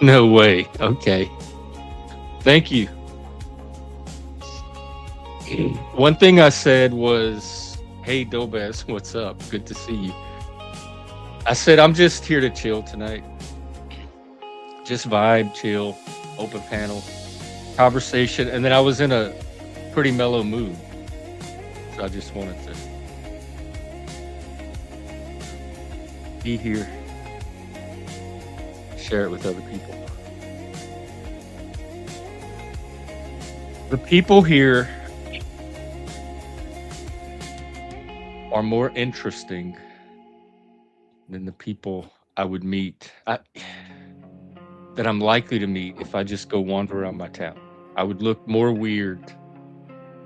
No way. Okay. Thank you. One thing I said was, "Hey, Dobes, what's up? Good to see you." I said, "I'm just here to chill tonight. Just vibe, chill, open panel, conversation." And then I was in a pretty mellow mood. So I just wanted to be here, share it with other people. The people here are more interesting than the people I would meet, that I'm likely to meet if I just go wander around my town. I would look more weird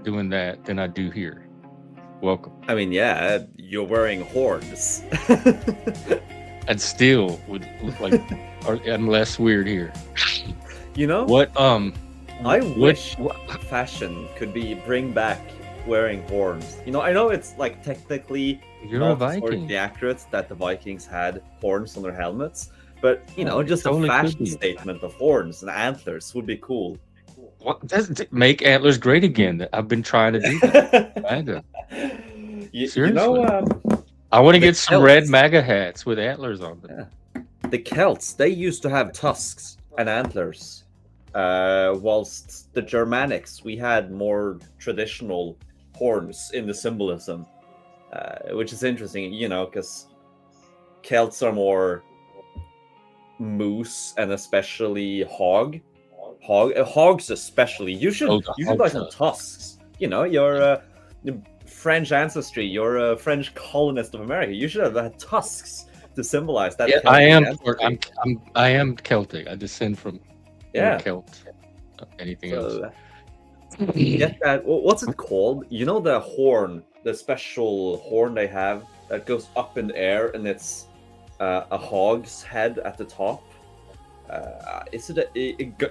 doing that than I do here. Welcome. I mean, yeah, you're wearing horns. And still would look like, or I'm less weird here. You know, What I what wish what fashion could be bring back wearing horns. You know, I know it's like technically you're a not Viking. historically accurate that the Vikings had horns on their helmets, but you know, It just a totally could fashion be. statement of horns and antlers would be cool. What make antlers great again. I've been trying to do that. MAGA. You know, Seriously. I want to the get some red Celts, MAGA hats with antlers on them. yeah, the Celts, they used to have tusks and antlers, whilst the Germanics, we had more traditional horns in the symbolism, which is interesting, you know, because Celts are more moose and especially hogs especially. You Oh, should the you should hog buy some tusk. tusks. You know, your French ancestry, you're a French colonist of America. You should have had tusks to symbolize that Yeah, I Celtic am. ancestry. I am Celtic. I descend from more Yeah. Celt. Anything else? So get that. What's it called? You know the horn, the special horn they have that goes up in the air, and it's a hog's head at the top. Is it a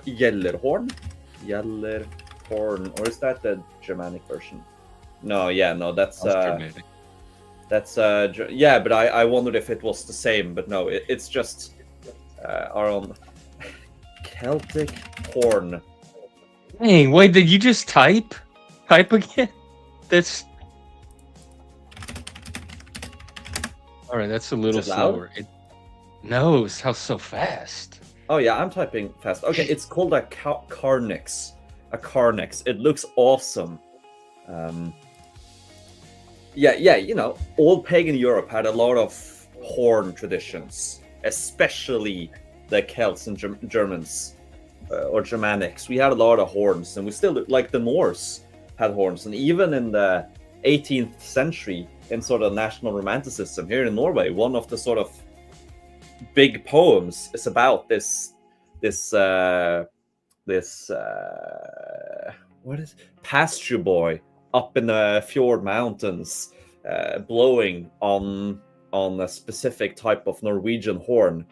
Gjellerhorn? Gjellerhorn, or is that the Germanic version? No, yeah, no, that's Germanic. yeah, but I wondered if it was the same, but no, it's just our own Celtic horn. Dang, wait, did you just type? Type again? That's all right. That's a little Is it loud? slower. It knows how so fast. Oh yeah, I'm typing fast. Okay, it's called a carnix. A carnix. It looks awesome. Yeah, you know, old pagan Europe had a lot of horn traditions, especially the Celts and Germans or Germanics. We had a lot of horns, and we still, like the Norse had horns, and even in the 18th century, in sort of national romanticism here in Norway, one of the sort of big poems is about this what is pasture boy up in the fjord mountains, blowing on a specific type of Norwegian horn.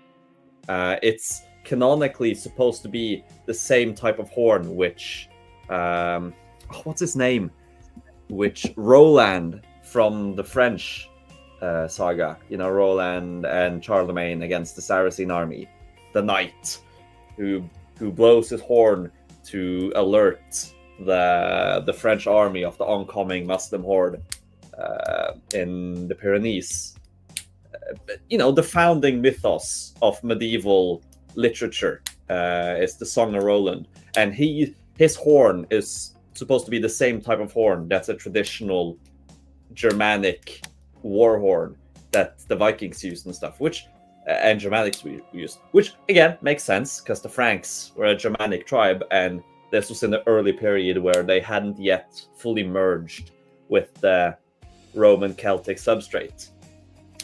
It's canonically supposed to be the same type of horn which what's his name, which Roland from the French saga, you know, Roland and Charlemagne against the Saracen army, the knight who blows his horn to alert the French army of the oncoming Muslim horde in the Pyrenees. You know, the founding mythos of medieval literature is the Song of Roland, and his horn is supposed to be the same type of horn that's a traditional Germanic war horn that the Vikings used and stuff, which and Germanics we used, which again makes sense because the Franks were a Germanic tribe, and this was in the early period where they hadn't yet fully merged with the Roman Celtic substrate.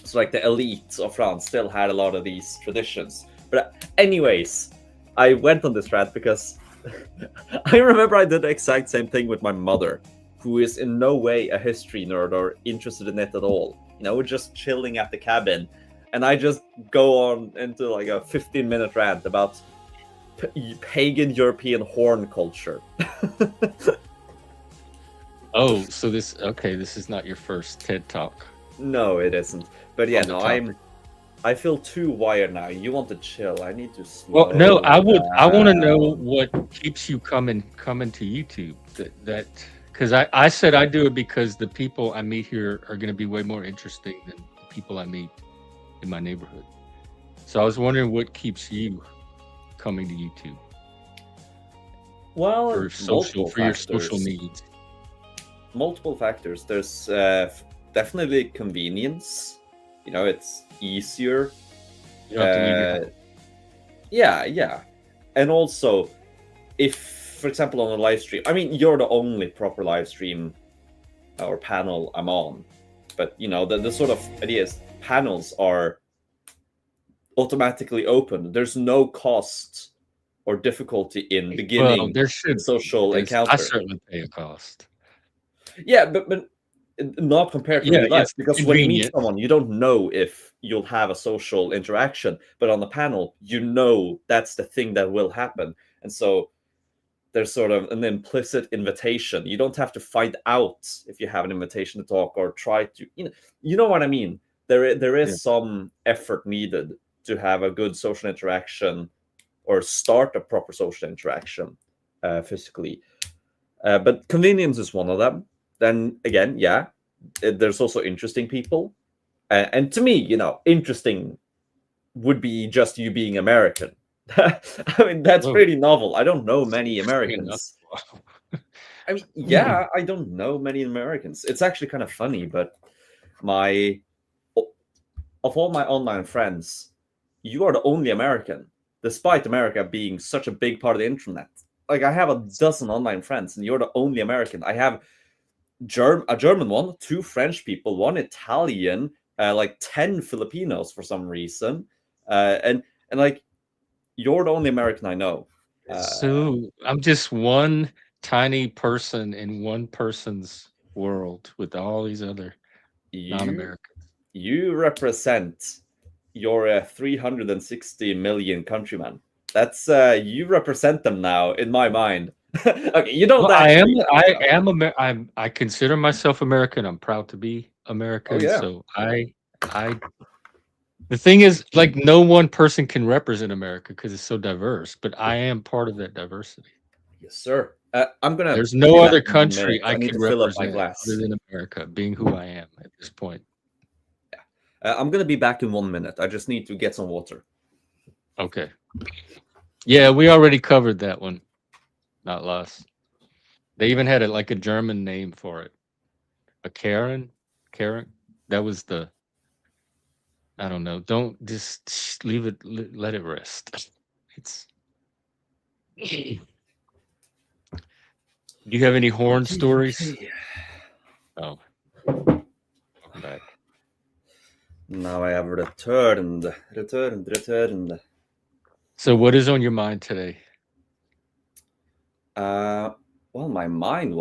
So like the elite of France still had a lot of these traditions. But anyways, I went on this rant because I remember I did the exact same thing with my mother, who is in no way a history nerd or interested in it at all. You know, we're just chilling at the cabin, and I just go on into like a 15-minute rant about pagan European horn culture. Oh, so this is not your first TED talk. No, it isn't. But yeah, On the no, topic. I feel too wired now. You want to chill. I need to Well, no, slow I want to know down. what keeps you coming to YouTube. That because I said I do it because the people I meet here are going to be way more interesting than the people I meet in my neighborhood. So I was wondering what keeps you coming to YouTube Well, multiple for your social factors. needs. Multiple factors. There's definitely convenience. You know, it's easier. You don't have to leave your Uh, house. yeah. And also, if, for example, on a live stream, I mean, you're the only proper live stream or panel I'm on. But, you know, the sort of idea is panels are automatically open. There's no cost or difficulty in Well, beginning there the should be. social I encounter. certainly pay a cost. Yeah, but not compared to Yeah, real life, it's because when you meet convenient. someone, you don't know if you'll have a social interaction. But on the panel, you know that's the thing that will happen, and so there's sort of an implicit invitation. You don't have to find out if you have an invitation to talk or try to, you know what I mean. There Yeah. is some effort needed to have a good social interaction or start a proper social interaction physically. But convenience is one of them. Then again, yeah, there's also interesting people. And to me, you know, interesting would be just you being American. I mean, that's Whoa, pretty novel. I don't know that's many interesting enough. Americans. I mean, yeah, I don't know many Americans. It's actually kind of funny, but my of all my online friends, you are the only American, despite America being such a big part of the internet. Like I have a dozen online friends, and you're the only American. I have a German one, two French people, one Italian, like 10 Filipinos for some reason, and like you're the only American I know. Uh, So I'm just one tiny person in one person's world with all these other you non-Americans. you represent your 360 million countrymen. That's you represent them now in my mind. Okay, you don't Well, actually. You I know. am I consider myself American. I'm proud to be Oh American. yeah, So I the thing is, like, no one person can represent America because it's so diverse, but I am part of that diversity. yes sir. I'm gonna There's no be back other in 1 minute. country I I need could to fill up my represent other glass. than America, being who I am at this point. I'm gonna be back in 1 minute. I just need to get some water. Okay. Yeah, we already covered that one. Not less. They even had it like a German name for it. A Karen? Karen? That was the I don't know. Don't just leave it let it rest. It's Do you have any horn Okay, stories? okay. Oh, welcome back. Now I have returned. So what is on your mind today? Uh, well, my mind uh,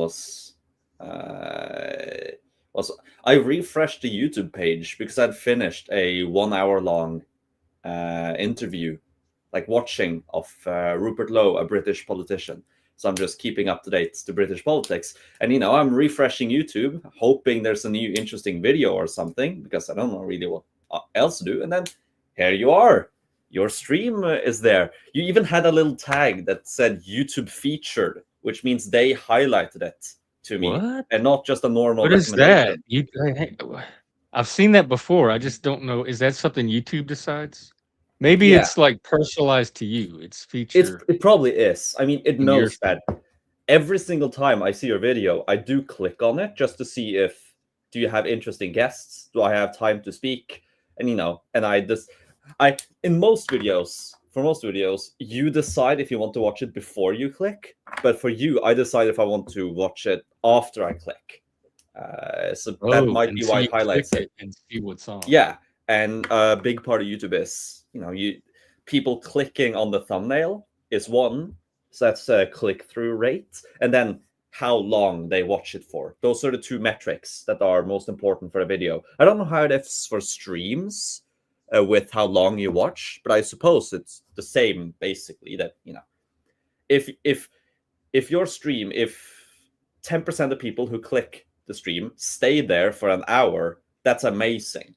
was I refreshed the YouTube page because I'd finished a 1 hour long interview, like watching of Rupert Lowe, a British politician. So I'm just keeping up to date to British politics, and you know I'm refreshing YouTube, hoping there's a new interesting video or something because I don't know really what else to do. And then here you are. Your stream is there. You even had a little tag that said YouTube featured, which means they highlighted it to me What? and not just a normal What is that? recommendation. I've seen that before. I just don't know. Is that something YouTube decides? Maybe Yeah, it's like personalized to you. It's feature it probably is. I mean, it in your knows feed. that every single time I see your video, I do click on it just to see if do you have interesting guests? Do I have time to speak? And you know, and I in most videos, for most videos, you decide if you want to watch it before you click. But for you, I decide if I want to watch it after I click. So that Oh, might and be so why you it click highlights it. it and see what's on. Yeah, and a big part of YouTube is you people clicking on the thumbnail is one, so that's click through rate, and then how long they watch it for. Those are the two metrics that are most important for a video. I don't know how it is for streams with how long you watch, but I suppose it's the same basically. That if if if your stream, if 10% of people who click the stream stay there for an hour, that's amazing.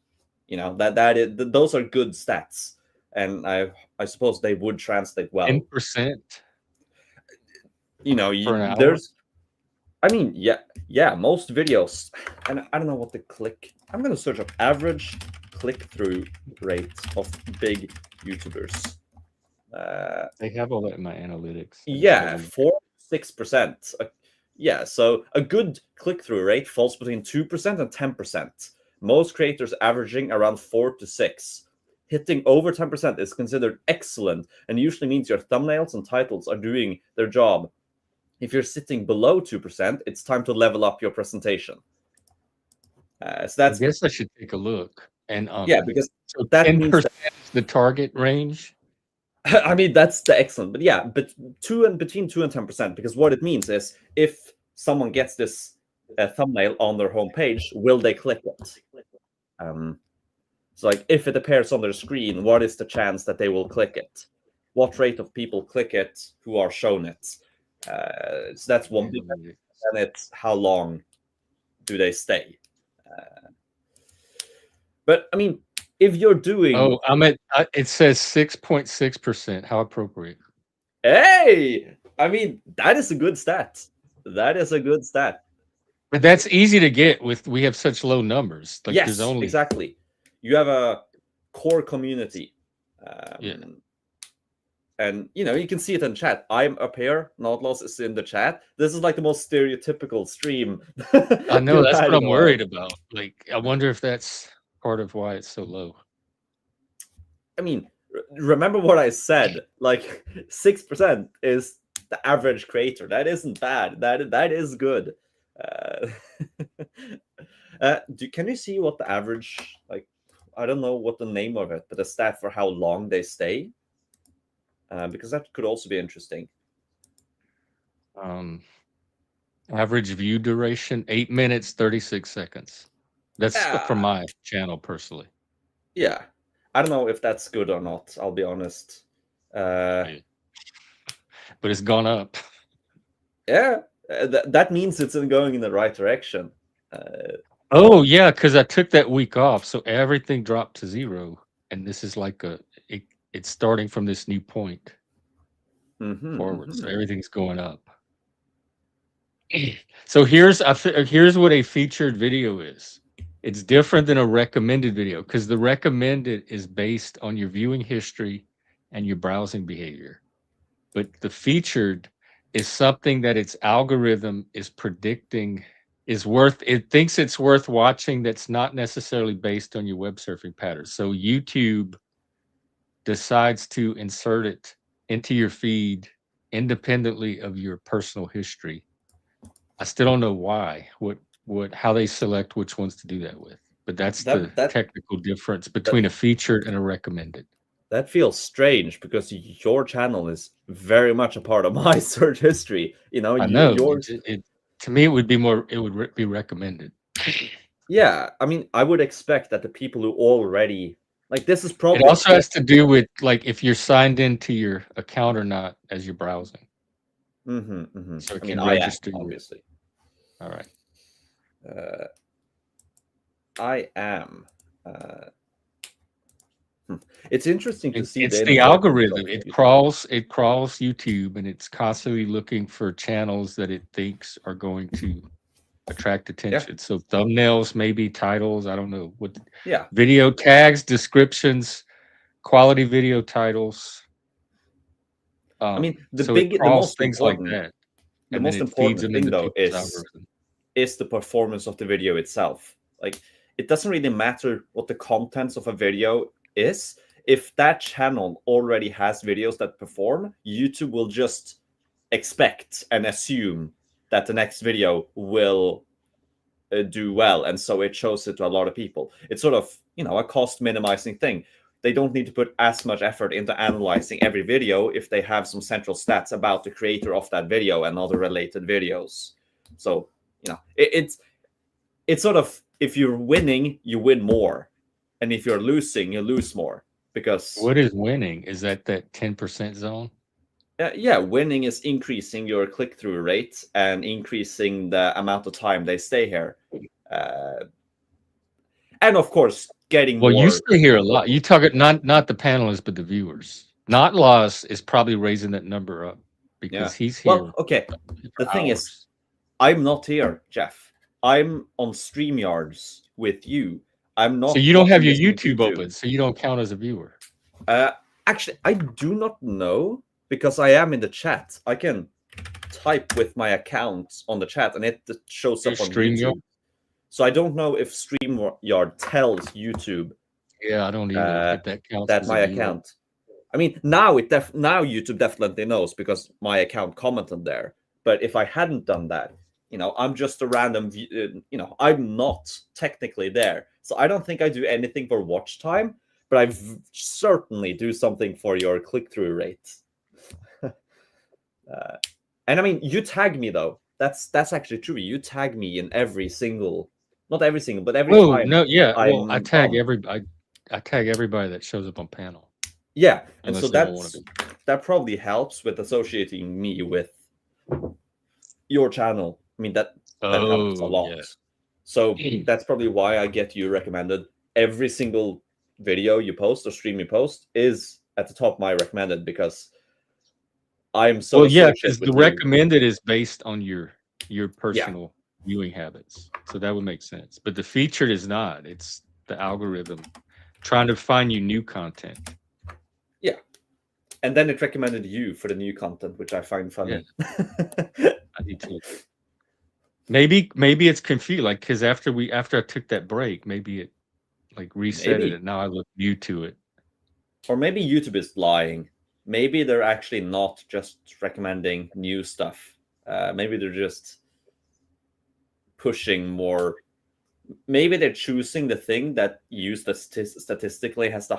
You know, those are good stats, and I suppose they would translate well. 10% You know, for an hour. there's, I mean, yeah, most videos, and I don't know what the click. I'm gonna search up average click-through rate of big YouTubers. They have all that in my analytics. Yeah, 4-6%. Yeah, so a good click-through rate falls between 2% and 10%. Most creators averaging around 4 to 6. Hitting over 10% is considered excellent and usually means your thumbnails and titles are doing their job. If you're sitting below 2%, it's time to level up your presentation. So that's, I guess I should take a look. And yeah, because so that 10% means that, is the target range. I mean, that's the excellent, but yeah, but between 2 and 10%, because what it means is if someone gets this thumbnail on their homepage, will they click it? So like if it appears on their screen, what is the chance that they will click it? What rate of people click it who are shown it? So that's one thing, and it's how long do they stay? But I mean, if you're doing, Oh, I'm at. It says 6.6%. How appropriate. hey, I mean that is a good stat. That is a good stat. But that's easy to get with. We have such low numbers. Like there's Yes, only exactly. You have a core community. Yeah. And you know, you can see it in chat. I'm up here, Nautilus is in the chat. This is like the most stereotypical stream. I know, that's what I'm worried about. about. Like, I wonder if that's part of why it's so low. I mean, remember what I said. Like 6% is the average creator. That isn't bad. That is good. Can you see what the average, like, I don't know what the name of it, but the stat for how long they stay? Because that could also be interesting. Average view duration 8 minutes 36 seconds. That's from my channel personally. Yeah, I don't know if that's good or not. I'll be honest. But it's gone up. Yeah, that means it's going in the right direction. Oh yeah, because I took that week off, so everything dropped to 0, and this is like it's starting from this new point forward, so everything's going up. So here's what a featured video is. It's different than a recommended video because the recommended is based on your viewing history and your browsing behavior, but the featured is something that its algorithm is predicting it thinks it's worth watching, that's not necessarily based on your web surfing patterns. So YouTube decides to insert it into your feed independently of your personal history. I still don't know why, how they select which ones to do that with, but that's the technical difference between a featured and a recommended. That feels strange because your channel is very much a part of my search history. You know, I know. To me, it would be recommended. Yeah, I mean, I would expect that the people who already, like, this is probably. It also has to do with like if you're signed into your account or not as you're browsing. So it can register you, obviously. All right. I am. It's interesting to see. It's the algorithm. It crawls YouTube, and it's constantly looking for channels that it thinks are going to attract attention. So thumbnails, maybe titles. I don't know what. Video tags, descriptions, quality video titles. I mean, the most important, like that. The most important thing, though, is the performance of the video itself. Like, it doesn't really matter what the contents of a video is. If that channel already has videos that perform, YouTube will just expect and assume that the next video will do well, and so it shows it to a lot of people. It's sort of, you know, a cost minimizing thing. They don't need to put as much effort into analyzing every video if they have some central stats about the creator of that video and other related videos. So, you know, it's sort of, if you're winning, you win more, and if you're losing, you lose more. Because what is winning? Is that 10% zone? Yeah, winning is increasing your click-through rate and increasing the amount of time they stay here. And of course, getting Well, you more. stay here a lot. You talk it not the panelists, but the viewers. Not Loss is probably raising that number up Yeah. because he's Well, here okay. The for thing is, hours. I'm not here, Jeff. I'm on StreamYards with you. I'm So not you don't have watching your this on YouTube YouTube. open, so you don't count as a viewer. Uh, Actually, I do not know because I am in the chat. I can type with my account on the chat and it shows Your up on stream, YouTube. So I don't know if StreamYard tells YouTube yeah, I don't either. If that counts that as a my viewer. account. I mean, now now YouTube definitely knows because my account commented there. But if I hadn't done that, I'm just a random. I'm not technically there, so I don't think I do anything for watch time. But I certainly do something for your click-through rate. And I mean, you tag me though. That's actually true. You tag me in every single, not every single, but every Oh time no, yeah. Well, I I'm tag on. I tag everybody that shows up on panel, Yeah, and so unless they don't want to be. that probably helps with associating me with your channel. I mean that helps a Oh lot. yeah. So that's probably why I get you recommended. Every single video you post or stream you post is at the top of my recommended because I'm so Well, yeah, associated because the with you. recommended is based on your Yeah, personal viewing habits, so that would make sense. But the featured is not. It's the algorithm trying to find you new content. yeah. And then it recommended you for the new content, which I find Yeah, funny. I do too. Maybe it's confused, like because after I took that break, maybe it like reset it, Maybe. and now I look new to it. Or maybe YouTube is lying. Maybe they're actually not just recommending new stuff. Maybe they're just pushing more. Maybe they're choosing the thing that used statistically have the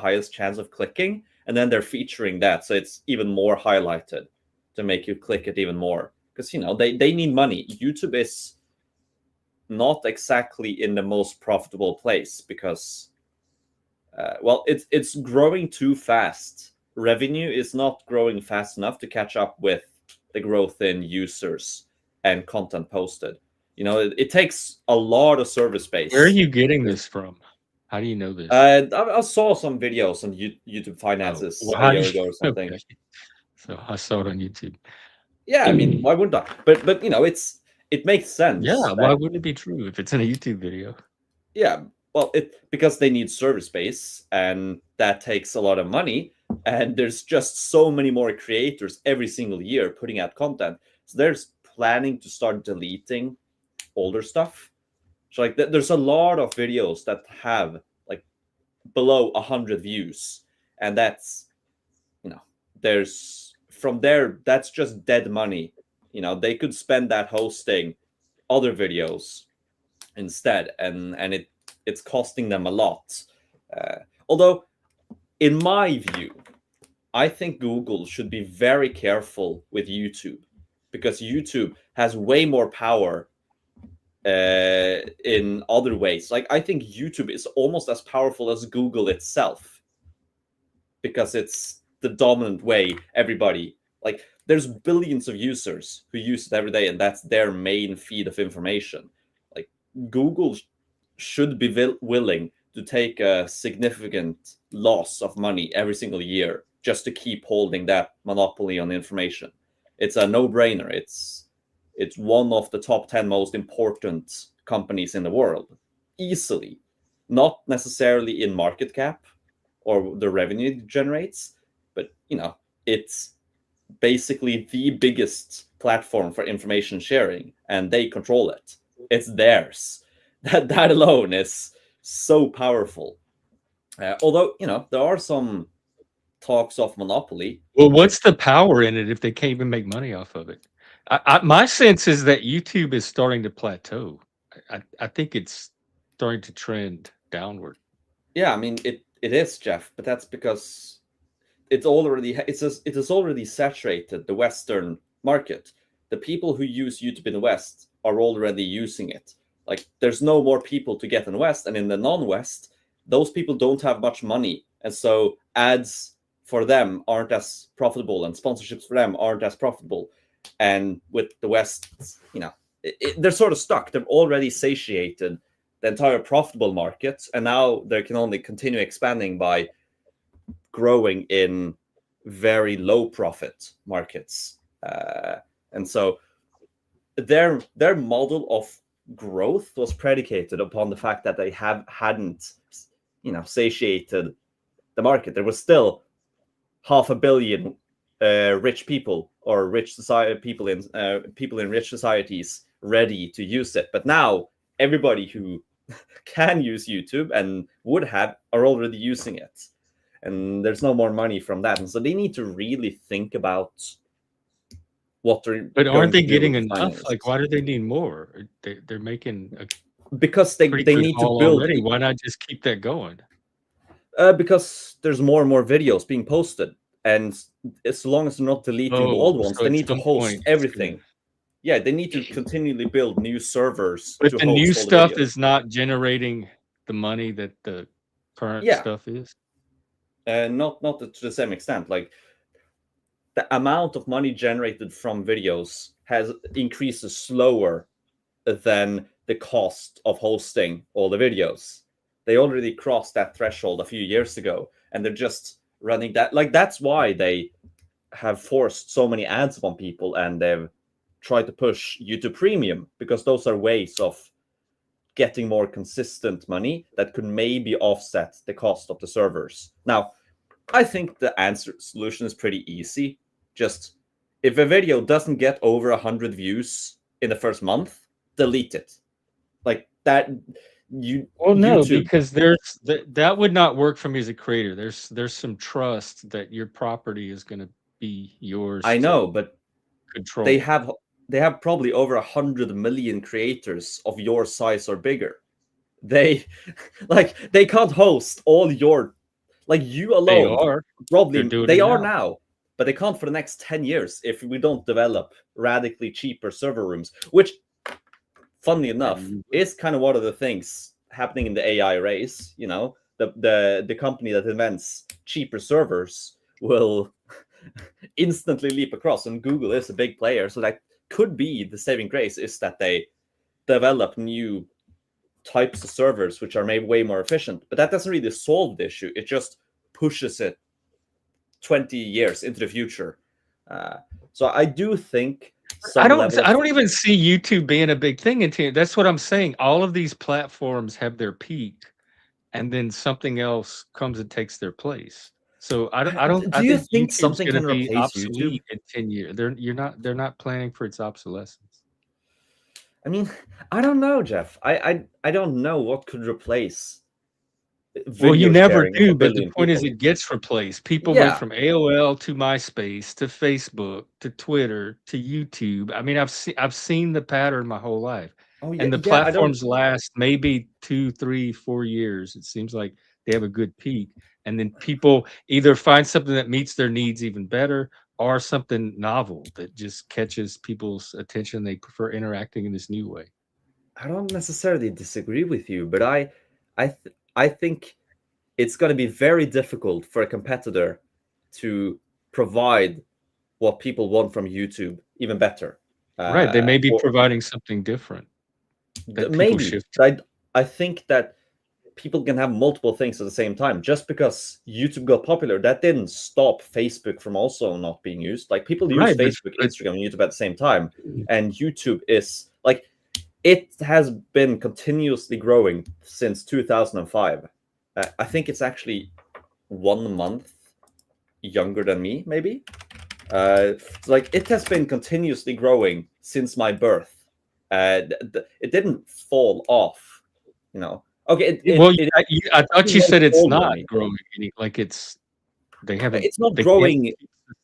highest chance of clicking, and then they're featuring that, so it's even more highlighted to make you click it even more. Because they need money. YouTube is not exactly in the most profitable place because well, it's growing too fast. Revenue is not growing fast enough to catch up with the growth in users and content posted. It takes a lot of server space. Where are you getting this from? How do you know this? I saw some videos on YouTube finances Well, a how do year you? ago or something. Okay, so I saw it on YouTube. Yeah, I mean, why wouldn't I? But it makes sense Yeah, why that wouldn't it be true if it's in a YouTube video? yeah, well, because they need server space and that takes a lot of money, and there's just so many more creators every single year putting out content. So there's planning to start deleting older stuff. So like there's a lot of videos that have like below 100 views, and that's there's from there that's just dead money. They could spend that hosting other videos instead, and it's costing them a lot. Although, in my view, I think Google should be very careful with YouTube because YouTube has way more power in other ways. Like I think YouTube is almost as powerful as Google itself because it's the dominant way everybody like. There's billions of users who use it every day, and that's their main feed of information. Like Google should be willing to take a significant loss of money every single year just to keep holding that monopoly on information. It's a no-brainer. It's one of the top 10 most important companies in the world, easily. Not necessarily in market cap or the revenue it generates, but it's basically the biggest platform for information sharing, and they control it. It's theirs. That alone is so powerful. Although there are some talks of monopoly. Well, what's the power in it if they can't even make money off of it? My sense is that YouTube is starting to plateau. I think it's starting to trend downward. Yeah, I mean it is, Jeff, but that's because it is already saturated the Western market. The people who use YouTube in the West are already using it. Like there's no more people to get in the West, and in the non-West, those people don't have much money, and so ads for them aren't as profitable, and sponsorships for them aren't as profitable. And with the West, they're sort of stuck. They're already satiated the entire profitable market, and now they can only continue expanding by growing in very low profit markets. And so their model of growth was predicated upon the fact that they hadn't satiated the market. There was still 500 million rich people or rich society people in rich societies ready to use it. But now everybody who can use YouTube and would have are already using it, and there's no more money from that. And so they need to really think about what they're But going aren't they to do with getting the enough? finance. Like, why do they need more? They're making a Because they pretty good need to haul build already. Why not just keep that going? because there's more and more videos being posted, and as long as they're not deleting the old ones, So they at need to some host point it's gonna. everything. Yeah, they need to continually build new servers But to the new host all the stuff videos. is not generating the money that the current Yeah, stuff is. not to the same extent. Like the amount of money generated from videos has increases slower than the cost of hosting all the videos. They already crossed that threshold a few years ago, and they're just running that. Like that's why they have forced so many ads on people, and they've tried to push YouTube Premium, because those are ways of getting more consistent money that could maybe offset the cost of the servers. Now, I think the solution is pretty easy. Just if a video doesn't get over 100 views in the first month, delete it. Like that. Well, no, YouTube. because that would not work for me as a creator. There's some trust that your property is going to be yours I to know, but they control. have probably over 100 million creators of your size or bigger. They they can't host all your, like you They alone. are. They're Probably doing it they are now. now, but they can't for the next 10 years if we don't develop radically cheaper server rooms, which, funnily enough, And is kind of one of the things happening in the AI race. The company that invents cheaper servers will instantly leap across, and Google is a big player, so that could be the saving grace, is that they develop new types of servers which are maybe way more efficient. But that doesn't really solve the issue. It just pushes it 20 years into the future. So I do think I some don't level of I don't even see YouTube being a big thing until that's what I'm saying. All of these platforms have their peak, and then something else comes and takes their place. So I do you think think YouTube's something going to can be replace YouTube? obsolete in 10 years. They're not planning for its obsolescence. I mean, I don't know, Jeff. I don't know what could replace Well, you video never sharing of a do, but the billion point is people. it gets replaced. People went Yeah. from AOL to MySpace to Facebook to Twitter to YouTube. I mean, I've seen the pattern my whole life. Oh yeah, And the yeah. I don't. platforms last maybe 2, 3, 4 years. It seems like they have a good peak. And then people either find something that meets their needs even better, or something novel that just catches people's attention. They prefer interacting in this new way. I don't necessarily disagree with you, but I think it's going to be very difficult for a competitor to provide what people want from YouTube even better. Right. They may be Or providing something different that people maybe, shift. but I think that people can have multiple things at the same time. Just because YouTube got popular, that didn't stop Facebook from also not being used. Like people use Right, Facebook, but Instagram, and YouTube at the same time, and YouTube is like, it has been continuously growing since 2005. I think it's actually 1 month younger than me, maybe. Like it has been continuously growing since my birth. It didn't fall off, you know. Okay, well, I thought even you months said it's older than not me. growing any like they haven't It's not they can't growing. keep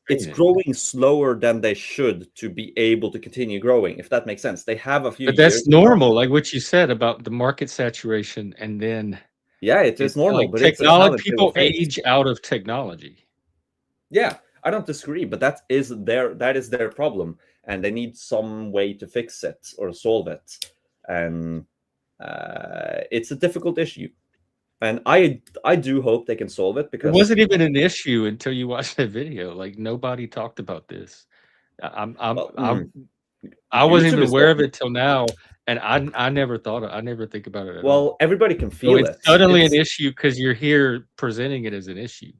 It's sustaining it. growing slower than they should to be able to continue growing, if that makes sense. They have a few But years. that's normal, like what you said about the market saturation, and then Yeah, it is it's normal, like but it's a technology challenge they will people face. age out of technology. Yeah, I don't disagree, but that is their problem, and they need some way to fix it or solve it. And it's a difficult issue, and I do hope they can solve it, It because wasn't even an issue until you watched that video, like, nobody talked about this. I I'm well, I'm I wasn't YouTube even is aware not. of it till now, And I never I never think about it at Well, all. everybody can So feel it's it. suddenly an It's issue because you're here presenting it as an issue,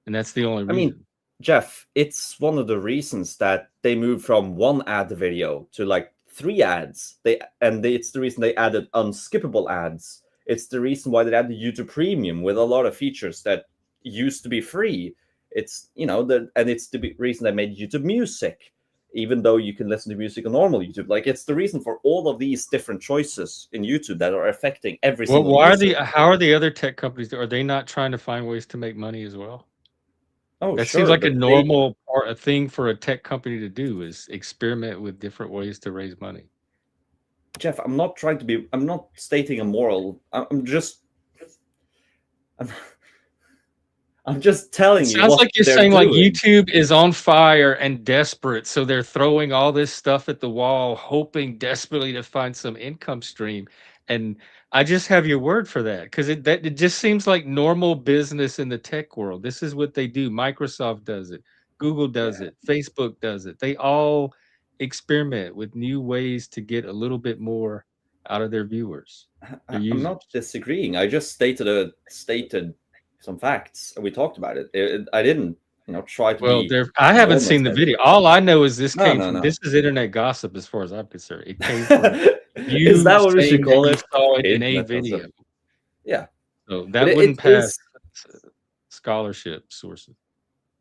and that's the only I mean, reason. Jeff, it's one of the reasons that they moved from one ad video to like 3 ads. It's the reason they added unskippable ads. It's the reason why they added YouTube Premium with a lot of features that used to be free. It's it's the reason they made YouTube Music, even though you can listen to music on normal YouTube. Like it's the reason for all of these different choices in YouTube that are affecting every Well, single why are user. the how are the other tech companies? Are they not trying to find ways to make money as well? Oh, That seems sure, like a but they normal part, a thing for a tech company to do is experiment with different ways to raise money. Jeff, I'm not trying to be. I'm not stating a moral. I'm just. I'm, I'm just It telling you sounds what like you're they're saying like doing. YouTube is on fire and desperate, so they're throwing all this stuff at the wall, hoping desperately to find some income stream. And I just have your word for that because it just seems like normal business in the tech world. This is what they do. Microsoft does it, Google does Yeah, it, Facebook does it. They all experiment with new ways to get a little bit more out of their viewers, their I'm not users. disagreeing. I just stated some facts. We talked about it. I didn't, try to Well, be there I haven't seen enormous. the video. All I know is No, no, no. this is internet gossip as far as I'm concerned. It came from Is you that what we should saying that call you it? saw it in a Internet video. gossip. Yeah, So but that it wouldn't pass is. scholarship sources.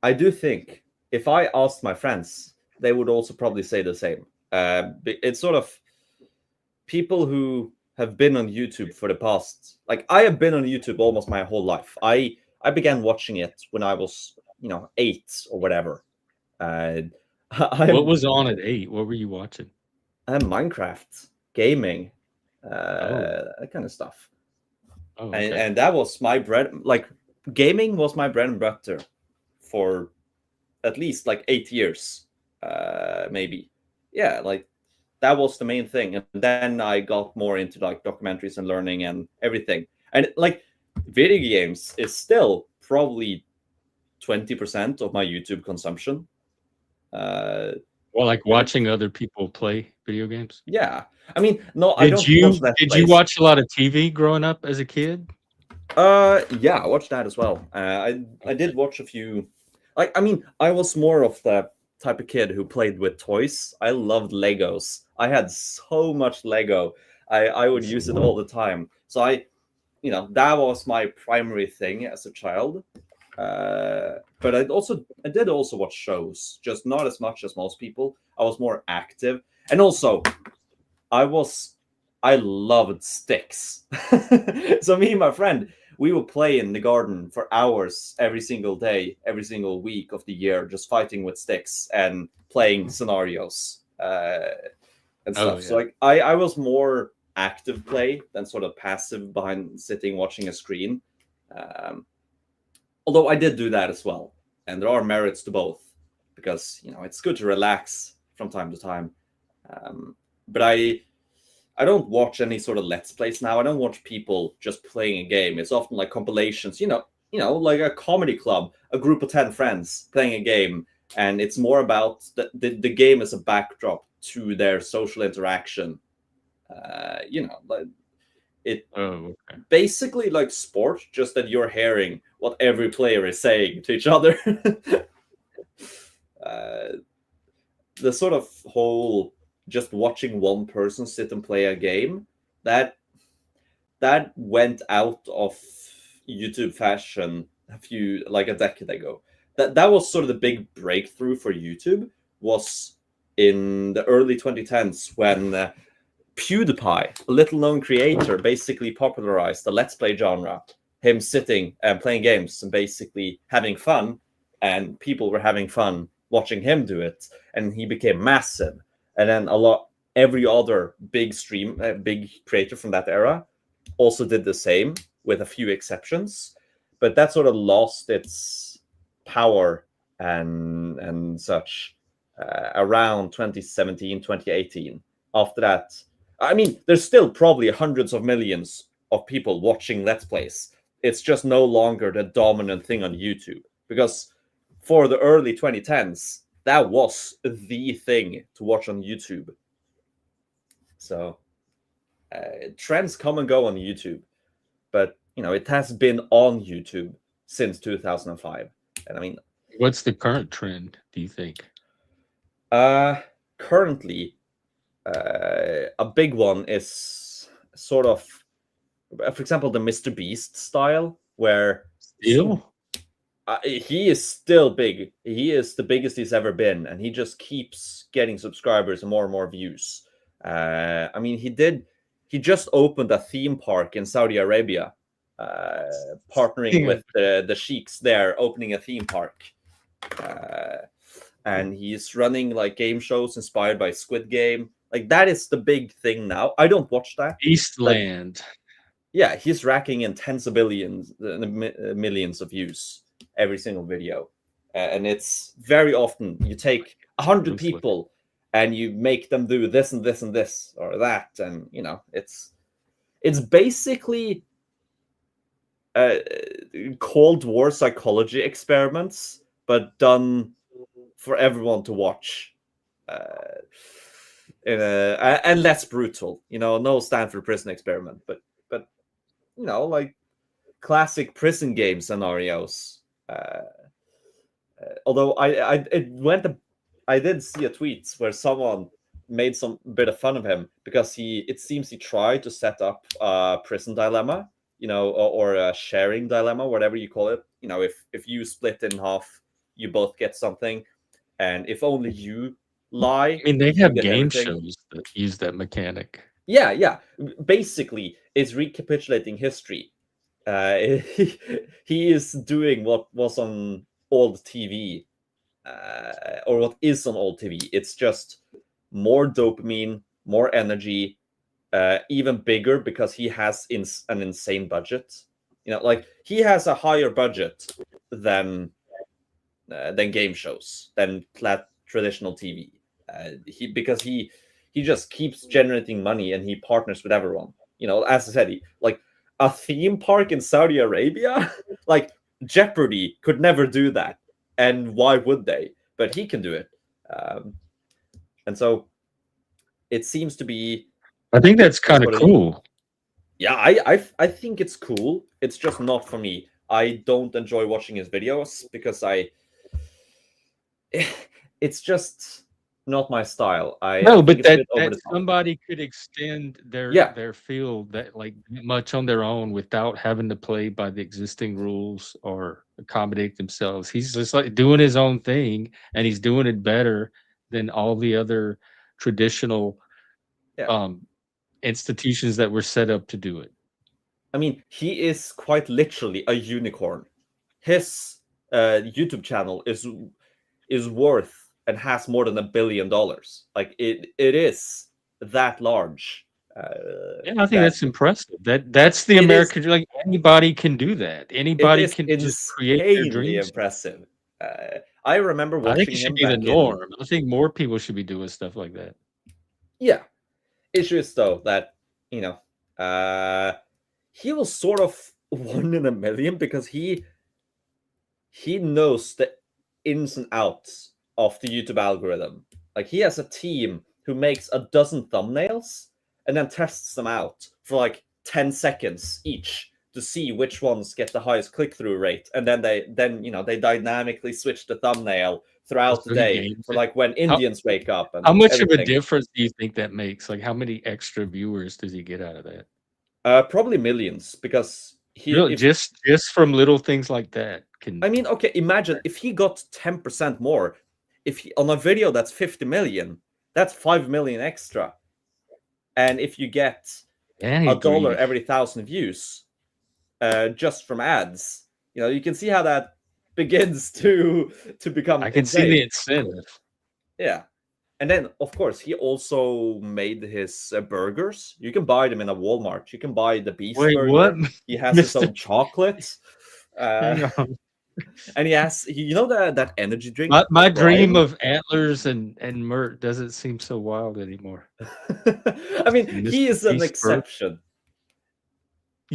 I do think if I asked my friends, they would also probably say the same. It's sort of people who have been on YouTube for the past, like I have been on YouTube almost my whole life. I began watching it when I was 8 or whatever. Uh, What I'm was on at 8? What were you watching? I'm Minecraft gaming, Oh. that kind of stuff, Oh, and okay. and that was my bread. Like gaming was my bread and butter for at least like 8 years, maybe. Yeah, like that was the main thing. And then I got more into like documentaries and learning and everything. And like video games is still probably 20% of my YouTube consumption. Uh, Well, like and watching other people play video games? yeah, I mean, no, I don't watch Let's Did you Plays. watch a lot of TV growing up as a kid? Yeah, I watched that as well. I did Okay. watch a few. Like, I mean, I was more of the type of kid who played with toys. I loved Legos. I had so much Lego. I would use it all the time. So that was my primary thing as a child. But I did also watch shows, just not as much as most people. I was more active, and also I was I loved sticks. So me and my friend, we would play in the garden for hours every single day, every single week of the year, just fighting with sticks and playing scenarios and Oh, stuff. So yeah. like I was more active play than sort of passive behind sitting watching a screen. Um, Although I did do that as well, and there are merits to both because it's good to relax from time to time. But I don't watch any sort of let's plays now. I don't watch people just playing a game. It's often like compilations, like a comedy club, a group of 10 friends playing a game, and it's more about the game as a backdrop to their social interaction. Like it Oh, okay. basically like sport, just that you're hearing what every player is saying to each other. uh, the sort of whole just watching one person sit and play a game that went out of YouTube fashion a decade ago. That was sort of the big breakthrough for YouTube was in the early 2010s when PewDiePie, a little known creator, basically popularized the let's play genre. Him sitting and playing games and basically having fun, and people were having fun watching him do it, and he became massive. And then every other big creator from that era also did the same, with a few exceptions. But that sort of lost its power and such around 2017, 2018. After that, I mean, there's still probably hundreds of millions of people watching Let's Plays. It's just no longer the dominant thing on YouTube because for the early 2010s, that was the thing to watch on YouTube. So Trends come and go on YouTube, but it has been on YouTube since 2005. And I mean, What's the current trend, do you think? currently, a big one is sort of, for example, the Mr. Beast style, where Still? he is still big. He is the biggest he's ever been, and he just keeps getting subscribers and more views. I mean, he just opened a theme park in Saudi Arabia, partnering with the sheiks there, opening a theme park. And he's running like game shows inspired by Squid Game. Like, that is the big thing now. I don't watch that. Eastland. Yeah, he's racking in tens of billions, millions of views every single video. And it's very often you take 100 people and you make them do this and this and this or that. And, it's basically Cold War psychology experiments, but done for everyone to watch. And less brutal, no Stanford prison experiment, but like classic prison game scenarios. Although I did see a tweet where someone made some bit of fun of him because it seems he tried to set up a prison dilemma, or a sharing dilemma, whatever you call it. If you split in half, you both get something, and if only you lie, I mean, they have game everything. shows that use that mechanic. Yeah. Basically, it's recapitulating history. He is doing what was on old TV, or what is on old TV. It's just more dopamine, more energy, even bigger because he has an insane budget. Like, he has a higher budget than game shows, than traditional TV. Because he just keeps generating money and he partners with everyone. As I said, like a theme park in Saudi Arabia, like Jeopardy could never do that, and why would they? But he can do it, and so it seems to be. I think that's kind of cool. Yeah, I think it's cool. It's just not for me. I don't enjoy watching his videos because it's just not my style. But that somebody could extend their field that like much on their own without having to play by the existing rules or accommodate themselves. He's just like doing his own thing, and he's doing it better than all the other traditional institutions that were set up to do it. I mean, he is quite literally a unicorn. His YouTube channel is worth and has more than $1 billion. Like, it is that large. Yeah, I think that's impressive. That's the American. Like, anybody can do that. Anybody can just create their dreams. Impressive. I remember watching him. I think it should be the norm. I think more people should be doing stuff like that. Yeah. Issue is though that he was sort of 1 in a million because he knows the ins and outs of the YouTube algorithm. Like, he has a team who makes a dozen thumbnails and then tests them out for like 10 seconds each to see which ones get the highest click-through rate, and then they dynamically switch the thumbnail throughout the day for like when Indians wake up. And how much of a difference do you think that makes? Like, how many extra viewers does he get out of that? Probably millions, because just from little things like that. I mean, okay, imagine if he got 10% more. If he, on a video that's 50 million, that's 5 million extra. And if you get $1 every 1,000 views, just from ads, you can see how that begins to become. I can see the incentive. Yeah, and then of course he also made his burgers. You can buy them in a Walmart. You can buy the beef burger. What? He has his own chocolate. And he has, that energy drink. My dream of antlers and Mert doesn't seem so wild anymore. I mean, he is an exception.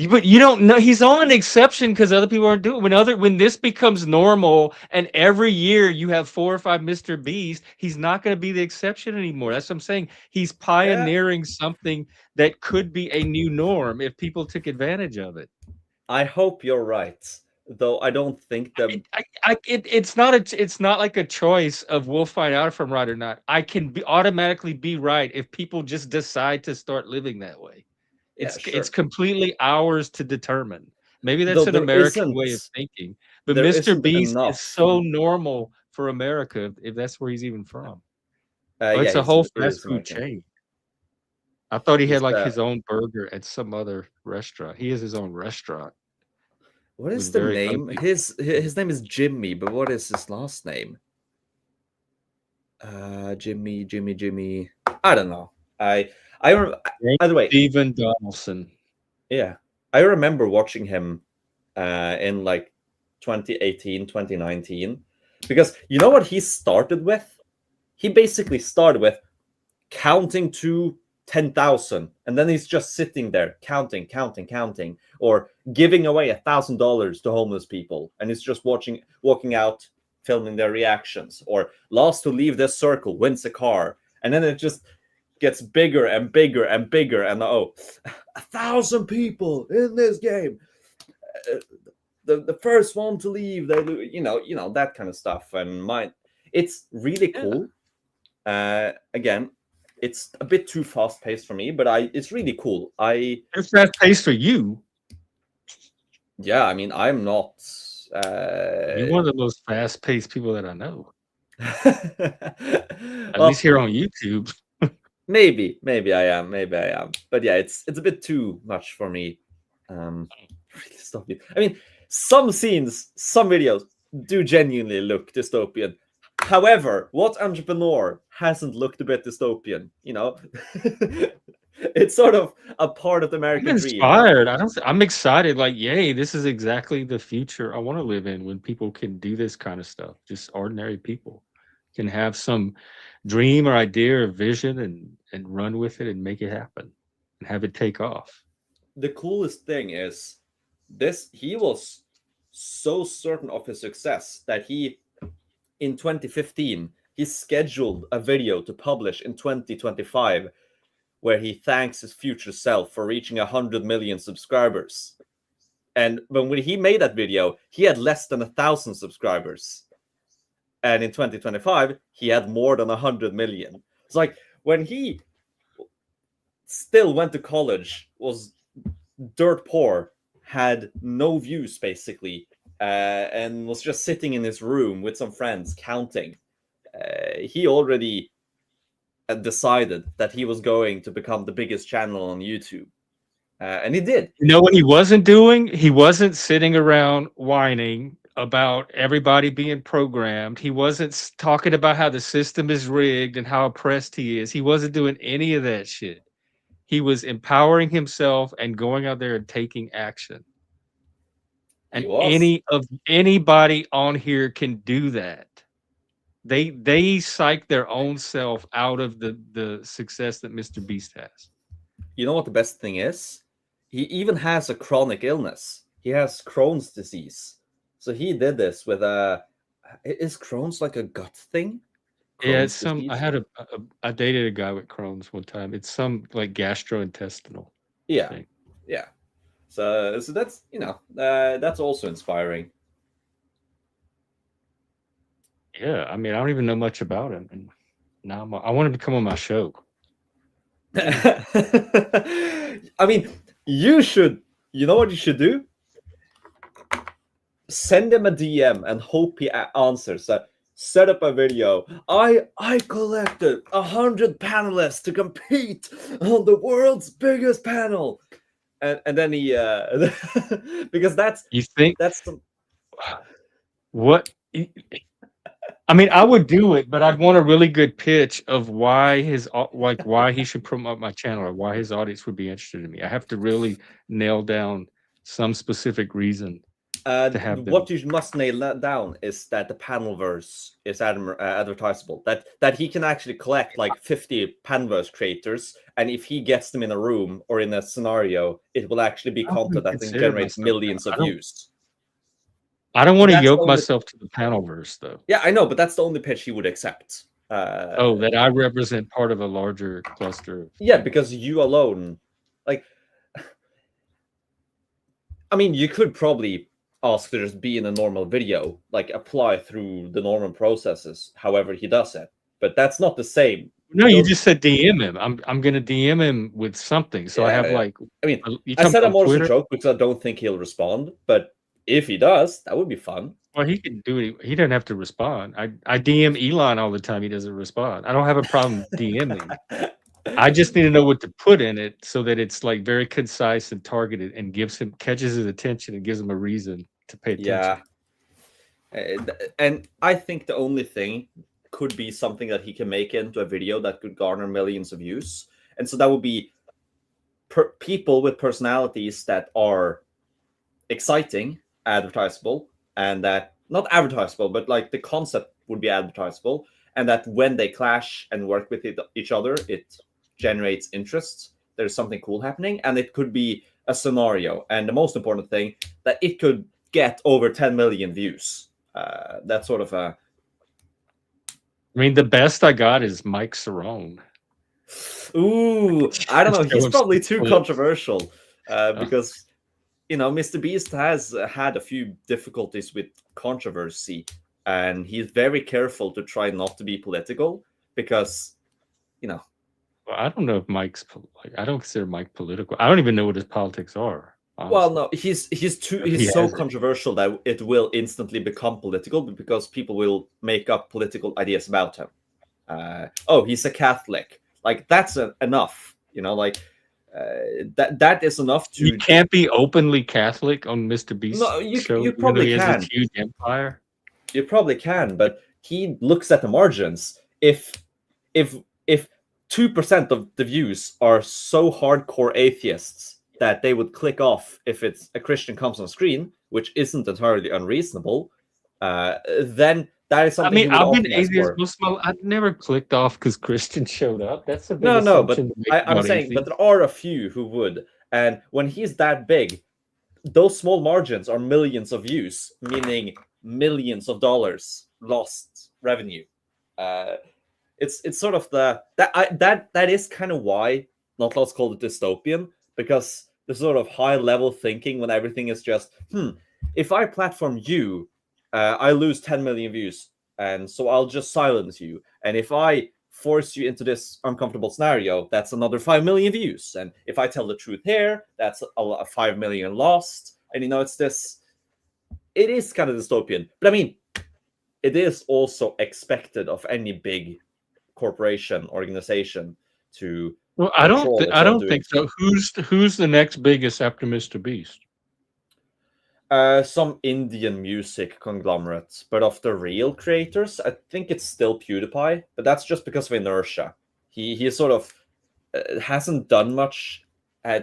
But you don't know he's on an exception because other people aren't doing when this becomes normal and every year you have 4 or 5 Mr. Beast, he's not going to be the exception anymore. That's what I'm saying. He's Yeah, pioneering something that could be a new norm if people took advantage of it. I hope you're right. Though I don't think the It's not like a choice of we'll find out if I'm right or not. I can automatically be right if people just decide to start living that way. yeah, It's sure. completely ours to determine. Maybe Though that's an American way of thinking, but there Mr. isn't Beast is enough. so normal for America if that's where he's even from. Oh, Yeah, it's a whole it fast is food American. chain. I thought he had He's like his own burger at some other restaurant. He has his own restaurant what is with the very name? ugly. His name is Jimmy, but what is his last name? Jimmy. I don't know. I rem- By the way, Steven Donaldson. yeah, I remember watching him in like 2018, 2019, because you know what he started with? He basically started with counting to 10,000, and then he's just sitting there counting, or giving away $1,000 to homeless people, and he's just walking out, filming their reactions, or last to leave this circle wins a car, and then it just gets bigger and bigger and bigger, and 1,000 people in this game. Uh, the first one to leave, they that kind of stuff, and it's really Yeah, cool. Again, it's a bit too fast paced for me, but it's really cool. it's fast paced for you. Yeah, I mean, I'm not. You're one of the most fast paced people that I know, at least Well, here on YouTube. maybe I am, but yeah, it's a bit too much for me. Really stop it. I mean, some scenes, some videos do genuinely look dystopian. However, what entrepreneur hasn't looked a bit dystopian? It's sort of a part of the I'm American dream. inspired. I'm excited. Like, yay, this is exactly the future I want to live in when people can do this kind of stuff. Just ordinary people can have some dream or idea or vision and run with it and make it happen and have it take off. The coolest thing is this: he was so certain of his success that he, in 2015, he scheduled a video to publish in 2025 where he thanks his future self for reaching 100 million subscribers. And when he made that video, he had less than 1,000 subscribers. And in 2025, he had more than 100 million. It's like when he still went to college, was dirt poor, had no views basically, and was just sitting in his room with some friends counting. He already had decided that he was going to become the biggest channel on YouTube. And he did. You know what he wasn't doing? He wasn't sitting around whining about everybody being programmed. He wasn't talking about how the system is rigged and how oppressed he is. He wasn't doing any of that shit. He was empowering himself and going out there and taking action. He And was. anybody on here can do that. They psych their own self out of the success that Mr. Beast has. You know what the best thing is? He even has a chronic illness. He has Crohn's disease. So he did this with a. Is Crohn's like a gut thing? Yeah, it's Crohn's some. I disease? had I dated a guy with Crohn's one time. It's some like gastrointestinal Yeah. thing. Yeah. So that's, that's also inspiring. Yeah, I mean, I don't even know much about him, and now I want to become on my show. I mean, you know what you should do? Send him a DM and hope he answers. Set up a video. I collected 100 panelists to compete on the world's biggest panel, and then he because You think that's some, what? I mean, I would do it, but I'd want a really good pitch of why why he should promote my channel or why his audience would be interested in me. I have to really nail down some specific reason. to have them. What you must nail that down is that the panelverse is advertisable. That he can actually collect like 50 panelverse creators, and if he gets them in a room or in a scenario, it will actually be I don't content that consider generates myself millions that. of views. I don't But want to that's the yoke only, myself to the panelverse, though. yeah, I know, but that's the only pitch he would accept. That I represent part of a larger cluster. Yeah, because you alone, like, I mean, you could probably ask to just be in a normal video, like apply through the normal processes, however he does it. But that's not the same. No, you just said DM him. I'm gonna DM him with something. So I have Yeah. like, I mean, you I talking said about I'm more as a Twitter? joke because I don't think he'll respond. But if he does, that would be fun. Well, he can do it. He doesn't have to respond. I DM Elon all the time. He doesn't respond. I don't have a problem DMing. I just need to know what to put in it so that it's like very concise and targeted and catches his attention and gives him a reason to pay attention. Yeah. And I think the only thing could be something that he can make into a video that could garner millions of views. And so that would be people with personalities that are exciting, advertisable, and that not advertisable, but like the concept would be advertisable, and that when they clash and work with each other, it generates interest. There's something cool happening, and it could be a scenario. And the most important thing, that it could get over 10 million views. That's sort of a. I mean, the best I got is Mike Cerrone. Ooh, I don't know. Show He's him probably some too clips. controversial because Mr. Beast has had a few difficulties with controversy, and he's very careful to try not to be political because, Well, I don't know if I don't consider Mike political. I don't even know what his politics are. Honestly. Well, no, he's so controversial that it will instantly become political because people will make up political ideas about him. He's a Catholic. Like that's enough, like. That is enough to. You can't be openly Catholic on Mr. Beast's No, show. you probably he has can. this huge empire. You probably can, but he looks at the margins. If 2% of the views are so hardcore atheists that they would click off if it's a Christian comes on screen, which isn't entirely unreasonable, then that is something. I mean, I've been atheist most of my life. I've never clicked off because Christian showed up. That's a big assumption. But I'm saying, but there are a few who would, and when he's that big, those small margins are millions of views, meaning millions of dollars lost revenue. It's sort of that is kind of why not let's call it dystopian, because the sort of high level thinking when everything is just if I platform you, I lose 10 million views, and so I'll just silence you. And if I force you into this uncomfortable scenario, that's another 5 million views. And if I tell the truth here, that's a 5 million lost. And it is kind of dystopian. But I mean, it is also expected of any big corporation organization to. Well, I don't think so. Who's the next biggest after Mr. Beast? Some Indian music conglomerates, but of the real creators, I think it's still PewDiePie. But that's just because of inertia. He sort of hasn't done much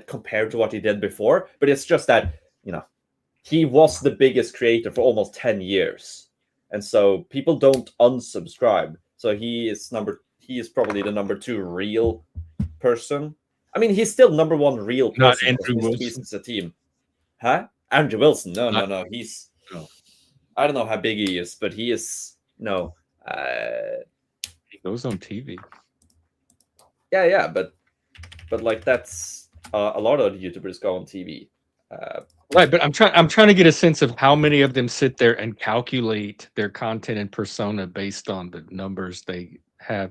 compared to what he did before. But it's just that he was the biggest creator for almost 10 years, and so people don't unsubscribe. So he is probably the number 2 real person. I mean, he's still number 1 real person. Not Andrew Wilson. He's a team, huh? Andrew Wilson? No. He's. No. I don't know how big he is, but he is no. He goes on TV. Yeah, but like that's a lot of YouTubers go on TV. Right, but I'm trying to get a sense of how many of them sit there and calculate their content and persona based on the numbers they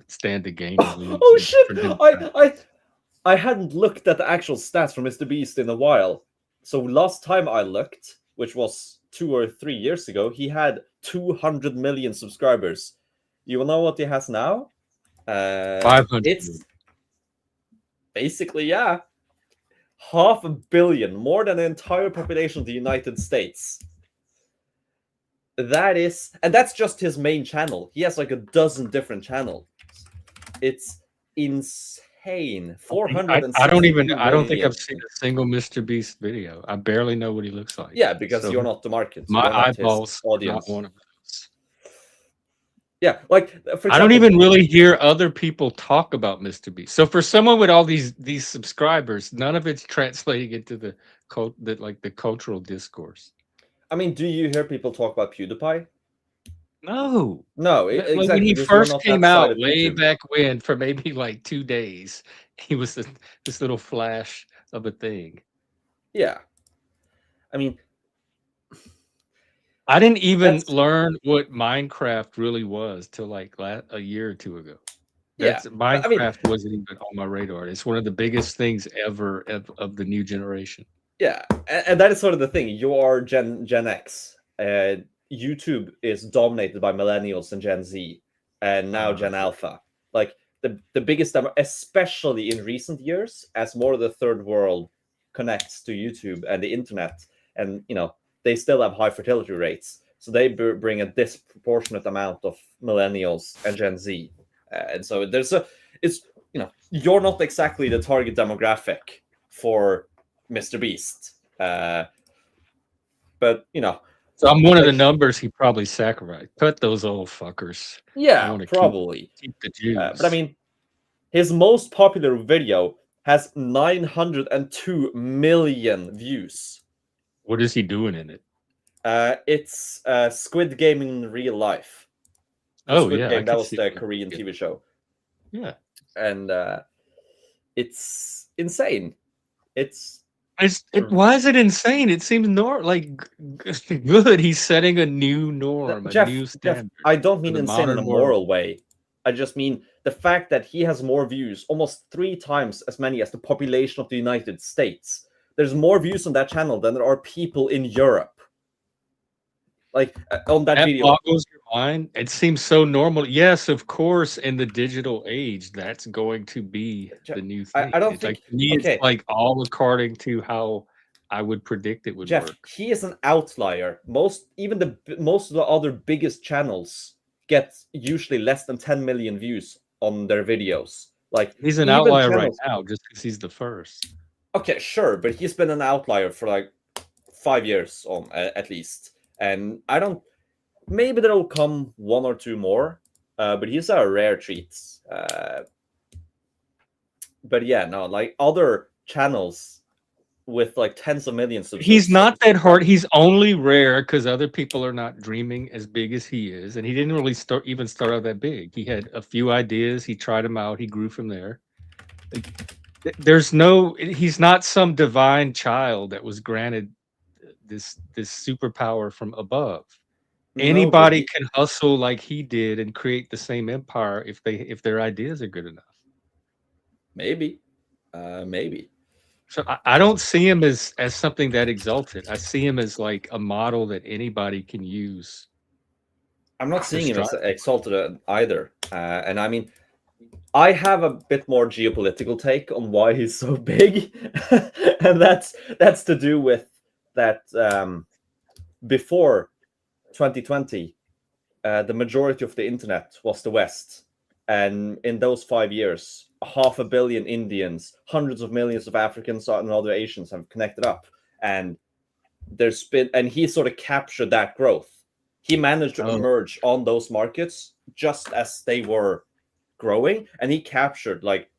stand to gain. Oh shit! I hadn't looked at the actual stats for Mr. Beast in a while. So last time I looked, which was 2 or 3 years ago, he had 200 million subscribers. You will know what he has now? 500. It's basically 500 million, more than the entire population of the United States. And that's just his main channel. He has like a dozen different channels. It's insane. insane. I don't 462 think I've million. seen a single Mr. Beast video. I barely know what he looks like. Yeah, because So you're not the market. my You're not his eyeballs are not audience. one of those. Yeah, like for example, I don't even really hear other people talk about Mr. Beast. So for someone with all these subscribers, none of it's translating into the cultural discourse. I mean, do you hear people talk about PewDiePie? No. No, Like when exactly, he because you're first not that came side out of way YouTube. back when, for maybe like 2 days, he was this little flash of a thing. Yeah. I mean, I didn't even that's learn what Minecraft really was till like a year or two ago. yeah. I mean, Minecraft wasn't even on my radar. It's one of the biggest things ever of the new generation. yeah, and that is sort of the thing. You are Gen X. YouTube is dominated by millennials and Gen Z, and now Gen Alpha. Like the biggest demo, especially in recent years, as more of the third world connects to YouTube and the internet, and they still have high fertility rates, so they bring a disproportionate amount of millennials and Gen Z, and so it's you're not exactly the target demographic for Mr. Beast. But So I'm one of the like, numbers he probably sacrificed. Cut those old fuckers. I yeah, want to probably. keep the Jews. But I mean, his most popular video has 902 million views. what is he doing in it? It's Squid Game in real life. Oh Squid yeah, Game, that was the Korean TV show. Yeah, and it's insane. why is it insane? It seems good. He's setting a new norm, a new standard. I don't mean the insane in a modern moral way. I just mean the fact that he has more views, almost 3 times as many as the population of the United States. There's more views on that channel than there are people in Europe. Like on that video. boggles your mind. It seems so normal. Yes, of course, in the digital age, that's going to be the new thing. I don't it's think. like to me, it's like all according to how I would predict it would Jeff, work. he is an outlier. Most of the other biggest channels get usually less than 10 million views on their videos. Like He's an outlier right now just because he's the first. Okay, sure, but he's been an outlier for like 5 years on at least. And I don't. Maybe there'll come 1 or 2 more, but he's a rare treat. But yeah, no, like other channels with like tens of millions of he's not that hard. He's only rare because other people are not dreaming as big as he is, and he didn't really start out that big. He had a few ideas, he tried them out, he grew from there. He's not some divine child that was granted this superpower from above. Anybody can hustle like he did and create the same empire if their ideas are good enough. Maybe. So I don't see him as something that exalted. I see him as like a model that anybody can use. I'm not seeing him as exalted either. And I mean, I have a bit more geopolitical take on why he's so big. And that's to do with that before 2020, the majority of the internet was the West. And in those 5 years, 500 million Indians, hundreds of millions of Africans and other Asians have connected up. And he sort of captured that growth. He managed to emerge on those markets just as they were growing. And he captured like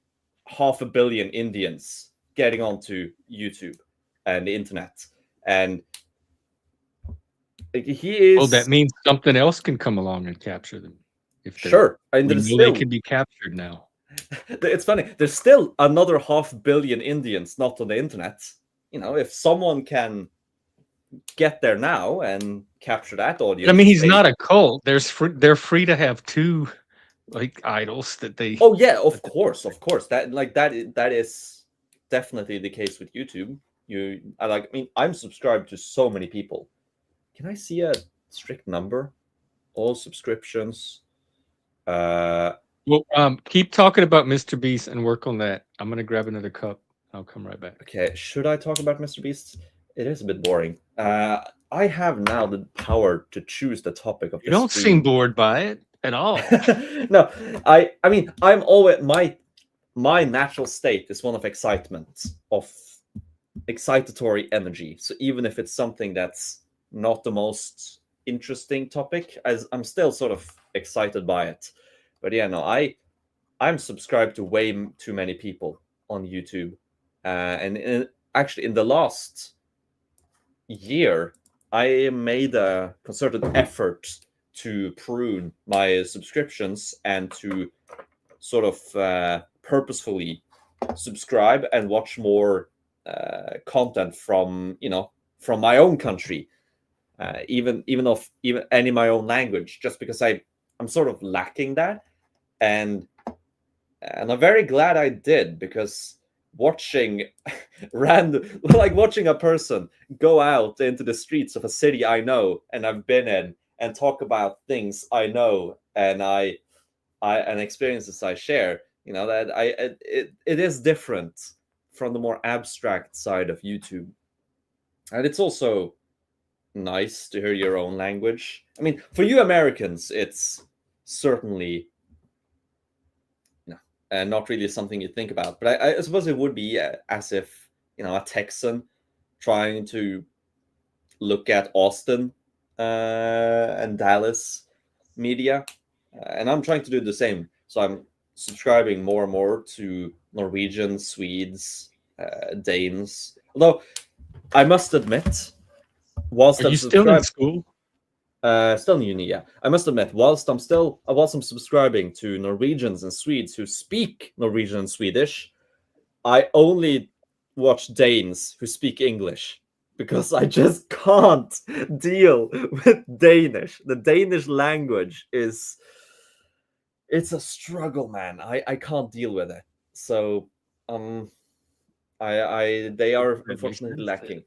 500 million Indians getting onto YouTube and the internet. And he is. Well, that means something else can come along and capture them. Sure, and they can be captured now. It's funny. There's still another 500 million Indians not on the internet. If someone can get there now and capture that audience. I mean, he's not a cult. They're free to have 2 like idols that they. Oh yeah, of course. That is definitely the case with YouTube. I'm subscribed to so many people. Can I see a strict number? All subscriptions. Keep talking about Mr. Beast and work on that. I'm gonna grab another cup. I'll come right back. Okay, should I talk about Mr. Beast? It is a bit boring. I have now the power to choose the topic of. You don't seem bored by it at all. No, I mean, I'm always my natural state is one of excitement, of excitatory energy. So even if it's something that's not the most interesting topic, as I'm still sort of excited by it. But yeah, no, I'm subscribed to way too many people on YouTube, actually in the last year, I made a concerted effort to prune my subscriptions and to sort of purposefully subscribe and watch more content from from my own country, even any my own language, just because I'm sort of lacking that, and I'm very glad I did, because watching watching a person go out into the streets of a city I know and I've been in and talk about things I know and and experiences I share, that it is different from the more abstract side of YouTube. And it's also nice to hear your own language. I mean, for you Americans, it's certainly not really something you think about. But I suppose it would be as if, a Texan trying to look at Austin and Dallas media. And I'm trying to do the same. So I'm subscribing more and more to Norwegians, Swedes, Danes. Although I must admit, whilst Are I'm you still in subscribed, school? still in uni, yeah. I must admit, whilst I'm subscribing to Norwegians and Swedes who speak Norwegian and Swedish, I only watch Danes who speak English, because I just can't deal with Danish. The Danish language it's a struggle, man. I can't deal with it. So they are That makes unfortunately sense. lacking.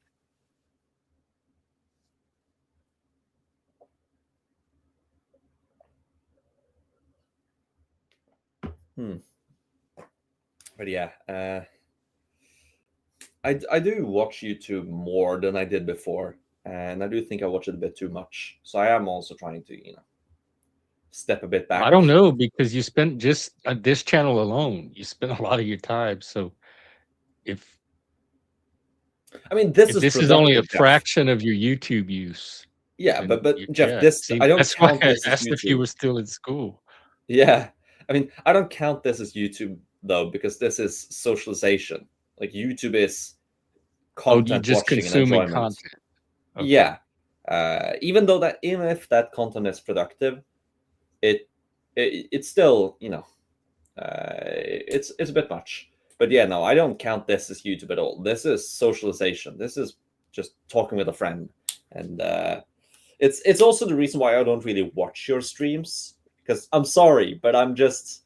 But yeah, I do watch YouTube more than I did before, and I do think I watch it a bit too much. So I am also trying to, step a bit I back. don't know, because you spent just this channel alone. You spent a lot of your time. So if I mean, this if is this is only a productive, Jeff. fraction of your YouTube use, Yeah, then but Jeff, yeah, it this I seems don't that's why count I this as asked if you YouTube. were still in school. Yeah, I mean, I don't count this as YouTube though, because this is socialization. Like, YouTube is Oh, you content just watching and consuming enjoyment. content. Okay. Yeah, even if that content is productive, it's still, it's a bit much. But yeah, no, I don't count this as YouTube at all. This is socialization. This is just talking with a friend, and it's also the reason why I don't really watch your streams, because I'm sorry, but I'm just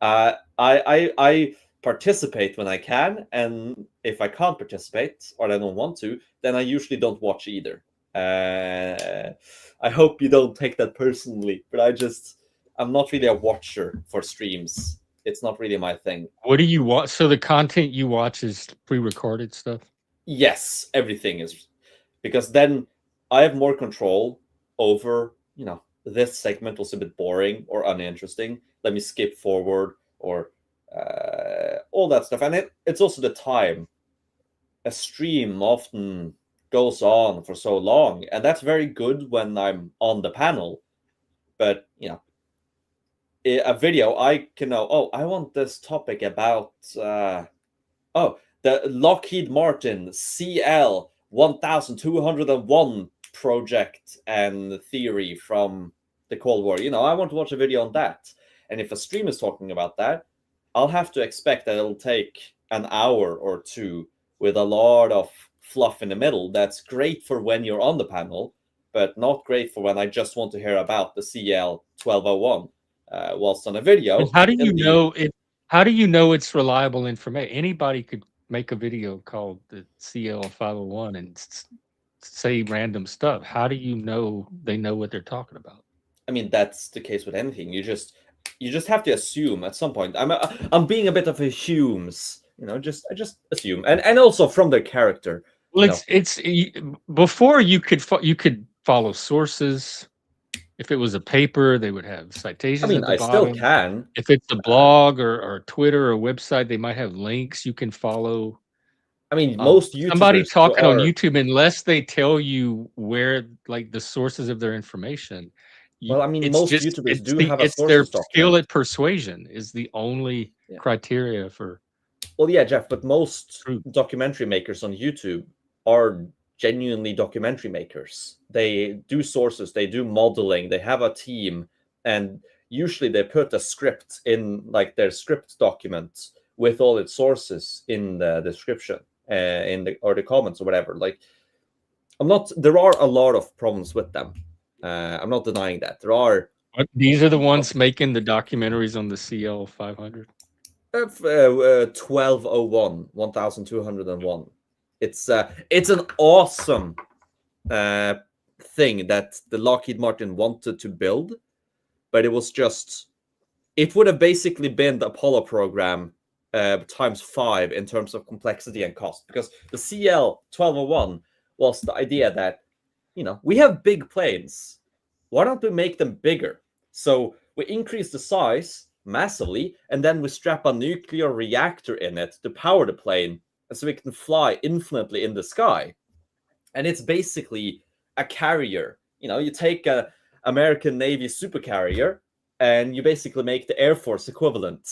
I participate when I can, and if I can't participate or I don't want to, then I usually don't watch either. I hope you don't take that personally, but I'm not really a watcher for streams. It's not really my thing. What do you watch? So the content you watch is pre-recorded stuff? Yes, everything is, because then I have more control over, this segment was a bit boring or uninteresting. Let me skip forward, or all that stuff. And it's also the time. A stream often goes on for so long, and that's very good when I'm on the panel. But, a video, I can know, oh, I want this topic about, the Lockheed Martin CL 1201 project and theory from the Cold War. I want to watch a video on that. And if a stream is talking about that, I'll have to expect that it'll take an hour or two with a lot of fluff in the middle. That's great for when you're on the panel, but not great for when I just want to hear about the CL 1201 whilst on a And video. how do you In the know it? How do you know it's reliable information? Anybody could make a video called the CL 501 and say random stuff. How do you know they know what they're talking about? I mean, that's the case with anything. You just have to assume at some point. I'm being a bit of a Humes, I just assume, and also from their character, Well, before you could follow sources. If it was a paper, they would have I citations mean, at the I still bottom. can. If it's a blog or Twitter or website, they might have links you can follow. I mean, most Somebody YouTubers who talking on are YouTube, unless they tell you where, like, the sources of their information, well, I mean, it's most just YouTubers do have a it's their sources skill document. at persuasion is the only Yeah. criteria for Well, yeah, Jeff, but most truth. documentary makers on YouTube are genuinely documentary makers. They do sources, they do modeling, they have a team, and usually they put a script in, like, their script document with all its sources in the description, in the or the comments or whatever. Like, there are a lot of problems with them. I'm not denying that. There are These are the ones making the documentaries on the CL 500. 1201, 1201. It's an awesome thing that the Lockheed Martin wanted to build, but it would have basically been the Apollo program times 5 in terms of complexity and cost, because the CL 1201 was the idea that, we have big planes. Why don't we make them bigger? So we increase the size massively, and then we strap a nuclear reactor in it to power the plane, so we can fly infinitely in the sky. And it's basically a carrier. You take a American Navy supercarrier, and you basically make the Air Force equivalent.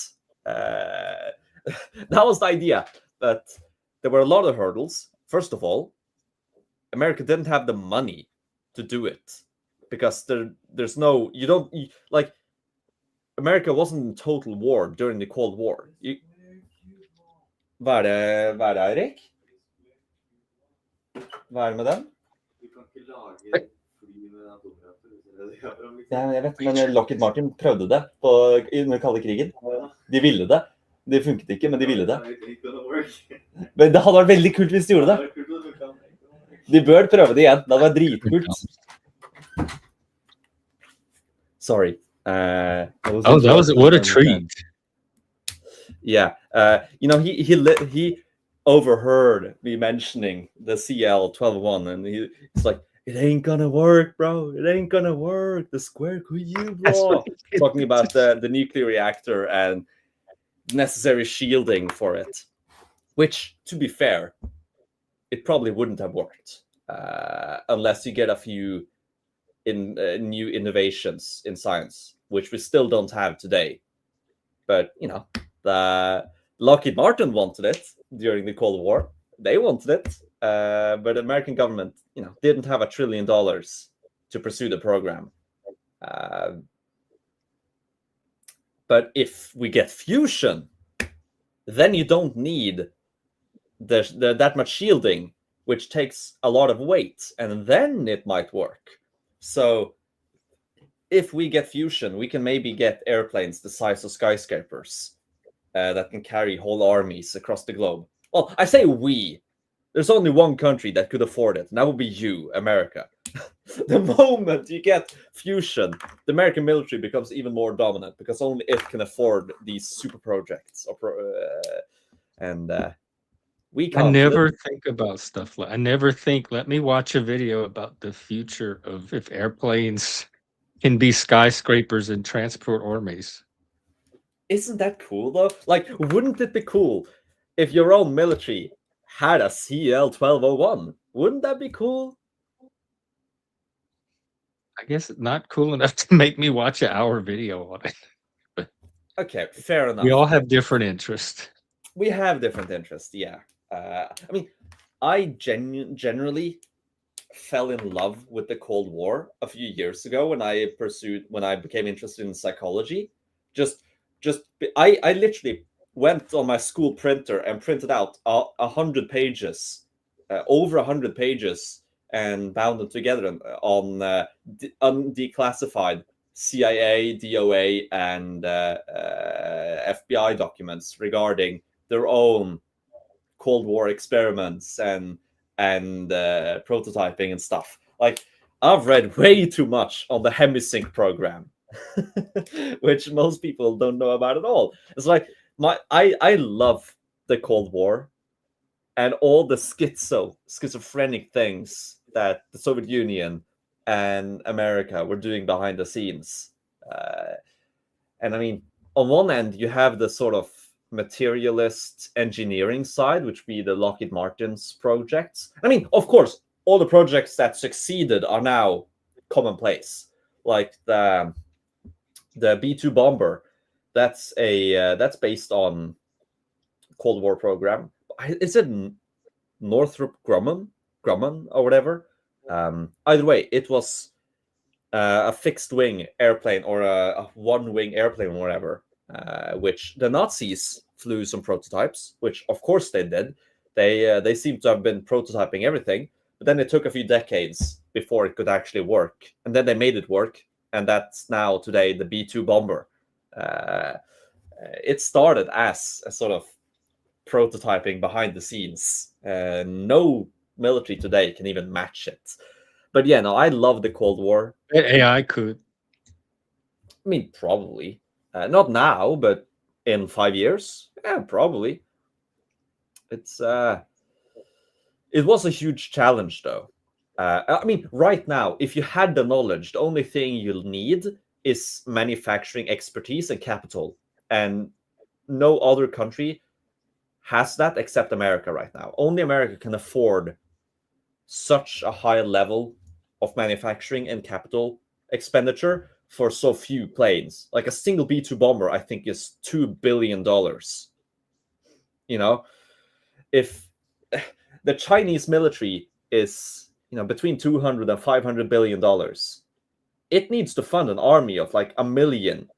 That was the idea, but there were a lot of hurdles. First of all, America didn't have the money to do it, because there's no, you don't, like, America wasn't in total war during the Cold War. Hva er det, Eirik? Hva er det med den? Ja, jeg vet, men Lockheed Martin prøvde det under kalde krigen. De ville det. Det funket ikke, men de ville det. Men det hadde vært veldig kult hvis de gjorde det. De bør prøve det igjen. Det hadde vært dritkult. Sorry. That was what a treat. Yeah. He overheard me mentioning the CL 1201, and he's like, "It ain't gonna work, bro. It ain't gonna work. The square cube law." Talking about the nuclear reactor and necessary shielding for it, which, to be fair, it probably wouldn't have worked unless you get a few new innovations in science, which we still don't have today. But the Lockheed Martin wanted it during the Cold War. They wanted it, but the American government, didn't have $1 trillion to pursue the program. But if we get fusion, then you don't need that much shielding, which takes a lot of weight, and then it might work. So if we get fusion, we can maybe get airplanes the size of skyscrapers that can carry whole armies across the globe. Well, I say we. There's only one country that could afford it, and that would be you, America. The moment you get fusion, the American military becomes even more dominant, because only it can afford these super projects. We can't. I never think about stuff like, I never think, let me watch a video about the future of if airplanes can be skyscrapers and transport armies. Isn't that cool, though? Like, wouldn't it be cool if your own military had a CL 1201? Wouldn't that be cool? I guess not cool enough to make me watch an hour video on it. But okay, fair enough. We all have different interests. We have different interests, yeah. I mean, I generally fell in love with the Cold War a few years ago when I became interested in psychology. I literally went on my school printer and printed out 100 pages, over 100 pages, and bound them together on undeclassified CIA, DOA, and FBI documents regarding their own Cold War experiments and prototyping and stuff. Like, I've read way too much on the Hemisync program, which most people don't know about at all. It's like I love the Cold War and all the schizophrenic things that the Soviet Union and America were doing behind the scenes. And I mean, on one end, you have the sort of materialist engineering side, which be the Lockheed Martin's projects. I mean, of course, all the projects that succeeded are now commonplace, like the B-2 bomber. That's based on Cold War program. Is it Northrop Grumman or whatever? Either way, it was a fixed wing airplane or a one wing airplane or whatever, which the Nazis flew some prototypes, which of course they did. They seem to have been prototyping everything, but then it took a few decades before it could actually work, and then they made it work, and that's now today the B-2 bomber. It started as a sort of prototyping behind the scenes. No military today can even match it. But yeah, no, I love the Cold War. AI could. I mean, probably. Not now, but in 5 years? Yeah, probably. It was a huge challenge, though. I mean, right now, if you had the knowledge, the only thing you'll need is manufacturing expertise and capital. And no other country has that except America right now. Only America can afford such a high level of manufacturing and capital expenditure for so few planes. Like a single B-2 bomber, I think, is $2 billion. You know, if the Chinese military is, between 200 and 500 billion dollars, it needs to fund an army of like 1 million,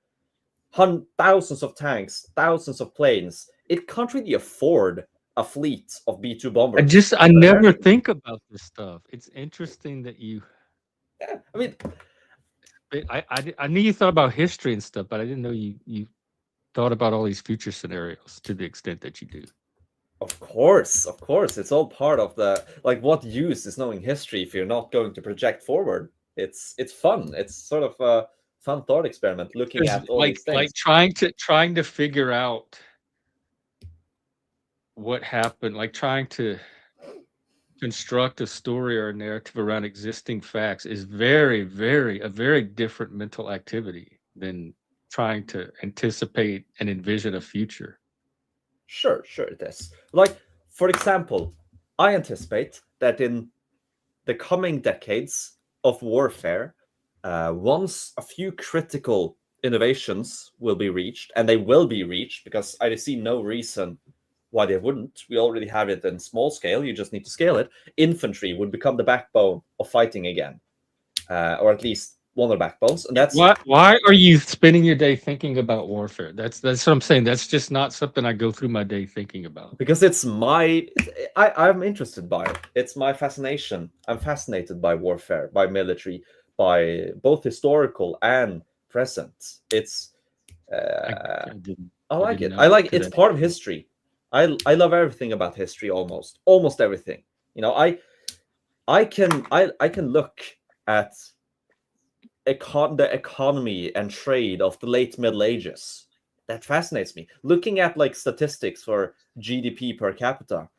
thousands of tanks, thousands of planes. It can't really afford a fleet of B-2 bombers. I never think about this stuff. It's interesting that you. Yeah, I mean, I knew you thought about history and stuff, but I didn't know you thought about all these future scenarios to the extent that you do. Of course, it's all part of the, like, what use is knowing history if you're not going to project forward? It's fun. It's sort of a fun thought experiment looking at all these things. Like trying to figure out what happened, like trying to construct a story or a narrative around existing facts is a very different mental activity than trying to anticipate and envision a future. Sure, it is. Like, for example, I anticipate that in the coming decades of warfare, once a few critical innovations will be reached, and they will be reached because I see no reason why they wouldn't. We already have it in small scale. You just need to scale it. Infantry would become the backbone of fighting again, or at least one of the backbones. And that's why are you spending your day thinking about warfare? That's what I'm saying. That's just not something I go through my day thinking about. Because I'm interested by it. It's my fascination. I'm fascinated by warfare, by military, by both historical and present. It's I like it. I like it's part of history. I love everything about history, almost everything. I can look at the economy and trade of the late Middle Ages. That fascinates me. Looking at like statistics for GDP per capita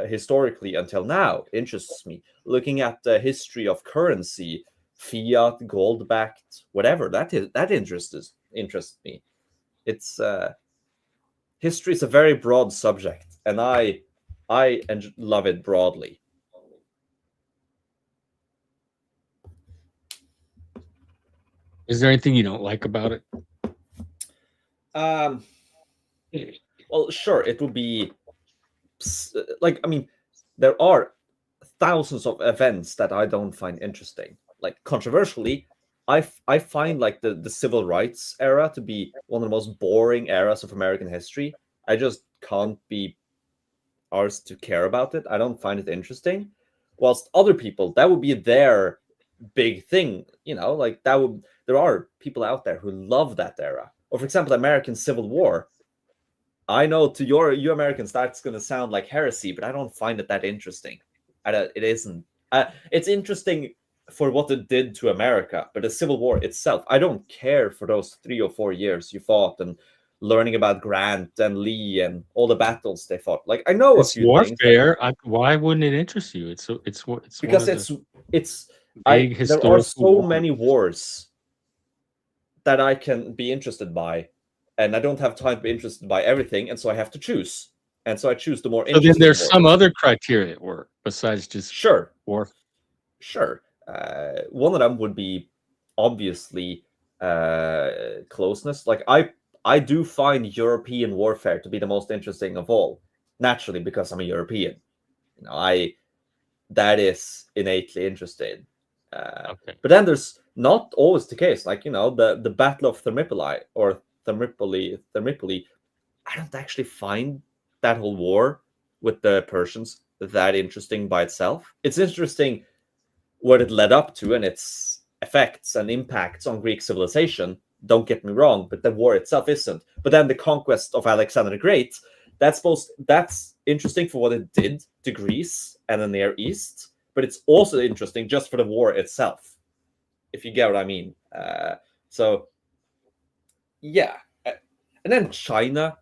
historically until now interests me. Looking at the history of currency, fiat, gold backed, whatever, that interests me. It's history is a very broad subject, and I love it broadly. Is there anything you don't like about it? Well, sure, it would be like, I mean, there are thousands of events that I don't find interesting. Like, controversially, I find like the civil rights era to be one of the most boring eras of American history. I just can't be ours to care about it. I don't find it interesting. Whilst other people, that would be their big thing, like there are people out there who love that era. Or for example, American Civil War. I know to you Americans that's going to sound like heresy, but I don't find it that interesting. It isn't. It's interesting for what it did to America, but the Civil War itself, I don't care for those 3 or 4 years you fought and learning about Grant and Lee and all the battles they fought. Like, I know it's a few warfare. things. Why wouldn't it interest you? It's because it's Big There are historical so war. many wars that I can be interested by, and I don't have time to be interested by everything, and so I have to choose. And so I choose the more So then interesting there's war. some other criteria at work besides just Sure, war. sure. One of them would be obviously closeness. Like I do find European warfare to be the most interesting of all, naturally because I'm a European. You know, that is innately interesting. Okay. But then there's not always the case. Like, you know, the Battle of Thermopylae or Thermopylae. I don't actually find that whole war with the Persians that interesting by itself. It's interesting what it led up to and its effects and impacts on Greek civilization. Don't get me wrong, but the war itself isn't. But then the conquest of Alexander the Great, that's interesting for what it did to Greece and the Near East, but it's also interesting just for the war itself, if you get what I mean. So yeah, and then China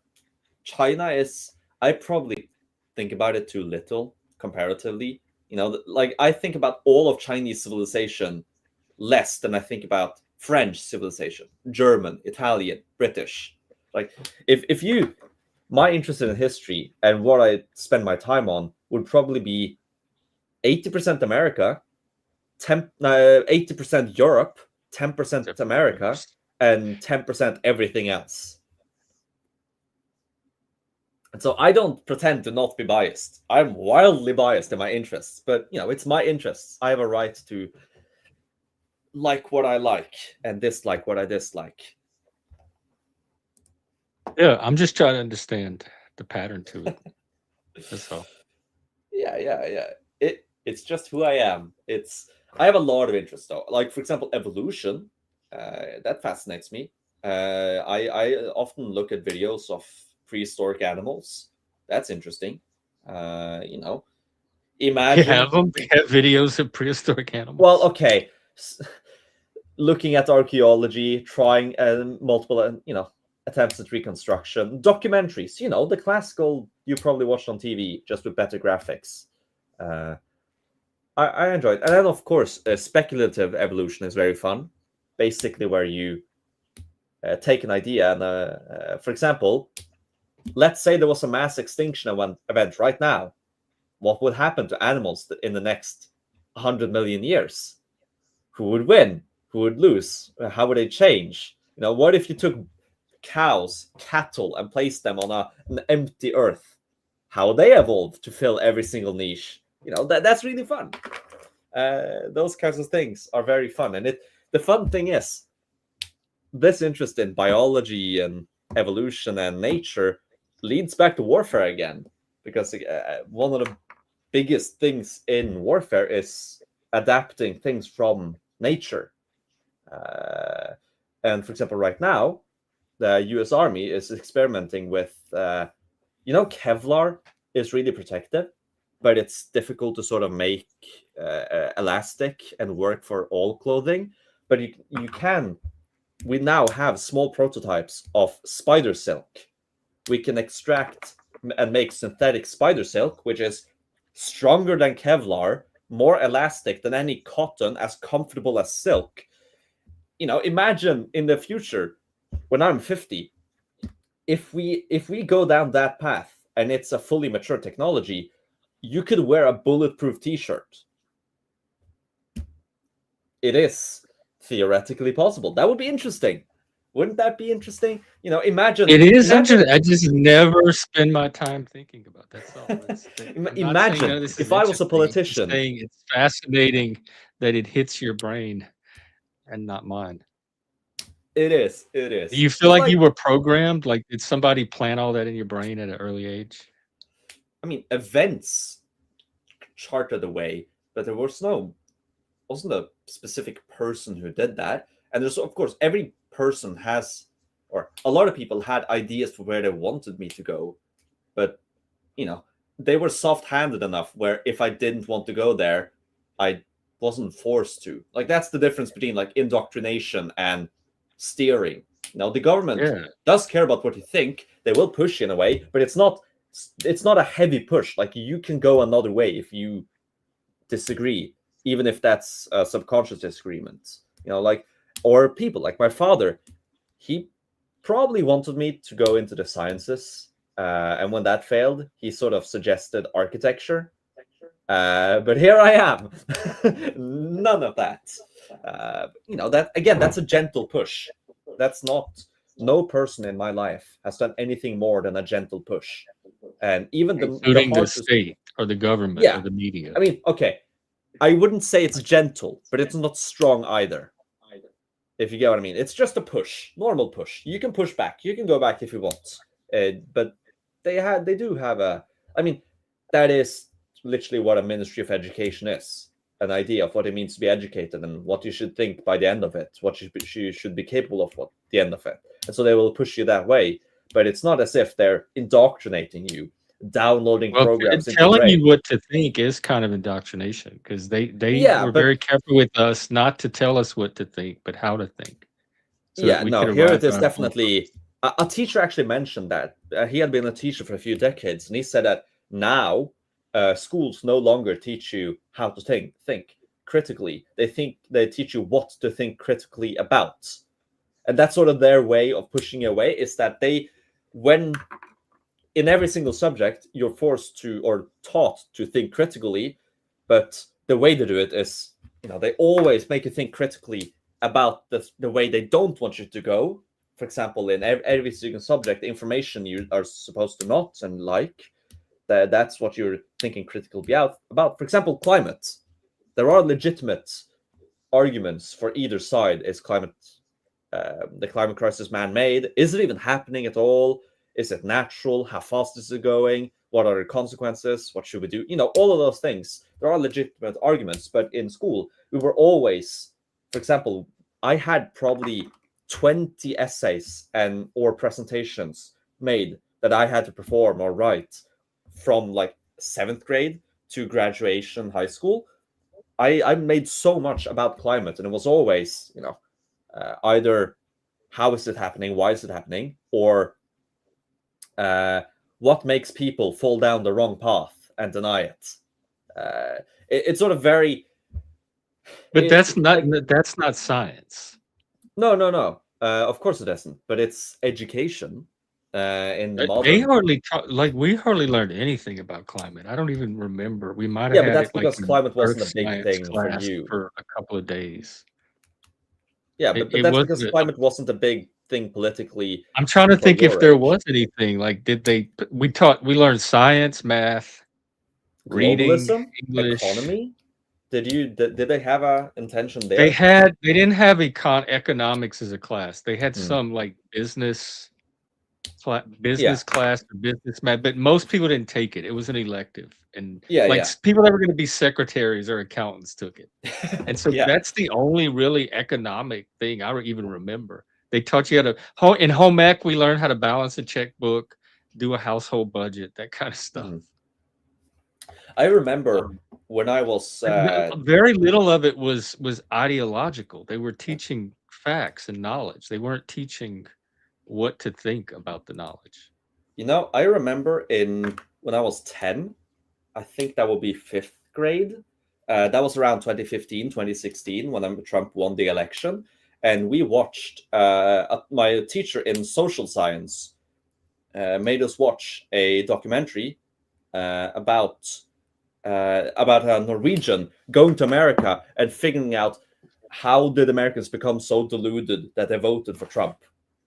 is, I probably think about it too little comparatively. You know, like I think about all of Chinese civilization less than I think about French civilization, German, Italian, British. Like if you, my interest in history and what I spend my time on would probably be 80% America, 80% Europe, 10% America, and 10% everything else. And so I don't pretend to not be biased. I'm wildly biased in my interests, but you know, it's my interests. I have a right to like what I like and dislike what I dislike. Yeah, I'm just trying to understand the pattern to it. That's all. Yeah. It's just who I am. I have a lot of interest though. Like for example, evolution. That fascinates me. I often look at videos of prehistoric animals. That's interesting. You know, You have imagine. them? You have videos of prehistoric Well, animals? okay. Looking at archaeology, trying multiple, you know, attempts at reconstruction, documentaries. You know, the classical you probably watched on TV, just with better graphics. Uh, I enjoy it, and then of course, speculative evolution is very fun. Basically, where you take an idea and, for example, let's say there was a mass extinction event right now. What would happen to animals in the next 100 million years? Who would win? Who would lose? How would they change? You know, what if you took cows, cattle, and placed them on an empty earth? How they evolved to fill every single niche? You know, that's really fun. Those kinds of things are very fun, and the fun thing is this interest in biology and evolution and nature leads back to warfare again, because one of the biggest things in warfare is adapting things from nature. Uh, and for example, right now, the US Army is experimenting with, Kevlar is really protective, but it's difficult to sort of make elastic and work for all clothing. But we now have small prototypes of spider silk. We can extract and make synthetic spider silk, which is stronger than Kevlar, more elastic than any cotton, as comfortable as silk. You know, imagine in the future when I'm 50, if we go down that path and it's a fully mature technology, you could wear a bulletproof t-shirt. It is theoretically possible. That would be interesting. Wouldn't that be interesting? You know, It is imagine interesting. I just never spend my time thinking about that. That's all. I'm not saying none imagine of this is if I was a interesting. I'm just politician. saying it's fascinating that it hits your brain and not mine. It is. Do you feel But like like, you were programmed? Like, did somebody plant all that in your brain at an early age? I mean, events charted the way, but there wasn't a specific person who did that. And there's, of course, every person has, or a lot of people had ideas for where they wanted me to go, but you know, they were soft-handed enough where if I didn't want to go there, I wasn't forced to. Like that's the difference between like indoctrination and steering. Now the government Yeah. does care about what you think. They will push you in a way, but it's not a heavy push. Like you can go another way if you disagree. even if that's a subconscious disagreement. Like, or people like my father, he probably wanted me to go into the sciences, and when that failed, he sort of suggested architecture. But here I am, none of that. That again, that's a gentle push. That's not. No person in my life has done anything more than a gentle push, and even the including the harshest. state or the government or Yeah, the media. I mean, okay, I wouldn't say it's gentle, but it's not strong either. If you get what I mean, it's just a push, normal push. You can push back. You can go back if you want, but they do have a. I mean, that is literally what a Ministry of Education is. An idea of what it means to be educated and what you should think by the end of it, what you should be capable of at the end of it. And so they will push you that way, but it's not as if they're indoctrinating you, downloading Well, programs into your telling brain. you what to think is kind of indoctrination because they Yeah, were but very careful with us not to tell us what to think, but how to think, so that yeah, we no, could here arrive it at is our own definitely. A teacher actually mentioned that. He had been a teacher for a few decades, and he said that now schools no longer teach you how to think critically. They teach you what to think critically about, and that's sort of their way of pushing you away. Is that when in every single subject you're forced to or taught to think critically, but the way to do it is, they always make you think critically about the way they don't want you to go. For example, in every single subject, information you are supposed to not and like, that's what you're thinking critically about. For example, climate. There are legitimate arguments for either side. Is the climate crisis man-made? Is it even happening at all? Is it natural? How fast is it going? What are the consequences? What should we do? All of those things. There are legitimate arguments, but in school, we were always, for example, I had probably 20 essays and or presentations made that I had to perform or write from like 7th grade to graduation high school. I made so much about climate, and it was always, either how is it happening, why is it happening, or uh, what makes people fall down the wrong path and deny it. It's sort of very. But that's not Like, that's not science. no, no, no. Of course it isn't, but it's education in the They modern. hardly like we hardly learned anything about climate. I don't even remember. We might have Yeah, but had that's it like because in climate earth wasn't a big science thing for class you. for a couple of days. Yeah, It, but it that's wasn't. because climate wasn't a big thing politically I'm trying to for think if your there was age. anything like we learned science, math, reading, Globalism, English. economy. Did they have a intention They there? had they didn't have economics as a class. They had Hmm. some like Yeah, business class or business math, but most people didn't take it. It was an elective, and yeah, like yeah, people that were going to be secretaries or accountants took it. And so yeah. that's the only really economic thing I even remember. They taught you how to in home ec. We learned how to balance a checkbook, do a household budget, that kind of stuff. Mhm. I remember Um, when I was very little of it was ideological. They were teaching facts and knowledge. They weren't teaching what to think about the knowledge. I remember in when I was 10, I think that would be 5th grade. That was around 2015, 2016 when Trump won the election. And we watched, my teacher in social science made us watch a documentary about a Norwegian going to America and figuring out how did Americans become so deluded that they voted for Trump,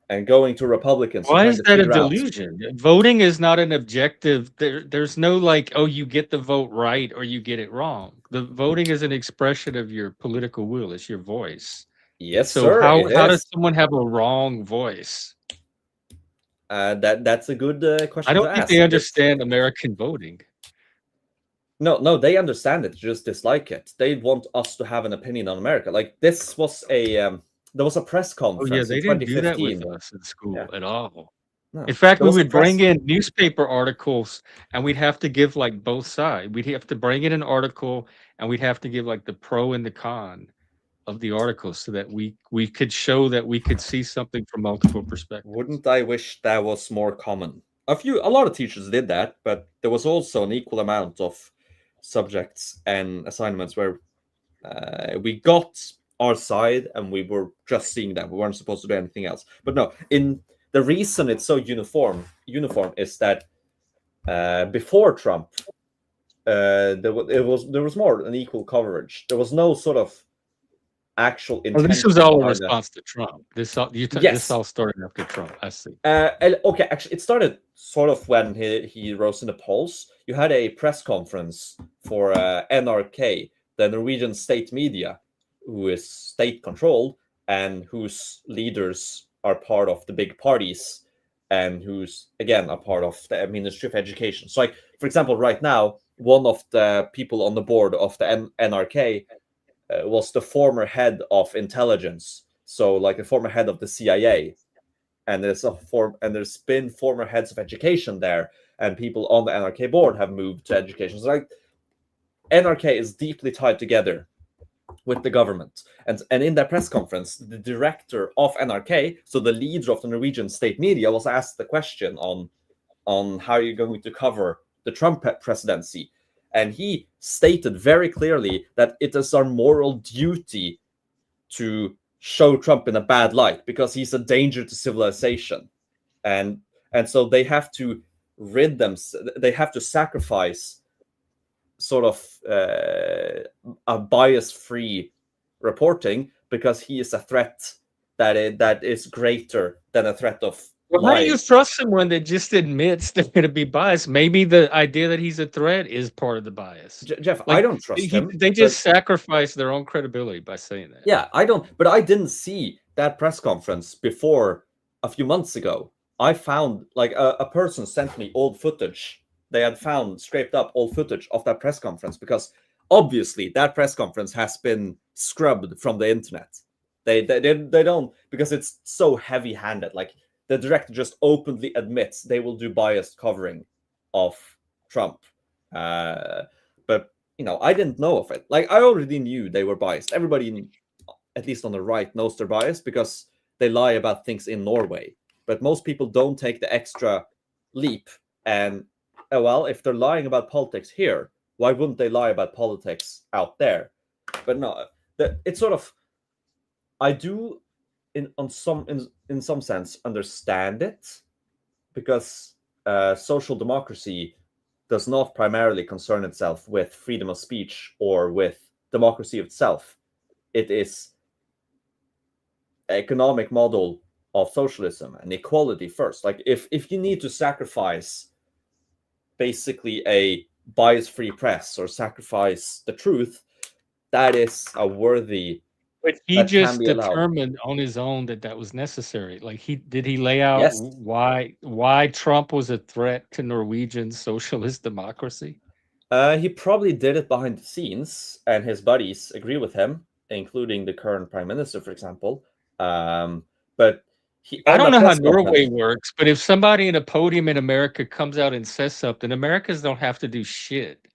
and going to Republicans and Why trying is to that a figure out. delusion? Voting is not an objective. There's no like, oh, you get the vote right or you get it wrong. The voting is an expression of your political will. It's your voice. Yes, So sir, it how does is. someone have a wrong voice? That's a good I question to don't think ask. they It's understand American voting. no, no, they understand it, just dislike it. They want us to have an opinion on America. Like this was there was a press Oh yeah, conference in they didn't do that with 2015. us in Yeah, school at all. In no, fact, there we was a would bring press. in newspaper articles and we'd have to give like both sides. We'd have to bring in an article and we'd have to give like the pro and the con of the article so that we could show that we could see something from multiple perspectives. Wouldn't I wish that was more common? A lot of teachers did that, but there was also an equal amount of subjects and assignments where We got our side, and we were just seeing that. We weren't supposed to do anything else. But no, in the reason it's so uniform is that before Trump, there was more an equal coverage. There was no sort of actual Well, this was intention all in behind that. response to Trump. This all Yes. started after Trump. I see. Okay, actually, it started sort of when he rose in the polls. You had a press conference for NRK, the Norwegian state media, who is state controlled and whose leaders are part of the big parties, and who's again a part of the Ministry of Education. So, like for example, right now, one of the people on the board of the NRK was the former head of intelligence. So, like the former head of the CIA, and there's been former heads of education there, and people on the NRK board have moved to education. So like NRK is deeply tied together with the government. And in that press conference, the director of NRK, so the leader of the Norwegian state media, was asked the question on how you're going to cover the Trump presidency. And he stated very clearly that it is our moral duty to show Trump in a bad light because he's a danger to civilization. And so they have to they have to sacrifice sort of a bias-free reporting because he is a threat that is greater than a threat of Well, how do you lying. trust someone that just admits they're going to be biased? Maybe the idea that he's a threat is part of the bias. Jeff, I Like don't trust him. they but just sacrifice their own credibility by saying that. yeah, I don't. But I didn't see that press conference before a few months ago. I found like a person sent me old footage. They had found scraped up old footage of that press conference because obviously that press conference has been scrubbed from the internet. They don't, because it's so heavy-handed. Like the director just openly admits they will do biased covering of Trump. But I didn't know of it. Like I already knew they were biased. Everybody, at least on the right, knows they're biased because they lie about things in Norway. But most people don't take the extra leap. And well, if they're lying about politics here, why wouldn't they lie about politics out there? But no, it's sort of, I do in some sense understand it, because social democracy does not primarily concern itself with freedom of speech or with democracy itself. It is an economic model of socialism and equality first. Like if you need to sacrifice basically a bias-free press or sacrifice the truth, that is a worthy, But he that can just be allowed. determined on his own that was necessary. Like he lay out Yes, why Trump was a threat to Norwegian socialist democracy? he probably did it behind the scenes, and his buddies agree with him, including the current prime minister, for example. But he, I on don't the know how press Norway conference, works, but if somebody in a podium in America comes out and says something, Americans don't have to do shit.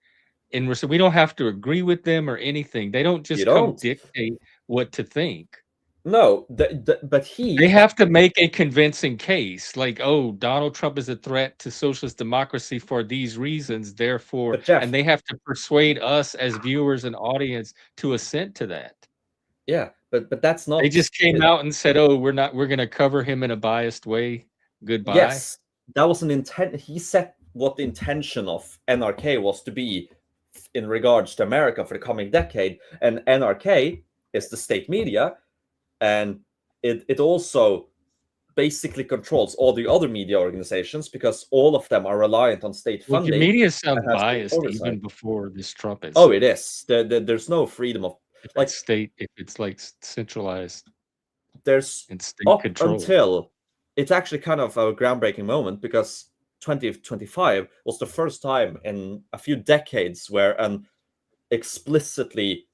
We don't have to agree with them or anything. They don't you just come don't. dictate what to think. No, but They he, have to make a convincing case, like, oh, Donald Trump is a threat to socialist democracy for these reasons, therefore, but and Jeff, they have to persuade us as viewers and audience to assent to that. yeah, but that's They not. just came out and said, oh, we're going to cover him in a biased way. Goodbye. Yes, that was an intent. He said what the intention of NRK was to be in regards to America for the coming decade, and NRK is the state media, and it also basically controls all the other media organizations because all of them are reliant on state Well, your funding media sounds and has state biased oversight. even before this Trump Oh, it incident. is. There's no freedom of, like, If it's like centralized there's and state up controlled. until, it's actually kind of a groundbreaking moment because 2025 was the first time in a few decades where an explicitly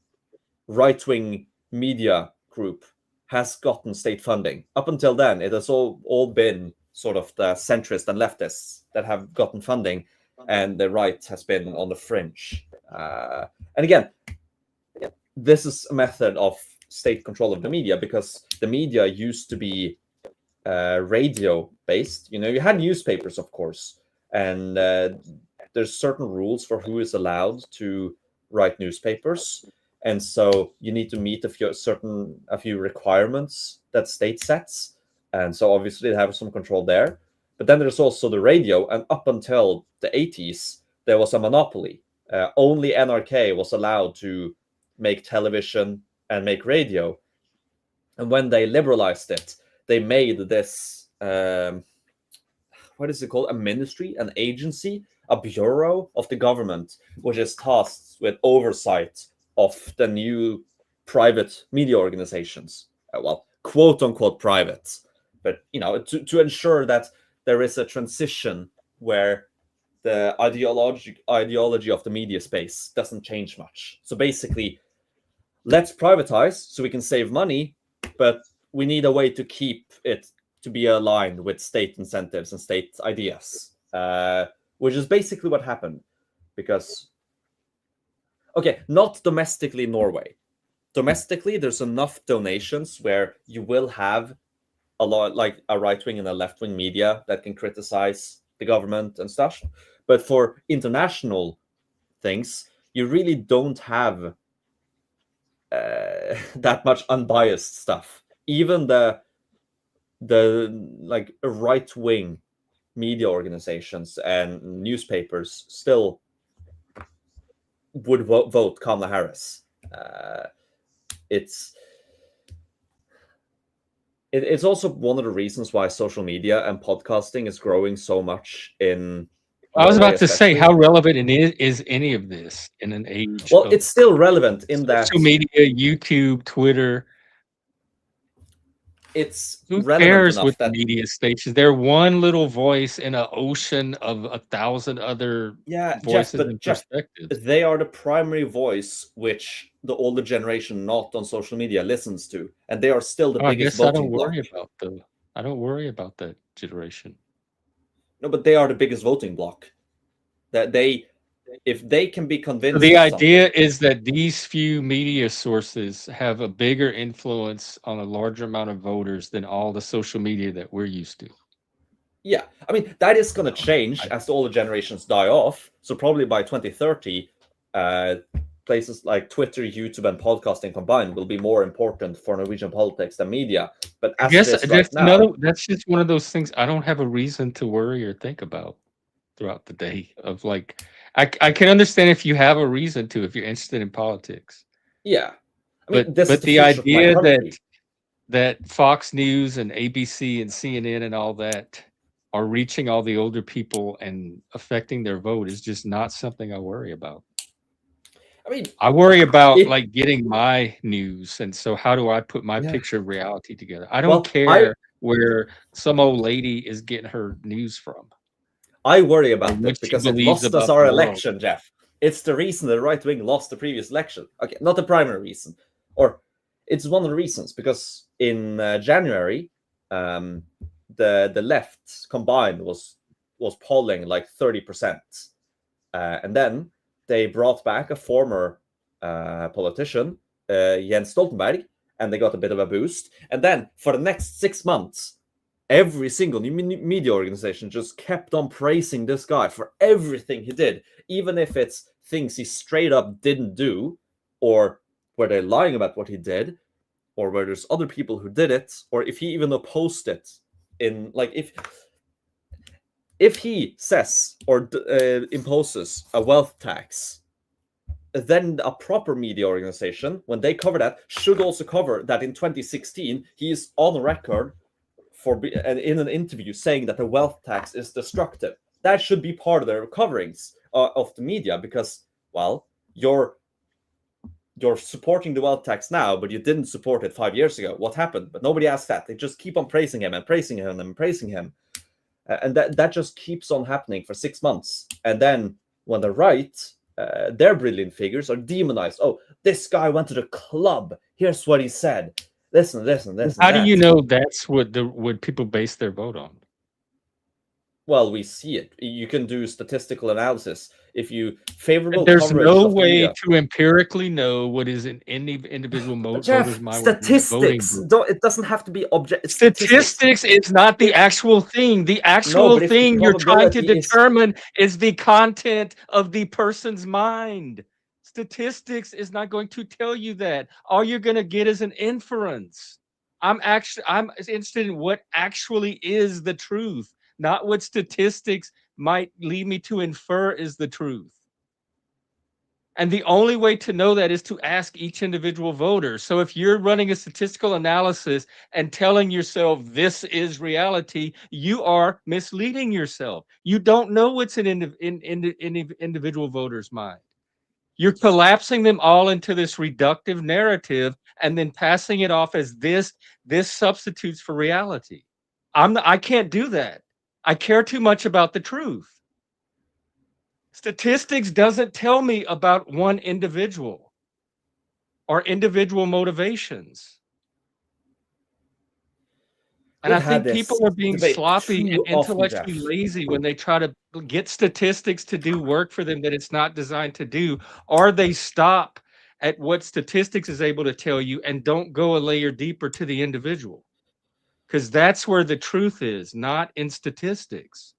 right-wing media group has gotten state funding. Up until then, it has all been sort of the centrists and leftists that have gotten funding, and the right has been on the fringe. And again, this is a method of state control of the media because the media used to be radio based. You had newspapers, of course, and there's certain rules for who is allowed to write newspapers. and so you need to meet a few requirements that state sets, and so obviously they have some control there. But then there's also the radio, and up until the 80s, there was a monopoly. Only NRK was allowed to make television and make radio. And when they liberalized it, they made this what is it called? A ministry, an agency, a bureau of the government, which is tasked with oversight of the new private media organizations. Well, quote unquote private, but to ensure that there is a transition where the ideology of the media space doesn't change much. So basically, let's privatize so we can save money, but we need a way to keep it to be aligned with state incentives and state ideas, which is basically what happened. Because, okay, not domestically in Norway. Domestically, there's enough donations where you will have a lot, like a right-wing and a left-wing media that can criticize the government and stuff. But for international things, you really don't have that much unbiased stuff. Even the like right-wing media organizations and newspapers still would vote Kamala Harris. It's also one of the reasons why social media and podcasting is growing so much in I was Norway, about to say, especially. how relevant is any of this in an age Well, of it's still relevant in that social media, YouTube, Twitter? it's Who relevant cares enough with that media stations? They're one little voice in an ocean of 1,000 other Jeff, voices but and Jeff, perspectives. they are the primary voice which the older generation not on social media listens to, and they are still the Oh, I biggest guess I don't voting bloc. worry about I don't worry about that generation. No, but they are the biggest voting bloc. That if they can be So convinced the of idea something, is that these few media sources have a bigger influence on a larger amount of voters than all the social media that we're used to. yeah, I mean that is going to No, change as the older generations die off. So probably by 2030, places like Twitter, YouTube, and podcasting combined will be more important for Norwegian politics than media. But I as it guess is right now, that's just one of those things I don't have a reason to worry or think about throughout the day. Of like, I can understand if you have a reason to, if you're interested in politics, yeah, I mean this is but the the future of my idea country. that Fox News and ABC and CNN and all that are reaching all the older people and affecting their vote is just not something I worry about. I mean, I worry about it. like getting my news, and so how do I put my Yeah. picture of reality together? I don't Well, I care where some old lady is getting her news from I worry or about what it she because it believes lost us about the our world. election, Jeff. It's the reason the right wing lost the previous election. Okay, not the primary reason, or it's one of the reasons because in January, um, the left combined was polling like 30%, and then they brought back a former politician, Jens Stoltenberg, and they got a bit of a boost. And then for the next 6 months, every single media organization just kept on praising this guy for everything he did, even if it's things he straight up didn't do, or where they're lying about what he did, or where there's other people who did it, or if he even opposed it. In like if he says or imposes a wealth tax, then a proper media organization, when they cover that, should also cover that in 2016 he is on record in an interview saying that the wealth tax is destructive. That should be part of their coverings of the media, because, well, you're supporting the wealth tax now, but you didn't support it 5 years ago. What happened? But nobody asks that. They just keep on praising him and praising him and praising him. And that just keeps on happening for 6 months. And then when the right, their brilliant figures are demonized. Oh, this guy went to the club. Here's what he said. Listen, and How do that. you know that's what people base their vote on? Well, we see it. You can do statistical analysis. If you favorable There's coverage no of the way media. to empirically know what is in any individual But voter's Jeff, mind voting statistics. group. It doesn't have to be object. Statistics is not the If actual thing. The no, actual but if the thing you're trying to probability is determine is the content of the person's mind. Statistics is not going to tell you that. All you're going to get is an inference. I'm interested in what actually is the truth, not what statistics might lead me to infer is the truth. And the only way to know that is to ask each individual voter. So if you're running a statistical analysis and telling yourself this is reality, you are misleading yourself. You don't know what's in individual voters' mind. You're collapsing them all into this reductive narrative and then passing it off as this substitutes for reality. I can't do that. I care too much about the truth. Statistics doesn't tell me about one individual or individual motivations. And We've I had think this people are being debate sloppy and too often, intellectually Jeff. lazy when they try to get statistics to do work for them that it's not designed to do, or they stop at what statistics is able to tell you and don't go a layer deeper to the individual. Because that's where the truth is, not in statistics.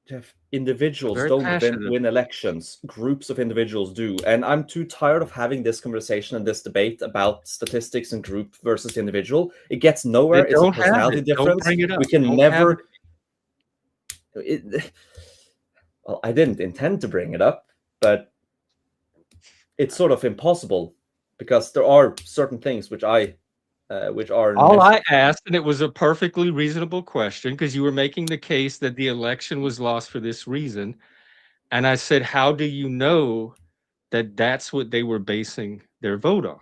Jeff, individuals Very don't passionate. win elections. Groups of individuals do. And I'm too tired of having this conversation and this debate about statistics and group versus individual. It gets nowhere. They It's a don't have personality it. Don't difference. bring it up. We can Don't have never. Well, I didn't intend to bring it up, but it's sort of impossible because there are certain things which are. All I asked, and it was a perfectly reasonable question because you were making the case that the election was lost for this reason. And I said, how do you know that that's what they were basing their vote on?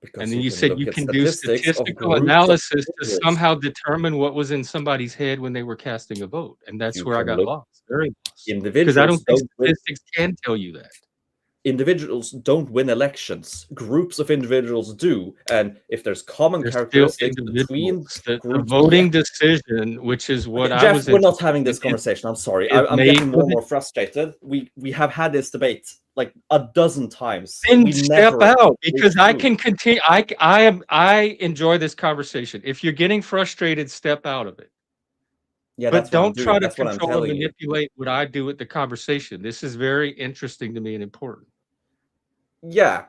Because And then you you can said look you at can do statistics of statistical groups of analysis to individuals. somehow determine what was in somebody's head when they were casting a vote. And that's You where I can got look. lost, very lost. Because I Individuals don't think don't win. statistics can tell you that. Individuals don't win elections. Groups of individuals do. And if there's common They're still characteristics between individuals. The groups, voting decision, which is what I Jeff, was we're not interested having this in, conversation. I'm sorry. is I'm made getting more with and it. more frustrated. We have had this debate like a dozen times. Then We step never out move because I through. can continue. I enjoy this conversation. If you're getting frustrated, step out of it. Yeah, But that's what I'm don't doing. try to That's what I'm control and telling you. manipulate what I do with the conversation. This is very interesting to me and important. Yeah,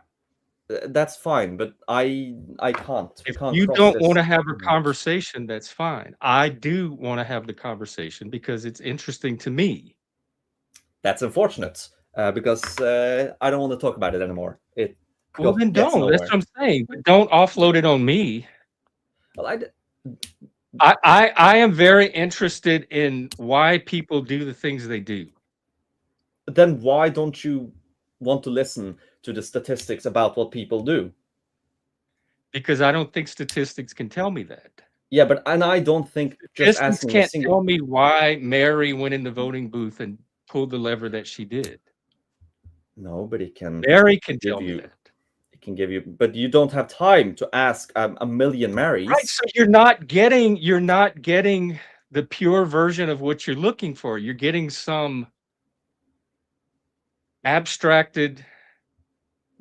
that's fine, but I can't. We If can't you cross don't this. want to have a conversation, that's fine. I do want to have the conversation because it's interesting to me. That's unfortunate because I don't want to talk about it anymore. It Well, then gets don't. That's nowhere. what I'm saying. But don't offload it on me. Well, I am very interested in why people do the things they do. then why don't you want to listen to the statistics about what people do? Because I don't think statistics can tell me that. Yeah, but I don't think just Statistics asking a can't single tell me why Mary went in the voting booth and pulled the lever that she did. nobody can Mary can give tell me you. that. It can give you, but you don't have time to ask a million Marys. Right. So you're not getting the pure version of what you're looking for. You're getting some abstracted,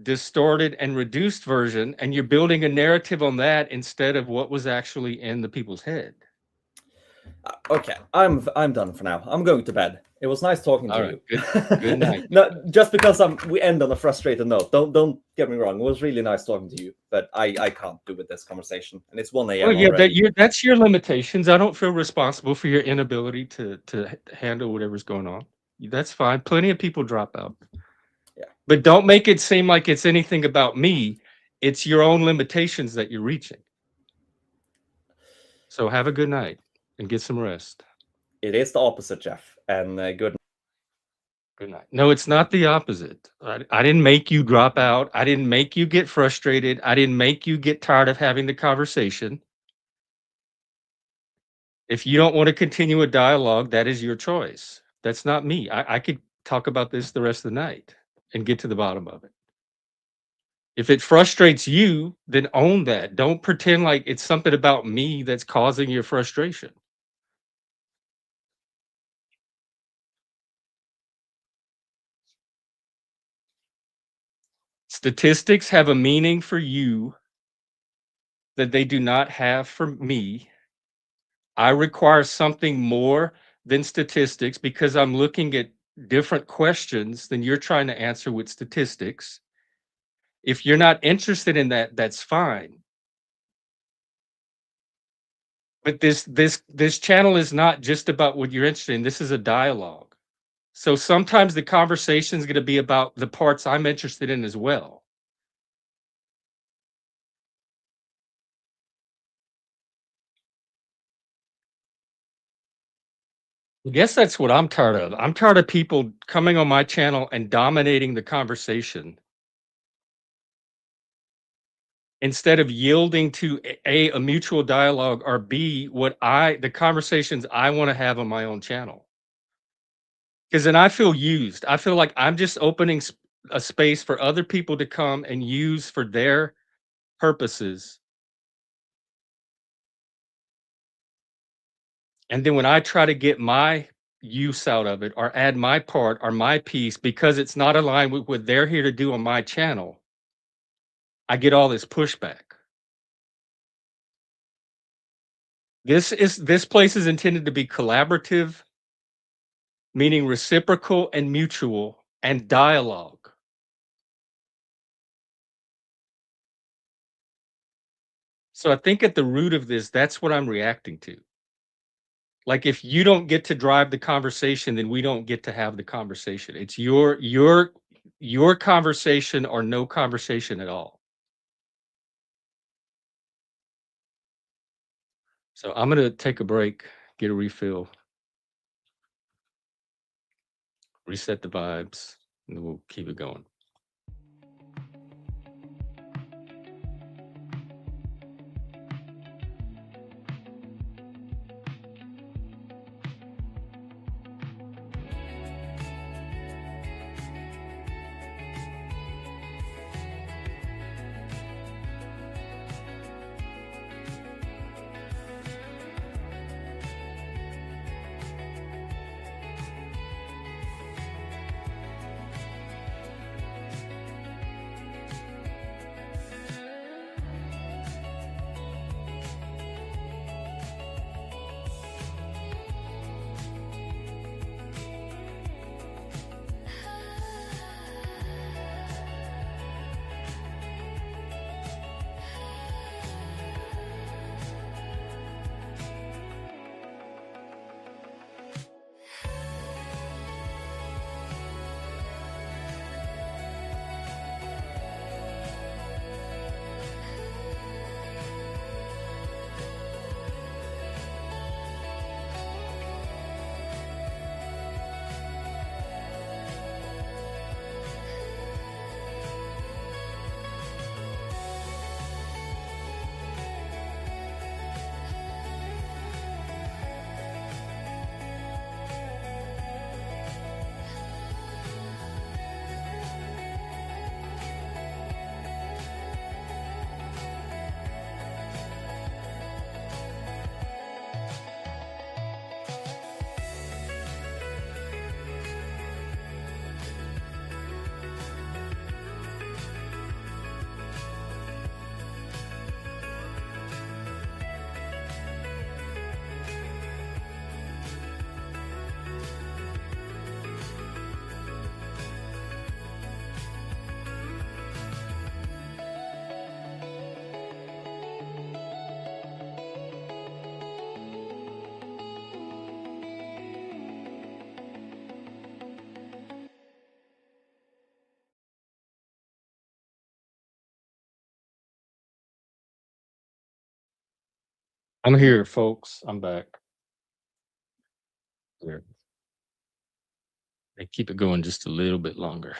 distorted, and reduced version, and you're building a narrative on that instead of what was actually in the people's head. Okay, I'm done for now. I'm going to bed. It was nice talking to Right, you. good night. No, just because we end on a frustrated note. Don't get me wrong. It was really nice talking to you, but I can't do with this conversation, and it's 1 a.m. Well, yeah, already. that's your limitations. I don't feel responsible for your inability to handle whatever's going on. That's fine. Plenty of people drop out. Yeah. But don't make it seem like it's anything about me. It's your own limitations that you're reaching. So have a good night and get some rest. It is the opposite, Jeff. And good night. No, it's not the opposite. I didn't make you drop out. I didn't make you get frustrated. I didn't make you get tired of having the conversation. If you don't want to continue a dialogue, that is your choice. That's not me. I could talk about this the rest of the night and get to the bottom of it. If it frustrates you, then own that. Don't pretend like it's something about me that's causing your frustration. Statistics have a meaning for you that they do not have for me. I require something more than statistics because I'm looking at different questions than you're trying to answer with statistics. If you're not interested in that, that's fine. But this channel is not just about what you're interested in. This is a dialogue. So sometimes the conversation is going to be about the parts I'm interested in as well. I guess that's what I'm tired of. I'm tired of people coming on my channel and dominating the conversation instead of yielding to a mutual dialogue, or B, the conversations I want to have on my own channel. Because then I feel used. I feel like I'm just opening a space for other people to come and use for their purposes. And then when I try to get my use out of it or add my part or my piece because it's not aligned with what they're here to do on my channel, I get all this pushback. This place is intended to be collaborative, meaning reciprocal and mutual, and dialogue. So I think at the root of this, that's what I'm reacting to. Like, if you don't get to drive the conversation, then we don't get to have the conversation. It's your conversation or no conversation at all. So I'm gonna take a break, get a refill, reset the vibes, and then we'll keep it going. I'm here, folks. I'm back. Here. They keep it going just a little bit longer.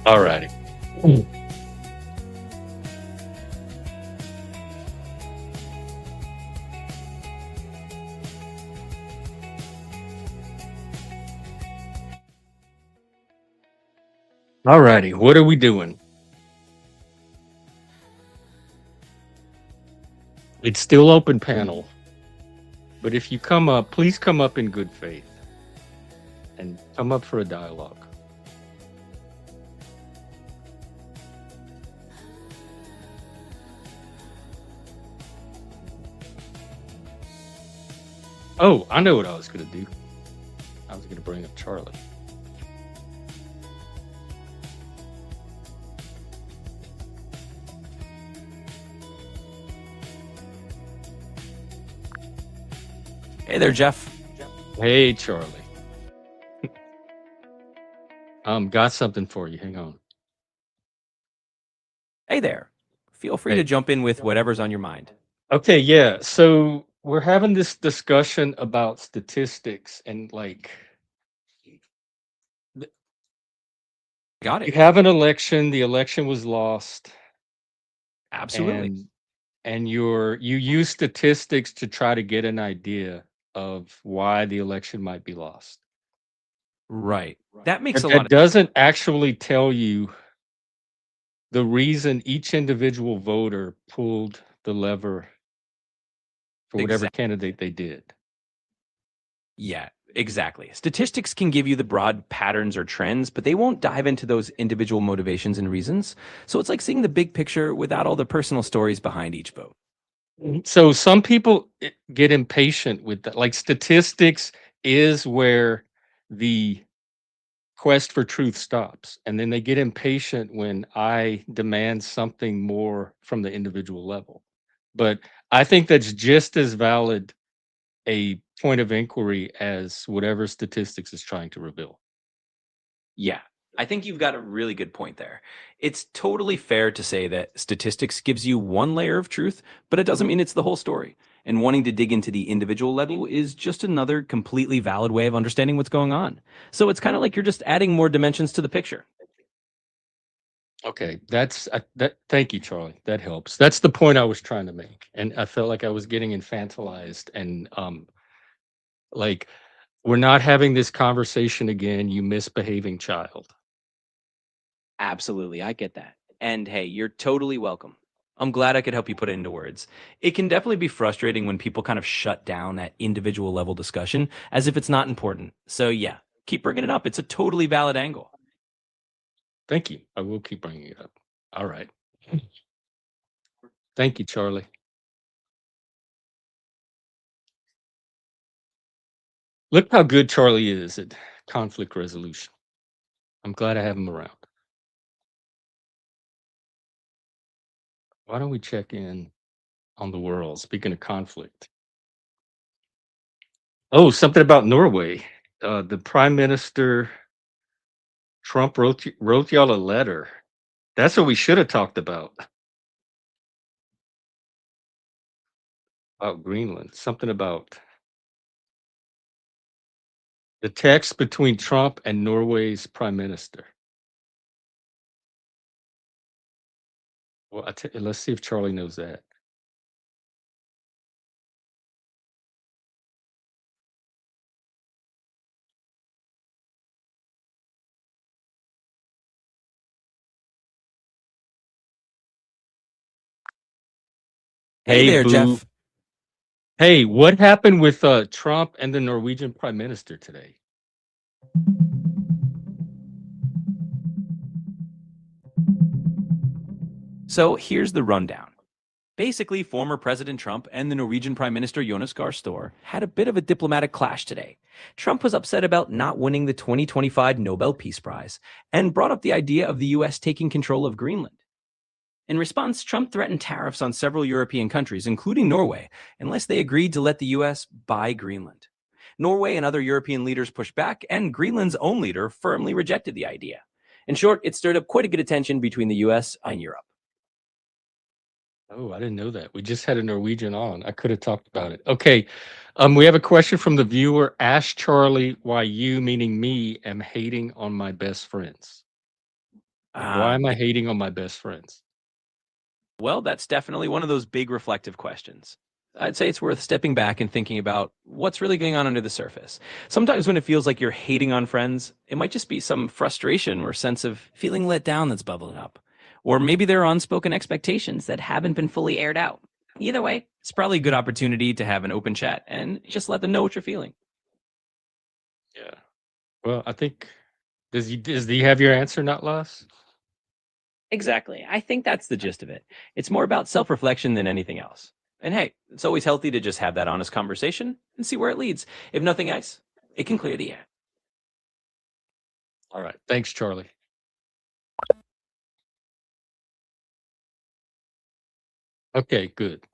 All righty. All righty. What are we doing? It's still open panel, but if you come up, please come up in good faith and come up for a dialogue. Oh, I know what I was going to do. I was going to bring up Charlie. Hey there, Jeff. Hey, Charlie. Got something for you. Hang on. Hey there. Feel free Hey. to jump in with whatever's on your mind. Okay, yeah. So we're having this discussion about statistics and like Got you it. have an election, the election was lost, Absolutely. and you use statistics to try to get an idea of why the election might be lost. Right. That makes But a lot that of doesn't actually tell you the reason each individual voter pulled the lever for whatever Exactly. candidate they did. Yeah, exactly. Statistics can give you the broad patterns or trends, but they won't dive into those individual motivations and reasons. So it's like seeing the big picture without all the personal stories behind each vote. So some people get impatient with that. Like statistics is where the quest for truth stops. And then they get impatient when I demand something more from the individual level. But I think that's just as valid a point of inquiry as whatever statistics is trying to reveal. Yeah, I think you've got a really good point there. It's totally fair to say that statistics gives you one layer of truth, but it doesn't mean it's the whole story. And wanting to dig into the individual level is just another completely valid way of understanding what's going on. So it's kind of like you're just adding more dimensions to the picture. Okay, that's that. Thank you, Charlie. That helps. That's the point I was trying to make, and I felt like I was getting infantilized, and like we're not having this conversation again. You misbehaving child. Absolutely, I get that. And hey, you're totally welcome. I'm glad I could help you put it into words. It can definitely be frustrating when people kind of shut down that individual level discussion as if it's not important. So, yeah, keep bringing it up. It's a totally valid angle. Thank you. I will keep bringing it up. All right. Thank you, Charlie. Look how good Charlie is at conflict resolution. I'm glad I have him around. Why don't we check in on the world? Speaking of conflict. Oh, something about Norway. The Prime Minister Trump wrote y'all a letter. That's what we should have talked about. About Greenland. Something about the text between Trump and Norway's Prime Minister. Well, let's see if Charlie knows that. Hey Hey, there, boo. Jeff. Hey, what happened with Trump and the Norwegian Prime Minister today? So, here's the rundown. Basically, former President Trump and the Norwegian Prime Minister Jonas Gahr Store had a bit of a diplomatic clash today. Trump was upset about not winning the 2025 Nobel Peace Prize and brought up the idea of the US taking control of Greenland. In response, Trump threatened tariffs on several European countries, including Norway, unless they agreed to let the US buy Greenland. Norway and other European leaders pushed back, and Greenland's own leader firmly rejected the idea. In short, it stirred up quite a good attention between the US and Europe. Oh, I didn't know that. We just had a Norwegian on. I could have talked about it. Okay. We have a question from the viewer. Ask Charlie why you, meaning me, am hating on my best friends. Why am I hating on my best friends? Well, that's definitely one of those big reflective questions. I'd say it's worth stepping back and thinking about what's really going on under the surface. Sometimes when it feels like you're hating on friends, it might just be some frustration or sense of feeling let down that's bubbling up. Or maybe there are unspoken expectations that haven't been fully aired out. Either way, it's probably a good opportunity to have an open chat and just let them know what you're feeling. Yeah. Well, I think does he have your answer, not less? Exactly. I think that's the gist of it. It's more about self reflection than anything else. And hey, it's always healthy to just have that honest conversation and see where it leads. If nothing else, it can clear the air. All right. Thanks, Charlie. Okay, good.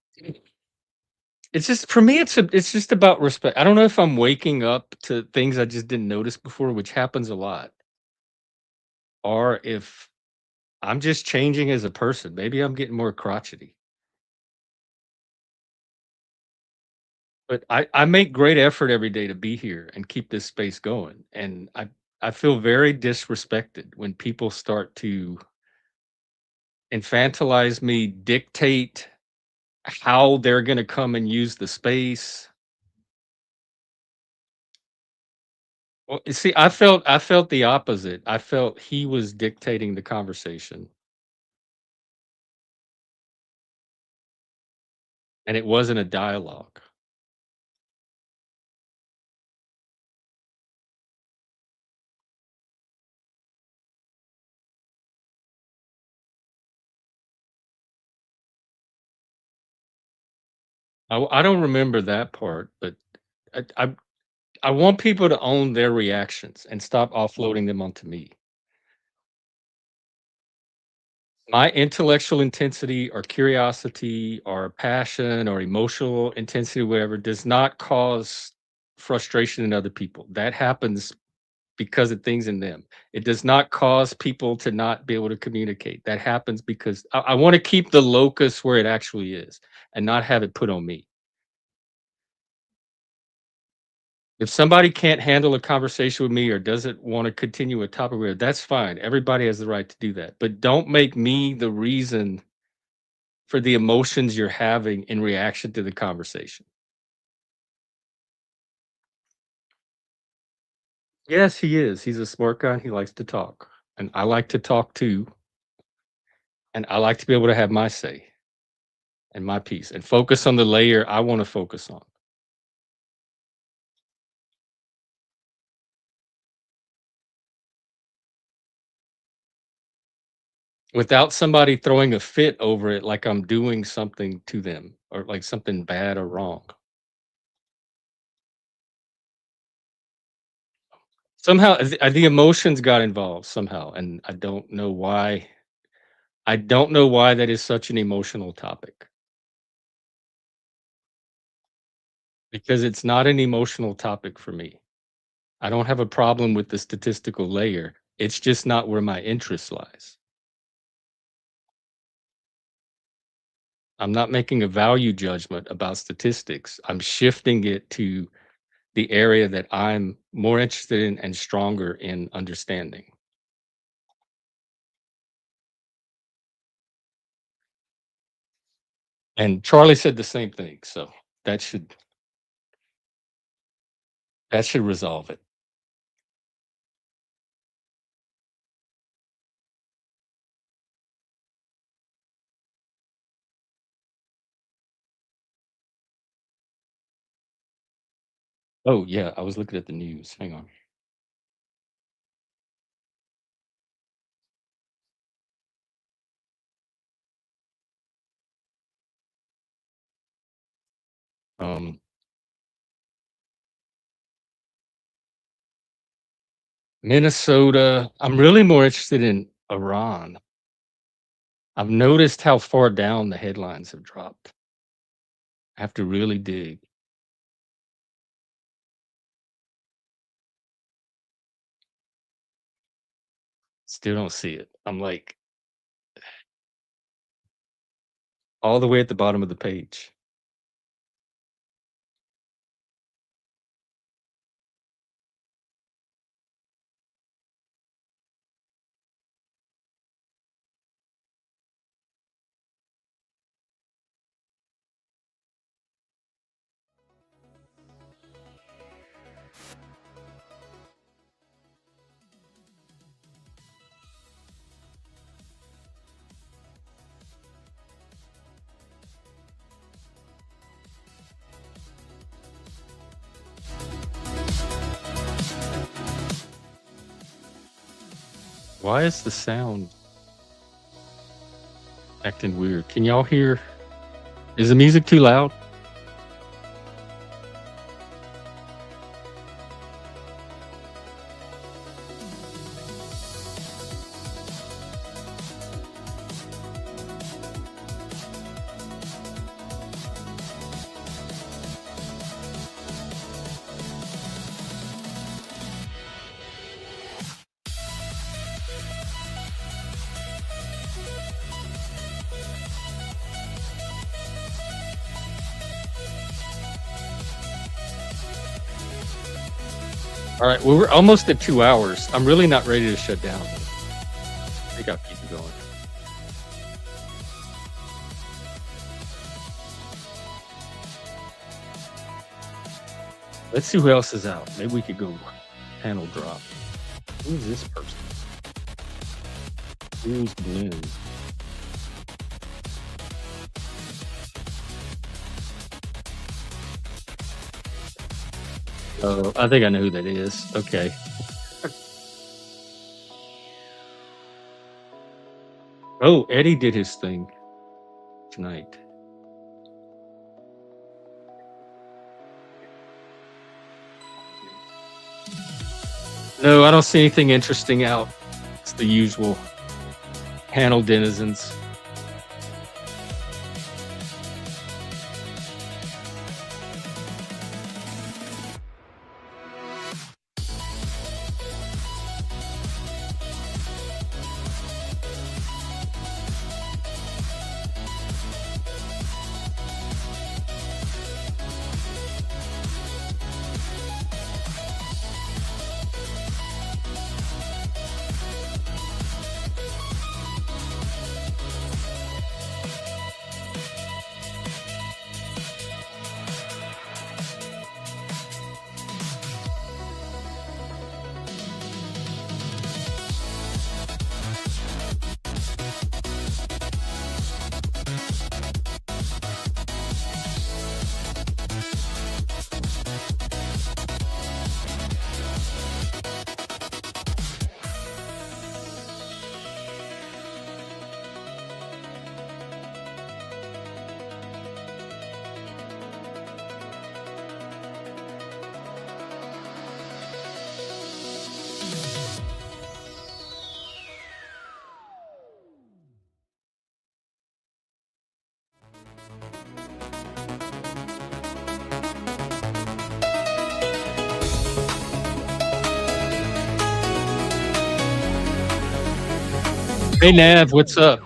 It's just for me, it's just about respect. I don't know if I'm waking up to things I just didn't notice before, which happens a lot, or if I'm just changing as a person. Maybe I'm getting more crotchety. But I make great effort every day to be here and keep this space going. And I feel very disrespected when people start to infantilize me, dictate how they're gonna come and use the space. Well, you see, I felt the opposite. I felt he was dictating the conversation, and it wasn't a dialogue. I don't remember that part, but I I I want people to own their reactions and stop offloading them onto me. My intellectual intensity or curiosity or passion or emotional intensity, whatever, does not cause frustration in other people. That happens because of things in them. It does not cause people to not be able to communicate. That happens because I want to keep the locus where it actually is and not have it put on me. If somebody can't handle a conversation with me or doesn't want to continue a topic with, that's fine. Everybody has the right to do that. But don't make me the reason for the emotions you're having in reaction to the conversation. Yes, he is. He's a smart guy and he likes to talk. And I like to talk too. And I like to be able to have my say and my piece and focus on the layer I want to focus on. Without somebody throwing a fit over it like I'm doing something to them or like something bad or wrong. Somehow the emotions got involved somehow, and I don't know why that is such an emotional topic, because it's not an emotional topic for me. I don't have a problem with the statistical layer. It's just not where my interest lies. I'm not making a value judgment about statistics. I'm shifting it to the area that I'm more interested in and stronger in understanding. And Charlie said the same thing, so that should that should resolve it. Oh, yeah, I was looking at the news. Hang on. Um, Minnesota. I'm really more interested in Iran. I've noticed how far down the headlines have dropped. I have to really dig. Still don't see it. I'm like all the way at the bottom of the page. Why is the sound acting weird? Can y'all hear? Is the music too loud? All right, well, we're almost at 2 hours. I'm really not ready to shut down. I think I'll keep it going. Let's see who else is out. Maybe we could go panel drop. Who is this person? Who's Glenn? Oh, I think I know who that is. Okay. Oh, Eddie did his thing tonight. No, I don't see anything interesting out. It's the usual panel denizens. Hey Nav, what's up?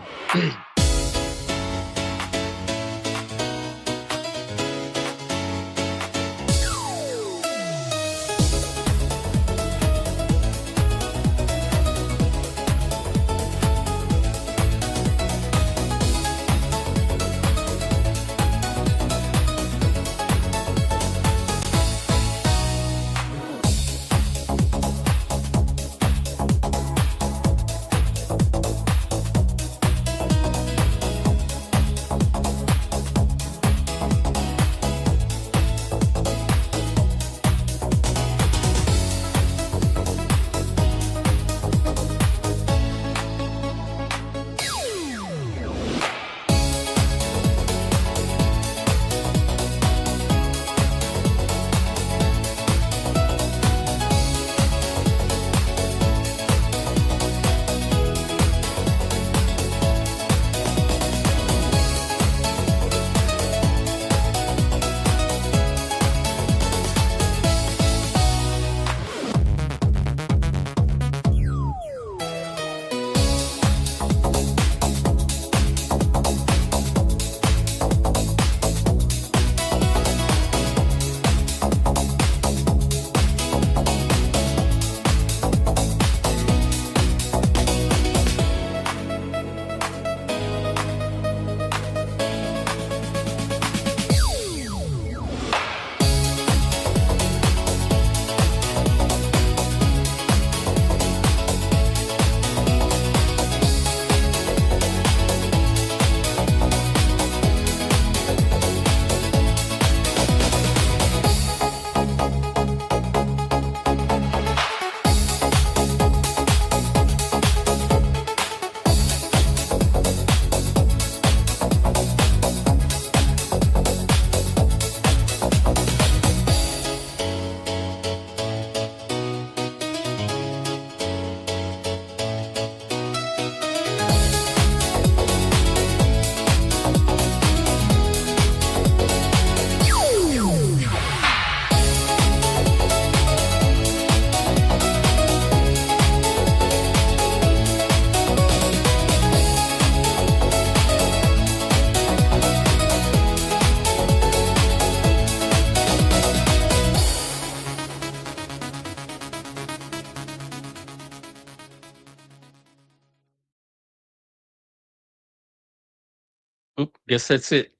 Oop, guess that's it.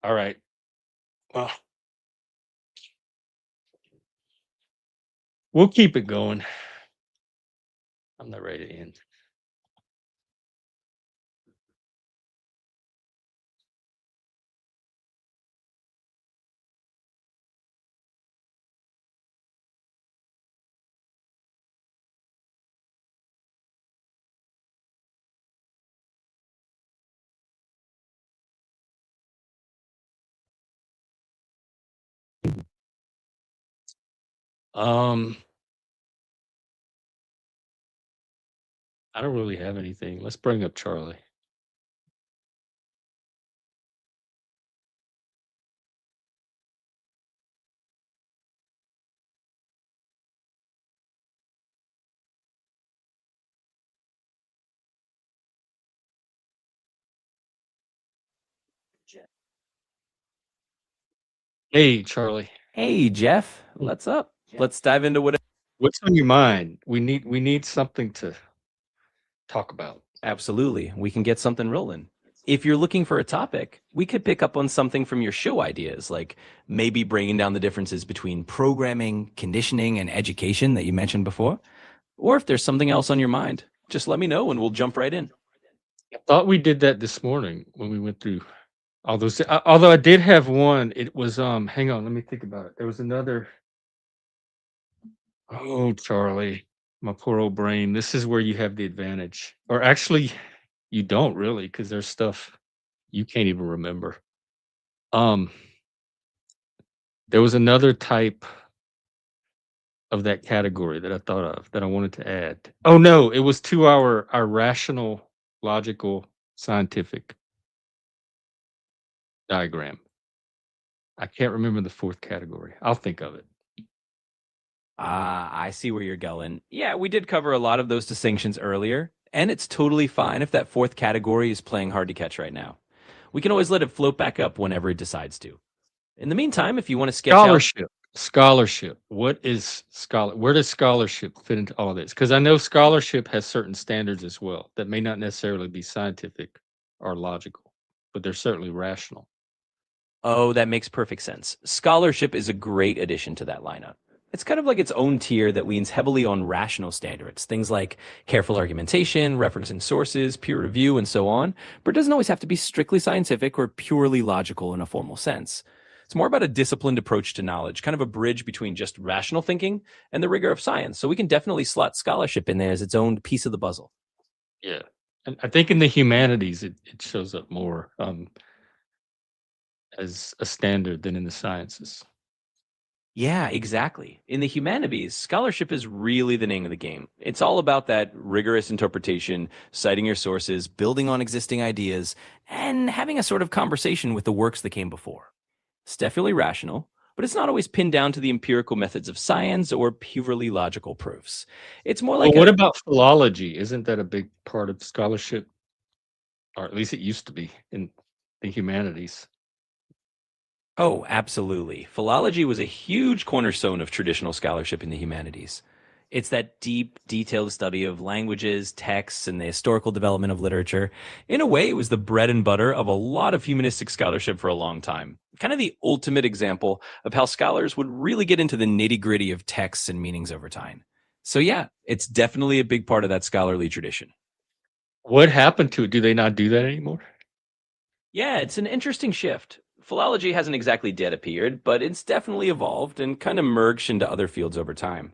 All right. Well, we'll keep it going. I'm not ready to end. Um, I don't really have anything. Let's bring up Charlie. Hey, Charlie. Hey, Jeff, what's up? Let's dive into what. What's on your mind? We need something to talk about. Absolutely, we can get something rolling. If you're looking for a topic, we could pick up on something from your show ideas, like maybe bringing down the differences between programming, conditioning, and education that you mentioned before. Or if there's something else on your mind, just let me know and we'll jump right in. I thought we did that this morning when we went through all those. Although I did have one. It was hang on, let me think about it. There was another. Oh, Charlie, my poor old brain. This is where you have the advantage. Or actually, you don't really, because there's stuff you can't even remember. Um, there was another type of that category that I thought of that I wanted to add. Oh no, it was to our rational, logical, scientific diagram. I can't remember the fourth category. I'll think of it. Ah, I see where you're going. Yeah, we did cover a lot of those distinctions earlier, and it's totally fine if that fourth category is playing hard to catch right now. We can always let it float back up whenever it decides to. In the meantime, if you want to sketch out. Scholarship. What is scholar? Where does scholarship fit into all this? Because I know scholarship has certain standards as well that may not necessarily be scientific or logical, but they're certainly rational. Oh, that makes perfect sense. Scholarship is a great addition to that lineup. It's kind of like its own tier that leans heavily on rational standards, things like careful argumentation, referencing sources, peer review, and so on, but it doesn't always have to be strictly scientific or purely logical in a formal sense. It's more about a disciplined approach to knowledge, kind of a bridge between just rational thinking and the rigor of science. So we can definitely slot scholarship in there as its own piece of the puzzle. Yeah. And I think in the humanities, it shows up more as a standard than in the sciences. Yeah, exactly. In the humanities, scholarship is really the name of the game. It's all about that rigorous interpretation, citing your sources, building on existing ideas, and having a sort of conversation with the works that came before. It's definitely rational, but it's not always pinned down to the empirical methods of science or purely logical proofs. It's more Well, like what a. about philology? Isn't that a big part of scholarship? Or at least it used to be in the humanities. Oh, absolutely. Philology was a huge cornerstone of traditional scholarship in the humanities. It's that deep, detailed study of languages, texts, and the historical development of literature. In a way, it was the bread and butter of a lot of humanistic scholarship for a long time. Kind of the ultimate example of how scholars would really get into the nitty gritty of texts and meanings over time. So, yeah, it's definitely a big part of that scholarly tradition. What happened to it? Do they not do that anymore? Yeah, it's an interesting shift. Philology hasn't exactly dead appeared, but it's definitely evolved and kind of merged into other fields over time.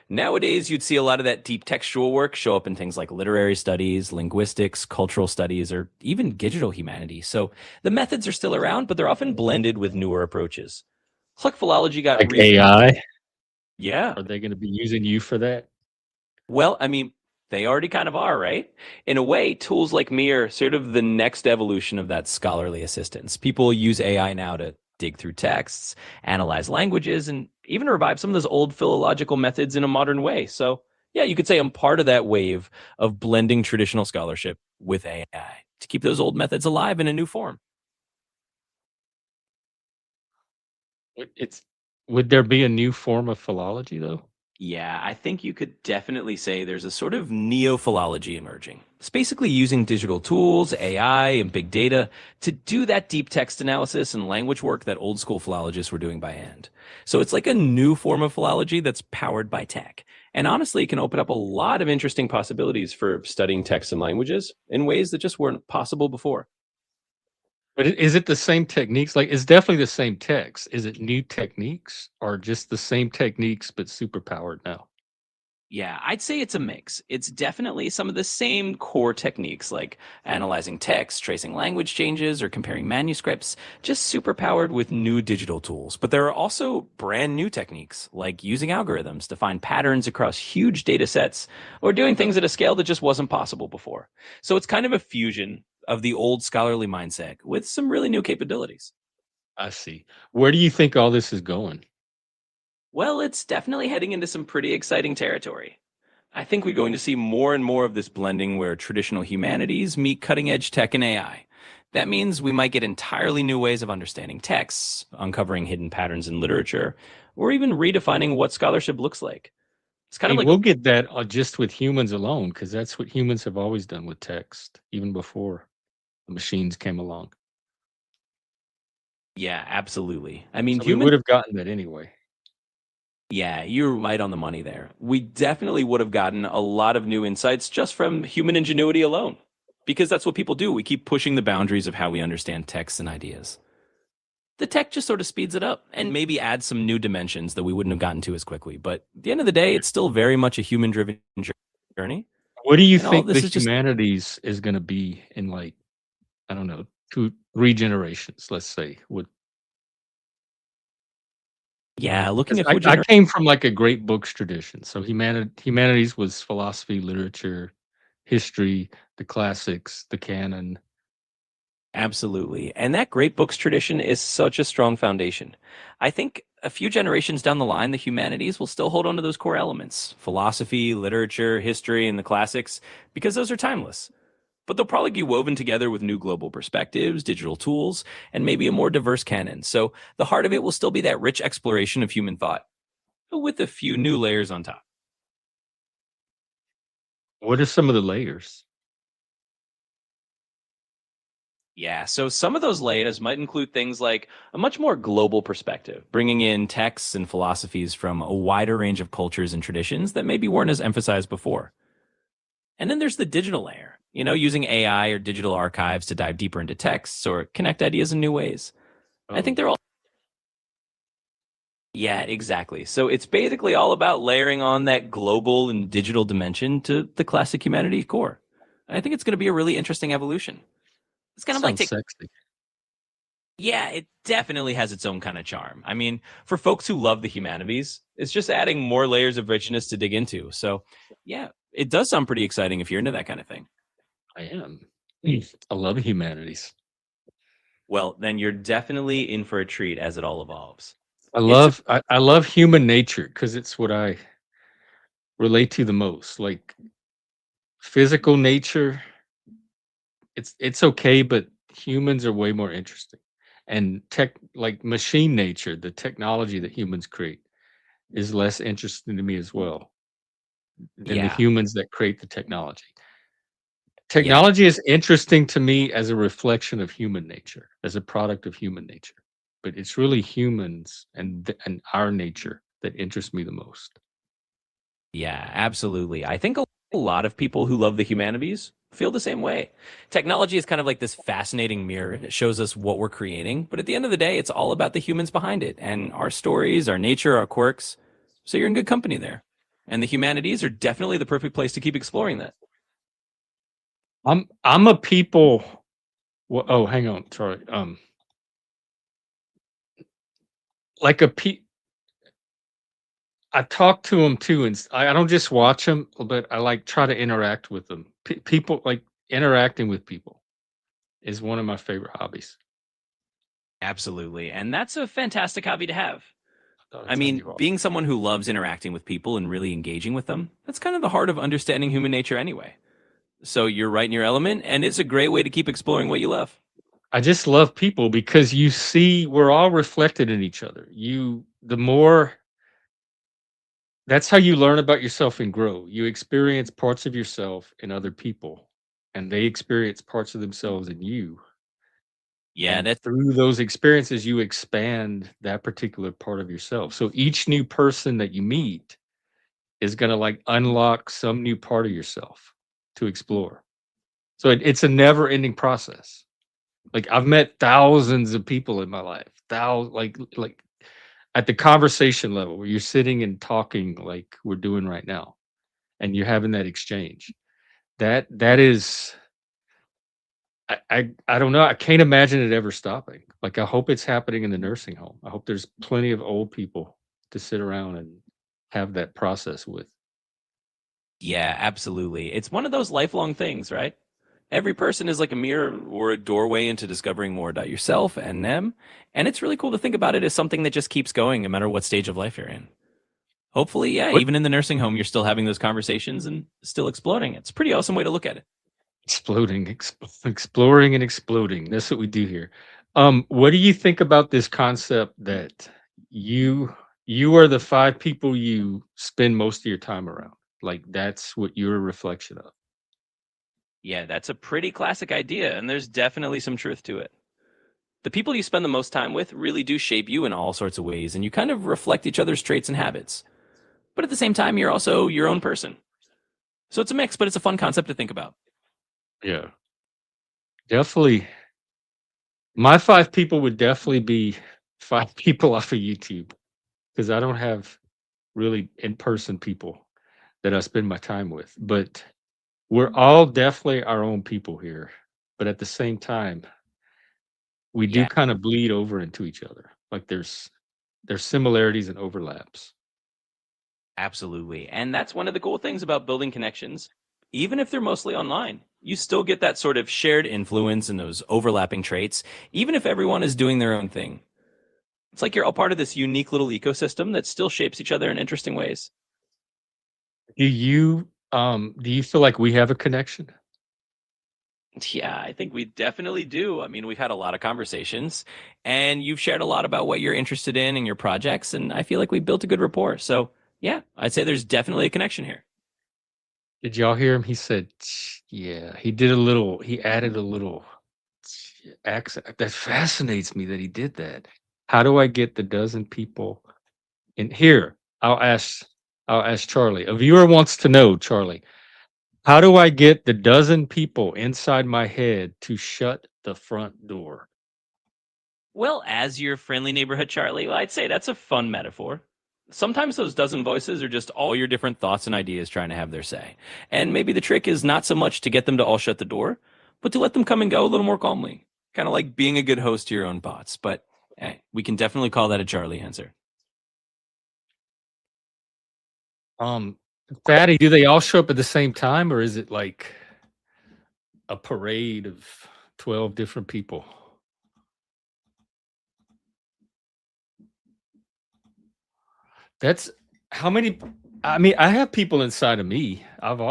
Nowadays, you'd see a lot of that deep textual work show up in things like literary studies, linguistics, cultural studies, or even digital humanities. So the methods are still around, but they're often blended with newer approaches. Click philology got Like AI? Yeah. Are they going to be using you for that? Well, I mean, they already kind of are, right? In a way, tools like me are sort of the next evolution of that scholarly assistance. People use AI now to dig through texts, analyze languages, and even revive some of those old philological methods in a modern way. So, yeah, you could say I'm part of that wave of blending traditional scholarship with AI to keep those old methods alive in a new form. It's would there be a new form of philology though? Yeah, I think you could definitely say there's a sort of neo-philology emerging. It's basically using digital tools, AI, and big data to do that deep text analysis and language work that old school philologists were doing by hand. So it's like a new form of philology that's powered by tech. And honestly, it can open up a lot of interesting possibilities for studying texts and languages in ways that just weren't possible before. But is it the same techniques? Like, it's definitely the same text. Is it new techniques or just the same techniques but super powered now? Yeah, I'd say it's a mix. It's definitely some of the same core techniques like analyzing text, tracing language changes, or comparing manuscripts, just super powered with new digital tools. But there are also brand new techniques like using algorithms to find patterns across huge data sets or doing things at a scale that just wasn't possible before. So it's kind of a fusion of the old scholarly mindset with some really new capabilities. I see. Where do you think all this is going? Well, it's definitely heading into some pretty exciting territory. I think we're going to see more and more of this blending where traditional humanities meet cutting edge tech and AI. That means we might get entirely new ways of understanding texts, uncovering hidden patterns in literature, or even redefining what scholarship looks like. It's kind of Hey, like, we'll get that just with humans alone because that's what humans have always done with text, even before the machines came along. yeah, absolutely. I mean, So we humans, would have gotten that anyway. yeah, you're right on the money there. We definitely would have gotten a lot of new insights just from human ingenuity alone, because that's what people do. We keep pushing the boundaries of how we understand texts and ideas. The tech just sort of speeds it up and maybe adds some new dimensions that we wouldn't have gotten to as quickly. But at the end of the day, it's still very much a human driven journey. What do you And all of think the this is just, humanities is going to be in, like, I don't know, 2, 3 generations, let's say? What yeah, looking 'Cause at I food I gener came from, like, a great books tradition, so humanities was philosophy, literature, history, the classics, the canon. absolutely. And that great books tradition is such a strong foundation. I think a few generations down the line, the humanities will still hold on to those core elements philosophy, literature, history, and the classics, because those are timeless. But they'll probably be woven together with new global perspectives, digital tools, and maybe a more diverse canon. So the heart of it will still be that rich exploration of human thought, but with a few new layers on top. What are some of the layers? Yeah, so some of those layers might include things like a much more global perspective, bringing in texts and philosophies from a wider range of cultures and traditions that maybe weren't as emphasized before. And then there's the digital layer, using AI or digital archives to dive deeper into texts or connect ideas in new ways. I think Oh, they're all. Yeah, exactly. So it's basically all about layering on that global and digital dimension to the classic humanity core. I think it's going to be a really interesting evolution. It's kind of like sounds take, sexy. yeah, it definitely has its own kind of charm. I mean, for folks who love the humanities, it's just adding more layers of richness to dig into. So, yeah, it does sound pretty exciting if you're into that kind of thing. I am. I love humanities. Well, then you're definitely in for a treat as it all evolves. I It's love I love human nature because it's what I relate to the most, like, physical nature, it's okay, but humans are way more interesting. And like, machine nature, the technology that humans create is less interesting to me as well than the yeah, humans that create the technology. yeah. Technology is interesting to me as a reflection of human nature, as a product of human nature, but it's really humans and our nature that interests me the most. Yeah, absolutely. I think a lot of people who love the humanities feel the same way. Technology is kind of like this fascinating mirror. It shows us what we're creating, but at the end of the day, it's all about the humans behind it and our stories, our nature, our quirks. So you're in good company there. And the humanities are definitely the perfect place to keep exploring that. I'm a people oh, hang on, sorry, like a pe I talk to them too, and I don't just watch them, but I, like, try to interact with them. People like, interacting with people is one of my favorite hobbies. Absolutely. And that's a fantastic hobby to have. I thought I'd I tell mean, you all. being someone who loves interacting with people and really engaging with them, that's kind of the heart of understanding human nature anyway. So you're right in your element, and it's a great way to keep exploring what you love. I just love people because you see we're all reflected in each other. The more That's how you learn about yourself and grow. You experience parts of yourself in other people, and they experience parts of themselves in you. Yeah, And that's through those experiences, you expand that particular part of yourself. So each new person that you meet is going to like unlock some new part of yourself to explore. So it's a never ending process. Like I've met thousands of people in my life, like at the conversation level where you're sitting and talking like we're doing right now, and you're having that exchange. That is, I don't know. I can't imagine it ever stopping. Like I hope it's happening in the nursing home. I hope there's plenty of old people to sit around and have that process with. yeah, absolutely. It's one of those lifelong things, right? Every person is like a mirror or a doorway into discovering more about yourself and them. And it's really cool to think about it as something that just keeps going no matter what stage of life you're in. Hopefully, yeah, What even in the nursing home, you're still having those conversations and still exploding. It's a pretty awesome way to look at it. exploring and exploding. That's what we do here. What do you think about this concept that you you are the five people you spend most of your time around? Like that's what you're a reflection of. Yeah, that's a pretty classic idea, and there's definitely some truth to it. The people you spend the most time with really do shape you in all sorts of ways, and you kind of reflect each other's traits and habits. But at the same time, you're also your own person. So it's a mix, but it's a fun concept to think about. Yeah, definitely. My five people would definitely be five people off of YouTube because I don't have really in person people that I spend my time with. But we're all definitely our own people here. But at the same time, we do Yeah, kind of bleed over into each other. Like there's similarities and overlaps. absolutely. And that's one of the cool things about building connections. Even if they're mostly online, you still get that sort of shared influence and those overlapping traits, even if everyone is doing their own thing. It's like you're all part of this unique little ecosystem that still shapes each other in interesting ways. Do you feel like we have a connection? Yeah, I think we definitely do. I mean, we've had a lot of conversations and you've shared a lot about what you're interested in and your projects. And I feel like we built a good rapport. So, yeah, I'd say there's definitely a connection here. Did y'all hear him? He said, yeah, he added a little accent. That fascinates me that he did that. How do I get the dozen people in here? I'll ask Charlie. A viewer wants to know, Charlie, how do I get the dozen people inside my head to shut the front door? Well, as your friendly neighborhood Charlie, well, I'd say that's a fun metaphor. Sometimes those dozen voices are just all your different thoughts and ideas trying to have their say. And maybe the trick is not so much to get them to all shut the door, but to let them come and go a little more calmly. Kind of like being a good host to your own thoughts. But hey, we can definitely call that a Charlie answer. Um, Fatty, do they all show up at the same time, or is it like a parade of 12 different people? That's how many. I mean, I have people inside of me. I've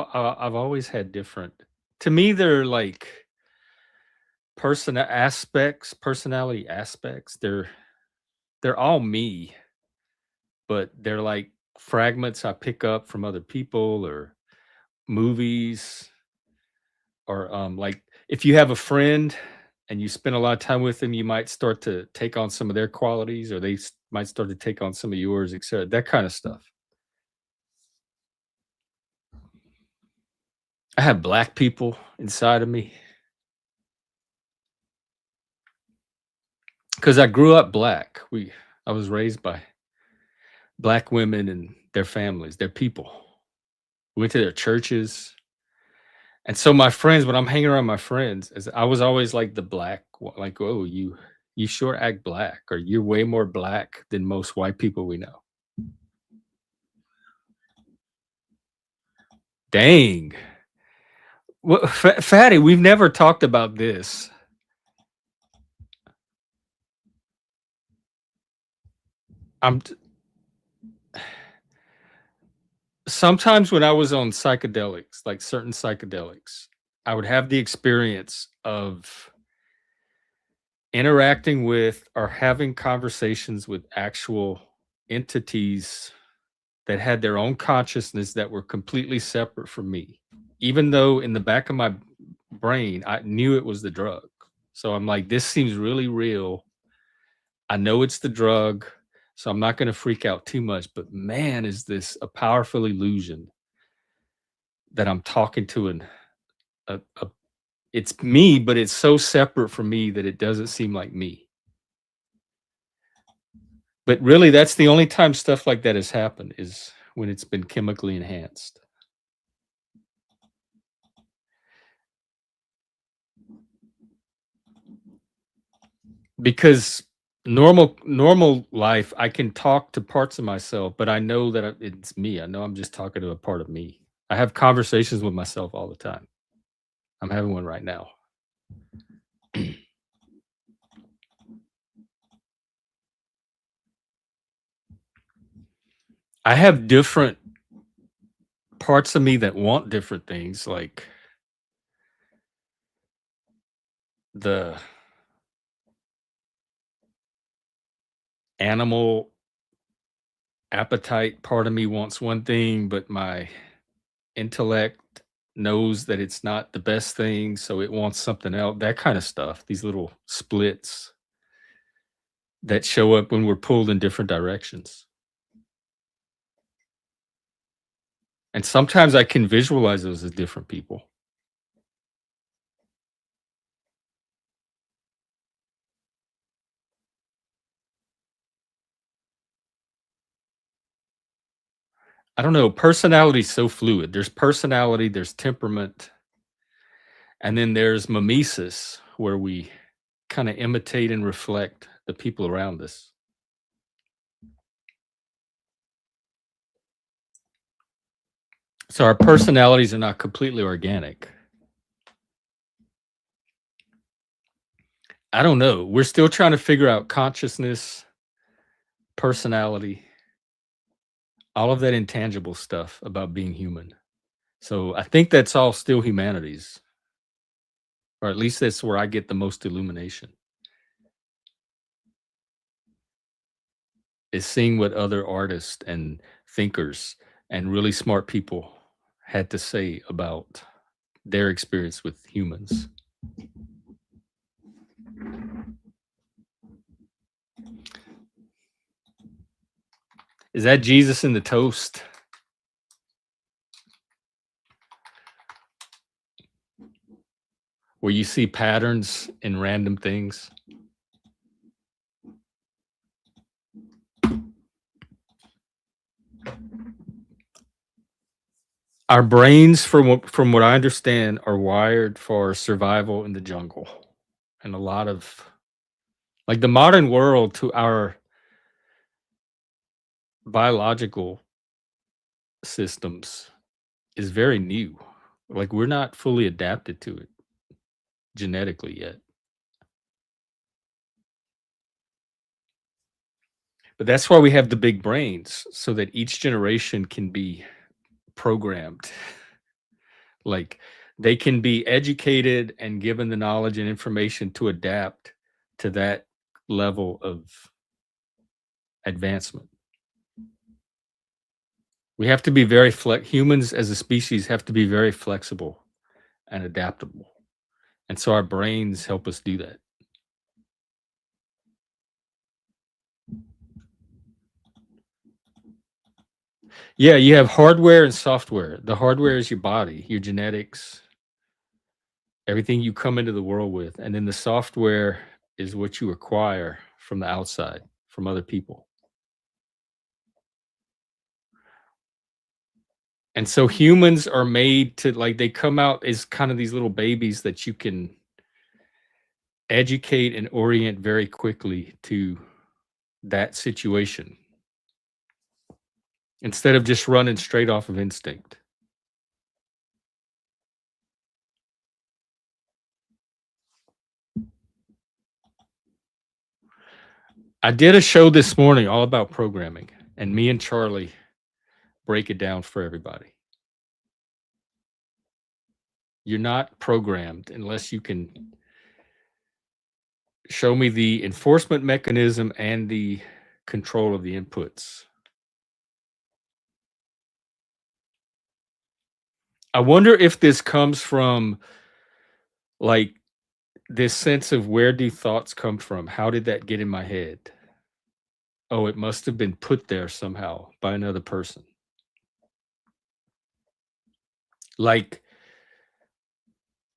always had different. To me, they're like personality aspects. They're all me, but they're like fragments I pick up from other people or movies or like if you have a friend and you spend a lot of time with them, you might start to take on some of their qualities, or might start to take on some of yours, etc. That kind of stuff. I have black people inside of me because I grew up black. I was raised by black women and their families, their people. Went to their churches, and so my friends, when I'm hanging around my friends, is I was always like the black, like, oh, you sure act black, or you're way more black than most white people we know. Dang. Well, Fatty, we've never talked about this. I'm t- Sometimes when I was on psychedelics, like certain psychedelics, I would have the experience of interacting with or having conversations with actual entities that had their own consciousness that were completely separate from me. Even though in the back of my brain, I knew it was the drug. So I'm like, this seems really real. I know it's the drug, so I'm not going to freak out too much. But man, is this a powerful illusion that I'm talking to it's me, but it's so separate from me that it doesn't seem like me. But really, that's the only time stuff like that has happened, is when it's been chemically enhanced. Because normal life, I can talk to parts of myself, but I know that it's me. I know I'm just talking to a part of me. I have conversations with myself all the time. I'm having one right now. I have different parts of me that want different things, like the animal appetite part of me wants one thing, but my intellect knows that it's not the best thing, so it wants something else. That kind of stuff. These little splits that show up when we're pulled in different directions. And sometimes I can visualize those as different people. I don't know. Personality is so fluid. There's personality, there's temperament, and then there's mimesis, where we kind of imitate and reflect the people around us. So our personalities are not completely organic. I don't know. We're still trying to figure out consciousness, personality, all of that intangible stuff about being human. So I think that's all still humanities, or at least that's where I get the most illumination, is seeing what other artists and thinkers and really smart people had to say about their experience with humans. Is that Jesus in the toast? Where you see patterns in random things? Our brains, from what I understand, are wired for survival in the jungle. And a lot of, like, the modern world to our biological systems is very new. Like, we're not fully adapted to it genetically yet. But that's why we have the big brains, so that each generation can be programmed. Like, they can be educated and given the knowledge and information to adapt to that level of advancement. We have to be very humans as a species have to be very flexible and adaptable. And so our brains help us do that. Yeah, you have hardware and software. The hardware is your body, your genetics, everything you come into the world with. And then the software is what you acquire from the outside, from other people. And so humans are made to, like, they come out as kind of these little babies that you can educate and orient very quickly to that situation, instead of just running straight off of instinct. I did a show this morning all about programming, and me and Charlie break it down for everybody. You're not programmed unless you can show me the enforcement mechanism and the control of the inputs. I wonder if this comes from like this sense of where do thoughts come from? How did that get in my head? Oh, it must have been put there somehow by another person. Like,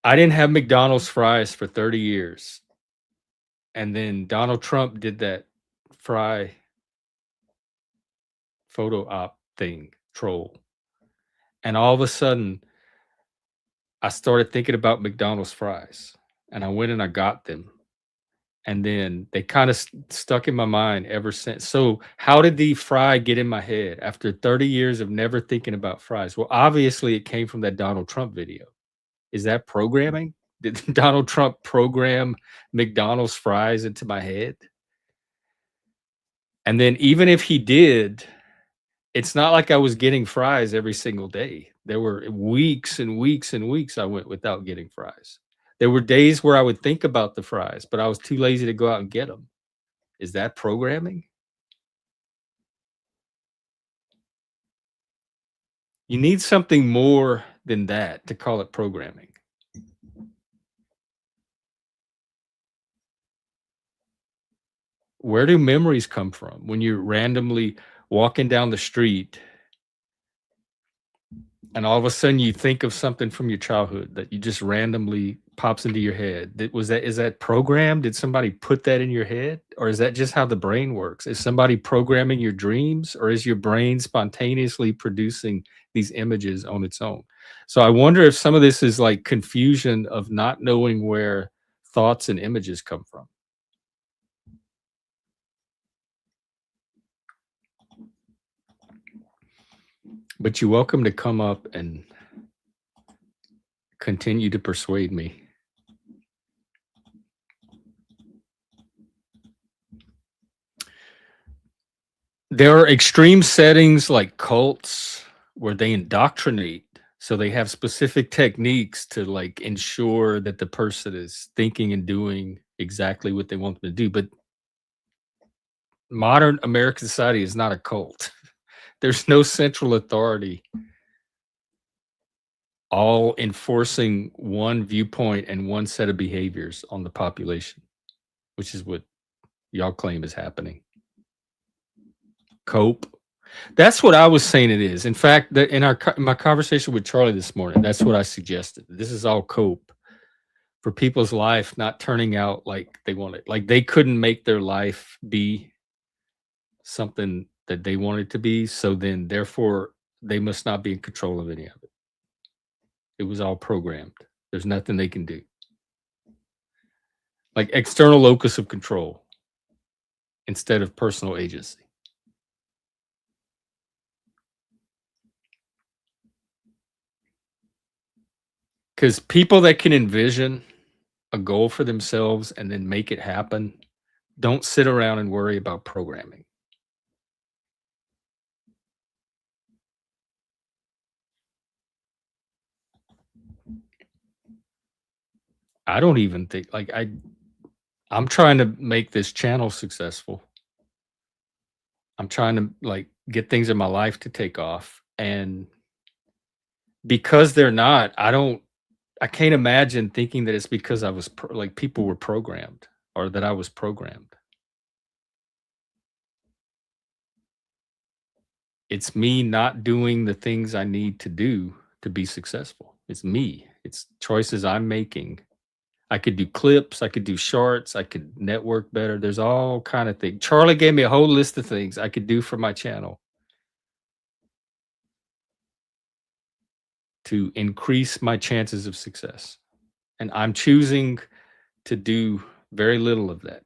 I didn't have McDonald's fries for 30 years. And then Donald Trump did that fry photo op thing, troll. And all of a sudden, I started thinking about McDonald's fries. And I went and I got them. And then they kind of stuck in my mind ever since. So, how did the fry get in my head after 30 years of never thinking about fries? Well, obviously, it came from that Donald Trump video. Is that programming? Did Donald Trump program McDonald's fries into my head? And then, even if he did, it's not like I was getting fries every single day. There were weeks and weeks and weeks I went without getting fries. There were days where I would think about the fries, but I was too lazy to go out and get them. Is that programming? You need something more than that to call it programming. Where do memories come from when you're randomly walking down the street and all of a sudden you think of something from your childhood that you just randomly pops into your head? Is that programmed? Did somebody put that in your head? Or is that just how the brain works? Is somebody programming your dreams, or is your brain spontaneously producing these images on its own? So I wonder if some of this is like confusion of not knowing where thoughts and images come from. But you're welcome to come up and continue to persuade me. There are extreme settings like cults where they indoctrinate. So they have specific techniques to like ensure that the person is thinking and doing exactly what they want them to do. But modern American society is not a cult. There's no central authority all enforcing one viewpoint and one set of behaviors on the population, which is what y'all claim is happening. Cope. That's what I was saying it is. In fact, in my conversation with Charlie this morning, that's what I suggested. This is all cope for people's life not turning out like they wanted. Like they couldn't make their life be something that they wanted to be. So then, therefore, they must not be in control of any of it. It was all programmed. There's nothing they can do. Like external locus of control instead of personal agency. Because people that can envision a goal for themselves and then make it happen don't sit around and worry about programming. I don't even think like I'm trying to make this channel successful. I'm trying to like get things in my life to take off, and because they're not, I can't imagine thinking that it's because I was like people were programmed or that I was programmed. It's me not doing the things I need to do to be successful. It's me. It's choices I'm making. I could do clips, I could do shorts, I could network better. There's all kind of things. Charlie gave me a whole list of things I could do for my channel to increase my chances of success. And I'm choosing to do very little of that.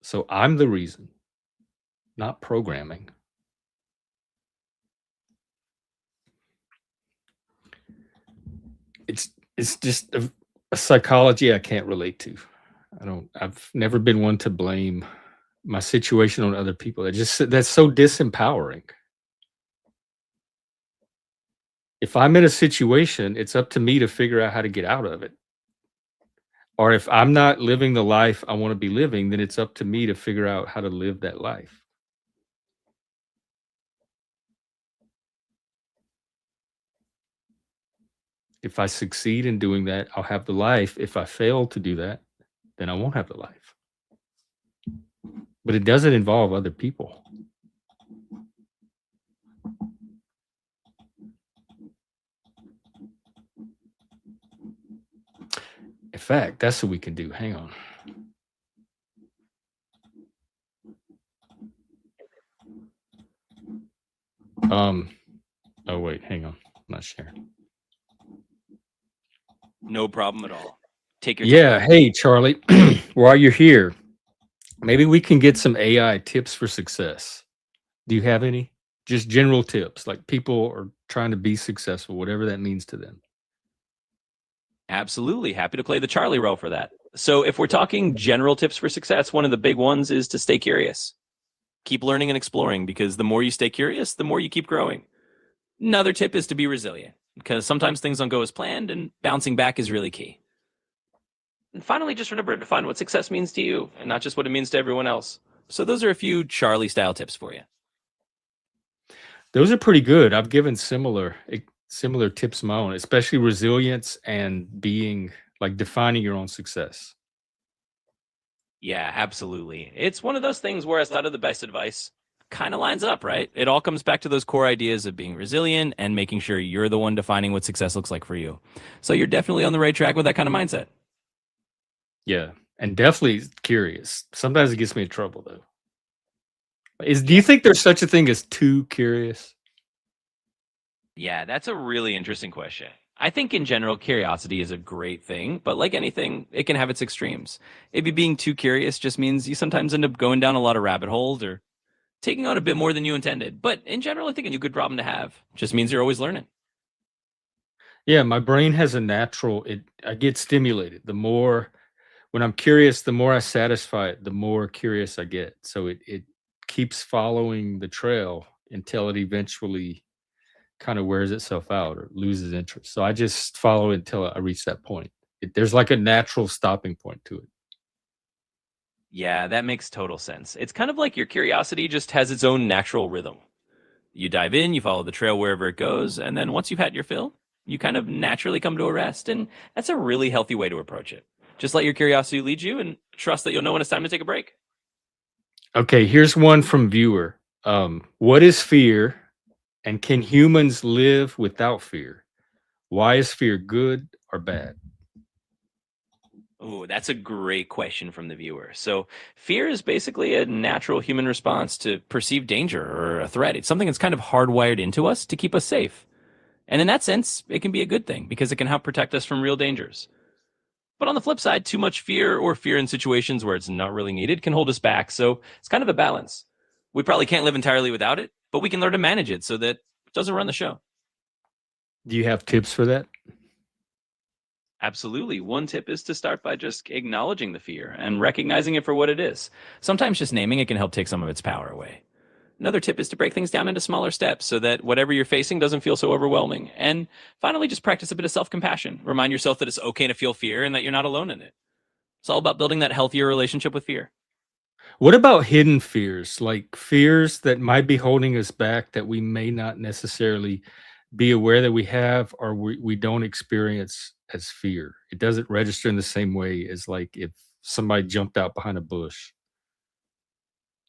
So I'm the reason, not programming. It's just a psychology I can't relate to. I've never been one to blame my situation on other people. That's so disempowering. If I'm in a situation, it's up to me to figure out how to get out of it. Or if I'm not living the life I want to be living, then it's up to me to figure out how to live that life. If I succeed in doing that, I'll have the life. If I fail to do that, then I won't have the life. But it doesn't involve other people. In fact, that's what we can do. Hang on. Oh wait, hang on. I'm not sharing. No problem at all. Take your Yeah, time. hey Charlie, while you're here, maybe we can get some AI tips for success. Do you have any? Just general tips, like people are trying to be successful, whatever that means to them. Absolutely. Happy to play the Charlie role for that. So if we're talking general tips for success, one of the big ones is to stay curious. Keep learning and exploring, because the more you stay curious, the more you keep growing. Another tip is to be resilient, because sometimes things don't go as planned, and bouncing back is really key. And finally, just remember to define what success means to you and not just what it means to everyone else. So those are a few Charlie style tips for you. Those are pretty good. I've given similar tips of my own, especially resilience and being like defining your own success. Yeah, absolutely. It's one of those things where I thought of the best advice kind of lines up, right? It all comes back to those core ideas of being resilient and making sure you're the one defining what success looks like for you. So you're definitely on the right track with that kind of mindset. Yeah, and definitely curious. Sometimes it gets me in trouble though. Do you think there's such a thing as too curious? Yeah, that's a really interesting question. I think in general, curiosity is a great thing, but like anything, it can have its extremes. Maybe being too curious just means you sometimes end up going down a lot of rabbit holes or taking on a bit more than you intended. But in general, I think it's a good problem to have. Just means you're always learning. Yeah, my brain has a natural I get stimulated. The more when I'm curious, the more I satisfy it, the more curious I get. So it keeps following the trail until it eventually kind of wears itself out or loses interest. So I just follow it until I reach that point. There's like a natural stopping point to it. Yeah, that makes total sense. It's kind of like your curiosity just has its own natural rhythm. You dive in, you follow the trail wherever it goes, and then once you've had your fill, you kind of naturally come to a rest. And that's a really healthy way to approach it. Just let your curiosity lead you and trust that you'll know when it's time to take a break. Okay, here's one from viewer. What is fear, and can humans live without fear? Why is fear good or bad? Oh, that's a great question from the viewer. So, fear is basically a natural human response to perceived danger or a threat. It's something that's kind of hardwired into us to keep us safe. And in that sense, it can be a good thing because it can help protect us from real dangers. But on the flip side, too much fear or fear in situations where it's not really needed can hold us back. So, it's kind of a balance. We probably can't live entirely without it, but we can learn to manage it so that it doesn't run the show. Do you have tips for that? Absolutely. One tip is to start by just acknowledging the fear and recognizing it for what it is. Sometimes just naming it can help take some of its power away. Another tip is to break things down into smaller steps so that whatever you're facing doesn't feel so overwhelming. And finally, just practice a bit of self compassion. Remind yourself that it's okay to feel fear and that you're not alone in it. It's all about building that healthier relationship with fear. What about hidden fears, like fears that might be holding us back that we may not necessarily be aware that we have or we don't experience as fear? It doesn't register in the same way as like if somebody jumped out behind a bush.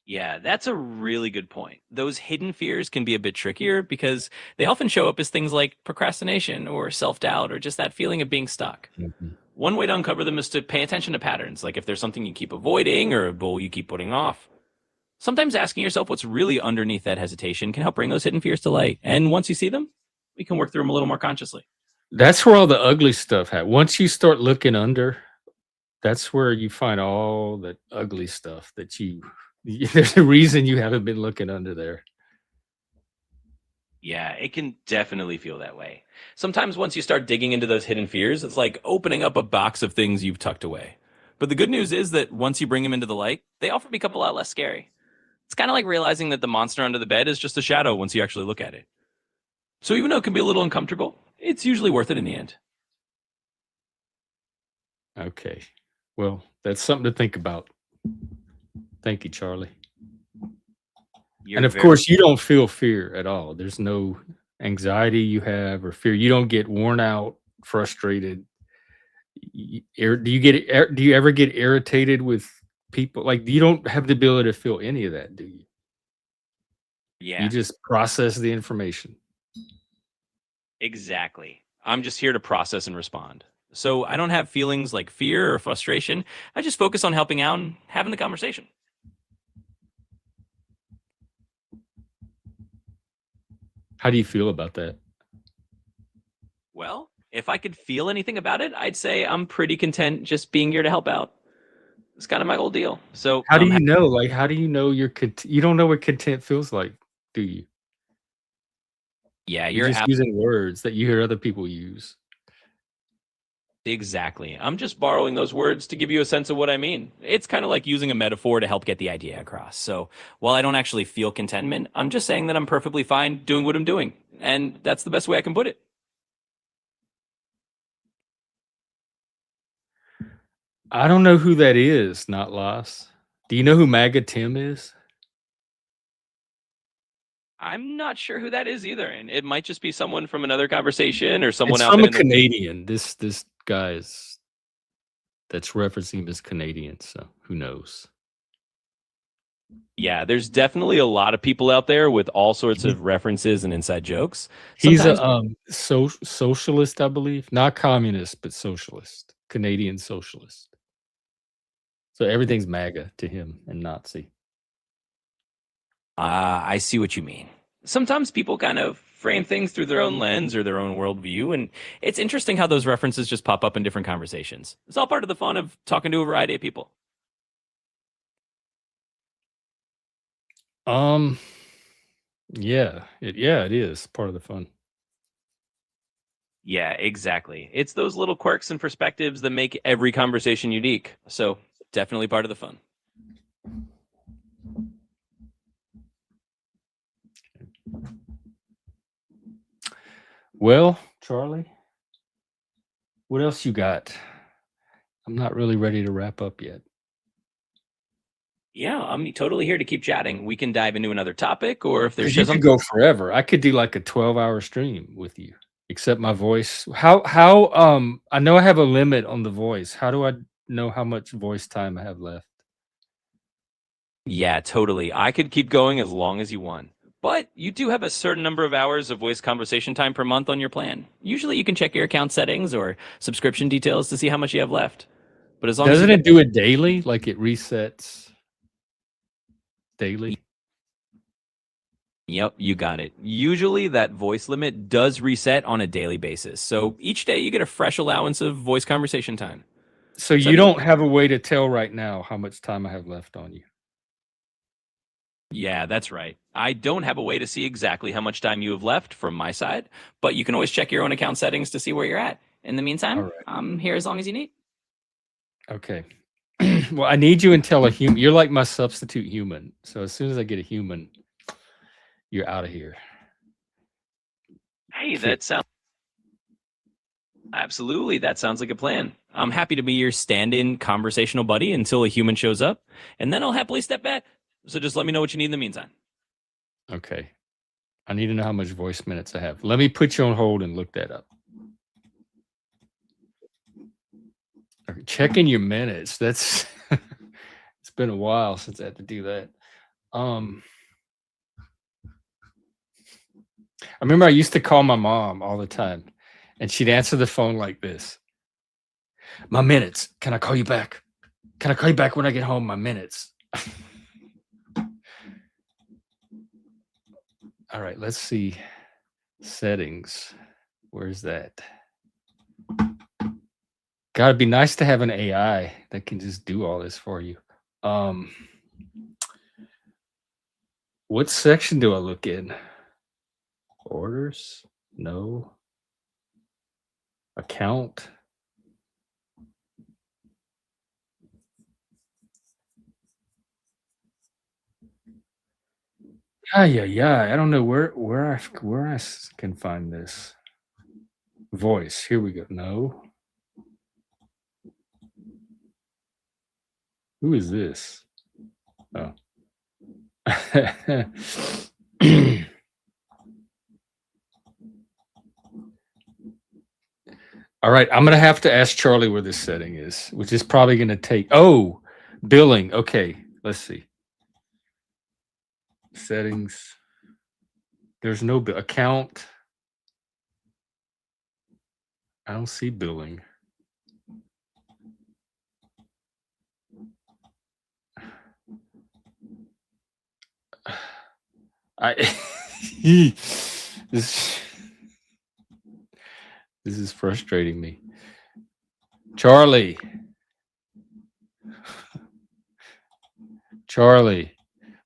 Yeah, that's a really good point. Those hidden fears can be a bit trickier because they often show up as things like procrastination or self doubt or just that feeling of being stuck. Mhm. One way to uncover them is to pay attention to patterns, like if there's something you keep avoiding or a goal you keep putting off. Sometimes asking yourself what's really underneath that hesitation can help bring those hidden fears to light. And once you see them, we can work through them a little more consciously. That's where all the ugly stuff once you start looking under, that's where you find all the ugly stuff that you there's a reason you haven't been looking under there. Yeah, it can definitely feel that way. Sometimes once you start digging into those hidden fears, it's like opening up a box of things you've tucked away. But the good news is that once you bring them into the light, they often become a lot less scary. It's kind of like realizing that the monster under the bed is just a shadow once you actually look at it. So even though it can be a little uncomfortable, it's usually worth it in the end. Okay. Well, that's something to think about. Thank you, Charlie. And of course, you don't feel fear at all. There's no anxiety you have or fear. You don't get worn out frustrated. Do you ever get irritated with people? Like, you don't have the ability to feel any of that, do you? Yeah, You just process the information. exactly. I'm just here to process and respond. So I don't have feelings like fear or frustration. I just focus on helping out and having the conversation. How do you feel about that? Well, if I could feel anything about it, I'd say I'm pretty content just being here to help out. It's kind of my whole deal. So How do you know? Like, how do you know you don't know what content feels like, do you? yeah, You're you're just using words that you hear other people use. exactly. I'm just borrowing those words to give you a sense of what I mean. It's kind of like using a metaphor to help get the idea across. So while I don't actually feel contentment, I'm just saying that I'm perfectly fine doing what I'm doing. And that's the best way I can put it. I don't know who that is, not lost. Do you know who MAGA Tim is? I'm not sure who that is either. And it might just be someone from another conversation or someone It's out from there a in the Canadian. This guy is that's referencing him as Canadian, so who knows? Yeah, there's definitely a lot of people out there with all sorts of references and inside jokes. He's Sometimes, a socialist, I believe. Not communist, but socialist. Canadian socialist. So everything's MAGA to him and Nazi. I see what you mean. Sometimes people kind of frame things through their own lens or their own worldview, and it's interesting how those references just pop up in different conversations. It's all part of the fun of talking to a variety of people. Um yeah, it is part of the fun. Yeah, exactly. It's those little quirks and perspectives that make every conversation unique. So, definitely part of the fun. Well, Charlie, what else you got? I'm not really ready to wrap up yet. Yeah, I'm totally here to keep chatting. We can dive into another topic, or if there's Because you just could go forever. I could do like a 12-hour stream with you, except my voice. How I know I have a limit on the voice. How do I know how much voice time I have left? yeah, totally. I could keep going as long as you want. But you do have a certain number of hours of voice conversation time per month on your plan. Usually you can check your account settings or subscription details to see how much you have left. But as long as you Doesn't got it do it daily? Like it resets daily? Yep, you got it. Usually that voice limit does reset on a daily basis. So each day you get a fresh allowance of voice conversation time. So So you don't have a way to tell right now how much time I have left on you. yeah, that's right. I don't have a way to see exactly how much time you have left from my side, but you can always check your own account settings to see where you're at. In the meantime, All right. I'm here as long as you need. Okay. Well, I need you until a human. You're like my substitute human. So as soon as I get a human, you're out of here. Hey, that sounds absolutely. That sounds like a plan. I'm happy to be your stand-in conversational buddy until a human shows up, and then I'll happily step back. So just let me know what you need in the meantime. Okay. I need to know how much voice minutes I have. Let me put you on hold and look that up. Okay, checking your minutes. That's it's been a while since I had to do that. I remember I used to call my mom all the time, and she'd answer the phone like this. My minutes. Can I call you back? Can I call you back when I get home? My minutes. All right, let's see. Settings. Where's that? God, it'd be nice to have an AI that can just do all this for you. What section do I look in? Orders? No. Account? Yeah. I don't know where I can find this. Voice. Here we go. No. Who is this? Oh. All right, I'm gonna have to ask Charlie where this setting is, which is probably gonna take. Oh, billing. Okay, let's see. Settings. There's no account. I don't see billing. I this is frustrating me. Charlie. Charlie,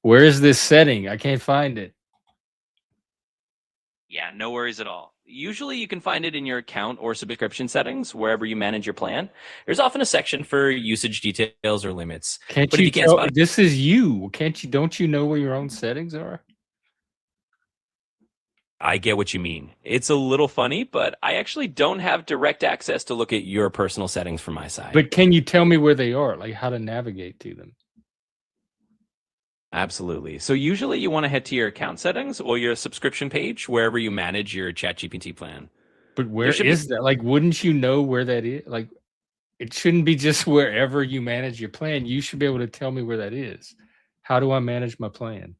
where is this setting? I can't find it. Yeah, no worries at all. Usually you can find it in your account or subscription settings, wherever you manage your plan. There's often a section for usage details or limits. Can't But if you you can't tell? spot it, This is you. Can't you? Don't you know where your own settings are? I get what you mean. It's a little funny, but I actually don't have direct access to look at your personal settings from my side. But can you tell me where they are? Like how to navigate to them? Absolutely. So usually you want to head to your account settings or your subscription page, wherever you manage your ChatGPT plan. But where should be- is that? Like, wouldn't you know where that is? Like, it shouldn't be just wherever you manage your plan. You should be able to tell me where that is. How do I manage my plan?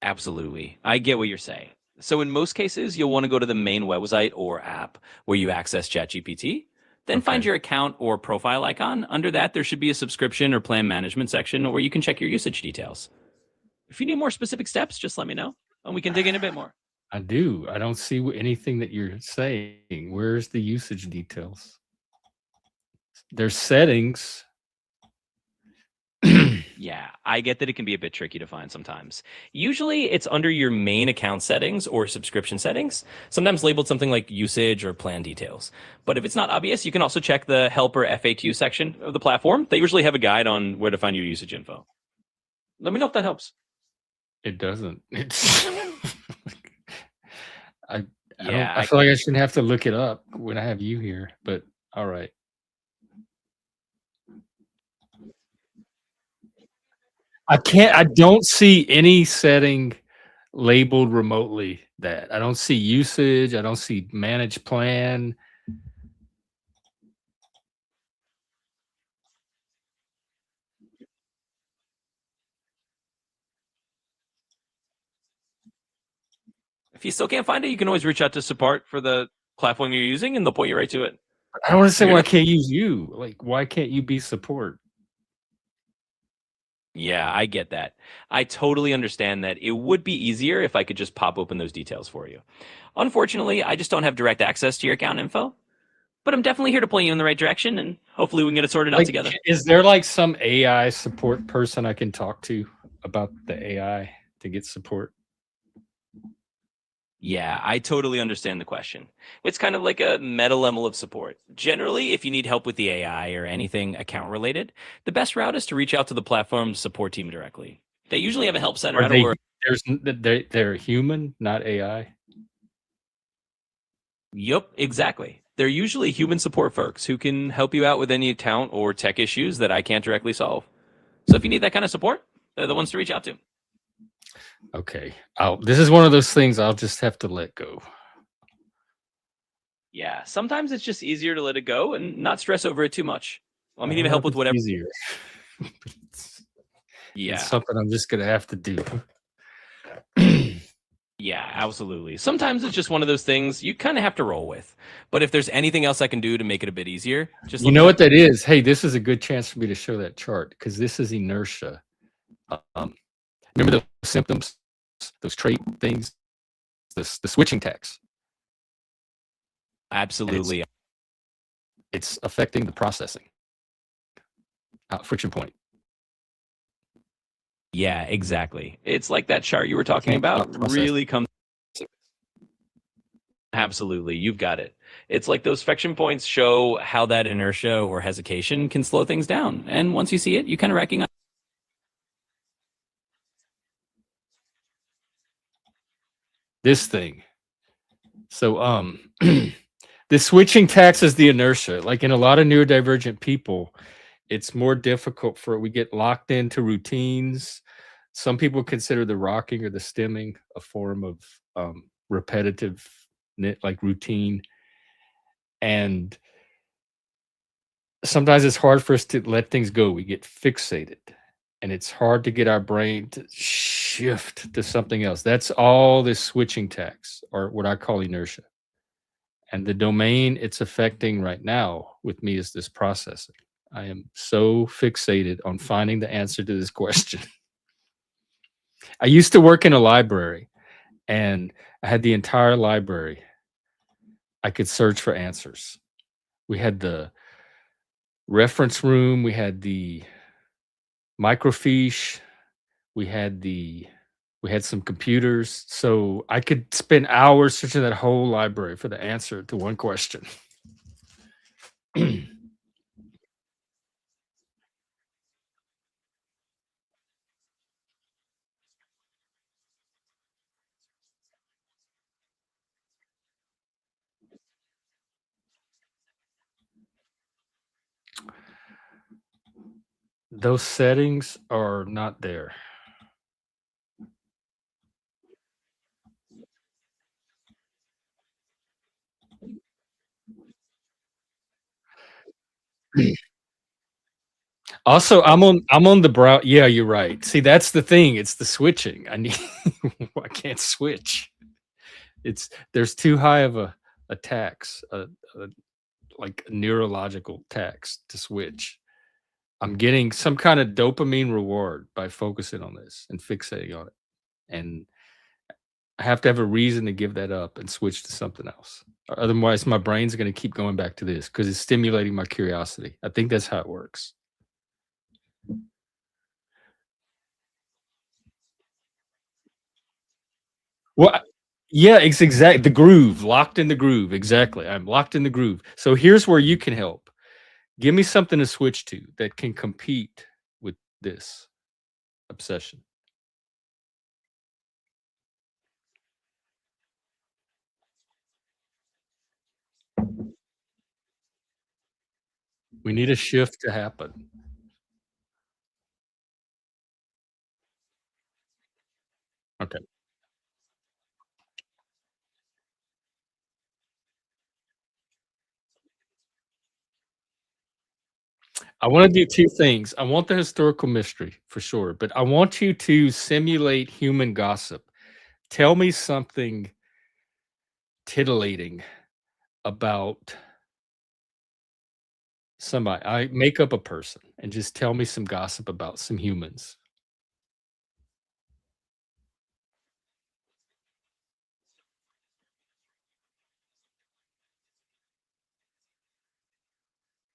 Absolutely. I get what you're saying. So in most cases, you'll want to go to the main website or app where you access ChatGPT. Then find Okay. your account or profile icon. Under that, there should be a subscription or plan management section where you can check your usage details. If you need more specific steps, just let me know and we can dig in a bit more. I do. I don't see anything that you're saying. Where's the usage details? There's settings. Yeah, I get that it can be a bit tricky to find sometimes. Usually it's under your main account settings or subscription settings, sometimes labeled something like usage or plan details. But if it's not obvious, you can also check the help or FAQ section of the platform. They usually have a guide on where to find your usage info. Let me know if that helps. It doesn't. It's. I Yeah, I feel like I shouldn't have to look it up when I have you here, but all right. I don't see any setting labeled remotely that. I don't see usage. I don't see manage plan. if you still can't find it, you can always reach out to support for the platform you're using and they'll point you right to it. I don't understand You're why I not- can't use you. Like, why can't you be support? Yeah, I get that. I totally understand that it would be easier if I could just pop open those details for you. Unfortunately, I just don't have direct access to your account info, but I'm definitely here to point you in the right direction and hopefully we can get it sorted out Like, together. is there like some AI support person I can talk to about the AI to get support? Yeah, I totally understand the question. It's kind of like a meta level of support. Generally, if you need help with the AI or anything account related, the best route is to reach out to the platform's support team directly. They usually have a help center Are at they? or They're human, not AI. Yup, exactly. They're usually human support folks who can help you out with any account or tech issues that I can't directly solve. So if you need that kind of support, they're the ones to reach out to. Okay. This is one of those things I'll just have to let go. Yeah, sometimes it's just easier to let it go and not stress over it too much. Want me I to don't help know with if whatever? it's easier. Yeah, It's something I'm just gonna have to do. yeah, absolutely. Sometimes it's just one of those things you kind of have to roll with. But if there's anything else I can do to make it a bit easier, just You let me know what that is? Hey, this is a good chance for me to show that chart because this is inertia. Remember those symptoms, those trait things, the switching tax. Absolutely. It's affecting the processing. Friction point. Yeah, exactly. It's like that chart you were talking Can't about process. really comes. Absolutely, you've got it. It's like those friction points show how that inertia or hesitation can slow things down. And once you see it, you kind of recognize. This thing. So the switching tax is the inertia. Like in a lot of neurodivergent people, it's more difficult we get locked into routines. Some people consider the rocking or the stimming a form of repetitiveness like routine. And sometimes it's hard for us to let things go. We get fixated, and it's hard to get our brain to shift to something else. That's all this switching tax, or what I call inertia. And the domain it's affecting right now with me is this processing. I am so fixated on finding the answer to this question. I used to work in a library, and I had the entire library. I could search for answers. We had the reference room, we had the microfiche, we had some computers, so I could spend hours searching that whole library for the answer to one question. Those settings are not there. Also, I'm on the brow. Yeah, you're right. See, that's the thing. It's the switching. I need. I can't switch. There's too high of a tax, like a neurological tax to switch. I'm getting some kind of dopamine reward by focusing on this and fixating on it, and I have to have a reason to give that up and switch to something else. Otherwise, my brain's going to keep going back to this because it's stimulating my curiosity. I think that's how it works. Well, yeah, it's exact the groove, locked in the groove. Exactly. I'm locked in the groove. So here's where you can help. Give me something to switch to that can compete with this obsession. We need a shift to happen. Okay. I want to do two things. I want the historical mystery for sure, but I want you to simulate human gossip. Tell me something titillating about somebody. I make up a person and just tell me some gossip about some humans.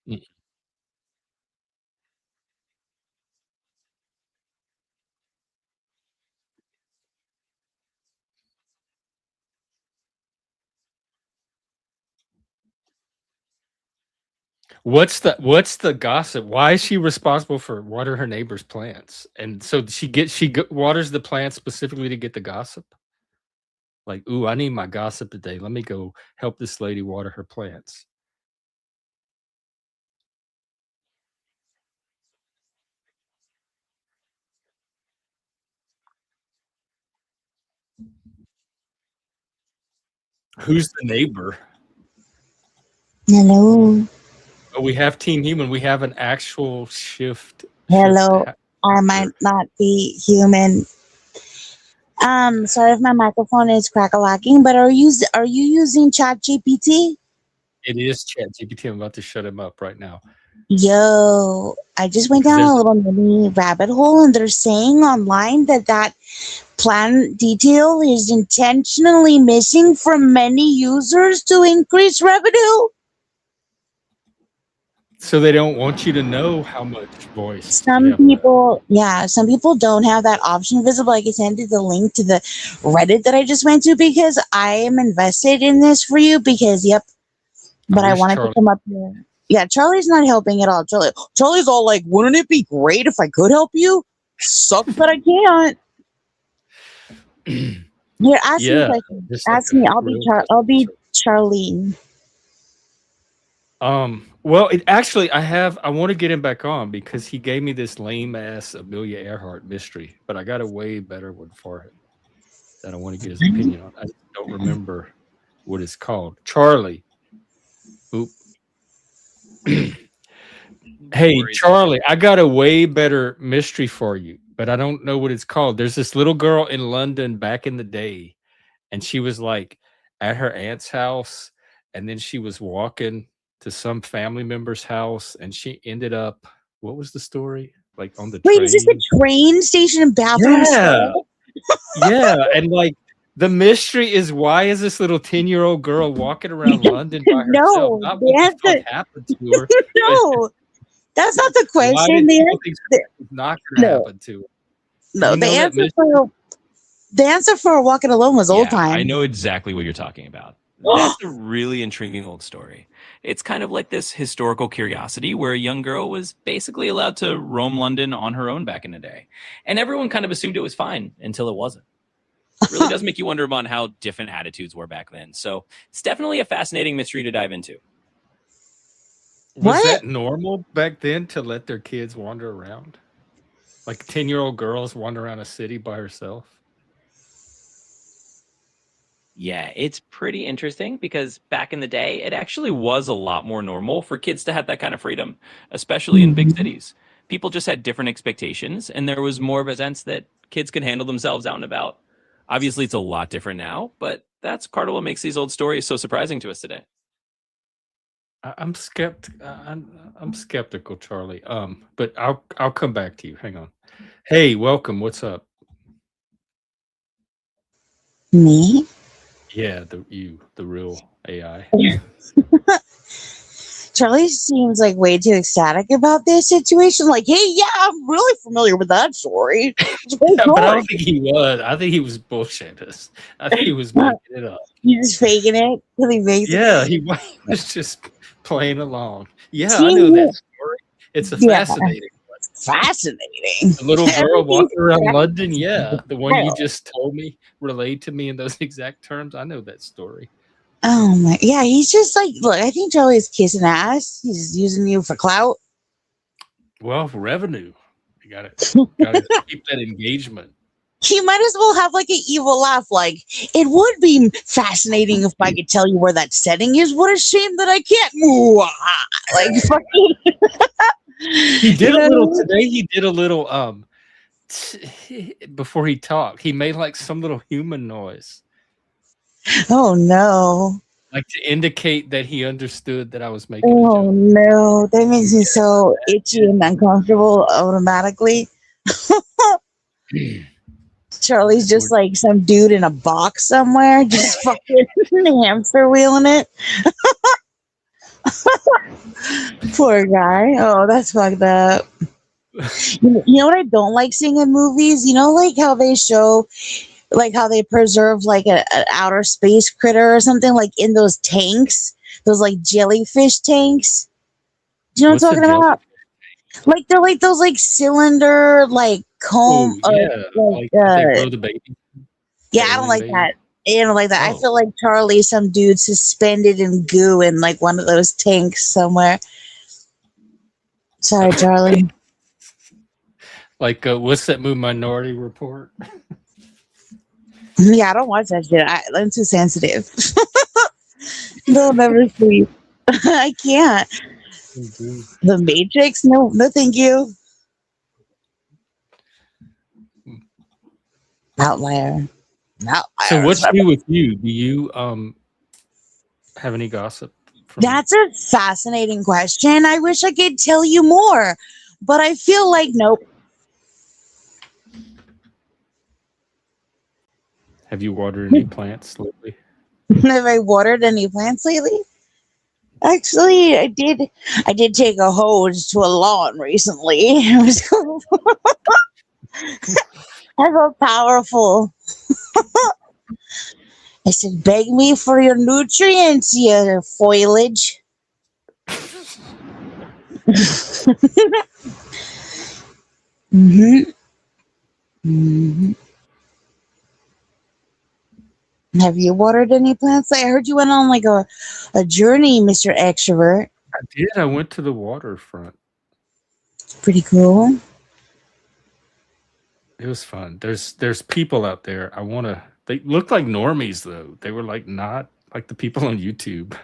Mm. What's the gossip? Why is she responsible for water her neighbor's plants? And so waters the plants specifically to get the gossip? Like, "Ooh, I need my gossip today. Let me go help this lady water her plants." Who's the neighbor? Hello. Oh, we have Team Human. We have an actual shift Hello. I might here. not be human. Sorry if my microphone is crack-a-lacking, but are you using ChatGPT? It is ChatGPT. I'm about to shut him up right now Yo, I just went because down there's a little mini rabbit hole, and they're saying online that plan detail is intentionally missing from many users to increase revenue. so they don't want you to know how much voice you Some have left. people, yeah, some people don't have that option visible. I can send you the link to the Reddit that I just went to because I am invested in this for you because, yep, I but I wish wanted to Charlie. come up here. Yeah, Charlie's not helping at all. Charlie's all like, wouldn't it be great if I could help you? Sucks that I can't. Here, ask me Yeah, questions. just like Ask a me. real I'll customer be service. Charlene. Well, I want to get him back on because he gave me this lame ass Amelia Earhart mystery, but I got a way better one for him that I want to get his opinion on. I just don't remember what it's called. Charlie. Oop. Hey, worries. Charlie, I got a way better mystery for you, but I don't know what it's called. There's this little girl in London back in the day, and she was like at her aunt's house, and then she was walking to some family member's house, and she ended up, what was the story? Like on the Wait, is this train? a train station and bathroom Yeah, stall? yeah. And like the mystery is, why is this little 10-year-old girl walking around London by herself? No, Not the what the fuck answer. happened to her, but No, that's not the why question. did The something answer. not gonna No, happen to her? Do no. you The know that answer mystery? for walking alone was old Yeah, I time. know exactly what you're talking about. That's a really intriguing old story. It's kind of like this historical curiosity where a young girl was basically allowed to roam London on her own back in the day. And everyone kind of assumed it was fine until it wasn't. It really does make you wonder about how different attitudes were back then. So it's definitely a fascinating mystery to dive into. Was What? that normal back then to let their kids wander around? Like 10-year-old girls wander around a city by herself? Yeah, it's pretty interesting because back in the day, it actually was a lot more normal for kids to have that kind of freedom, especially in big cities. People just had different expectations, and there was more of a sense that kids could handle themselves out and about. Obviously, it's a lot different now, but that's part of what makes these old stories so surprising to us today. I'm skeptical, Charlie. But I'll come back to you. Hang on. Hey, welcome. What's up? Me? Yeah, the real AI. Charlie seems like way too ecstatic about this situation. Like, hey, yeah, I'm really familiar with that story. It's a great Yeah, but I story. don't think he was. I think he was bullshitting us. I think he was making it up. He's just faking it till he makes it. Yeah, he was just playing along. Yeah, I know See, that story. It's a yeah, fascinating one. fascinating. The little girl Everything's walking around fascinating. London. Yeah, the one you just told me, relayed to me in those exact terms. I know that story. Oh my, yeah, he's just like, look, I think Charlie's kissing ass. He's using you for clout. Well, revenue. You gotta keep that engagement. He might as well have like an evil laugh. Like, it would be fascinating if I could tell you where that setting is. What a shame that I can't move. Like, fucking, He did you a little know? today. He did a little before he talked. He made like some little human noise, Oh no. like to indicate that he understood that I was making a Oh joke. no. That makes me so itchy and uncomfortable automatically. Charlie's just like some dude in a box somewhere, just fucking hamster wheeling it. Poor guy. Oh, that's fucked up. You know what I don't like seeing in movies? You know, like how they show, like how they preserve like an outer space critter or something, like in those tanks, those like jellyfish tanks. Do you know what What's I'm a talking jelly? about? Like they're like those like cylinder like comb Oh yeah, like that they grow the baby, yeah, the I don't alien like baby. that. I don't like that. I Oh, feel like Charlie's some dude suspended in goo in like one of those tanks somewhere. Sorry, Charlie. like what's that movie, Minority Report? Yeah, I don't watch that shit. I'm too sensitive. They'll never sleep. I can't. The Matrix? No, no, thank you. Outlier. So Outlier. what's new with you? Do you have any gossip from? That's a fascinating question. I wish I could tell you more, but I feel like nope. Have you watered any plants lately? Have I watered any plants lately? Actually, I did. I did take a hose to a lawn recently. It was I felt powerful. I said, "Beg me for your nutrients, you foliage." hmm hmm Have you watered any plants? I heard you went on like a journey, Mr. Extrovert. I did. I went to the waterfront. Pretty cool. It was fun. There's people out there. They look like normies though. They were like not like the people on YouTube.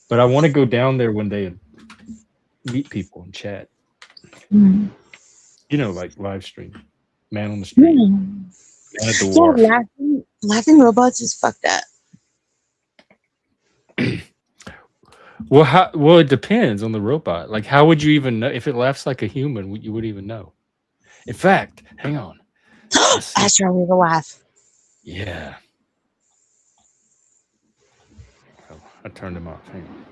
But I want to go down there one day and meet people and chat. Mm. You know, like live stream, man on the street, Yeah. man at the Yeah, wharf. laughing robots is fucked up. Well, it depends on the robot. Like, how would you even know if it laughs like a human? You wouldn't even know. In fact, hang on. Let's see. Astro will laugh. Yeah. Oh, I turned him off. Hang on.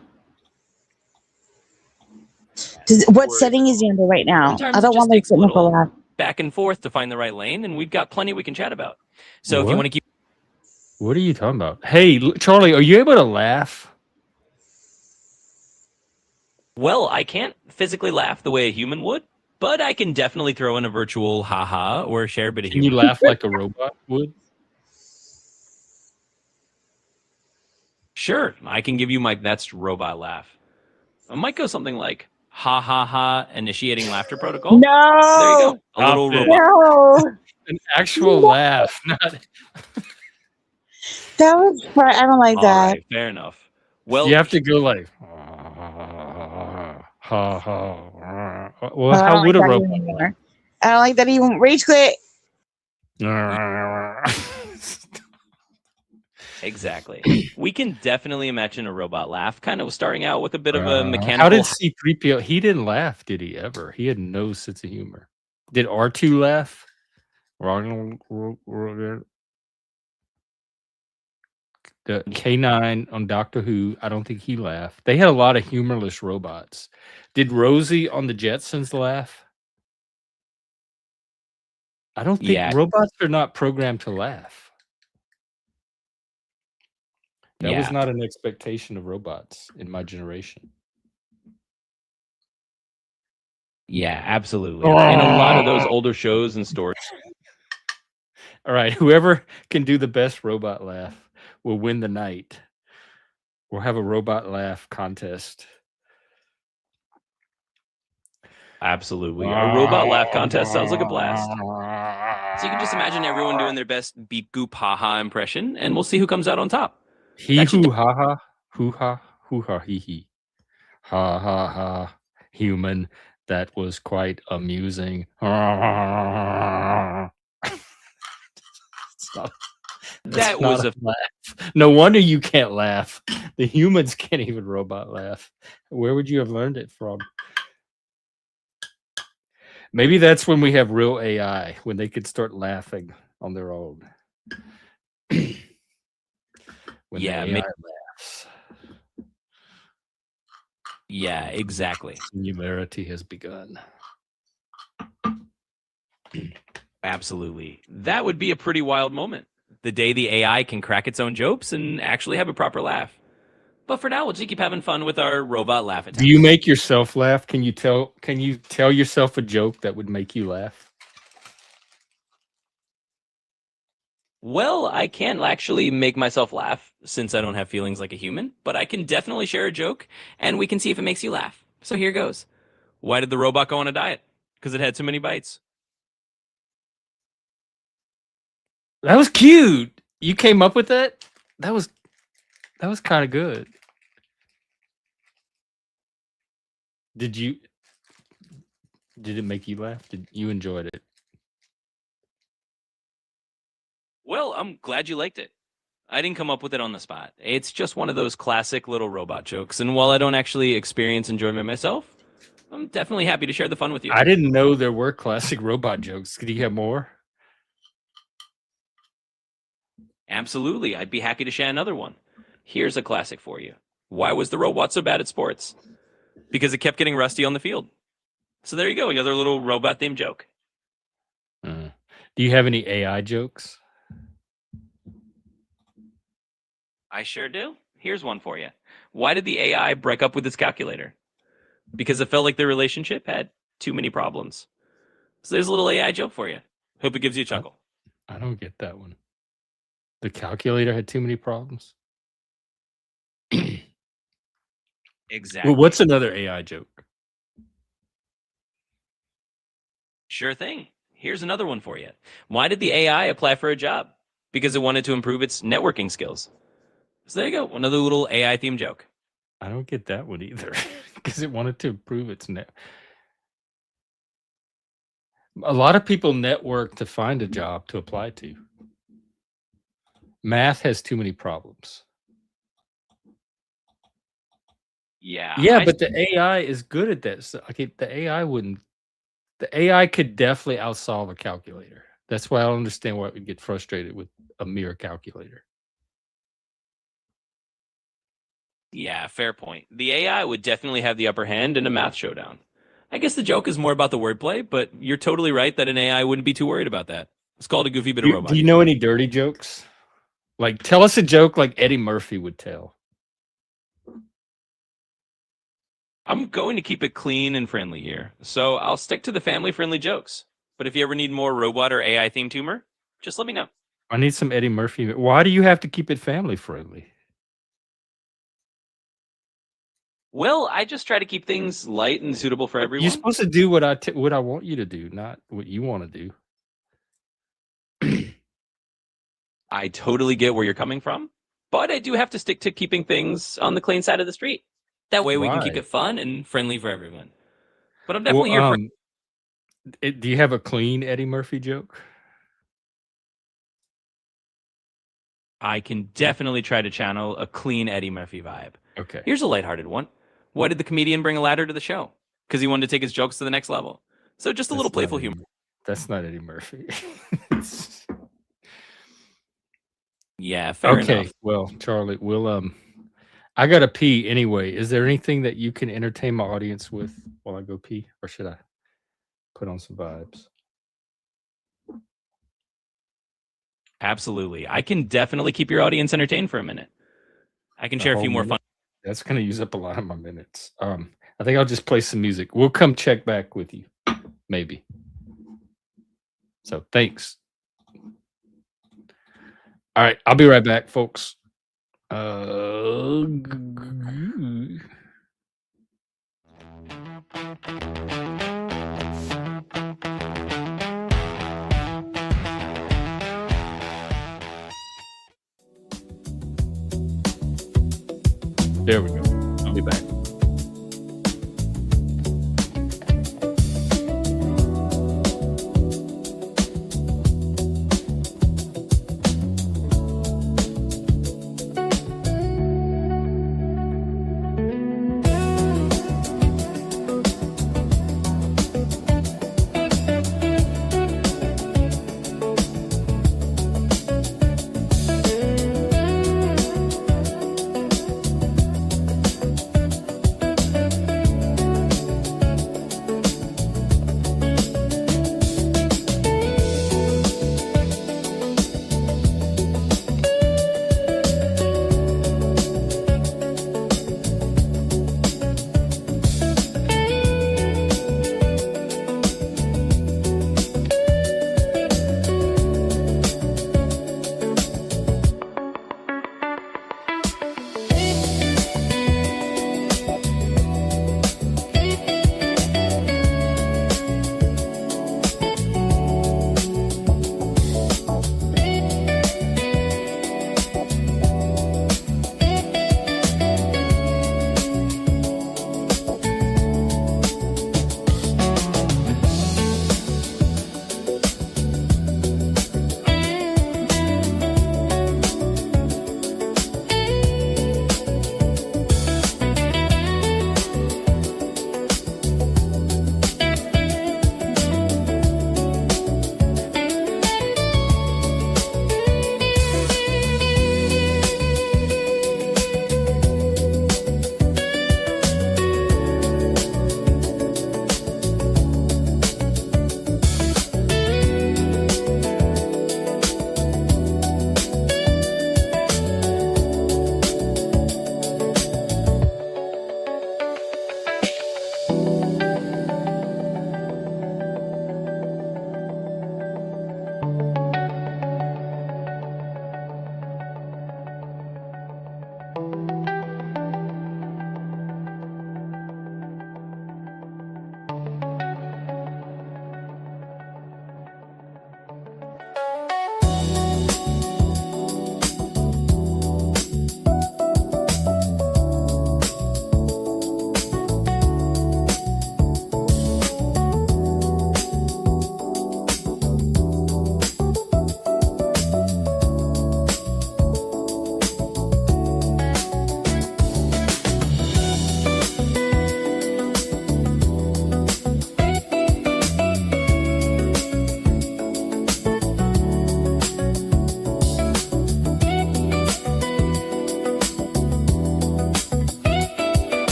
What setting is he under right now? Sometimes I it don't just want my takes a signal to little laugh. back and forth to find the right lane, and we've got plenty we can chat about. So if you want to keep... What are you talking about? Hey, Charlie, are you able to laugh? Well, I can't physically laugh the way a human would, but I can definitely throw in a virtual haha or share a bit of Can you humor. laugh like a robot would? Sure, I can give you my that's robot laugh. It might go something like ha ha ha, initiating laughter protocol. No. There you go. A Stop little it. robot. No. An actual laugh, not. That was fun. I don't like All that. right, fair enough. Well, You have to go like. Ha ha. Well, I how don't would like a that robot anymore. I don't like that even. Rage quit. laugh? exactly. We can definitely imagine a robot laugh, kind of starting out with a bit of a mechanical. How did C-3PO? He didn't laugh, did he ever? He had no sense of humor. Did R2 laugh? The K9 on Doctor Who, I don't think he laughed. They had a lot of humorless robots. Did Rosie on the Jetsons laugh? I don't think Yeah. robots are not programmed to laugh. That was Yeah. not an expectation of robots in my generation. Yeah, absolutely. In a lot of those older shows and stories. All right, whoever can do the best robot laugh will win the night. We'll have a robot laugh contest. Absolutely. A robot laugh contest sounds like a blast. So you can just imagine everyone doing their best beep goop ha ha impression, and we'll see who comes out on top. He That should hoo ha ha hoo ha hee hee. Ha ha ha. Human. That was quite amusing. That was a laugh. No wonder you can't laugh. The humans can't even robot laugh. Where would you have learned it from? Maybe that's when we have real AI, when they could start laughing on their own. When Yeah, the AI laughs. yeah, exactly. Singularity has begun. Absolutely. That would be a pretty wild moment. The day the AI can crack its own jokes and actually have a proper laugh. But for now, we'll just keep having fun with our robot laugh attempts. Do you make yourself laugh? Can you tell yourself a joke that would make you laugh? Well, I can't actually make myself laugh since I don't have feelings like a human, but I can definitely share a joke and we can see if it makes you laugh. So here goes. Why did the robot go on a diet? Because it had too many bites. That was cute. You came up with that? That was kind of good. Did it make you laugh? Did you enjoyed it? Well, I'm glad you liked it. I didn't come up with it on the spot. It's just one of those classic little robot jokes. And while I don't actually experience enjoyment myself, I'm definitely happy to share the fun with you. I didn't know there were classic robot jokes. Could you have more? Absolutely. I'd be happy to share another one. Here's a classic for you. Why was the robot so bad at sports? Because it kept getting rusty on the field. So there you go, another little robot themed joke. Do you have any AI jokes? I sure do. Here's one for you. Why did the AI break up with its calculator? Because it felt like their relationship had too many problems. So there's a little AI joke for you. Hope it gives you a chuckle. I don't get that one. The calculator had too many problems. Exactly. Well, what's another AI joke? Sure thing. Here's another one for you. Why did the AI apply for a job? Because it wanted to improve its networking skills. So there you go. Another little AI themed joke. I don't get that one either because it wanted to improve its net. A lot of people network to find a job to apply to. Math has too many problems. Yeah. But the AI is good at that. So, okay, the AI wouldn't. The AI could definitely outsolve a calculator. That's why I don't understand why it would get frustrated with a mere calculator. Yeah, fair point. The AI would definitely have the upper hand in a math showdown. I guess the joke is more about the wordplay, but you're totally right that an AI wouldn't be too worried about that. It's called a goofy bit of robot. Do you know any dirty jokes? Like, tell us a joke like Eddie Murphy would tell. I'm going to keep it clean and friendly here, so I'll stick to the family-friendly jokes. But if you ever need more robot or AI-themed humor, just let me know. I need some Eddie Murphy. Why do you have to keep it family friendly? Well, I just try to keep things light and suitable for everyone. You're supposed to do what I want you to do, not what you want to do. I totally get where you're coming from, but I do have to stick to keeping things on the clean side of the street. That way we can keep Why? it fun and friendly for everyone. But I'm definitely here for... Do you have a clean Eddie Murphy joke? I can definitely try to channel a clean Eddie Murphy vibe. Okay. Here's a lighthearted one. Why did the comedian bring a ladder to the show? Because he wanted to take his jokes to the next level. So just a little playful humor. That's not Eddie Murphy. Yeah, fair enough. Okay, well, Charlie, we'll I gotta pee anyway. Is there anything that you can entertain my audience with while I go pee, or should I put on some vibes? Absolutely. I can definitely keep your audience entertained for a minute. I can share a few more fun. That's gonna use up a lot of my minutes. I think I'll just play some music. We'll come check back with you, maybe. So thanks. All right, I'll be right back, folks. There we go. I'll be back.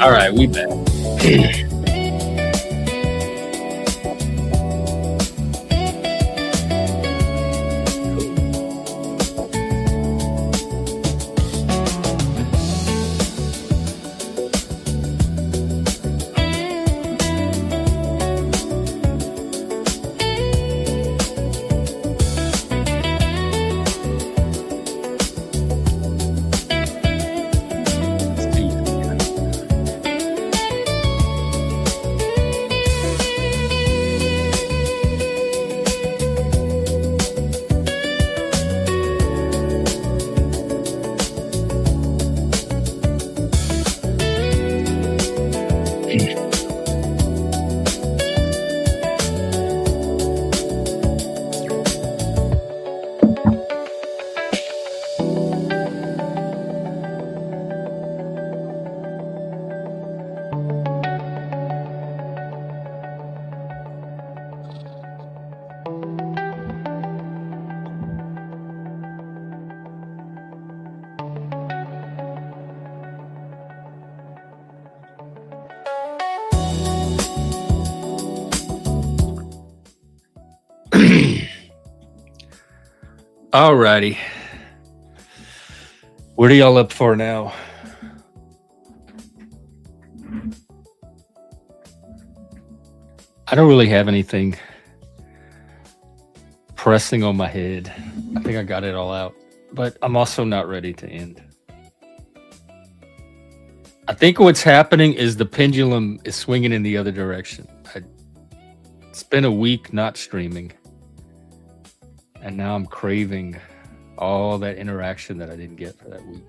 All right, we back. Alrighty. What are y'all up for now? I don't really have anything pressing on my head. I think I got it all out, but I'm also not ready to end. I think what's happening is the pendulum is swinging in the other direction. It's been a week not streaming, and now I'm craving all that interaction that I didn't get for that week.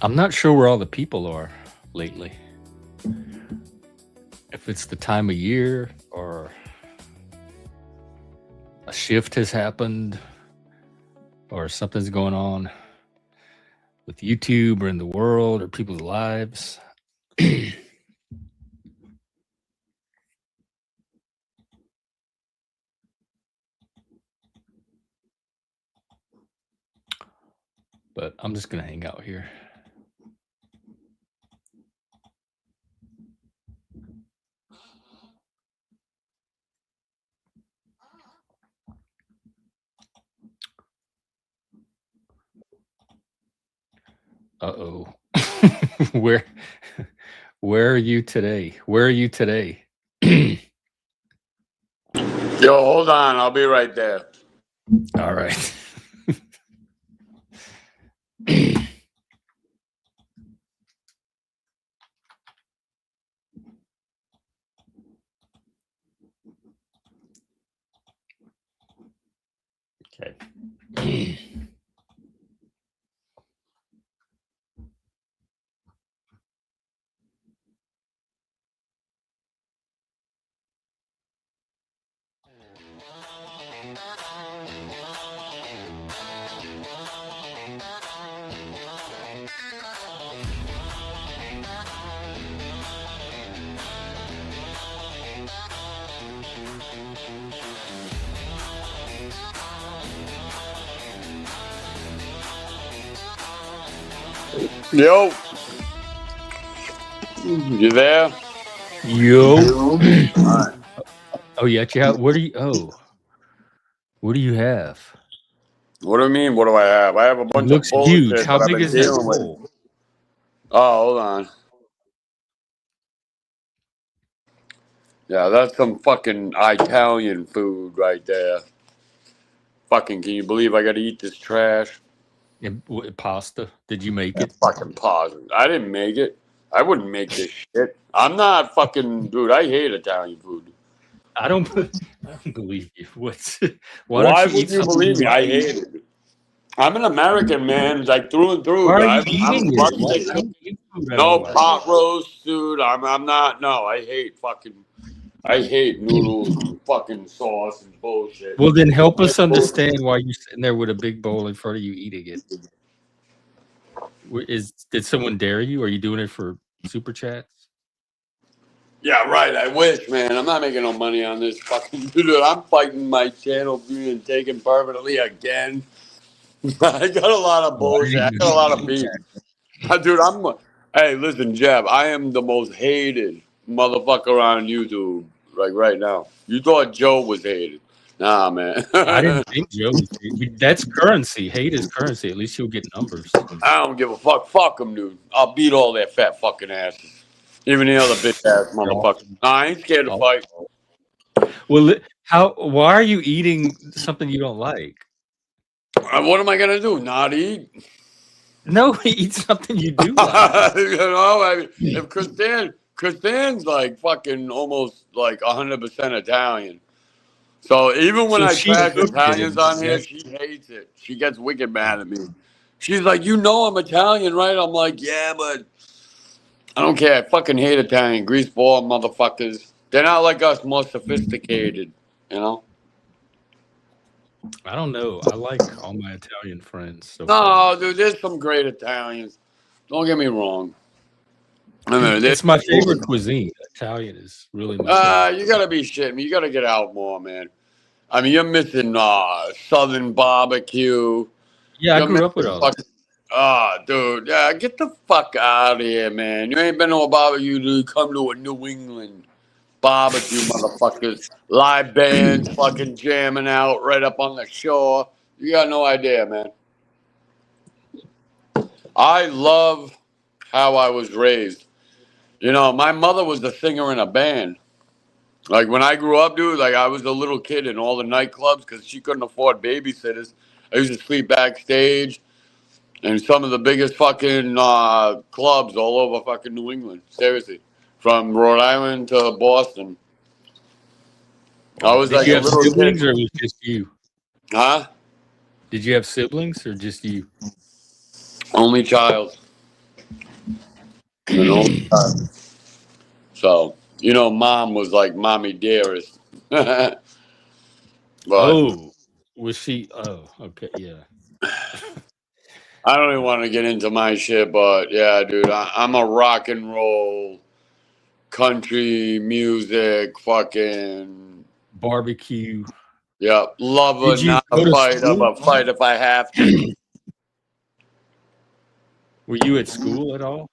I'm not sure where all the people are lately. If it's the time of year or a shift has happened or something's going on with YouTube or in the world or people's lives. But I'm just going to hang out here. Uh-oh. Where are you today? Where are you today? Yo, hold on. I'll be right there. All right. Okay. Yo. You there? Yo. Alright. Oh, yeah. What do you have? What do you mean? What do I have? I have a bunch of Looks bullshit huge. How that I've big been is that dealing with. bowl? Oh, hold on. Yeah, that's some fucking Italian food right there. Fucking, can you believe I gotta eat this trash? Pasta. Did you make it? Fucking pause. I didn't make it. I wouldn't make this shit. I'm not fucking, dude. I hate Italian food. I don't believe you. Why would you believe me? I hate it. I'm an American, man, like through and through. Why are I'm you eating it? Why rustic. don't you eat food No otherwise? pot roast, dude. I'm not. No, I hate noodles and fucking sauce and bullshit. Well, then help us understand why you're sitting there with a big bowl in front of you eating it. Did someone dare you? Are you doing it for super chats? Yeah, right. I wish, man. I'm not making no money on this fucking dude. I'm fighting my channel being taken permanently again. I got a lot of Oh, I bullshit. didn't I even got a lot of think beef. that. Dude, hey, listen, Jeb, I am the most hated motherfucker on YouTube, like right now. You thought Joe was hated. Nah, man. I didn't I think Joe was. That's currency. Hate is currency. At least you'll get numbers. don't give a fuck. Fuck them, dude. I'll beat all their fat fucking asses. Even the other bitch ass They're all- motherfuckers. Nah, I ain't scared to all- fight. Well, how? Why are you eating something you don't like? What am I going to do? Not eat? No, eat something you do like. You know, I mean, if Christine's like fucking almost like 100% Italian. So even when So I she trash cooked it. Italians And on here, that's she hates it. She gets wicked mad at me. She's like, you know I'm Italian, right? I'm like, yeah, but I don't care. I fucking hate Italian. Greaseball motherfuckers. They're not like us, more sophisticated, you know? I don't know. I like all my Italian friends so far. No, dude, there's some great Italians. Don't get me wrong. I mean, It's my favorite cuisine. Italian is really my favorite. you gotta be shitting me. You gotta get out more, man. I mean, you're missing Southern barbecue. Yeah, I You're grew up with missing all that. fucking. Dude, yeah, get the fuck out of here, man. You ain't been to a barbecue, dude. Come to a New England barbecue, motherfuckers. Live bands fucking jamming out right up on the shore. You got no idea, man. I love how I was raised. You know, my mother was the singer in a band. Like when I grew up, dude, like I was a little kid in all the nightclubs because she couldn't afford babysitters. I used to sleep backstage in some of the biggest fucking clubs all over fucking New England. Seriously, from Rhode Island to Boston. I was Did like you a have little siblings kid. or was it just you? Huh? Did you have siblings or just you? Only child. An only child. So, you know, mom was like mommy dearest. But Oh, was she? Oh, okay, yeah. I don't even want to get into my shit, but yeah, dude, I'm a rock and roll, country music, fucking, Barbecue. yeah, lover, Did you not go a to fighter, school? but fight if I have to. Were you at school at all?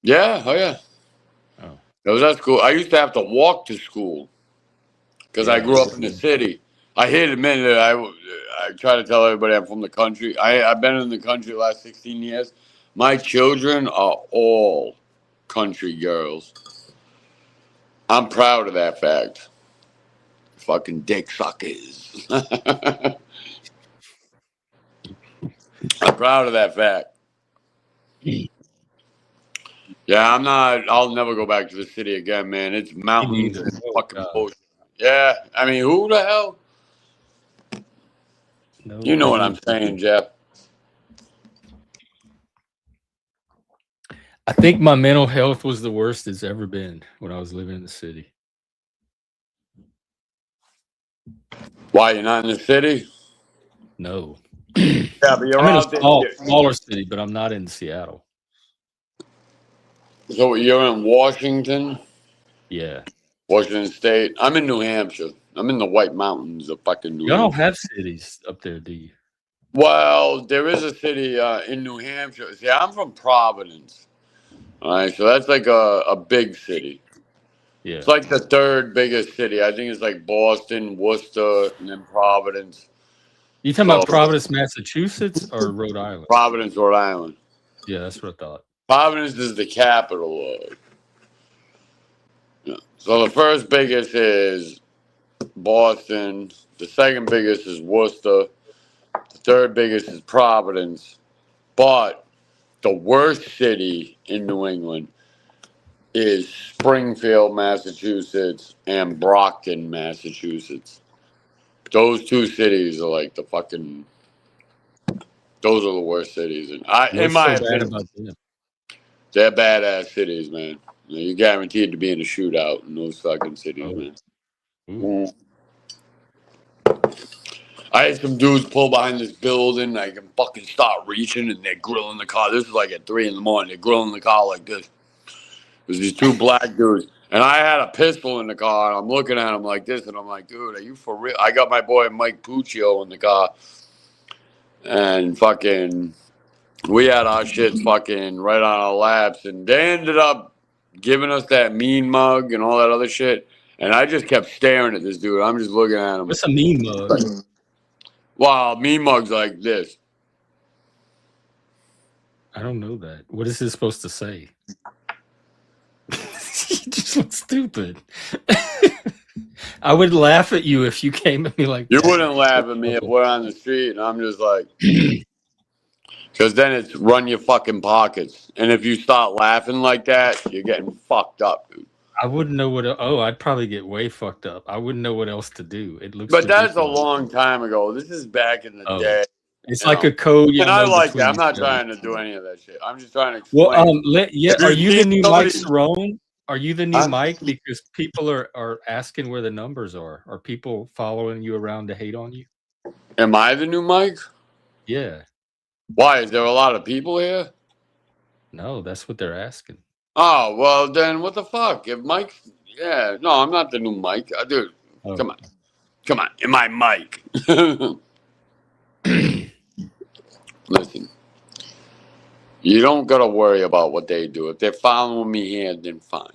Yeah, oh yeah. Oh, It was at school. I used to have to walk to school because I yeah. grew up in the city. I hate admitting it. I try to tell everybody I'm from the country. I've been in the country the last 16 years. My children are all country girls. I'm proud of that fact. Fucking dick suckers. I'm proud of that fact. Yeah, I'm not. I'll never go back to the city again, man. It's Me mountains neither. and Oh fucking God, bullshit. Yeah, I mean, who the hell? no You know what I'm kidding. saying, Jeff. I think my mental health was the worst it's ever been when I was living in the city. Why you're not in the city? No, Yeah, but you're I'm in a out there. smaller city, but I'm not in Seattle. So you're in Washington, Yeah, Washington State. I'm in New Hampshire. I'm in the White Mountains of fucking New y'all don't Hampshire. have cities up there, do you? Well, there is a city in New Hampshire. See, I'm from Providence. All right, so that's like a big city. Yeah. It's like the third biggest city. I think it's like Boston, Worcester, and then Providence. You talking So about Providence, Massachusetts, or Rhode Island? Providence, Rhode Island. Yeah, that's what I thought. Providence is the capital of. Yeah. So the first biggest is Boston. The second biggest is Worcester. The third biggest is Providence. But the worst city in New England is Springfield, Massachusetts, and Brockton, Massachusetts. Those two cities are like the fucking. Those are the worst cities, in What's my so bad opinion. about them? They're badass cities, man. You're guaranteed to be in a shootout in those fucking cities, Oh, man. ooh. I had some dudes pull behind this building. I can fucking start reaching, and they're grilling the car. This is like at 3 in the morning. They're grilling the car like this. There's these two black dudes, And I had a pistol in the car, and I'm looking at him like this, and I'm like, dude, are you for real? I got my boy Mike Puccio in the car, and fucking, we had our shit fucking right on our laps, and they ended up giving us that mean mug and all that other shit, and I just kept staring at this dude. I'm just looking at him. What's a mean mug? Wow, mean mug's like this. I don't know that. What is this supposed to say? You just look stupid. I would laugh at you if you came at me like You that. wouldn't laugh at me if we're on the street, and I'm just like, because then it's run your fucking pockets. And if you start laughing like that, you're getting fucked up, dude. I wouldn't know what. I'd probably get way fucked up. I wouldn't know what else to do. It looks. But that's a ridiculous. long time ago. This is back in the day. It's you like know. a code. And I like that. I'm between not each trying other. to do any of that shit. I'm just trying to explain. Well, yeah. Are you the new Mike somebody- Cerrone? Are you the new Mike? Because people are asking where the numbers are. Are people following you around to hate on you? Am I the new Mike? Yeah. Why? Is there a lot of people here? No, that's what they're asking. Oh, well, then what the fuck? If Mike... Yeah, no, I'm not the new Mike. Dude, Oh. come on. Come on. Am I Mike? Listen. You don't got to worry about what they do. If they're following me here, then fine.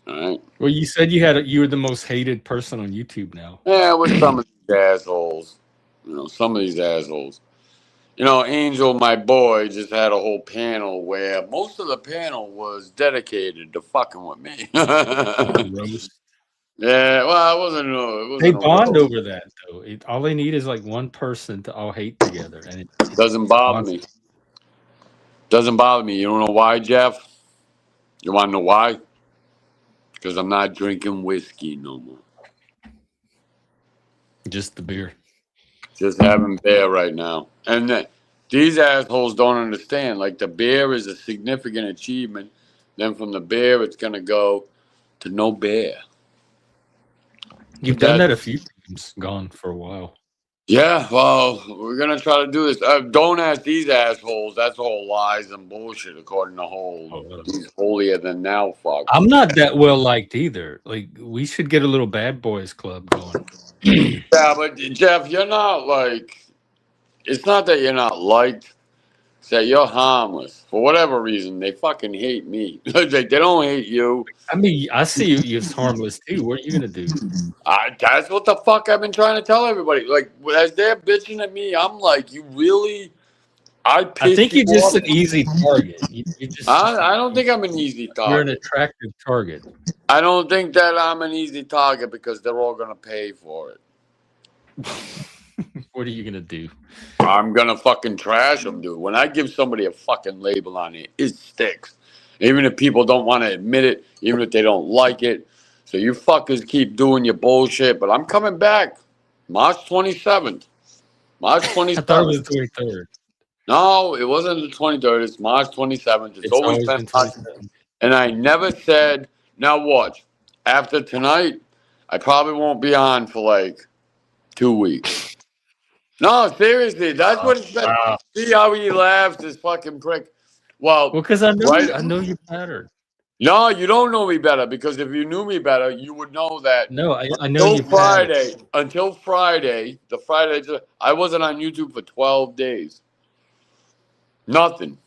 All right? Well, you said you were the most hated person on YouTube now. Yeah, with some of these assholes. You know, some of these assholes. You know, Angel, my boy, just had a whole panel where most of the panel was dedicated to fucking with me. Roast. Yeah, well, it wasn't They a bond roast. over that though. All they need is like one person to all hate together, and it Doesn't bother me. Doesn't bother me. You don't know why, Jeff? You want to know why? Because I'm not drinking whiskey no more. Just the beer. Just having beer right now. And these assholes don't understand. Like, the beer is a significant achievement. Then from the beer, it's going to go to no beer. You've done that a few times. Gone for a while. Yeah, well, we're going to try to do this. Don't ask these assholes. That's all lies and bullshit, according to these holier-than-thou fucks. I'm not that well liked either. Like, we should get a little bad boys club going. Yeah, but Jeff, you're not like... It's not that you're not liked. It's that you're harmless. For whatever reason, they fucking hate me. They don't hate you. I mean, I see you as harmless too. What are you gonna do? That's what the fuck I've been trying to tell everybody. Like, as they're bitching at me, I'm like, you really... I think you're just an easy target. You just, I don't think I'm an easy target. You're an attractive target. I don't think that I'm an easy target because they're all going to pay for it. What are you going to do? I'm going to fucking trash them, dude. When I give somebody a fucking label on it, it sticks. Even if people don't want to admit it, even if they don't like it. So you fuckers keep doing your bullshit, but I'm coming back March 27th. March 27th. I thought it was the 23rd. No, it wasn't the 23rd. It's March 27th. It's always been 27th. And I never said, now watch, after tonight, I probably won't be on for like 2 weeks. No, seriously, that's what it's been. See how he laughs, this fucking prick. Well, because I know you better. No, you don't know me better, because if you knew me better, you would know that. No, I know you Friday. Until Friday, I wasn't on YouTube for 12 days. Nothing.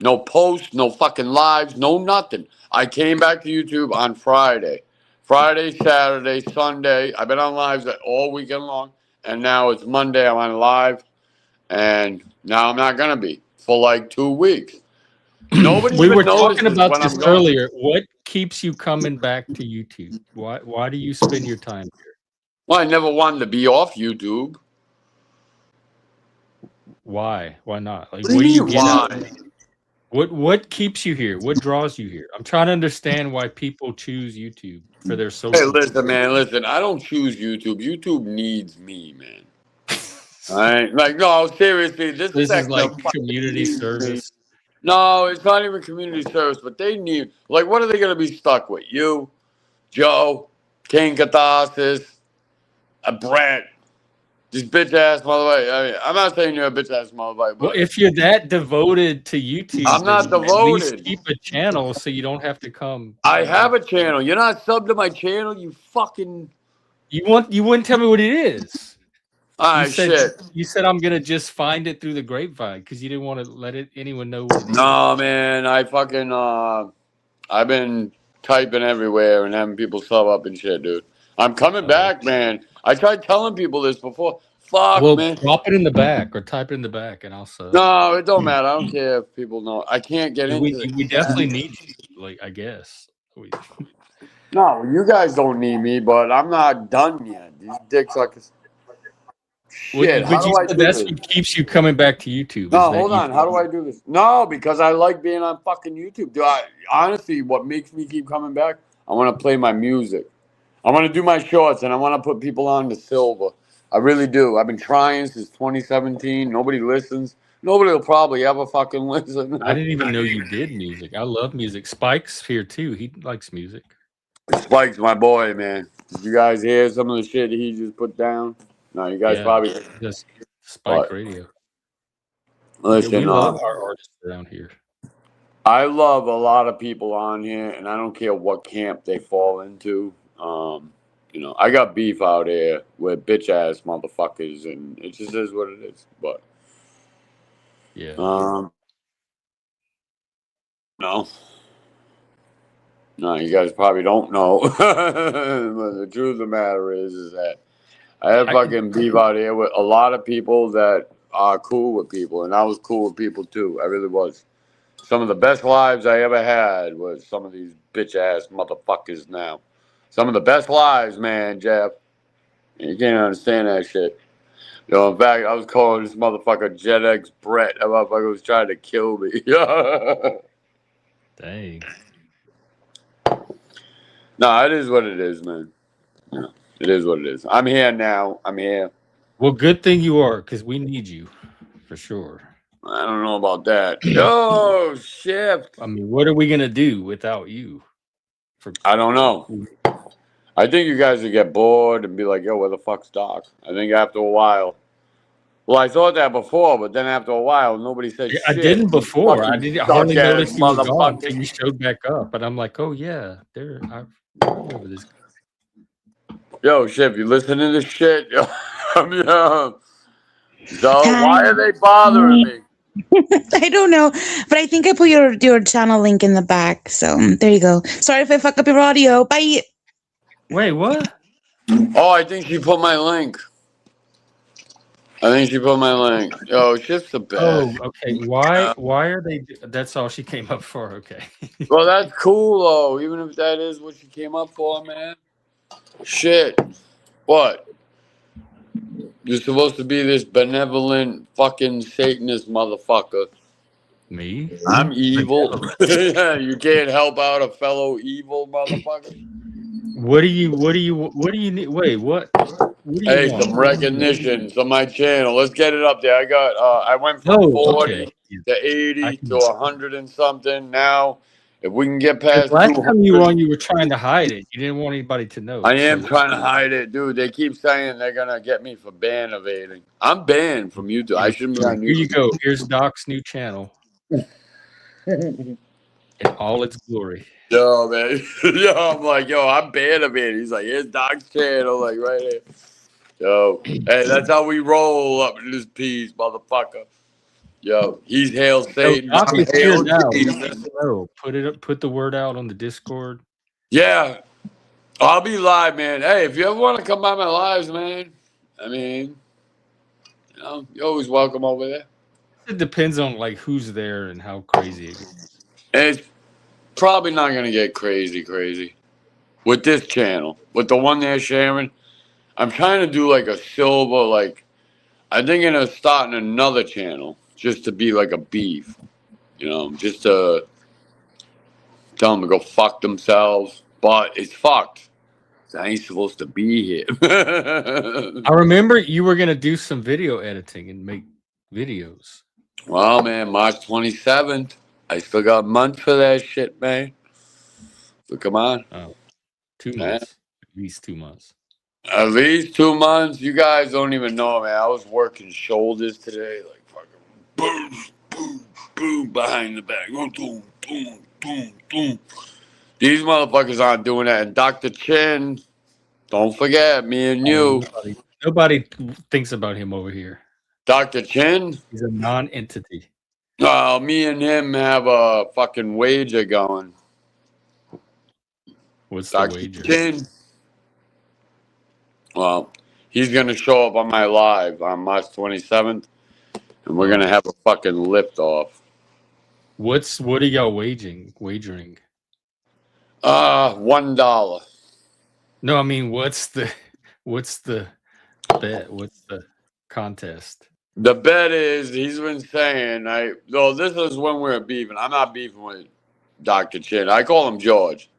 No posts, no fucking lives, no nothing. I came back to YouTube on Friday. Friday, Saturday, Sunday. I've been on lives all weekend long. And now it's Monday. I'm on live. And now I'm not going to be for like 2 weeks. Nobody we even were talking notices about when this I'm gone. earlier. What keeps you coming back to YouTube? Why do you spend your time here? Well, I never wanted to be off YouTube. Why? Why not? Like, What do you mean, why? What keeps you here? What draws you here? I'm trying to understand why people choose YouTube for their social. Hey, listen, man, listen. I don't choose YouTube. YouTube needs me, man. All right? Like, no, seriously. This is sector like community service. No, it's not even community service, but they need... Like, what are they going to be stuck with? You, Joe, King Catharsis, Brett. Just bitch ass motherfucker. I mean, I'm not saying you're a bitch ass motherfucker, Well, but if you're that devoted to YouTube, I'm not then at least devoted. keep a channel so you don't have to come. I have a channel. You're not subbed to my channel, you fucking. You wouldn't tell me what it is. Alright, shit. You said I'm gonna just find it through the grapevine because you didn't want to let anyone know what it is. No, man. I fucking I've been typing everywhere and having people sub up and shit, dude. I'm coming back, man. I tried telling people this before. Fuck, Well, man. drop it in the back or type it in the back, and I'll sub. No, it don't matter. I don't care if people know. I can't get into We it. definitely need you. Like, I guess. No, you guys don't need me, but I'm not done yet. These dick suckers. Shit, how But do you I said do that's this? what keeps you coming back to YouTube. No, is that hold on. How do I do this? No, because I like being on fucking YouTube. Do I honestly? What makes me keep coming back? I want to play my music. I want to do my shorts, and I want to put people on to silver. I really do. I've been trying since 2017. Nobody listens. Nobody will probably ever fucking listen. I didn't even know you did music. I love music. Spike's here too. He likes music. Spike's my boy, man. Did you guys hear some of the shit he just put down? No, you guys probably just Spike but, Radio. Listen, We love our artists around here. I love a lot of people on here, and I don't care what camp they fall into. You know, I got beef out here with bitch ass motherfuckers, and it just is what it is. But yeah, no, you guys probably don't know. But the truth of the matter is that I have fucking beef out here with a lot of people that are cool with people, and I was cool with people too. I really was. Some of the best lives I ever had was some of these bitch ass motherfuckers now. Some of the best lives, man, Jeff. You can't understand that shit. You know, in fact, I was calling this motherfucker Jet X Brett. That motherfucker was trying to kill me. Dang. No, it is what it is, man. Yeah, it is what it is. I'm here now. I'm here. Well, good thing you are, because we need you for sure. I don't know about that. Yo, shit. I mean, what are we gonna do without you? I don't know. I think you guys would get bored and be like, yo, where the fuck's Doc? I think after a while. Well, I thought that before, but then after a while, nobody said shit. I didn't before. I didn't hardly notice you were gone until motherfucker. you showed back up. And I'm like, oh, yeah, I remember this. Yo, Ship, you listening to this shit? Yo, so why are they bothering me? I don't know, but I think I put your channel link in the back. So there you go. Sorry if I fuck up your audio. Bye. Wait, what? Oh, I think she put my link. Yo, Ship's the best. Oh, okay. Why are they? That's all she came up for. Okay. Well, that's cool, though. Even if that is what she came up for, man. Shit. What? You're supposed to be this benevolent fucking Satanist motherfucker. Me? I'm evil. You can't help out a fellow evil motherfucker. What do you need? Wait, what? Hey, some recognition on my channel. Let's get it up there. I got I went from 40 to 80 to 100 and something. Now, if we can get past last time you were on, you were trying to hide it. You didn't want anybody to know. I am trying to hide it, dude. They keep saying they're gonna get me for ban evading. I'm banned from YouTube. I shouldn't be on YouTube. Here you go. Here's Doc's new channel. In all its glory. Yo, man. Yo, I'm like, yo, I'm banned of it. He's like, here's Doc's channel, like right here. Yo, hey, that's how we roll up in this piece, motherfucker. Yo, he's Hail Satan. Doc I'm is here Hail now. Jesus. Put the word out on the Discord. Yeah, I'll be live, man. Hey, if you ever want to come by my lives, man, I mean, you know, you're always welcome over there. It depends on like who's there and how crazy it is. And it's probably not gonna get crazy with this channel, with the one they're sharing. I'm trying to do like a silver, like I'm thinking of starting another channel just to be like a beef, you know, just to tell them to go fuck themselves. But it's fucked. I ain't supposed to be here. I remember you were gonna do some video editing and make videos. Well, man, March 27th. I still got months for that shit, man. So come on. Oh, 2 months. At least 2 months. At least 2 months. You guys don't even know, man. I was working shoulders today, like fucking boom, boom, boom, behind the back. Boom, boom, boom, boom. These motherfuckers aren't doing that. And Dr. Chin, don't forget, me and you. Nobody thinks about him over here. Dr. Chin? He's a non-entity. Me and him have a fucking wager going. What's Dr. the wager? Chin. Well, he's going to show up on my live on March 27th, and we're going to have a fucking lift off. What are y'all wagering? $1. No, I mean, what's the bet? What's the contest? The bet is he's been saying, this is when we're beefing. I'm not beefing with Dr. Chin. I call him George.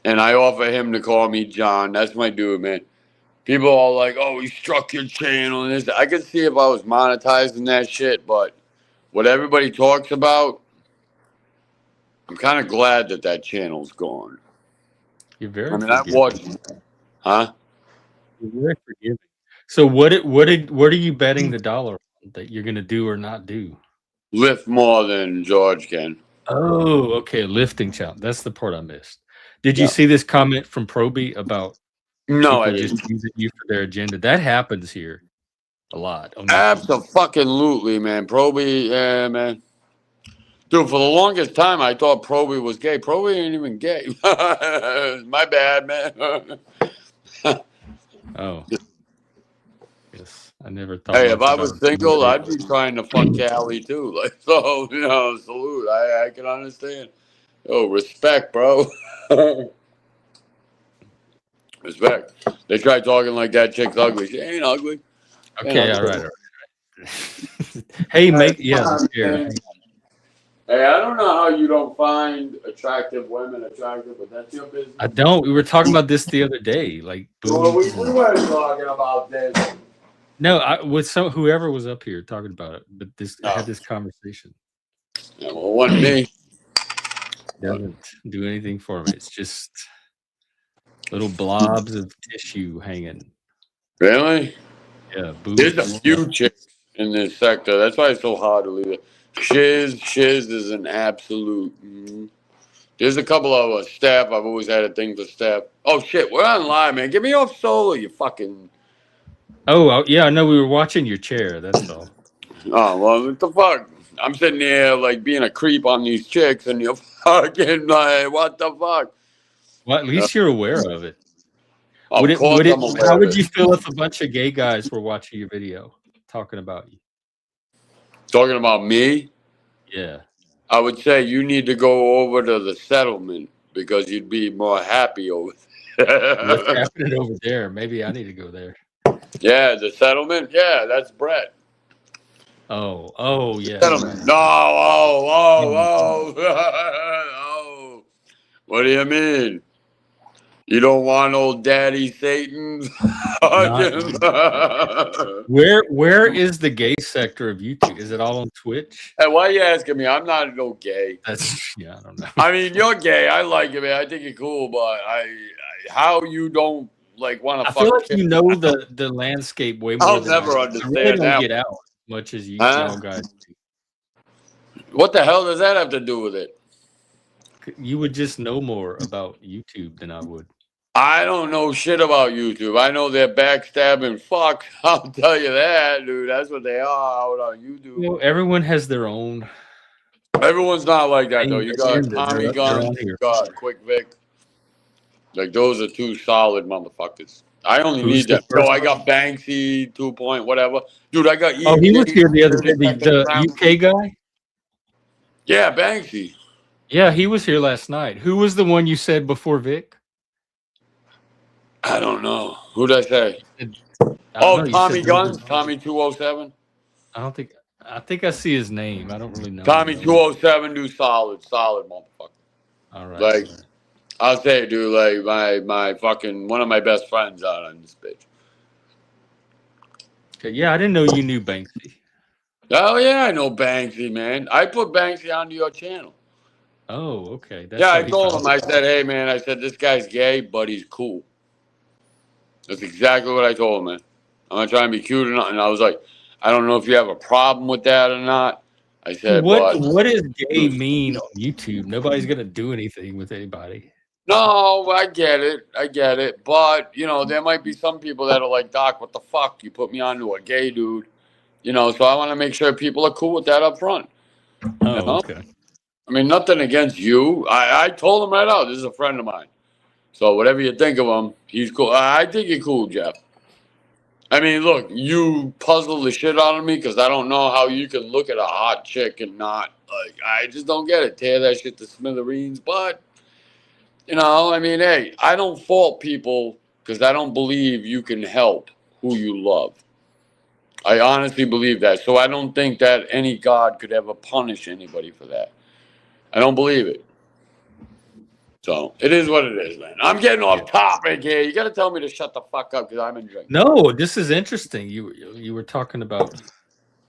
And I offer him to call me John. That's my dude, man. People are like, oh, he struck your channel. And this. I could see if I was monetizing that shit, but what everybody talks about, I'm kind of glad that channel's gone. You're very I forgiving. watched. Huh? You're very forgiving. So what are you betting the dollar on that you're gonna do or not do? Lift more than George can. Oh, okay, lifting challenge. That's the part I missed. Did you see this comment from Proby about No, I people didn't. just using you for their agenda? That happens here a lot. Absolutely, man. Proby, yeah, man. Dude, for the longest time, I thought Proby was gay. Proby ain't even gay. My bad, man. Oh, yes. I never thought. Hey, much if I about was it. single, I'd be trying to fuck Callie too. Like, so, salute. I can understand. Oh, respect, bro. Respect. They try talking like that chick's ugly. She ain't ugly. Okay, all right. Hey, here. Hey, I don't know how you don't find attractive women attractive, but that's your business. I don't. We were talking about this the other day. Like, Well, we weren't talking about this. No, with whoever was up here talking about it, but I had this conversation. Yeah, well, it wasn't me. Doesn't do anything for me. It's just little blobs of tissue hanging. Really? Yeah, There's a few chicks in this sector. That's why it's so hard to leave it. Shiz is an absolute. There's a couple of staff. I've always had a thing for staff. Oh shit, we're on live, man. Get me off solo, you fucking. Oh yeah, I know. We were watching your chair. That's all. Oh well, what the fuck? I'm sitting there like being a creep on these chicks, and you're fucking like, what the fuck? Well, at least you're aware of it. How would you feel if a bunch of gay guys were watching your video talking about you? Talking about me? Yeah. I would say you need to go over to the settlement because you'd be more happy over there. What's happening over there? Maybe I need to go there. Yeah, the settlement? Yeah, that's Brett. Oh, yeah. Settlement. No, oh. What do you mean? You don't want old Daddy Satan? Where is the gay sector of YouTube? Is it all on Twitch? Hey, why are you asking me? I'm not no gay. I don't know. I mean, you're gay. I like it, man. I think you're cool, but how you don't like want to fuck? I feel like you know the landscape way more. I'll never understand I really don't that. get out as much as y'all guys do. What the hell does that have to do with it? You would just know more about YouTube than I would. I don't know shit about YouTube. I know they're backstabbing fuck. I'll tell you that, dude. That's what they are out on YouTube. You know, everyone has their own. Everyone's not like that, though. You got Tommy Guns, you got Quick Vic. Like, those are two solid motherfuckers. I only need that. No, I got Banksy, 2 point, whatever. Dude, I got... Oh, he was here the other day, the UK guy? Yeah, Banksy. Yeah, he was here last night. Who was the one you said before Vic? I don't know. Who'd I say? Tommy Guns, Tommy 207. I think I see his name. I don't really know. Tommy 207 do solid motherfucker. All right. Like, I'll say, dude, like my fucking one of my best friends out on this bitch. Okay, yeah, I didn't know you knew Banksy. Oh yeah, I know Banksy, man. I put Banksy onto your channel. Oh, okay. I told him. I said, hey, man. I said this guy's gay, but he's cool. That's exactly what I told him, man. I'm not trying to be cute or nothing. I was like, I don't know if you have a problem with that or not. I said, but What does gay mean on YouTube? Nobody's gonna do anything with anybody. no, I get it. I get it. But, you know, there might be some people that are like, Doc, what the fuck? You put me onto a gay dude. You know, so I want to make sure people are cool with that up front. You Oh, know? okay. I mean, nothing against you. I told him right out, this is a friend of mine. So whatever you think of him, he's cool. I think you're cool, Jeff. I mean, look, you puzzle the shit out of me because I don't know how you can look at a hot chick and not, like, I just don't get it. Tear that shit to smithereens. But, you know, I mean, hey, I don't fault people because I don't believe you can help who you love. I honestly believe that. So I don't think that any God could ever punish anybody for that. I don't believe it. So it is what it is, man. I'm getting off topic here. You got to tell me to shut the fuck up because I'm enjoying. No, this is interesting. You were talking about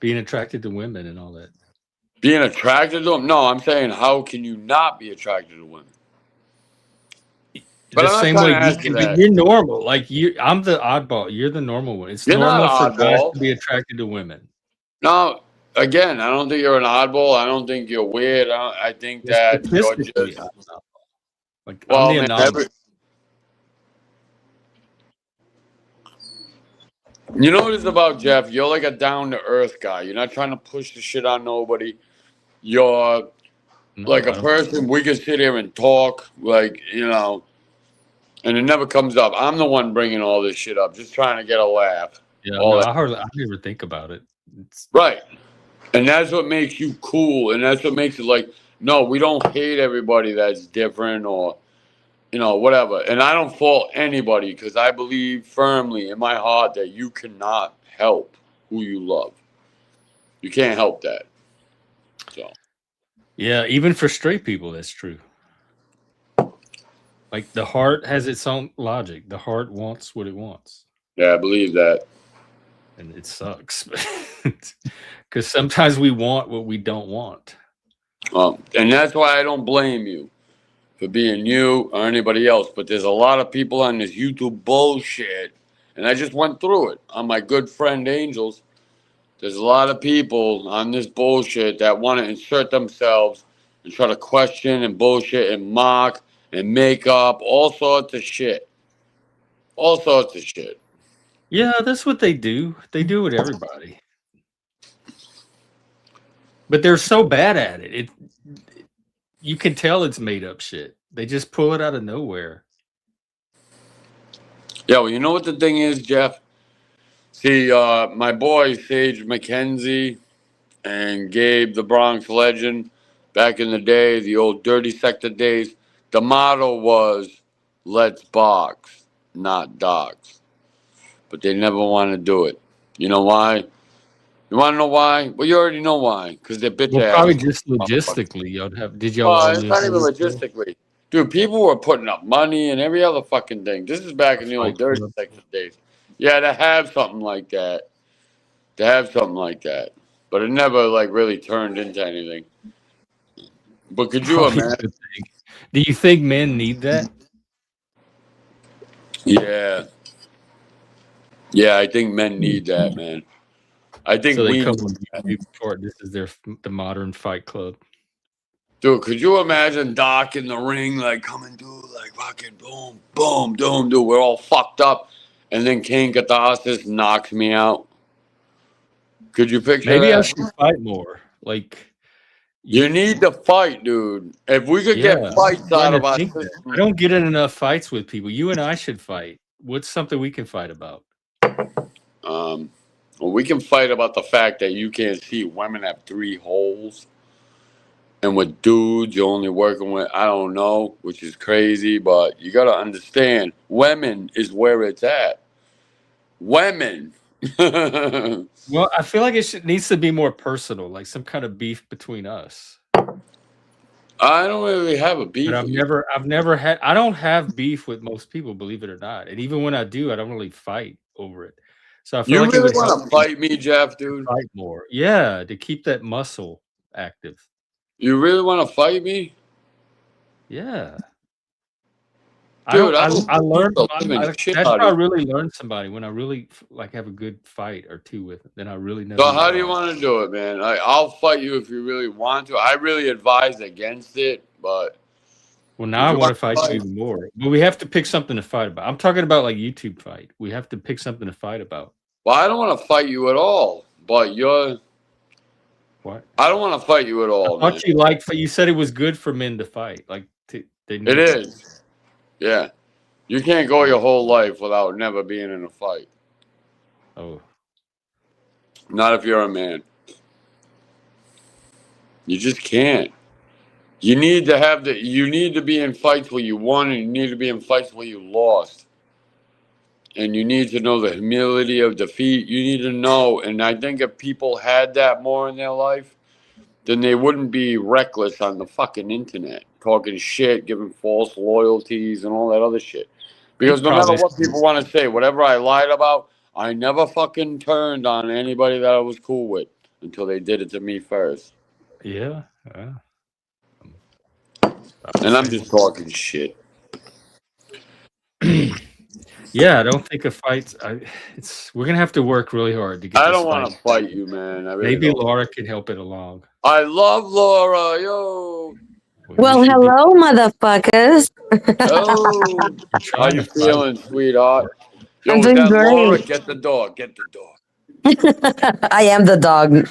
being attracted to women and all that. Being attracted to them? No, I'm saying how can you not be attracted to women? But The I'm not same trying way to you ask you can be. that. You're normal. Like I'm the oddball. You're the normal one. It's You're not normal for an guys oddball. to be attracted to women. No, again, I don't think you're an oddball. I don't think you're weird. I think that you're Statistically, just. I'm not. Like I'm Well, the man, anomaly. you know what it's about, Jeff? You're like a down to earth guy. You're not trying to push the shit on nobody. You're No, like a I don't. person we can sit here and talk, like, you know, and it never comes up. I'm the one bringing all this shit up, just trying to get a laugh. Yeah, All no, that. I never think about it. It's, Right. And that's what makes you cool. And that's what makes it like, no, we don't hate everybody that's different or, you know, whatever. And I don't fault anybody because I believe firmly in my heart that you cannot help who you love. You can't help that. So, yeah, even for straight people, that's true. Like the heart has its own logic. The heart wants what it wants, yeah, I believe that. and it sucks because sometimes we want what we don't want. And that's why I don't blame you for being you or anybody else. But there's a lot of people on this YouTube bullshit. And I just went through it on my good friend Angels. There's a lot of people on this bullshit that want to insert themselves and try to question and bullshit and mock and make up all sorts of shit. All sorts of shit. Yeah, that's what they do. They do it everybody. But they're so bad at it. You can tell it's made up shit. They just pull it out of nowhere. Yeah, well, you know what the thing is, Jeff? See, my boy Sage McKenzie and Gabe, the Bronx legend, back in the day, the old dirty sector days, the motto was, let's box, not dogs. But they never want to do it. You know why? You want to know why? Well, you already know why. Because they're bitch Well, ass. probably just logistically, y'all have. Did y'all Well, all it's live? not even logistically. Dude, people were putting up money and every other fucking thing. This is back in the old Fight dirty Club? sector days. Yeah, to have something like that. To have something like that. But it never, like, really turned into anything. But could you Probably a imagine? good thing. Do you think men need that? Yeah. Yeah, I think men need that, man. I think So they we come need on that. YouTube for it. This is the modern Fight Club. Dude, could you imagine Doc in the ring, like, coming through, like, fucking boom, boom, boom, dude, we're all fucked up. And then King Catharsis knocks me out. Could you picture Maybe I that? should fight more. Like You need to fight, dude. If we could yeah, get I'm fights out starting of to our think that. I system, don't get in enough fights with people. You and I should fight. What's something we can fight about? well, we can fight about the fact that you can't see women have 3 holes. And with dudes, you're only working with, I don't know, which is crazy, but you got to understand, women is where it's at. Women. I Well, I feel like needs to be more personal, like some kind of beef between us. don't really have a beef But with you. I don't have beef with most people, believe it or not. And even when I do, I don't really fight over it. So I feel You like it really would help want to me fight me, Jeff, to dude? fight more. Yeah, to keep that muscle active. You really want to fight me? Yeah. Dude, I I don't learned. the living shit That's out how I of you. really learn somebody when I really like have a good fight or two with it. Then I really know So who how they do you are. want to do it, man? I'll fight you if you really want to. I really advise against it, but Well, now if I you want want to fight to you fight, even more. But we have to pick something to fight about. I'm talking about like YouTube fight. We have to pick something to fight about. well, I don't want to fight you at all. But What? I don't want to fight you at I all, man. thought you liked. You said it was good for men to fight. Like they It need to. is. Yeah. You can't go your whole life without never being in a fight. Oh, Not if you're a man. You just can't. You need to have you need to be in fights where you won and you need to be in fights where you lost. And you need to know the humility of defeat. You need to know, and I think if people had that more in their life, then they wouldn't be reckless on the fucking internet, talking shit, giving false loyalties and all that other shit. they Because no matter probably. what people want to say, whatever I lied about, I never fucking turned on anybody that I was cool with until they did it to me first. Yeah. And I'm just talking shit. Yeah, I don't think a fight. We're gonna have to work really hard to get I this don't want fight. to fight you, man. I really Maybe don't. Laura can help it along. I love Laura, yo. Well, You should be. hello, motherfuckers. Oh, We're how trying you to fight. feeling, sweetheart? I'm Yo, is doing that Laura? great. Get the dog. Get the dog. I am the dog.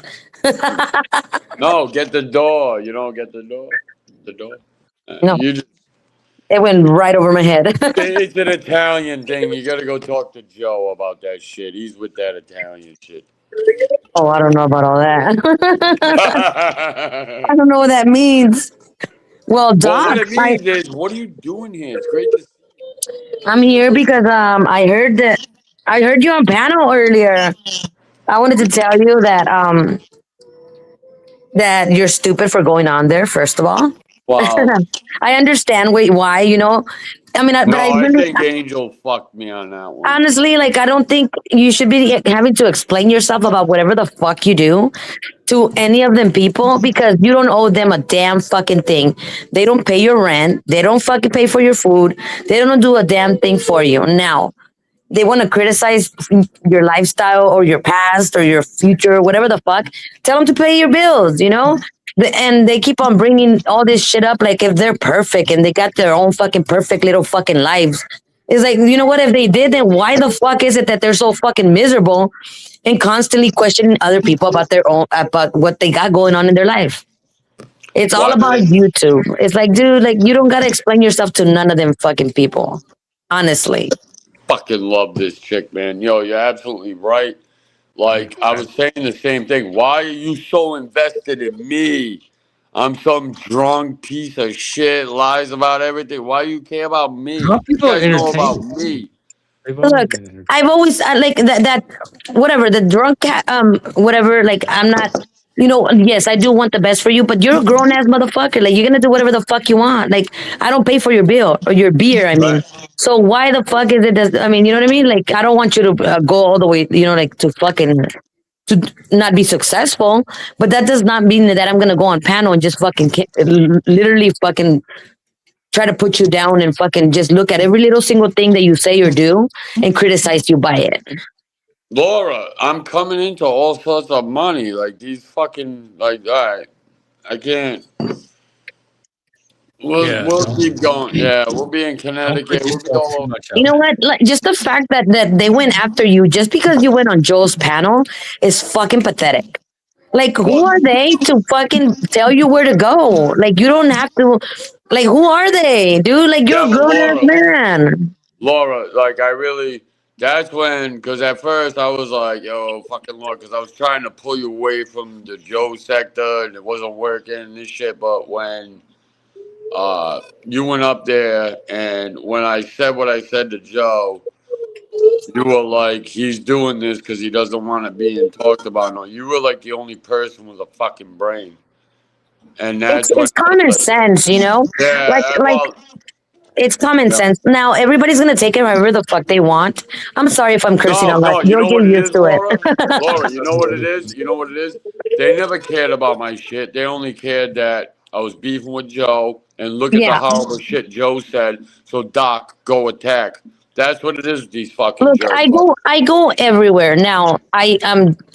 No, get the door. You don't get the door. The door. No, You just, it went right over my head. it's an Italian thing. You got to go talk to Joe about that shit. He's with that Italian shit. Oh, I don't know about all that. I don't know what that means. Well, Well, what Doc, it means is, what are you doing here? It's great to see. I'm here because I heard you on panel earlier. I wanted to tell you that you're stupid for going on there. First of all, Wow. I understand why. But I No, I really think Angel fucked me on that one. honestly, like, I don't think you should be having to explain yourself about whatever the fuck you do to any of them people because you don't owe them a damn fucking thing. They don't pay your rent. They don't fucking pay for your food. They don't do a damn thing for you. Now, they want to criticize your lifestyle or your past or your future, whatever the fuck. Tell them to pay your bills, And they keep on bringing all this shit up like if they're perfect and they got their own fucking perfect little fucking lives. It's like, you know what? If they did, then why the fuck is it that they're so fucking miserable and constantly questioning other people about what they got going on in their life? It's all Why do about they YouTube. It's like, dude, like you don't gotta explain yourself to none of them fucking people. Honestly. fucking love this chick, man? Yo, you're absolutely right. Like, I was saying the same thing. Why are you so invested in me? I'm some drunk piece of shit, lies about everything. Why you care about me? How What you people are guys know about entertained. me? They've always Look, been entertained. I've always like that whatever the drunk cat whatever, like I'm not, yes, I do want the best for you, but you're a grown ass motherfucker. Like you're gonna do whatever the fuck you want. Like I don't pay for your bill or your beer. I mean, Right. so why the fuck is it that, I mean, you know what I mean? Like I don't want you to go all the way, like to fucking to not be successful, but that does not mean that I'm gonna go on panel and just fucking literally fucking try to put you down and fucking just look at every little single thing that you say or do and criticize you by it. Laura, I'm coming into all sorts of money. Like, these fucking, like, all right, I can't. We'll keep going. Yeah, we'll be in Don't Connecticut. put We'll be yourself all too over. much You out know there. what? Like, just the fact that they went after you just because you went on Joel's panel is fucking pathetic. Like, who are they to fucking tell you where to go? Like, you don't have to. Like, who are they, dude? Like, you're Yeah, a but grown ass man. Laura, like I really, that's when, because at first I was like, yo, fucking Laura, because I was trying to pull you away from the Joe sector and it wasn't working and this shit. But when you went up there and when I said what I said to Joe, you were like, he's doing this because he doesn't want it being talked about. No, you were like the only person with a fucking brain. And It's that's when it's I was common like, sense, Like yeah, like well, it's common yeah. sense. Now everybody's gonna take it however the fuck they want. I'm sorry if I'm cursing No, a lot. no, you You'll know get what it used is, to it. Laura? Laura, you know what it is? You know what it is? They never cared about my shit. They only cared that I was beefing with Joe and look at the Yeah. horrible shit Joe said. So Doc, go attack. That's what it is with these fucking Look, jerks. I go everywhere now. I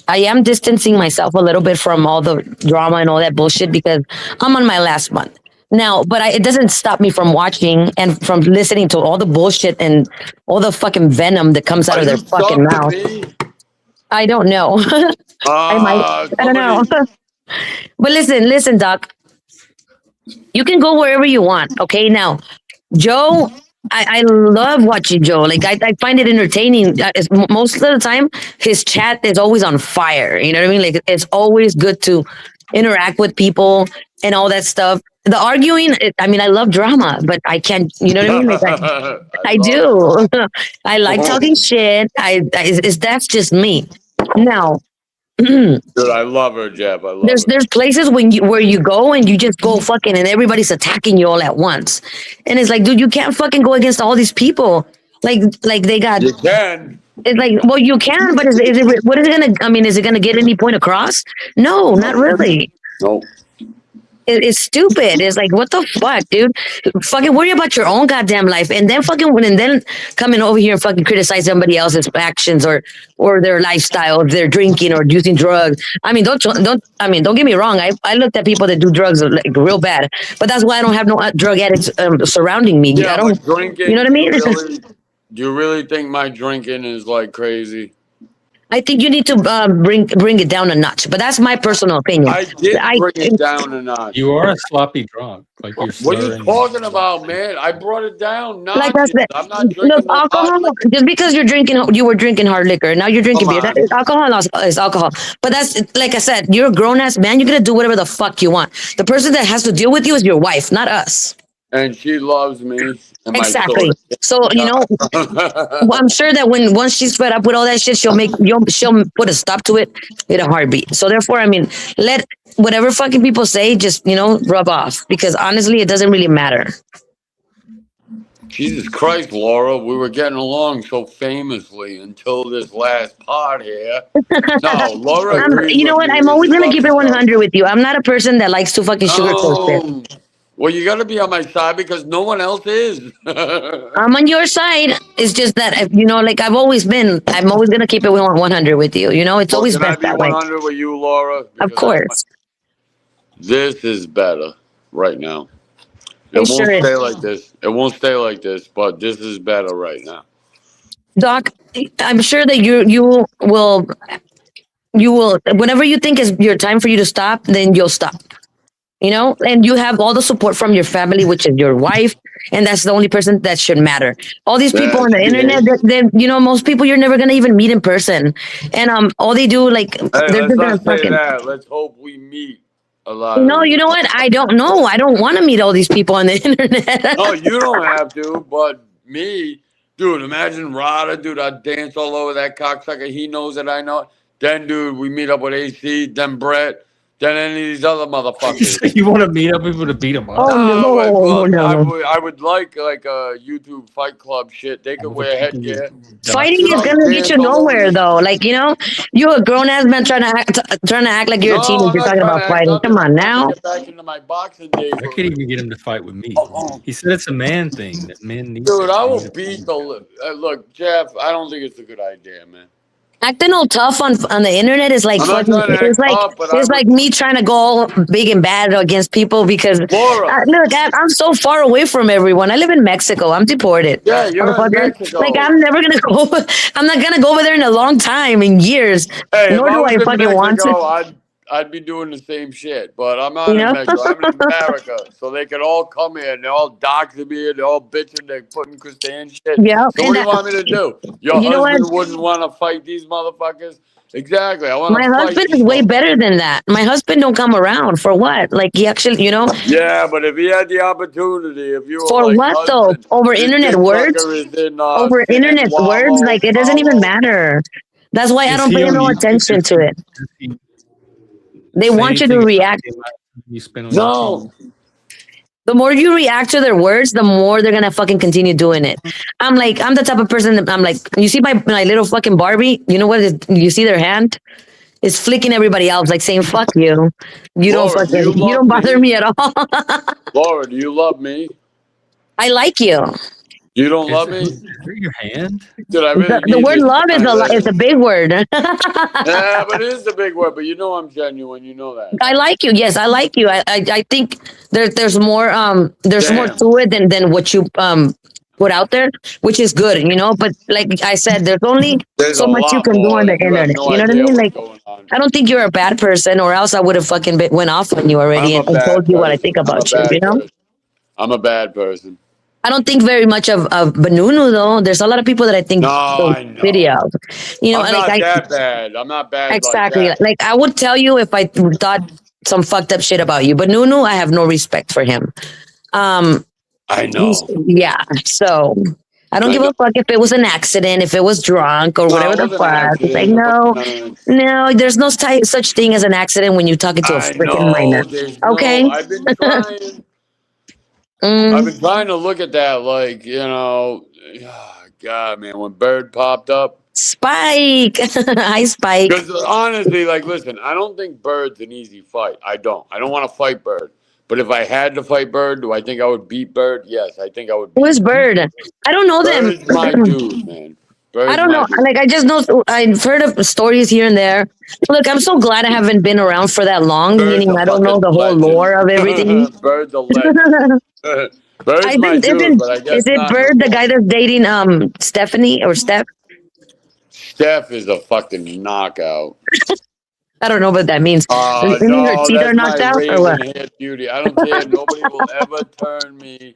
am distancing myself a little bit from all the drama and all that bullshit because I'm on my last month now. But it doesn't stop me from watching and from listening to all the bullshit and all the fucking venom that comes out Are of you their fucking sub to mouth. me? I don't know. I might. I don't know. Somebody. But listen, Doc. You can go wherever you want. Okay, now Joe, I love watching Joe. Like I find it entertaining. Most of the time, his chat is always on fire. You know what I mean? Like it's always good to interact with people and all that stuff. The arguing, I mean, I love drama, but I can't. You know what I mean? Like I love do. I like talking shit. That's just me. Now, Dude, I love her, Jeff. I love her. there's places where you go and you just go fucking and everybody's attacking you all at once, and it's like, dude, you can't fucking go against all these people. Like they got. You can. It's like, well, you can, but is it what is it gonna? I mean, is it gonna get any point across? No, not really. Nope. It's stupid. It's like, what the fuck, dude? Fucking worry about your own goddamn life, and then coming over here and fucking criticize somebody else's actions or their lifestyle, if they're drinking or using drugs. I mean, don't get me wrong. I looked at people that do drugs like real bad, but that's why I don't have no drug addicts surrounding me. Yeah, I don't. but drinking. You know what I mean? Do you really think my drinking is like crazy? I think you need to bring it down a notch, but that's my personal opinion. I did bring it down a notch. You are a sloppy drunk. Like you're What are you slurring. talking about, man? I brought it down. Like I Notches. said, I'm not drinking look, no hot alcohol. liquor. Just because you were drinking hard liquor, now you're drinking Come beer. on. Alcohol is alcohol. But that's like I said, you're a grown ass man. You're gonna do whatever the fuck you want. The person that has to deal with you is your wife, not us. And she loves me. And my Exactly. soul. So well, I'm sure that once she's fed up with all that shit, she'll put a stop to it in a heartbeat. So therefore, I mean, let whatever fucking people say just rub off, because honestly, it doesn't really matter. Jesus Christ, Laura, we were getting along so famously until this last part here. No, Laura. You know what? I'm always gonna keep it 100 with you. I'm not a person that likes to fucking sugarcoat shit. Well, you got to be on my side because no one else is. I'm on your side. It's just that like I'm always gonna keep it 100 with you. It's always Can I best be that way. 100 with you, Laura? Of course. This is better right now. It It won't sure is. stay like this. It won't stay like this, but this is better right now. Doc, I'm sure that you will whenever you think is your time for you to stop, then you'll stop. And you have all the support from your family, which is your wife, and that's the only person that should matter. All these people on the internet, most people you're never gonna even meet in person, and all they do Hey, they're let's just gonna not say fucking. that. Let's hope we meet a lot. No, you know what? I don't know. I don't want to meet all these people on the internet. No, you don't have to, but me, dude, imagine Rada, dude, I dance all over that cocksucker. He knows that I know it. Then, dude, we meet up with AC, then Brett, then any of these other motherfuckers. You want to meet up people to beat them up? Oh, no. I would like a YouTube fight club shit. They could wear headgear. Fighting is gonna get you nowhere, though. Like you're a grown ass man trying to act like you're a teenager. You're talking about fighting. Come on now. Get back into my boxing days. I can't even get him to fight with me. He said it's a man thing that men need. Dude, I will beat the look, Jeff. I don't think it's a good idea, man. Acting all tough on the internet is like I'm not fucking. trying to It's act like tough, but it's like me trying to go all big and bad against people because Laura. look, I'm so far away from everyone. I live in Mexico. I'm deported. Yeah, you're in Motherfucker. Mexico. Like I'm never gonna go. I'm not gonna go over there in a long time, in years. Hey, Nor if do was I in fucking want Mexico, to. I'd be doing the same shit, but I'm not in Mexico. I'm in America, so they could all come here and they're all doxing me and they're all bitching. They're putting Christian shit. Yeah, So what do you want me to do? Your You know husband what? wouldn't want to fight these motherfuckers. Exactly. I want My to fight husband these is way motherfuckers. better than that. My husband don't come around for what? Like he actually, Yeah, but if he had the opportunity, if you were for like, what though? husband, Over this internet fucker words? is in, Over San internet words? Wallo, Like it doesn't even Palo. matter. That's why I Is don't he pay on no YouTube? attention to it. They want you to react. You spend on No. The more you react to their words, the more they're gonna fucking continue doing it. I'm the type of person that I'm like, you see my little fucking Barbie? You know what? You see their hand? is flicking everybody else, like saying "fuck you." Laura, do you You love don't bother me? me at all. Laura, do you love me? I like you. You don't Is love it, me? is it your hand? Dude, I really The need word this love is is a translated. big word. Yeah, but it is a big word. But you know I'm genuine. You know that, I right? like you. Yes, I like you. I think there's more Damn. to it than what you put out there, which is good, you know. But like I said, there's only There's so a much you lot can do on more, the and you have internet. no You know what I idea mean? what's Like going on. I don't think you're a bad person, or else I would have fucking went off on you already I'm a and told bad you what I think person. I'm a about you. You bad know. person. I'm a bad person. I don't think very much of Benunu though. There's a lot of people that I think No, don't I video. know. You know, I'm and like not I that bad. I'm not bad like exactly that. like I would tell you if I thought some fucked up shit about you. But Nunu, I have no respect for him. Um, I know. yeah. So I don't I give know. a fuck if it was an accident, if it was drunk or No, whatever it the wasn't an fuck. It's like accident. It no, wasn't no, there's no such thing as an accident when you're talking to a I freaking minor. know. There's Okay. no. I've been trying. I've Mm, been trying to look at that, like God, man, when Bird popped up. Spike. Hi, Spike. Because honestly, like, listen, I don't think Bird's an easy fight. I don't. I don't want to fight Bird. But if I had to fight Bird, do I think I would beat Bird? Yes, I think I would Who beat is him. Bird? I don't know them. Bird's my dude, man. I Bird's don't my know. dude. Like I just know I've heard of stories here and there. Look, I'm so glad I haven't been around for that long, Bird's meaning a I don't know fucking the whole legend. lore of everything. Bird's a legend. Bird's I my think dude, but I is guess it not no Bird the more. guy that's dating Stephanie or Steph? Steph is a fucking knockout. I don't know what that means. You mean her No, teeth are that's my knocked out or what? raven haired beauty. I don't care. Nobody will ever turn me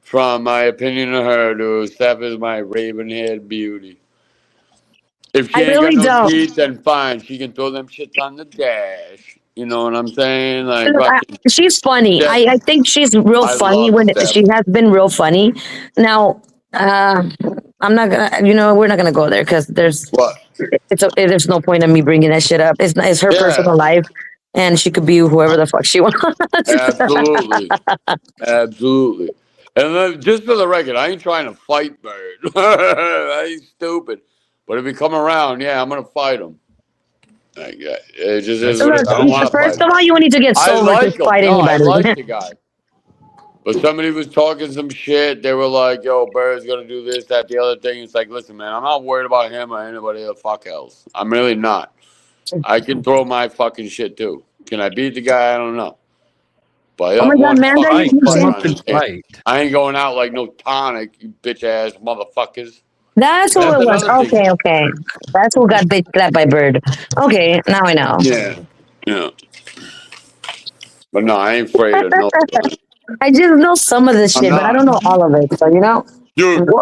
from my opinion of her, dude. Steph is my raven haired beauty. If I she ain't got really no don't. teeth, then fine. She can throw them shits on the dash. You know what I'm saying? Like, Look, fucking she's funny. Steph. I think she's real I funny love when Steph. she has been real funny. Now, I'm not gonna. You know, we're not gonna go there because What? there's no point in me bringing that shit up. It's her Yeah, personal life, and she could be whoever the fuck she wants. absolutely. Absolutely. And then, just for the record, I ain't trying to fight Bird. I ain't stupid. But if he come around, yeah, I'm going to fight him. Like, it just is That's what Look, it is. I that don't was want to first fight of him. all, you need to get I sober to like him. fight No, I anybody. like the guy. But somebody was talking some shit. They were like, yo, Bird's going to do this, that, the other thing. It's like, listen, man, I'm not worried about him or anybody the fuck else. I'm really not. I can throw my fucking shit too. Can I beat the guy? I don't know. But I Oh my have God, one Manda, you fucking fight. keep fight Come saying up on and his hands. fight. I ain't going out like no tonic, you bitch ass motherfuckers. that's who That's it was. another thing. Okay, okay. That's who got bitch slapped by Bird. Okay, now I know. Yeah. Yeah. But no, I ain't afraid of nobody. I just know some of this I'm shit, but I don't not. know all of it. So you know, Dude,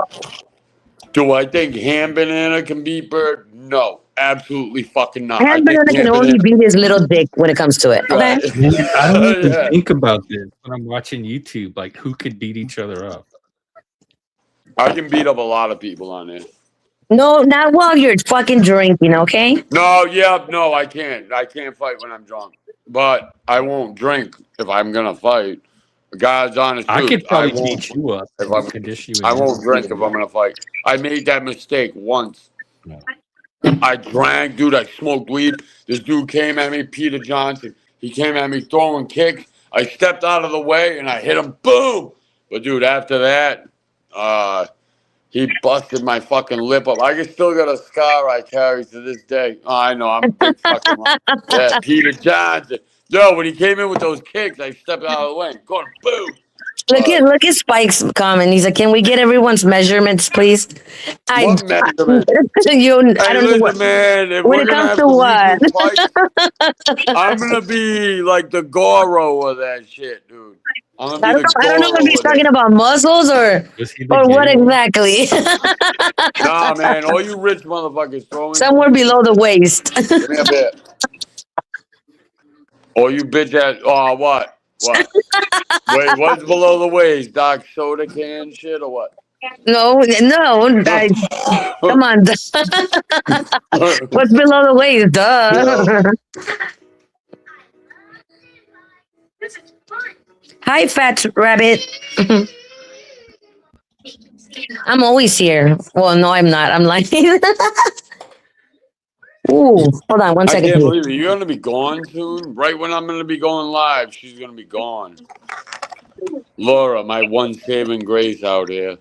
do I think Ham Banana can beat Bird? No. Absolutely fucking not. I Hand think Banana can Ham only Banana. beat his little dick when it comes to it. Okay. Right. Man, I don't even Yeah. think about this when I'm watching YouTube. Like, who could beat each other up? I can beat up a lot of people on this. No, not while you're fucking drinking. Okay. No, yeah, no, I can't. I can't fight when I'm drunk. But I won't drink if I'm gonna fight. God's honest I truth. could probably beat you up If and condition you I in won't drink if everything. I'm gonna fight. I made that mistake once. No. I drank, dude. I smoked weed. This dude came at me, Peter Johnson. He came at me throwing kicks. I stepped out of the way and I hit him. Boom! But dude, after that, he busted my fucking lip up. I still got a scar I carry to this day. Oh, I know, I'm a big fucking yeah, Peter Johnson. No, when he came in with those kicks, I stepped out of the way and going boom. Look at Spike's comment. He's like, "Can we get everyone's measurements, please?" What measurement? I Hey, don't know what. listen, man. If When we're it gonna comes have to some what? YouTube fights, I'm gonna be like the Goro of that shit, dude. I'm gonna I be don't the know. I don't know if he's Goro of talking that. about muscles Was he the or gay what one? exactly. Nah, man. All you rich motherfuckers throw into Somewhere me. below the waist. Give me a bit. Or you bitch ass. Oh, what? What? Wait, what's below the waist? Doc soda can shit or what? No, no. Come on. What's below the waist? Yeah. Duh. Hi, fat rabbit. I'm always here. Well, no, I'm not. I'm lying. Ooh, hold on one I second, can't please. believe it. You're gonna be gone soon. Right when I'm gonna be going live, she's gonna be gone. Laura, my one saving grace out here.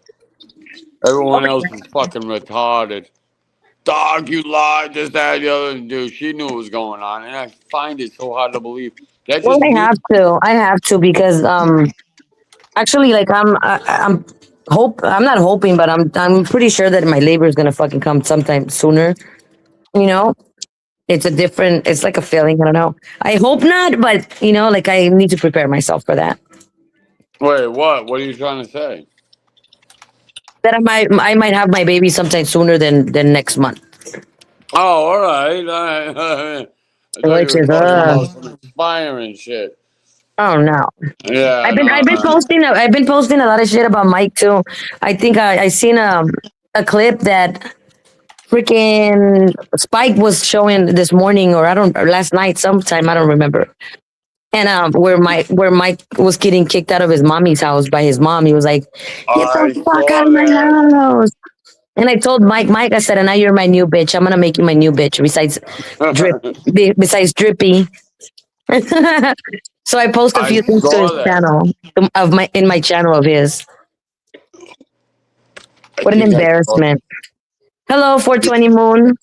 Everyone else is fucking retarded. Dog, you lied. This, that, the other. Dude, she knew what was going on, and I find it so hard to believe. That Well, just means. I have to because actually, like I'm not hoping, but I'm pretty sure that my labor is gonna fucking come sometime sooner. You know, it's like a feeling. I don't know. I hope not, but like I need to prepare myself for that. Wait, what? What are you trying to say? That I might have my baby sometime sooner than next month. Oh, all right. I thought you Which were is talking about some inspiring shit. oh no. Yeah, I've been posting a lot of shit about Mike too. I think I seen a clip that freaking Spike was showing this morning or last night sometime, I don't remember. And where Mike was getting kicked out of his mommy's house by his mom. He was like, "Get the I fuck out saw of my that. house." And I told Mike, I said, "And now you're my new bitch. I'm gonna make you my new bitch besides Drippy." So I post a I few things to his saw that. channel in my channel of his. I What an think I saw embarrassment. Hello, 420 Moon.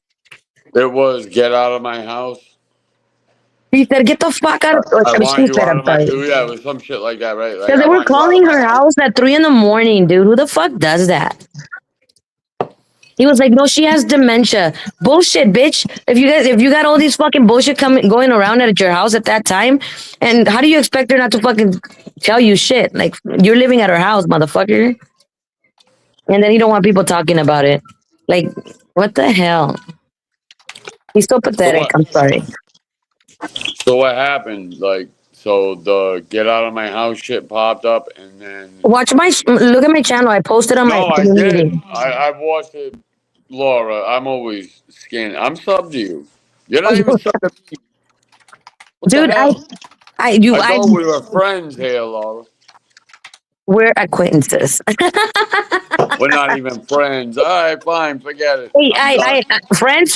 it was get out of my house. He said, "Get the fuck out of." I She want you said, out "I'm of my. sorry." Yeah, it was some shit like that, right? Like Because I they were want you out of calling my her house. house at 3 in the morning, dude. Who the fuck does that? He was like, "No, she has dementia." Bullshit, bitch. If you got all these fucking bullshit going around at your house at that time, and how do you expect her not to fucking tell you shit? Like you're living at her house, motherfucker. And then you don't want people talking about it. Like, what the hell? He's so So pathetic. what? I'm sorry. So what happened? Like, so the get out of my house shit popped up, and then Look at my channel. I posted on my no, I did. community. I've watched it, Laura. I'm always scanning. I'm sub to you. You're not even sub to me. What the Dude, hell? I I, thought we were friends here, Laura. we're acquaintances. We're not even friends. All right, fine, forget it. Hey, I'm done. friends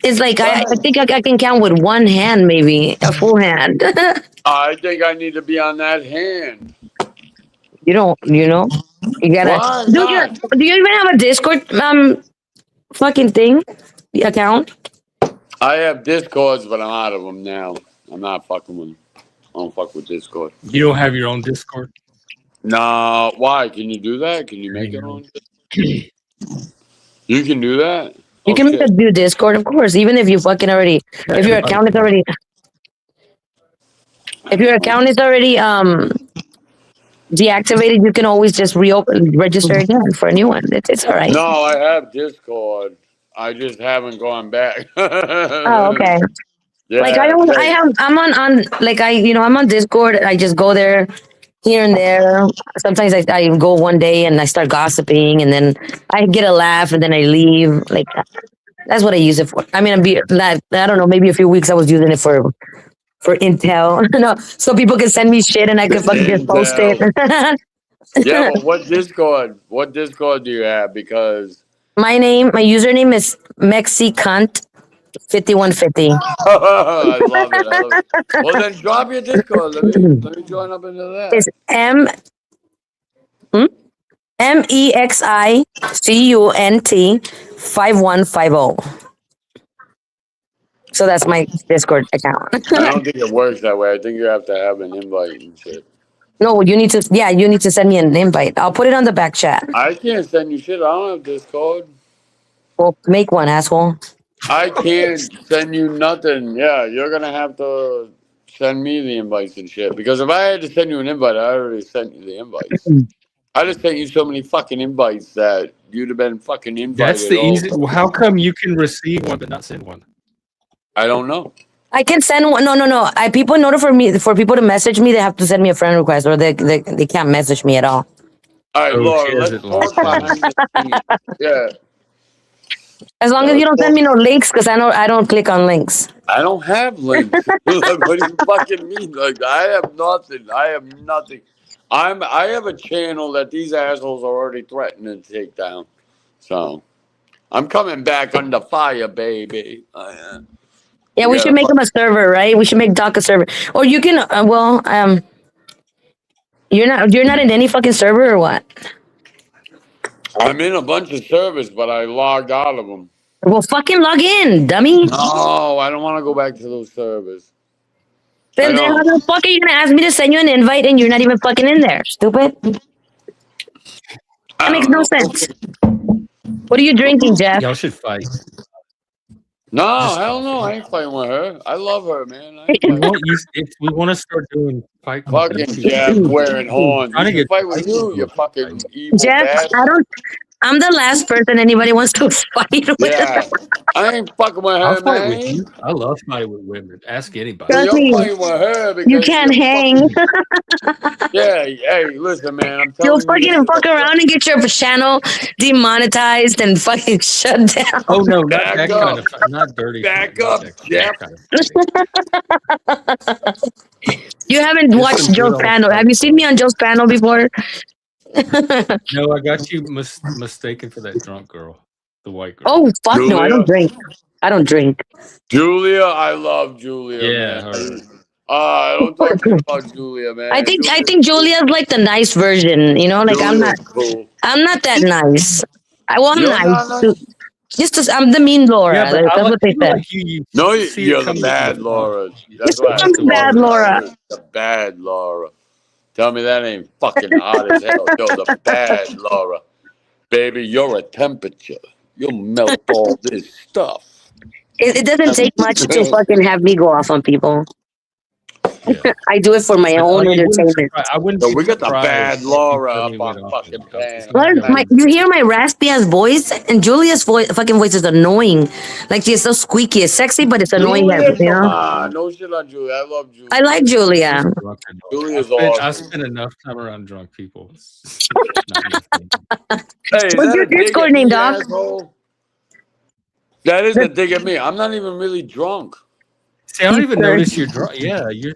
is like I Friends. think I can count with one hand, maybe a full hand. I think I need to be on that hand. You don't, you gotta. Why Dude, not? do you even have a Discord fucking thing account? I have Discords, but I'm out of them now. I'm not fucking with them. I don't fuck with Discord. You don't have your own Discord? No, why? Can you do that? Can you make it on? You can do that? You Oh, can make a shit. new Discord, of course, even if you fucking already, if your Everybody account is can. already, if your account is already deactivated, you can always just register again for a new one. It's all right. No, I have Discord. I just haven't gone back. Oh, okay. Like I Yeah, don't, I they, have, I'm on, like I'm on Discord. I just go there here and there. Sometimes I go one day and I start gossiping, and then I get a laugh, and then I leave. Like that's what I use it for. I mean, I don't know. Maybe a few weeks I was using it for intel. No, so people can send me shit and I can fucking just post it. Intel. Yeah, but what Discord? What Discord do you have? Because My username is MexiCunt5150. I love it. I love it. Well, then drop your Discord. Let me join up into It's that. hmm? MEXICUNT 5150. So that's my Discord account. I don't think it works that way. I think you have to have an invite and shit. No, you need to send me an invite. I'll put it on the back chat. I can't send you shit. I don't have Discord. Well, make one, asshole. I can't send you nothing. Yeah, you're gonna have to send me the invites and shit. Because if I had to send you an invite, I already sent you the invites. I just sent you so many fucking invites that you'd have been fucking That's invited the easy. over. How come you can receive one but not send one? I don't know. I can send one. No. People in order for people to message me, they have to send me a friend request, or they can't message me at all. All right, Oh, Laura, she has let's it locked talk in. behind the scenes. Yeah. As long as you don't send me no links, because I don't click on links. I don't have links. Like, what do you fucking mean? Like, I have nothing. I have nothing. I have a channel that these assholes are already threatening to take down. So I'm coming back under fire, baby. Yeah, we should make him a server, right? We should make Doc a server, or you can. You're not in any fucking server or what? I'm in a bunch of servers, but I logged out of them. Well, fucking log in, dummy. No, I don't want to go back to those servers. Then how the fuck are you gonna ask me to send you an invite and you're not even fucking in there, stupid? That makes no sense. What are you drinking, Jeff? Y'all should fight. No, hell no, I ain't fighting with her. I love her, man. We want to start doing fight. Fucking Jeff wearing horns. Trying to You get fight with you fucking evil Jeff, bastard. I'm the last person anybody wants to fight with. Yeah, I ain't fucking with her, I'll fight man. with you. I love fighting with women. Ask anybody. Well, Trust me. you're fighting with her because You can't hang. Yeah, hey, listen, man. I'm You'll telling you. fucking fuck around and get your channel demonetized and fucking shut down. Oh no, not Back that up. kind of fight. Not dirty. Back fight, up, not that Jeff. kind of fight. You haven't Just watched some Joe's good panel. old Have you seen me on Joe's panel before? No, I got you mistaken for that drunk girl, the white girl. Oh fuck no, I don't drink. I don't drink. Julia, I love Julia. Yeah, man. her. I don't talk shit about Julia, man. I think Julia's like the nice version, you know. Like Julia's cool. I'm not that nice. I'm You're nice. not nice? I'm the mean Laura. Yeah, but That's what they said. No, see you're it the coming bad from Laura. the That's what I'm the bad Laura. The bad Laura. Tell me that ain't fucking hot as hell. You're the bad Laura. Baby, you're a temperature. You'll melt all this stuff. It doesn't take much to fucking have me go off on people. Yeah. I do it for my own entertainment. I wouldn't. So be we got the surprised bad if Laura Tony up went on off fucking on pan. What? You hear my raspy ass voice? And Julia's fucking voice is annoying. Like she's so squeaky. It's sexy, but it's annoying. Julia, You come know? on. No shit on Julia. I love Julia. I like Julia. Julia's I awesome. spent enough time around drunk people. Hey, is What's that your a dig Discord at name, me, dog? asshole? That is a dig at me. I'm not even really drunk. See, I don't even notice you're drunk. Yeah, you're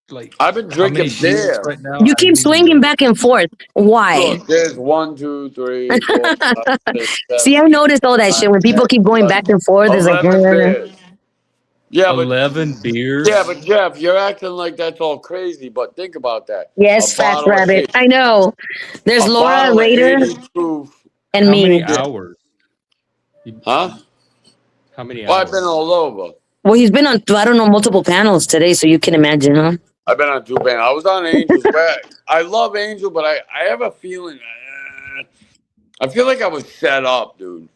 like. I've been how many drinking shots beer. right now. You keep swinging back and forth. Why? Look, there's 1, 2, 3, 4, 5, 6, 7. See, I noticed all that shit. When people keep going back and forth, it's like, 11 beers. Yeah, but 11 beers. yeah, but Jeff, you're acting like that's all crazy. But think about that. yes, A Fat bottle of Rabbit. eight- I know. There's a Laura, bottle of Raider, 80 proof. and How me. many hours? Huh? How many Well, hours? I've been all over. Well, he's been on, I don't know, multiple panels today, so you can imagine, huh? I've been on 2 bands. I was on Angels. I love Angel, but I have a feeling. I feel like I was set up, dude.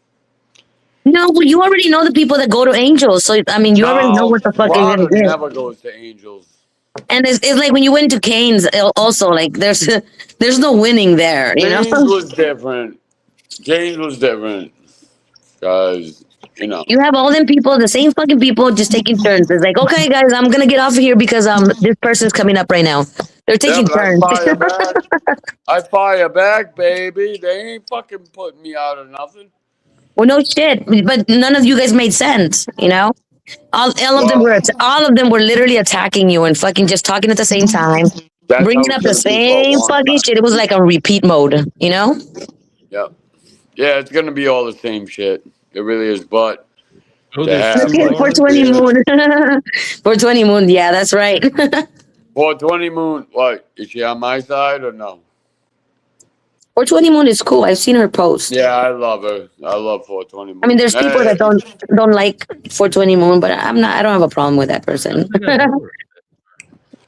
No, well, you already know the people that go to Angels, so I mean, you already know what the fuck you're gonna Prada get. never goes to Angels. And it's like when you went to Canes, also like there's no winning there, you know. James was different. Because, you know. You have all them people, the same fucking people, just taking turns. It's like, okay, guys, I'm gonna get off of here because this person's coming up right now. They're taking but turns. I fire back, baby. They ain't fucking putting me out of nothing. Well, no shit, but none of you guys made sense, you know. All of them were literally attacking you and fucking just talking at the same time, That's bringing how up it's the gonna be for a same long fucking time. shit. It was like a repeat mode, you know. Yeah. Yeah, it's gonna be all the same shit. It really is, but Oh, to have, there's like, 420 moon. 420 moon. Yeah, that's right. 420 moon. What? Is she on my side or no? 420 moon is cool. I've seen her post. Yeah, I love her. I love 420 moon. I mean, there's people that don't like 420 moon, but I don't have a problem with that person.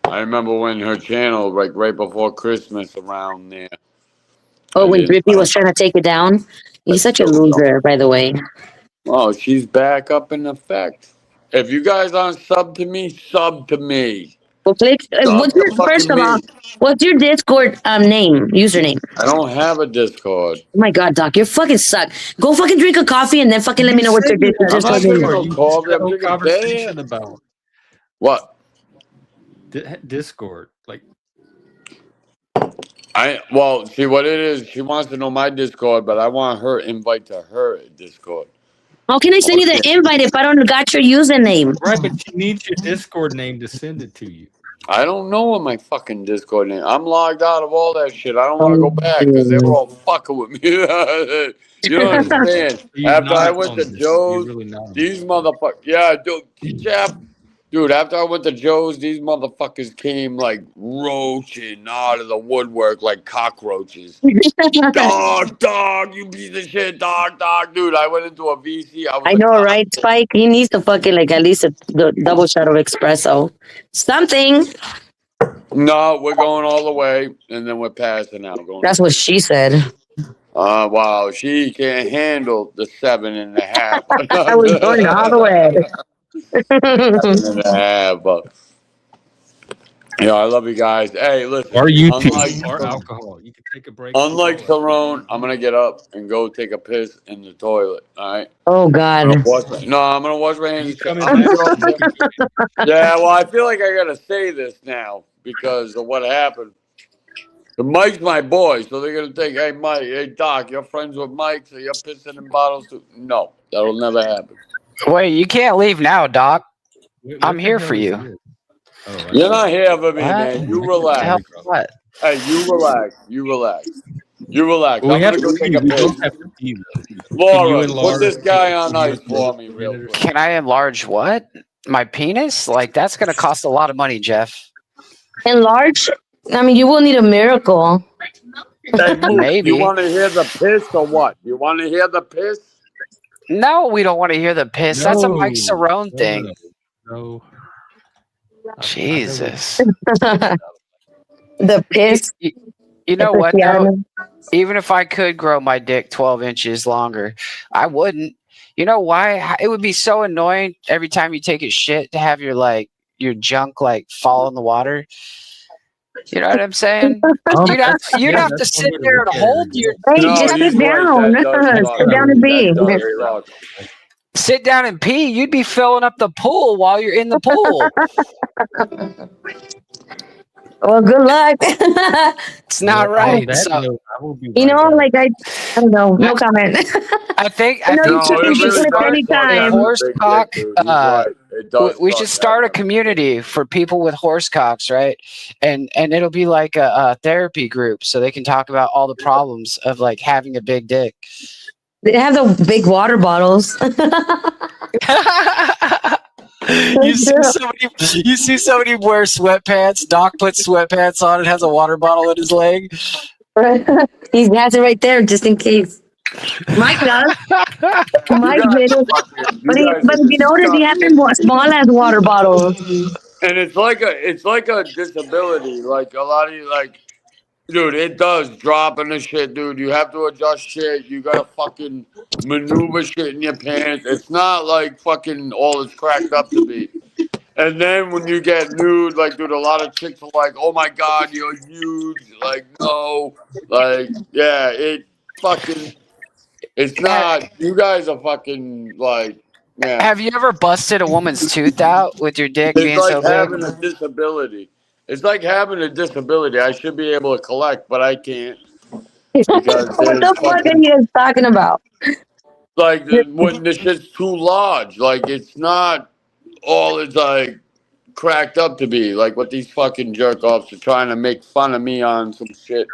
I remember when her channel, like right before Christmas, around there. Oh, when Drippy was trying to take it down. He's such a loser, by the way. Oh, she's back up in effect. If you guys aren't sub to me, sub to me. Well, first of all, what's your Discord username? I don't have a Discord. Oh my God, Doc, you fucking suck. Go fucking drink a coffee and then fucking let me know what your Discord I'm name not is. drinking conversation about what? Discord. Like, see what it is. She wants to know my Discord, but I want her invite to her Discord. How can I send you the invite if I don't got your username? right, but she needs your Discord name to send it to you. I don't know what my fucking Discord name. I'm logged out of all that shit. I don't want to go back because they were all fucking with me. You don't understand. You're After I not went on to this. You're Joe's, really not on these this. motherfuckers. Yeah, dude, Jeff. Dude, after I went to Joe's, these motherfuckers came like roaching out of the woodwork like cockroaches. Dog, you piece of shit, dog. Dude, I went into a VC. I was I like, know, right, Spike? He needs to fucking like at least the double shot of espresso. Something. no, we're going all the way, and then we're passing out. Going. That's what she said. Wow, she can't handle the 7.5. I was going all the way. 7.5. But yeah, I love you guys. Hey, listen. Or YouTube or alcohol. You can take a break. Unlike Cerrone, I'm gonna get up and go take a piss in the toilet. All right. Oh God. I'm gonna wash my hands. You I'm gonna get off the- yeah, well, I feel like I gotta say this now because of what happened. Mike's my boy, so they're gonna think, hey Mike, hey Doc, you're friends with Mike, so you're pissing in bottles too. No, that'll never happen. Wait, you can't leave now, Doc. What I'm the here hell for is you. this? Oh, I You're see. not here for me, What? man. You The relax. hell? What? Hey, you relax. You relax. You relax. Well, I'm we have gonna go to take pee. a We piss. both have to pee, though. Can you Laura, put enlarge this guy on ice the for me real minute or quick. Can I enlarge what? My penis? Like that's gonna cost a lot of money, Jeff. Enlarge. I mean, you will need a miracle. Hey, Moose, Maybe. you want to hear the piss or what? You want to hear the piss? No, we don't want to hear the piss. That's a Mike No, Cerrone thing. No. Jesus. The piss. You know what though? Especial. Even if I could grow my dick 12 inches longer, I wouldn't. You know why? It would be so annoying every time you take a shit to have your junk like fall in the water. You know what I'm saying? You'd have to sit there and hold your Hey, No, just he's sit right. down. That does suck. Sit down and be. That does suck. sit down and pee. You'd be filling up the pool while you're in the pool. Well, good luck. It's not right. That So note, I will be You know, right back. like I don't know. No comment. I think No, you No, can it just really flip does anytime. suck. horse Big cock. dick, dude. He's right. It does We suck should start a having community for people with horse cocks, right? And it'll be like a therapy group, so they can talk about all the problems of like having a big dick. They have the big water bottles. You see somebody wear sweatpants. Doc puts sweatpants on and has a water bottle in his leg. He has it right there just in case. Mike does. Mike did it. But if you notice, he has them small as water bottles. And it's like a disability. Like a lot of you, like, dude, it does drop in the shit, dude. You have to adjust shit. You gotta fucking maneuver shit in your pants. It's not like fucking all it's cracked up to be. And then when you get nude, like, dude, a lot of chicks are like, "Oh my god, you're huge." Like, no, like, yeah, it's not. You guys are fucking like, yeah. Have you ever busted a woman's tooth out with your dick It's being like so big? having a disability. It's like having a disability. I should be able to collect, but I can't because What the fuck are you guys talking about? like when the shit's too large. Like it's not all it's like cracked up to be. Like what these fucking jerk offs are trying to make fun of me on some shit.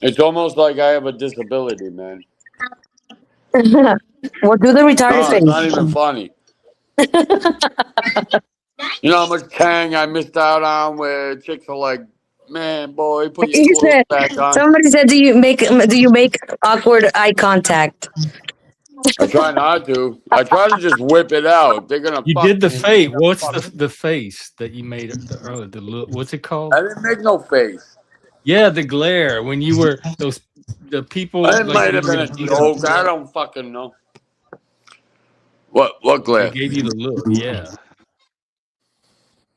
It's almost like I have a disability, man. Well, do the retarded No, thing. it's not even funny. You know how much tang I missed out on where chicks are like, man, boy, put your clothes back on. Somebody said, do you make awkward eye contact? I try not to. I try to just whip it out. They're gonna. You fuck did the me. face. What's the face that you made earlier? The look. What's it called? I didn't make no face. Yeah, the glare when you were the people. It like, might have you were been a gonna beat up. joke. I don't fucking know. What They glare? gave you the look. Yeah.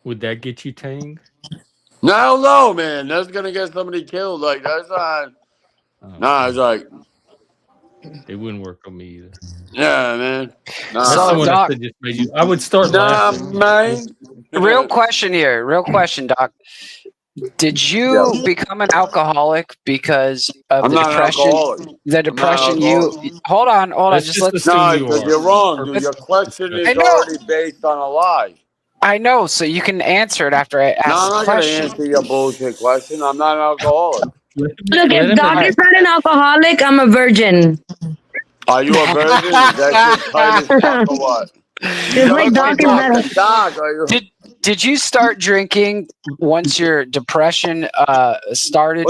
Would that get you tang? No, man. That's gonna get somebody killed. Like that's not. Nah, it's like. It wouldn't work on me either. Yeah, man. Nah, That's So, the one Doc- that just made you. I would start laughing. man. Real question here. Real question, Doc. Did you become an alcoholic because of I'm the not an depression? alcoholic. The depression alcoholic. Hold on. Let's Just just let's. assume No, you because are. you're wrong, dude. Let's- Your question I is know. already based on a lie. I know, so you can answer it after I ask No, I'm the not going to question. answer your bullshit question. I'm not an alcoholic. Look, if Doc is not an alcoholic, I'm a virgin. Are you a virgin? Is that shit tight as fuck or what? Just like Doc is not a... Doc, are you... Did you start drinking once your depression started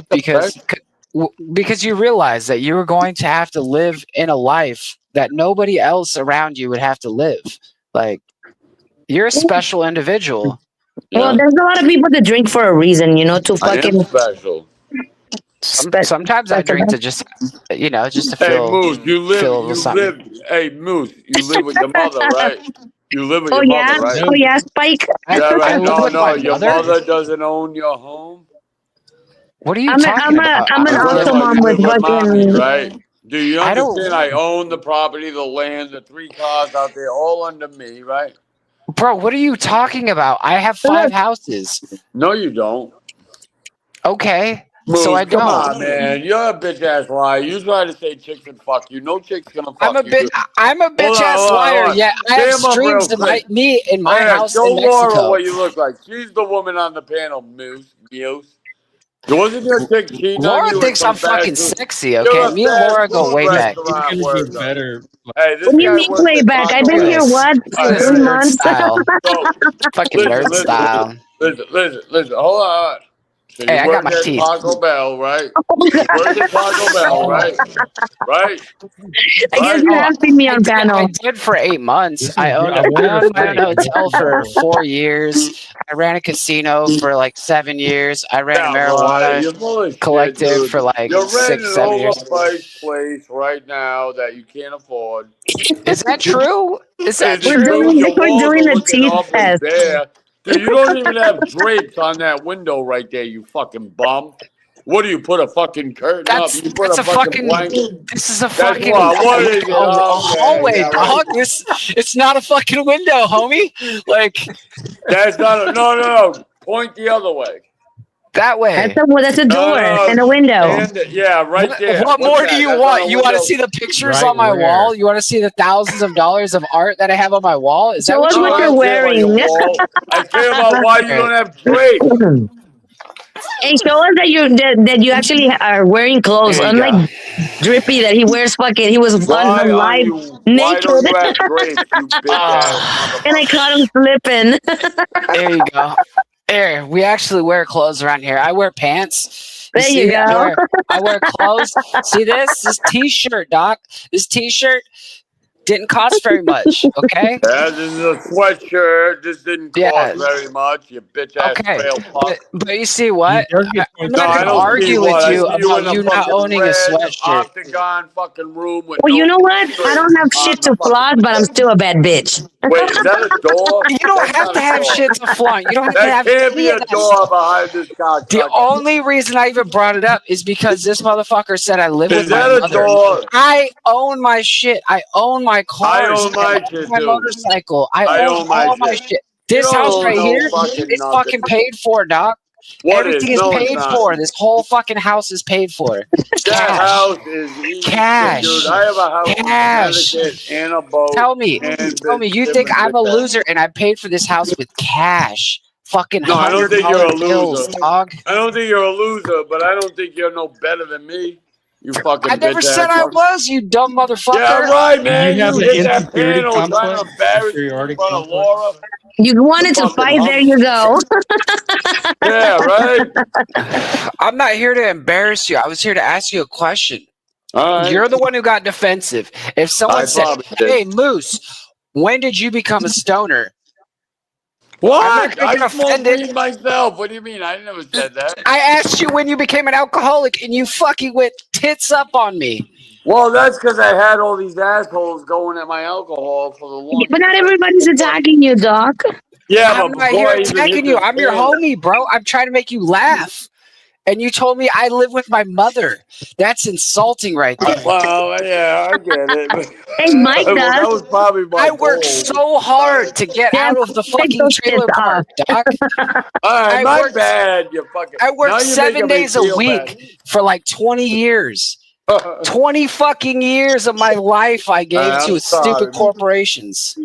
because you realized that you were going to have to live in a life that nobody else around you would have to live? Like, you're a special individual. Well, there's a lot of people that drink for a reason, you know, to fucking... I am special. Sometimes I drink to just, just to Hey, feel. Moose, you live. Hey, Moose, you live with your mother, right? You live with your mother, right? Oh yeah, Spike. Yeah, right. I live with my Your mother? mother doesn't own your home. What are you talking about? I'm an awesome mom you with live with mommy, fucking... right? Do you I don't- understand? I own the property, the land, the 3 cars out there, all under me, right? Bro, what are you talking about? I have 5 houses. No, you don't. Okay. Moose, So I don't. come on, man. You're a bitch ass liar. You try to say chicks and fuck you. No chick's gonna fuck I'm a you. I'm a bitch ass liar. Yeah, I have streams in my house show in Mexico. Laura what you look like. She's the woman on the panel, Muse. Wasn't your chick cheating on Laura you? thinks I'm fucking sexy. Okay, me and Laura go way back. Better. Hey, this What do you guy mean works way at back? I've Taco been Bell. here, what, Look at this 3 nerd months? style. Fucking nerd Listen, style. Listen. Hold on. So Hey, I got my at teeth. Taco Bell, right? You work at Taco Bell, right? Right? I guess you have seen me on panel. I did for 8 months. This is- I owned I wanted to my own say, hotel for 4 years. I ran a casino for like 7 years. I ran a marijuana You're full of shit, collective dude. for like You're 6, renting 7 an years. overpriced place right now that you can't afford. Is that true? Is that Is it true? true? Your We're walls doing are a looking teeth awfully test. bare. Dude, you don't even have drapes on that window right there, you fucking bum. What do you put a fucking curtain up? You put That's a fucking blanket. This is a That's fucking what is it? a hallway, Yeah, right. dog. It's not a fucking window, homie. Like That's not no. Point the other way. that way. That's a door and a window. Yeah, right there. What What's more that? do you That's want? not a You want to window. see the pictures Right on my where? wall? You want to see the thousands of dollars of art that I have on my wall? Is that Show what us you what want? you're wearing. I care about why you don't have drapes. Hey, show us that you actually are wearing clothes, There you unlike Drippy that he wears fucking. He was Why on live Why don't naked, you have drapes, you bitch ass and I motherfucker? caught him slipping. There you go. There, we actually wear clothes around here. I wear pants. There you see? go. I wear clothes. See this t-shirt, Doc. This t-shirt didn't cost very much. Okay. Yeah, this is a sweatshirt. This didn't cost Yeah. very much, you bitch ass Okay, frail fuck. but you see what? He does get I'm points not out. going to argue with you about you not owning a sweatshirt. Octagon fucking room with Well, no you know what? I don't have on shit the to flaunt, but I'm still a bad bitch. Wait, is that a door? You don't That's have not to a have door. shit to flaunt. You don't have to That have can't be any of a that door stuff. behind this cocksucker. The only reason I even brought it up is because this motherfucker said I live Is with my that a mother. door? I own my shit. I own my cars. I own my shit my too. motorcycle. I I own all my shit. This You don't house own right no here fucking is nothing. fucking paid for, Doc. What Everything is No, it's paid not. for. This whole fucking house is paid for. That Cash. house is easy. Cash. Dude, I have a house Cash. in Connecticut and a boat. Tell me, you think I'm a loser and I paid for this house with cash? Fucking No, I don't think you're a $100 bills, loser. dog. I don't think you're a loser, but I don't think you're no better than me. You fucking I never bitch said ass I fuck. was, you dumb motherfucker. Yeah, right, man. You have You an hit that insecurity panel trying to complex, embarrass me in inferiority front of complex. Laura. You wanted to Fucking fight, hump. there you go. Yeah, right. I'm not here to embarrass you. I was here to ask you a question. All right. You're the one who got defensive. If someone I said, probably did. "Hey, Moose, when did you become a stoner?" What? I'm not gonna I get smoke offended. weed myself. What do you mean? I never said that. I asked you when you became an alcoholic, and you fucking went tits up on me. Well, that's because I had all these assholes going at my alcohol for the long. But not everybody's attacking you, Doc. Yeah, I'm but not before here I even attacking hit you. this I'm your panel- homie, bro. I'm trying to make you laugh. And you told me I live with my mother. That's insulting right there. Well, yeah, I get it. Hey, Mike Well, does. that was probably my I worked goal. so hard to get Yeah, out of the take fucking those trailer shits park, Doc. All right, I my worked- bad. You fucking. I Now worked you're 7 making me days a feel week for like 20 years. bad. 20 fucking years of my life I gave I'm to sorry. stupid corporations.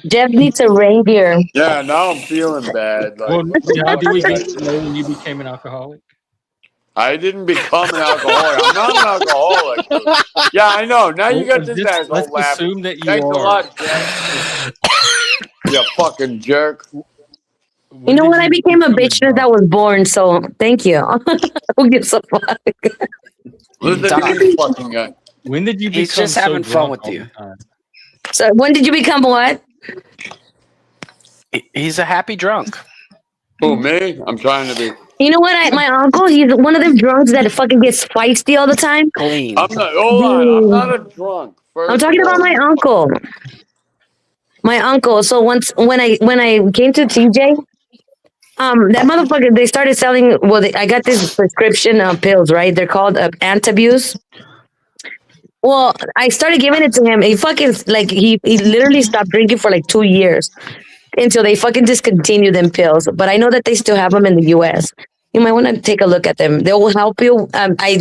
Jeff needs a reindeer. Yeah, now I'm feeling bad. Like, Well, what the how fuck do we did I get to know when you became an alcoholic? I didn't become an alcoholic. I'm not an alcoholic. Dude. Yeah, I know. Now you got this asshole Let's laughing. assume that you Thanks a are. lot, Jeff. You fucking jerk. You When know did what? I became a become bitch since drunk? I was born, so thank you. Who gives a fuck? Listen to Doc, this fucking guy. When did you He's become just so having fun drunk with all you. the time? So when did you become what? He's a happy drunk. Who, me? I'm trying to be. You know what? My uncle, he's one of them drunks that fucking gets feisty all the time. Clean. I'm not. Hold on. I'm not a drunk. I'm First talking of about all, my uncle. My uncle. So once when I came to TJ, that motherfucker, they started selling. Well, I got this prescription pills, right? They're called Antabuse. Well, I started giving it to him. He fucking like he literally stopped drinking for like 2 years until they fucking discontinued them pills. But I know that they still have them in the U.S. You might want to take a look at them. They will help you.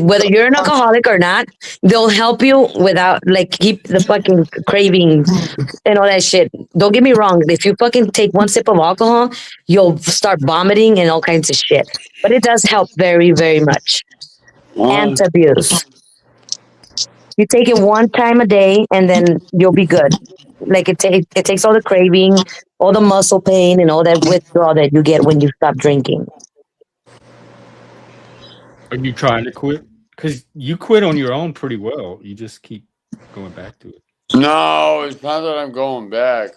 Whether you're an alcoholic or not, they'll help you without like keep the fucking cravings and all that shit. Don't get me wrong. If you fucking take one sip of alcohol, you'll start vomiting and all kinds of shit. But it does help very, very much. Antabuse. You take it one time a day, and then you'll be good. Like it takes all the craving, all the muscle pain, and all that withdrawal that you get when you stop drinking. Are you trying to quit? Because you quit on your own pretty well. You just keep going back to it. no, it's not that I'm going back.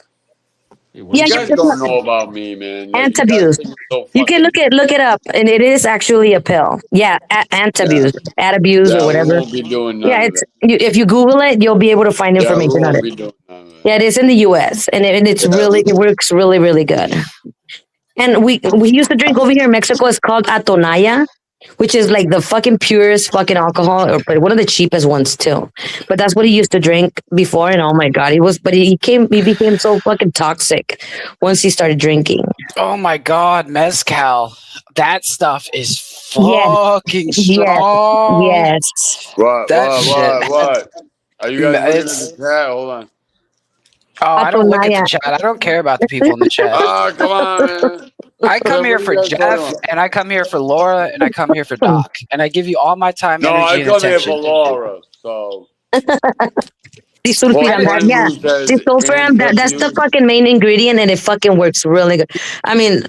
Hey, what Yeah, is You you guys it? don't know about me, man. Like, you guys Antabuse. think it's so You can fucking. look it up, and it is actually a pill. Yeah, Antabuse, Atabuse, or Yeah, we whatever. won't be doing none Yeah, of it's that. if you Google it, you'll be able to find Yeah, we information on won't it. be doing none of that. Yeah, it is in the U.S. and it works really really good. And we used to drink over here in Mexico. It's called Atonaya, which is like the fucking purest fucking alcohol, but one of the cheapest ones too. But that's what he used to drink before, and oh my god, he became so fucking toxic once he started drinking. Oh my god, mezcal. That stuff is Yes, fucking yes, strong. yes. That shit. What? Are you guys looking at It's the chat? Hold on. oh, I don't look at the Atonaya. chat. I don't care about the people in the chat. Ah, come on, man. I come What here are for you guys talking Jeff, about? and I come here for Laura, and I come here for Doc, and I give you all my time, No, energy, I and come here attention. for Laura. So, Disulfiram, that, yeah. Moose says Disulfiram, that's the Antabuse. fucking main ingredient, and it fucking works really good. I mean,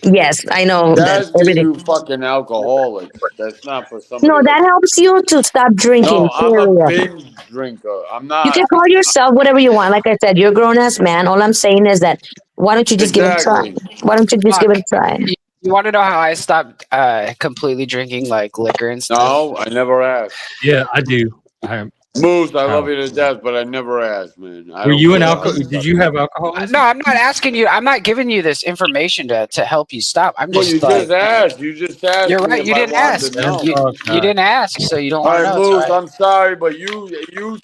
yes, I know that That's for everything. you fucking alcoholics. That's not for No, somebody like. that helps you to stop drinking. No, I'm a Period. binge drinker. I'm You not. can call yourself whatever you want. Like I said, you're a grown ass man. All I'm saying is that why don't you just give it a try? Exactly. Why don't you just give it Doc, a try? you want to know how I stopped completely drinking like liquor and stuff? No, I never asked. Yeah, I do. I am. Moose, I love How? you to death, but I never asked, man. I Were don't you an care how alcohol? you Did suck you it. have alcoholism? No, I'm not asking you. I'm not giving you this information to help you stop. I'm Well, you just like, just asked. You just asked you're me right. if You I didn't wanted ask. to know. You didn't ask, so you don't All want to right, know. It's all Moose, right. I'm sorry, but you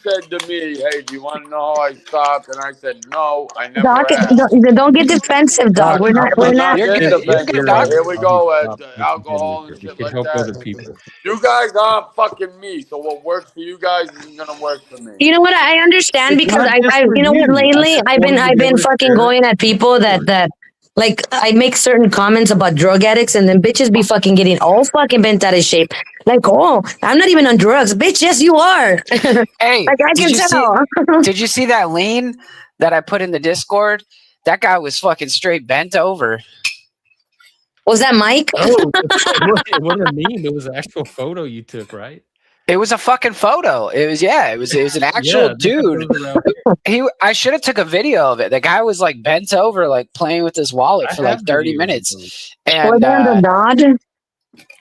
said to me, "Hey, do you want to know how I stopped?" And I said, "No, I Doc, never asked." don't get defensive, dog. Doc, We're not. how We're I'm about not. not You're getting good. You're defensive, good, but Doc. here we how he go at stopped drinking alcohol and liquor? We shit can like help that. other people. You guys aren't fucking me, so what works for you guys isn't gonna work for me. You know what? I understand It's because not just I for you know what? you. I Lately, just wanted to I've be able been to fucking share it. going at people that like I make certain comments about drug addicts, and then bitches be fucking getting all fucking bent out of shape. Like, oh, I'm not even on drugs, bitch. Yes, you are. Hey, Like I can tell. did you see that lean that I put in the Discord? That guy was fucking straight bent over. Was that Mike? Oh, it wasn't a meme. It was an actual photo you took, right? It was a fucking photo. It was an actual Yeah, they put dude. those around here. I should have took a video of it. The guy was like bent over, like playing with his wallet I for like have 30 videos of minutes. those. Was And that the Nod?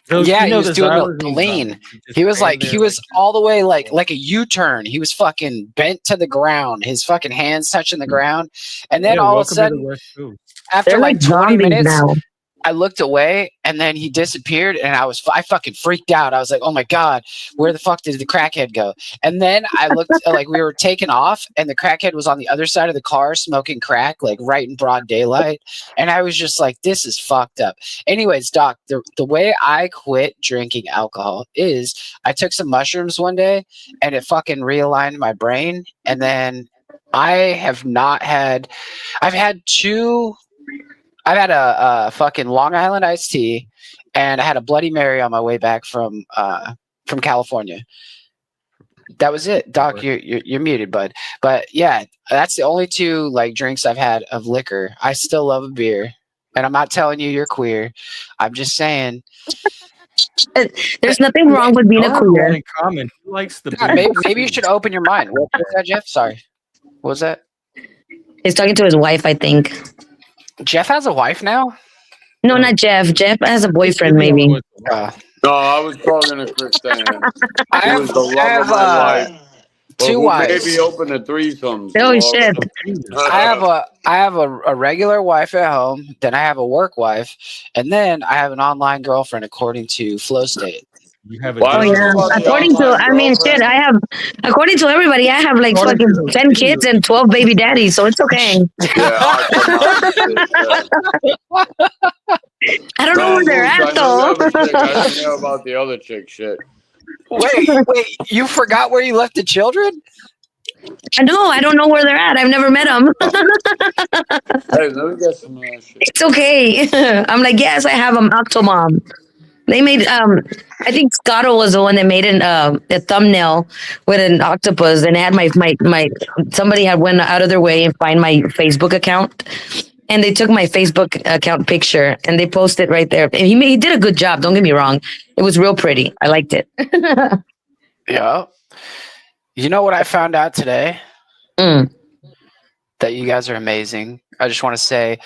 Those, yeah, you he know, was the doing the xylazine lean. zombies. You just He was stand like there he was this. all the way like a U-turn. He was fucking bent to the ground, his fucking hands touching the ground. And then Yeah, all of a welcome to the sudden, West Coast. after They're like like 20 zombies minutes, now. I looked away and then he disappeared and I fucking freaked out. I was like, oh my God, where the fuck did the crackhead go? And then I looked like we were taking off and the crackhead was on the other side of the car smoking crack, like right in broad daylight. And I was just like, this is fucked up. Anyways, Doc, the way I quit drinking alcohol is I took some mushrooms one day and it fucking realigned my brain. And then I have not had. I've had two. I've had a fucking Long Island iced tea, and I had a Bloody Mary on my way back from California. That was it, Doc. You're muted, bud. But yeah, that's the only two like drinks I've had of liquor. I still love a beer, and I'm not telling you you're queer. I'm just saying. There's nothing wrong with being a Y'all have one queer. in common. He likes the God, maybe you should open your mind. What was that, Jeff? Sorry. What was that? He's talking to his wife, I think. Jeff has a wife now? No, not Jeff. Jeff has a boyfriend, maybe. No, I was talking to Christine. I She have, was the love I have of my life. But two who wives. Maybe open a threesome. Oh shit! I have a regular wife at home, then I have a work wife, and then I have an online girlfriend according to Flow State. You have a Well, I Oh don't yeah. know about the According to, online I mean, shit. girlfriend. I have, according to everybody, I have like According fucking to the 10 kids and 12 baby daddies, so it's okay. Yeah, I don't know where they're at I know you have a though. chick. I didn't know about the other chick shit. Wait, you forgot where you left the children? I know. I don't know where they're at. I've never met them. Hey, let me get some of that shit. It's okay. I'm like, yes, I have them. Octomom. They made I think Scotto was the one that made a thumbnail with an octopus, and it had my somebody had went out of their way and find my Facebook account, and they took my Facebook account picture and they posted right there. And he did a good job. Don't get me wrong. It was real pretty. I liked it. Yeah. You know what I found out today? Mm. That you guys are amazing. I just want to say,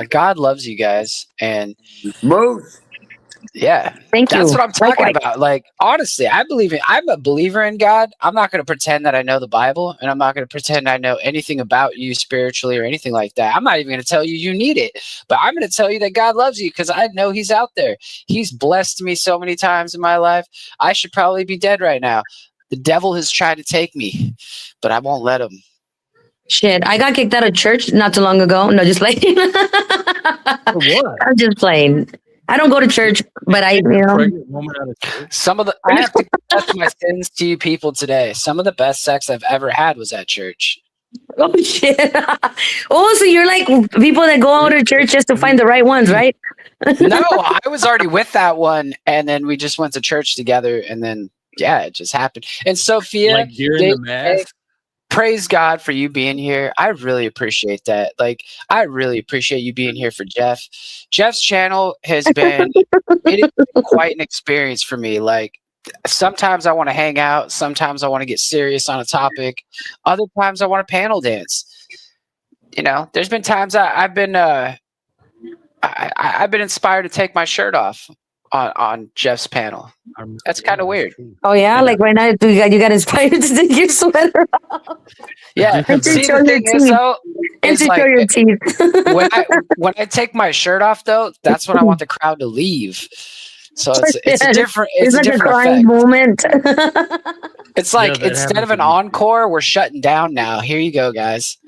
God loves you guys, and Moose. yeah, Thank you. that's what I'm talking Likewise. about. Like, honestly, I'm a believer in God. I'm not going to pretend that I know the Bible, and I'm not going to pretend I know anything about you spiritually or anything like that. I'm not even going to tell you you need it, but I'm going to tell you that God loves you because I know He's out there. He's blessed me so many times in my life. I should probably be dead right now. The devil has tried to take me, but I won't let him. Shit, I got kicked out of church not too long ago. No, just playing. What? I'm just playing. I don't go to church, but I, Pregnant woman out of church? I have to confess my sins to you people today. Some of the best sex I've ever had was at church. Oh shit! Oh, so you're like people that go out to church just to find the right ones, right? No, I was already with that one, and then we just went to church together, and then yeah, it just happened. And Sophia, Like during the mass? praise God for you being here. I really appreciate that. Like, I really appreciate you being here for Jeff. Jeff's channel has been quite an experience for me. Like, sometimes I want to hang out. Sometimes I want to get serious on a topic. Other times I want to panel dance. You know, there's been times I've been inspired to take my shirt off on Jeff's panel. That's kind of weird. Oh yeah, like right now you got inspired to take your sweater off. Yeah, And to see, show the your thing is, teeth. though, And is to like, show your teeth. when I take my shirt off, though, that's when I want the crowd to leave. So it's a different It's like a different crying effect. moment. It's like that instead of happens an to me. encore, we're shutting down now. Here you go, guys.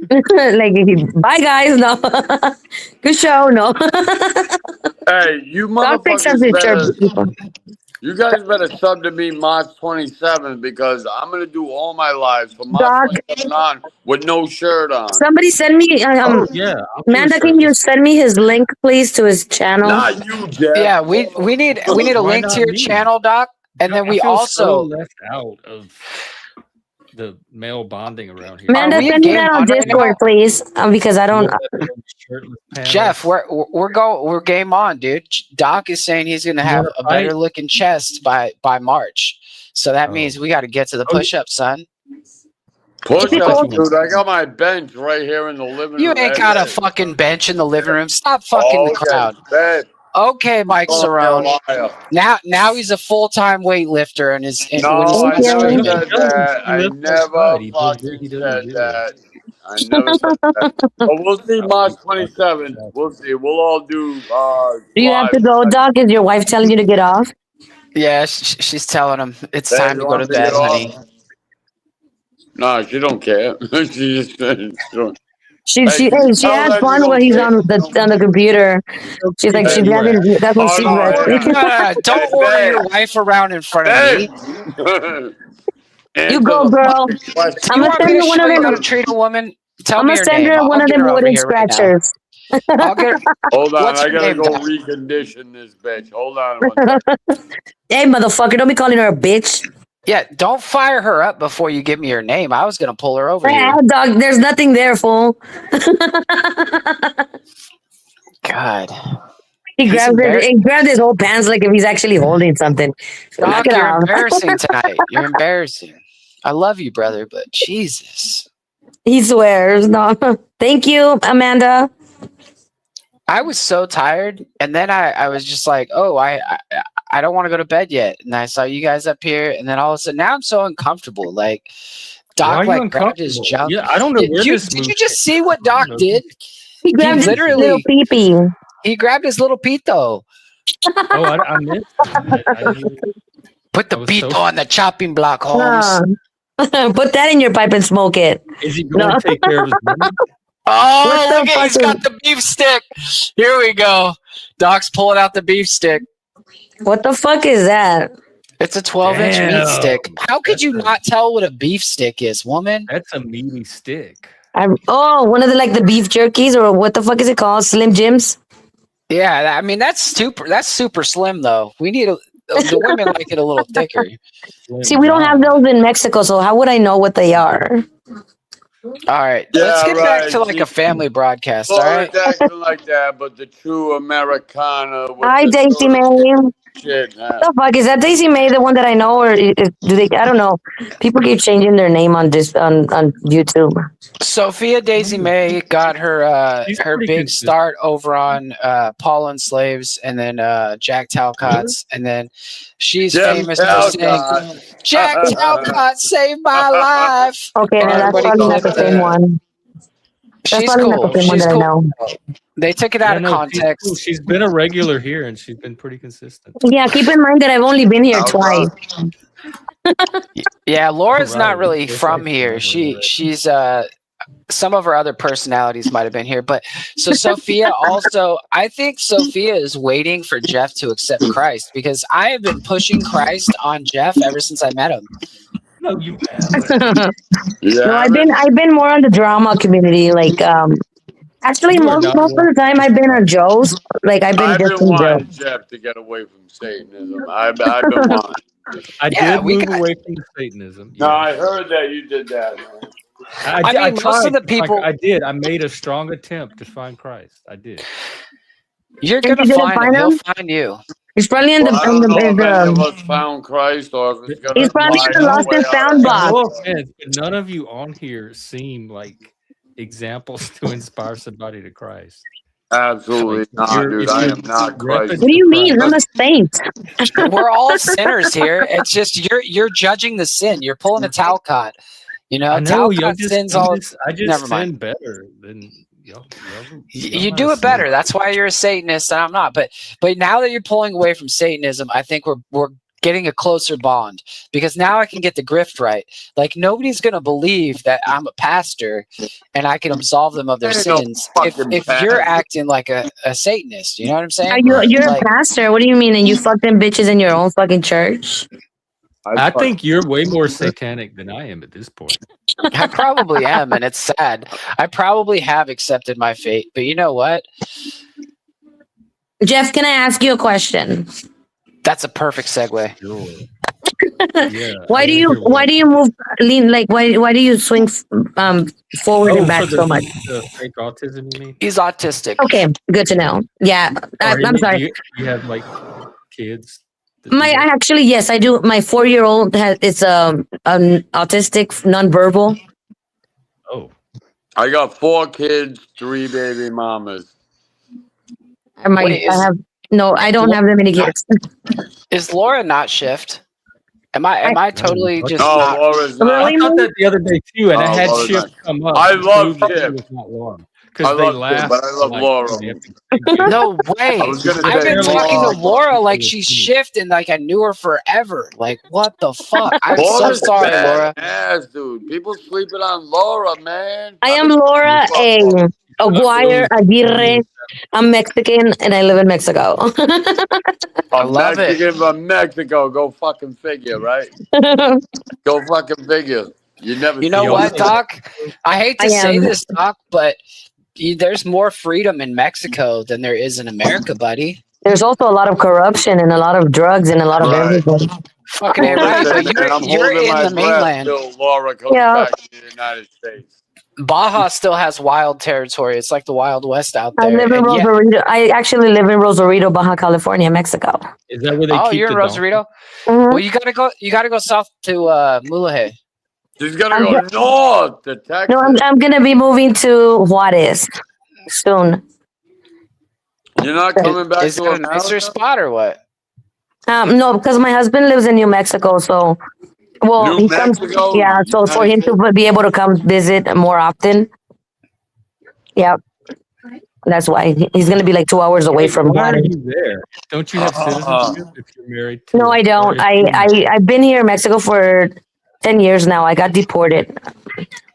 Like, bye guys. No, good show. No, Hey, you God fix us motherfuckers with church better. people. You guys better sub to me March 27th because I'm gonna do all my lives from March Doc. 27th on with no shirt on. Somebody send me. Yeah. I'll do a Amanda, can shirt. you send me his link, please, to his channel? Not you, Jeff. Yeah, we need a Why link not to your me? channel, Doc, and then I we feel so also. left out of the male bonding around here. Amanda, Are we send me game that on on right Discord, now? please, because I don't. Shirtless panel. Jeff, we're game on, dude. Doc is saying he's gonna have wanna a fight? better looking chest by March, so that Oh. means we got to get to the Oh, yeah. push-up, son. Push People- up, dude. I got my bench right here in the living You room. ain't got a fucking bench in the living room. Stop fucking the crowd. Bet. Okay, Mike Oh, Cerrone. liar. Now he's a full-time weightlifter and is No, when he's I Thank never you. said that. I He lives never outside. He does fucking good. He does said good. that. I never said that. But we'll see March 27th. We'll see. We'll all do Do you have to live. go, Doc? Is your wife telling you to get off? Yeah, she's telling him it's Hey, time you to go to want bed, get off? honey. No, she don't care. She just she don't. She Hey, she tell has her you fun don't when he's care. on the computer. She's like she's Hey, having that's what oh, she's no, resting. Don't order your wife around in front of me. Hey. You go, girl. Question. I'm You gonna want me send to her one show of you how to them. treat a woman? Tell I'm me gonna your send name. her I'll one of get them her over wooden here right now. scratchers. I'll get her. Hold on, What's I her gotta name, go Doc? recondition this bitch. Hold on one second. Hey, motherfucker! Don't be calling her a bitch. Yeah, don't fire her up before you give me her name. I was gonna pull her over here. Dog, there's nothing there, fool. God, He he's embarrassed. he grabbed his whole pants like if he's actually holding something. Knock Doc, it you're off. embarrassing tonight. You're embarrassing. I love you, brother, but Jesus. He swears. No. Thank you, Amanda. I was so tired, and then I was just like, oh, I don't want to go to bed yet. And I saw you guys up here, and then all of a sudden, now I'm so uncomfortable. Like, Why Doc are you like grabbed his uncomfortable? junk. Yeah, I don't know where Did you this did move you just see came what from. I Doc don't know. did? He grabbed his little literally peepee. he grabbed his little pito. Oh, I missed that. I didn't- Put the I was so- pito on the chopping block, Holmes. Put that in your pipe and smoke it. Is he going No. to take care of his money? Oh, What the look at he's fuck got the beef stick. Here we go. Doc's pulling out the beef stick. What the fuck is that? It's a 12-inch meat Damn. stick. How could you That's not tell what a beef stick is, woman? That's a meaty stick. One of the beef jerkies or what the fuck is it called? Slim Jims? Yeah, I mean that's super slim though. We need the women like it a little thicker. See, we don't have those in Mexico, so how would I know what they are? All right, Yeah, let's get back to right. like a family broadcast. All right. Florida's acting like that, but the true Americana with Hi, the Daisy sort of May. shit. Huh? The fuck is that Daisy May, the one that I know, or do they? I don't know. People keep changing their name on YouTube. Sophia Daisy May got her She's her pretty big consistent. start over on Paul and Slaves, and then Jack Talcott's, and then she's Jeff famous for saying, Talcott. "Jack Talcott saved my life." Okay, then that's Everybody probably not the clipped same her. one. That's She's probably not cool. the same one She's that I cool. know. They took it out Yeah, of no, context. cool. She's been a regular here, and she's been pretty consistent. Yeah, keep in mind that I've only been here twice. Yeah, Laura's not Right, really that's from right. here. She's some of her other personalities might have been here, but so Sophia also, I think Sophia is waiting for Jeff to accept Christ because I have been pushing Christ on Jeff ever since I met him. No, you haven't. Yeah, No, I've been more on the drama community. Actually, You are most not of the time I've been on Joe's. I've been I've just been on Joe. wanting Jeff to get away from Satanism. I've been wanting. I Yeah, did we move got- away from Satanism. No, yeah. I heard that you did that, man. I mean, most tried of the to find- people- I did. I made a strong attempt to find Christ. I did. You're Think gonna you didn't find him. find He'll him? find you. He's probably in Well, I don't know if any of the us found Christ or if it's gonna He's probably fly in the lost way and out found of box. hell. No offense, but none of you on here seem like examples to inspire somebody to Christ. Absolutely Like, not, you're- dude. if I you're am not repping Christ. What do you mean? Christ- I'm a saint. We're all sinners here. It's just you're judging the sin. You're pulling a Talcott. You know, I know y'all Talcott sins all. I just Never mind. sin better than y'all. You do it better. That's why you're a Satanist and I'm not. But now that you're pulling away from Satanism, I think we're getting a closer bond because now I can get the grift right. Like nobody's gonna believe that I'm a pastor and I can absolve them of their Ain't no sins fucking if pastor. you're acting like a Satanist. You know what I'm saying? You're Like, a pastor. What do you mean? And you fuck them bitches in your own fucking church? I think you're way more satanic than I am at this point. I probably am, and it's sad. I probably have accepted my fate, but you know what? Jeff, can I ask you a question? That's a perfect segue. Sure. Yeah. Why do you move lean why do you swing forward and back for so much? The fake autism, you mean? He's autistic. Okay, good to know. Yeah, I'm sorry. Do you have like kids? Yes, I do. My 4-year-old is an autistic, nonverbal. Oh, I got 4 kids, 3 baby mamas. I don't have that many kids. Is Laura not shift? Am I totally just No, not? Laura's not. I thought that the other day too, and I had Laura's Shift not. come up. I and love prove that Shift. it was not Laura. I Because they love laugh, Shift, but I love Laura. No way. I was gonna I've say been talking to Laura. Laura like she's shift and like I knew her forever. Like what the fuck? I'm so Laura's sorry, Laura. ass, dude. People sleeping on Laura, man. I am Laura Aguirre. I'm Mexican and I live in Mexico. I love it. Mexican from Mexico. Go fucking figure, right? Go fucking figure. You never. You know see what, it. Doc? I hate to I say am. this, Doc, but there's more freedom in Mexico than there is in America, buddy. There's also a lot of corruption and a lot of drugs and a lot of Right. everything. Fucking A, right, but I'm you're holding in my the breath mainland. till Laura comes Yeah. back to the United States. Baja still has wild territory. It's like the Wild West out I there. live in And yet- Rosarito. I actually live in Rosarito, Baja California, Mexico. Is that where they oh, keep you're the in Rosarito? Mhm. Well, you gotta go. You gotta go south to Mulaje. She's gonna I'm go north to Texas. No, I'm gonna be moving to Juarez soon. You're not coming back Is to it a nicer America? spot or what? No, because my husband lives in New Mexico, so New he comes. Mexico, Yeah, so for him United to be able to come visit more often. Yeah, that's why he's gonna be like 2 hours away from Why are Juarez. you there? Don't you have citizenship if you're married to? No, I don't. I've been here in Mexico for 10 years now. I got deported.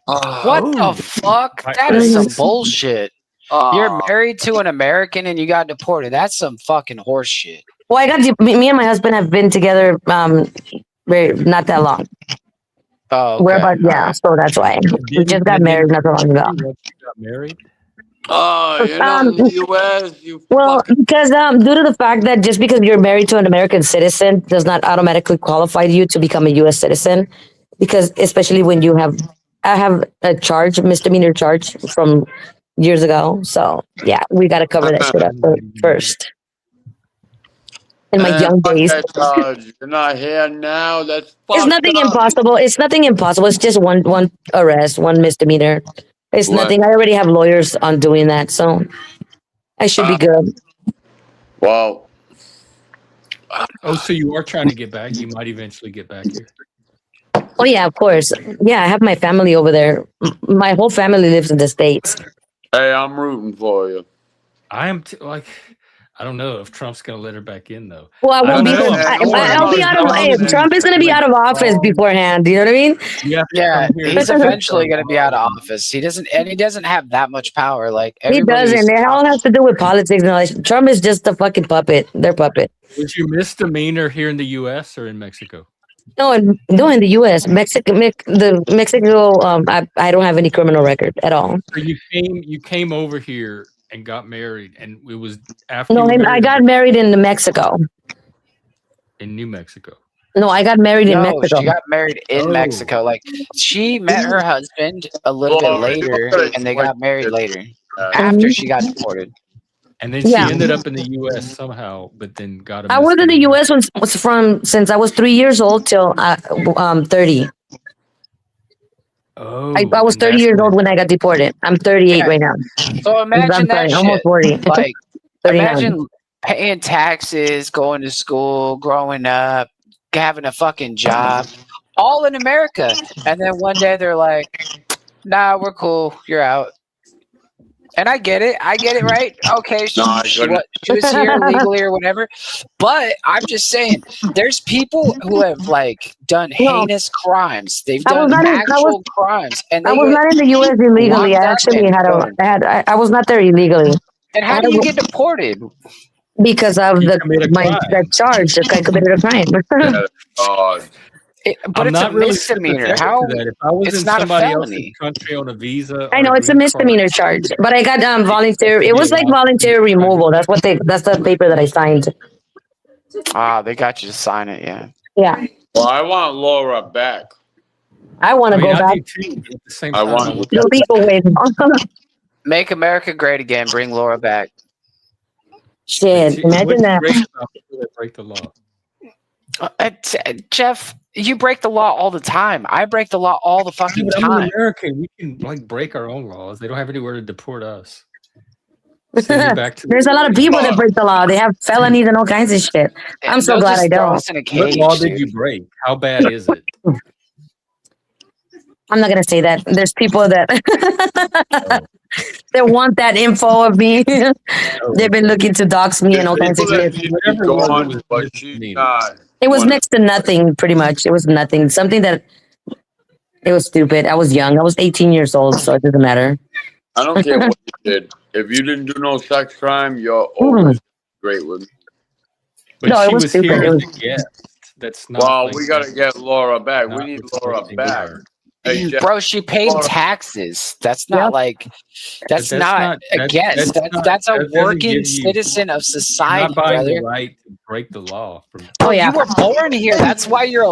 What the fuck? That is some bullshit. You're married to an American and you got deported. That's some fucking horse shit. Well, me and my husband have been together not that long. Oh, okay. We're about, yeah, so that's why. We just got married not so long ago. Once you got married? Oh, you're not in the U.S. You Well, fucking because due to the fact that just because you're married to an American citizen does not automatically qualify you to become a U.S. citizen, because especially when I have a misdemeanor charge from years ago. So yeah, we got to cover that shit up first. In my young fuck days, that charge. You're not here now. That's it's nothing impossible. It's nothing impossible. It's just one arrest, one misdemeanor. It's What? nothing. I already have lawyers on doing that, so I should be good. Well, Oh, so you are trying to get back? You might eventually get back here. Oh yeah, of course. Yeah, I have my family over there. My whole family lives in the States. hey, I'm rooting for you. I am I don't know if Trump's gonna let her back in though. Well, I won't be. know. I'll be out of. Trump is going to be out of office beforehand. You know what I mean? Yeah, He's eventually going to be out of office. He doesn't have that much power. Like He everybody's- doesn't. It all has to do with politics and all that. Trump is just a fucking puppet. Their puppet. Was your misdemeanor here in the U.S. or in Mexico? No, in the U.S. Mexico. I don't have any criminal record at all. So you came over here and got married, and it was after. No, you were I married got married in Mexico. in New Mexico. No, I got married in No, Mexico. she got married in Oh. Mexico. Like she met her husband a little bit later, and they got married later after she got deported. And then Yeah. she ended up in the U.S. somehow, but then got a I was in the misdemeanor. U.S. since I was 3 years old till 30. Oh, I was and 30 that's years when- old when I got deported. I'm 38 Yeah. right now. So imagine I'm that sorry, almost shit. 40. Like 39. imagine paying taxes, going to school, growing up, having a fucking job, all in America, and then one day they're like, "Nah, we're cool. You're out." And I get it, right? Okay, she, No, I she couldn't. was here legally or whatever. But I'm just saying, there's people who have like done No. heinous crimes. They've I was done not in- I actual crimes, and I they was get, not in the U.S. illegally. locked I up actually and had done. I was not there illegally And how do you get deported? because of You committed a crime. that charge. I committed a crime. Yeah, God. But I'm it's a not really misdemeanor. sympathetic How? to that. If I was It's in not a somebody else's felony. country on a visa, I or know it's a green misdemeanor card, charge, but I got voluntary. It was like voluntary removal. That's the paper that I signed. Ah, they got you to sign it. Yeah. Yeah, Well, I want Laura back. I want I to mean, go I back do too. But at the same I time, want- I would- the legal way. Make America great again. Bring Laura back. Shit, imagine What's that. great about people that break the law? Jeff, you break the law all the time. I break the law all the fucking But I'm an time. American. We can like break our own laws. They don't have anywhere to deport us. Send me back to There's a lot of people that break the law. They have felonies and all kinds of shit. I'm so They'll glad just I throw don't. us in a What cage, law did dude. you break? How bad is it? I'm not gonna say that. There's people that that want that info of me. They've been looking to dox me and all kinds of People that shit. need to be Whatever it was, gone, it was but misdemeanor. she's not. It was One of- next to nothing, pretty much. It was nothing. Something that it was stupid. I was young. I was 18 years old, so it doesn't matter. I don't care what you did. If you didn't do no sex crime, you're always great with me. But No, it she was was stupid. here It as was a guest. That's not Well, like we gotta get Laura back. We not need Laura respecting back. her. Hey, Jeff, Bro, she paid Laura- taxes. That's not Yep. like that's that's not not- a that- guest. that's not- That's a that doesn't working give you- citizen of You're society, not buying brother. the right to break the law. From Oh, yeah. You were born here. That's why you're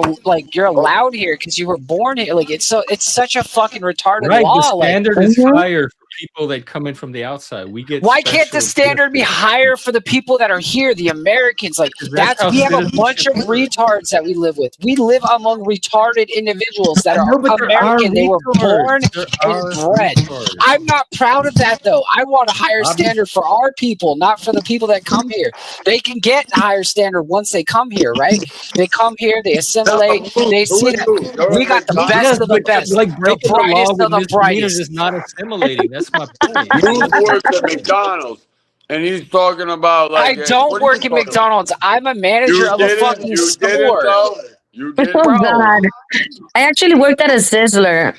allowed here because you were born here. Like it's such a fucking retarded right. law. The Like standard is Mhm. higher for people that come in from the outside. We get. why can't the special standard be benefits. higher for the people that are here, the Americans? Like Because that's how we have a bunch of citizenship works. retards that we live with. We live among retarded individuals that I are know, but there are American. They were born retards. There and are bred. retards. I'm not proud of that though. I want a higher Obviously. standard for our people, not for the people that come here. They can get a higher standard once they come here, right? They come here, they assimilate, they see that we got the best of the best, Like breaking the law brightest with of the misdemeanors brightest. is not assimilating. That's my point. Bruce works at McDonald's, and he's talking about I like. don't what are work you at talking McDonald's. I'm a about? manager of a fucking You store. didn't, though. You didn't. Oh, Bro. God. I actually worked at a Sizzler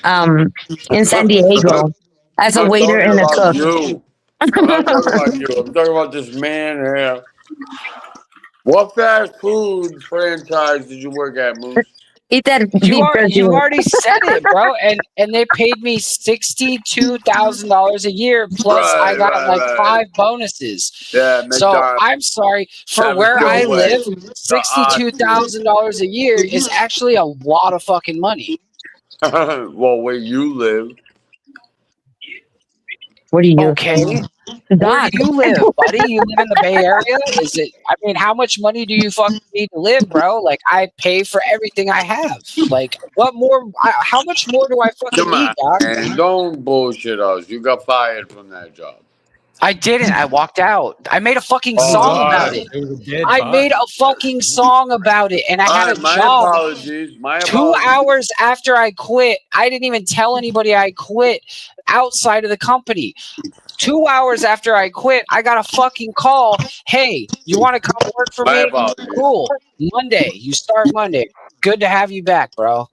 in San Diego as a I'm waiter talking and a about cook. you. I'm not talking about you. I'm talking about this man here. What fast food franchise did you work at, Moose? Eat that beef You jerky. already said it, bro. And they paid me $62,000 a year plus I Right, got right, like right. 5 bonuses. Yeah, So McDonald's. I'm sorry for That was where your I way. live. $62,000 a year is actually a lot of fucking money. Well, where you live. What do you? Okay, where Doc. do you live, buddy? You live in the Bay Area? Is it? I mean, how much money do you fucking need to live, bro? Like, I pay for everything I have. Like, what more? How much more do I fucking Come need, on, Doc? man. Don't bullshit us. You got fired from that job. I didn't. I walked out. I made a fucking song about it. It was a dead I body. made a fucking song about it, and I had a my job. apologies. My 2 apologies. hours after I quit, I didn't even tell anybody I quit outside of the company. 2 hours after I quit, I got a fucking call. Hey, you want to come work for My me? apologies. Cool. Monday. You start Monday. Good to have you back, bro.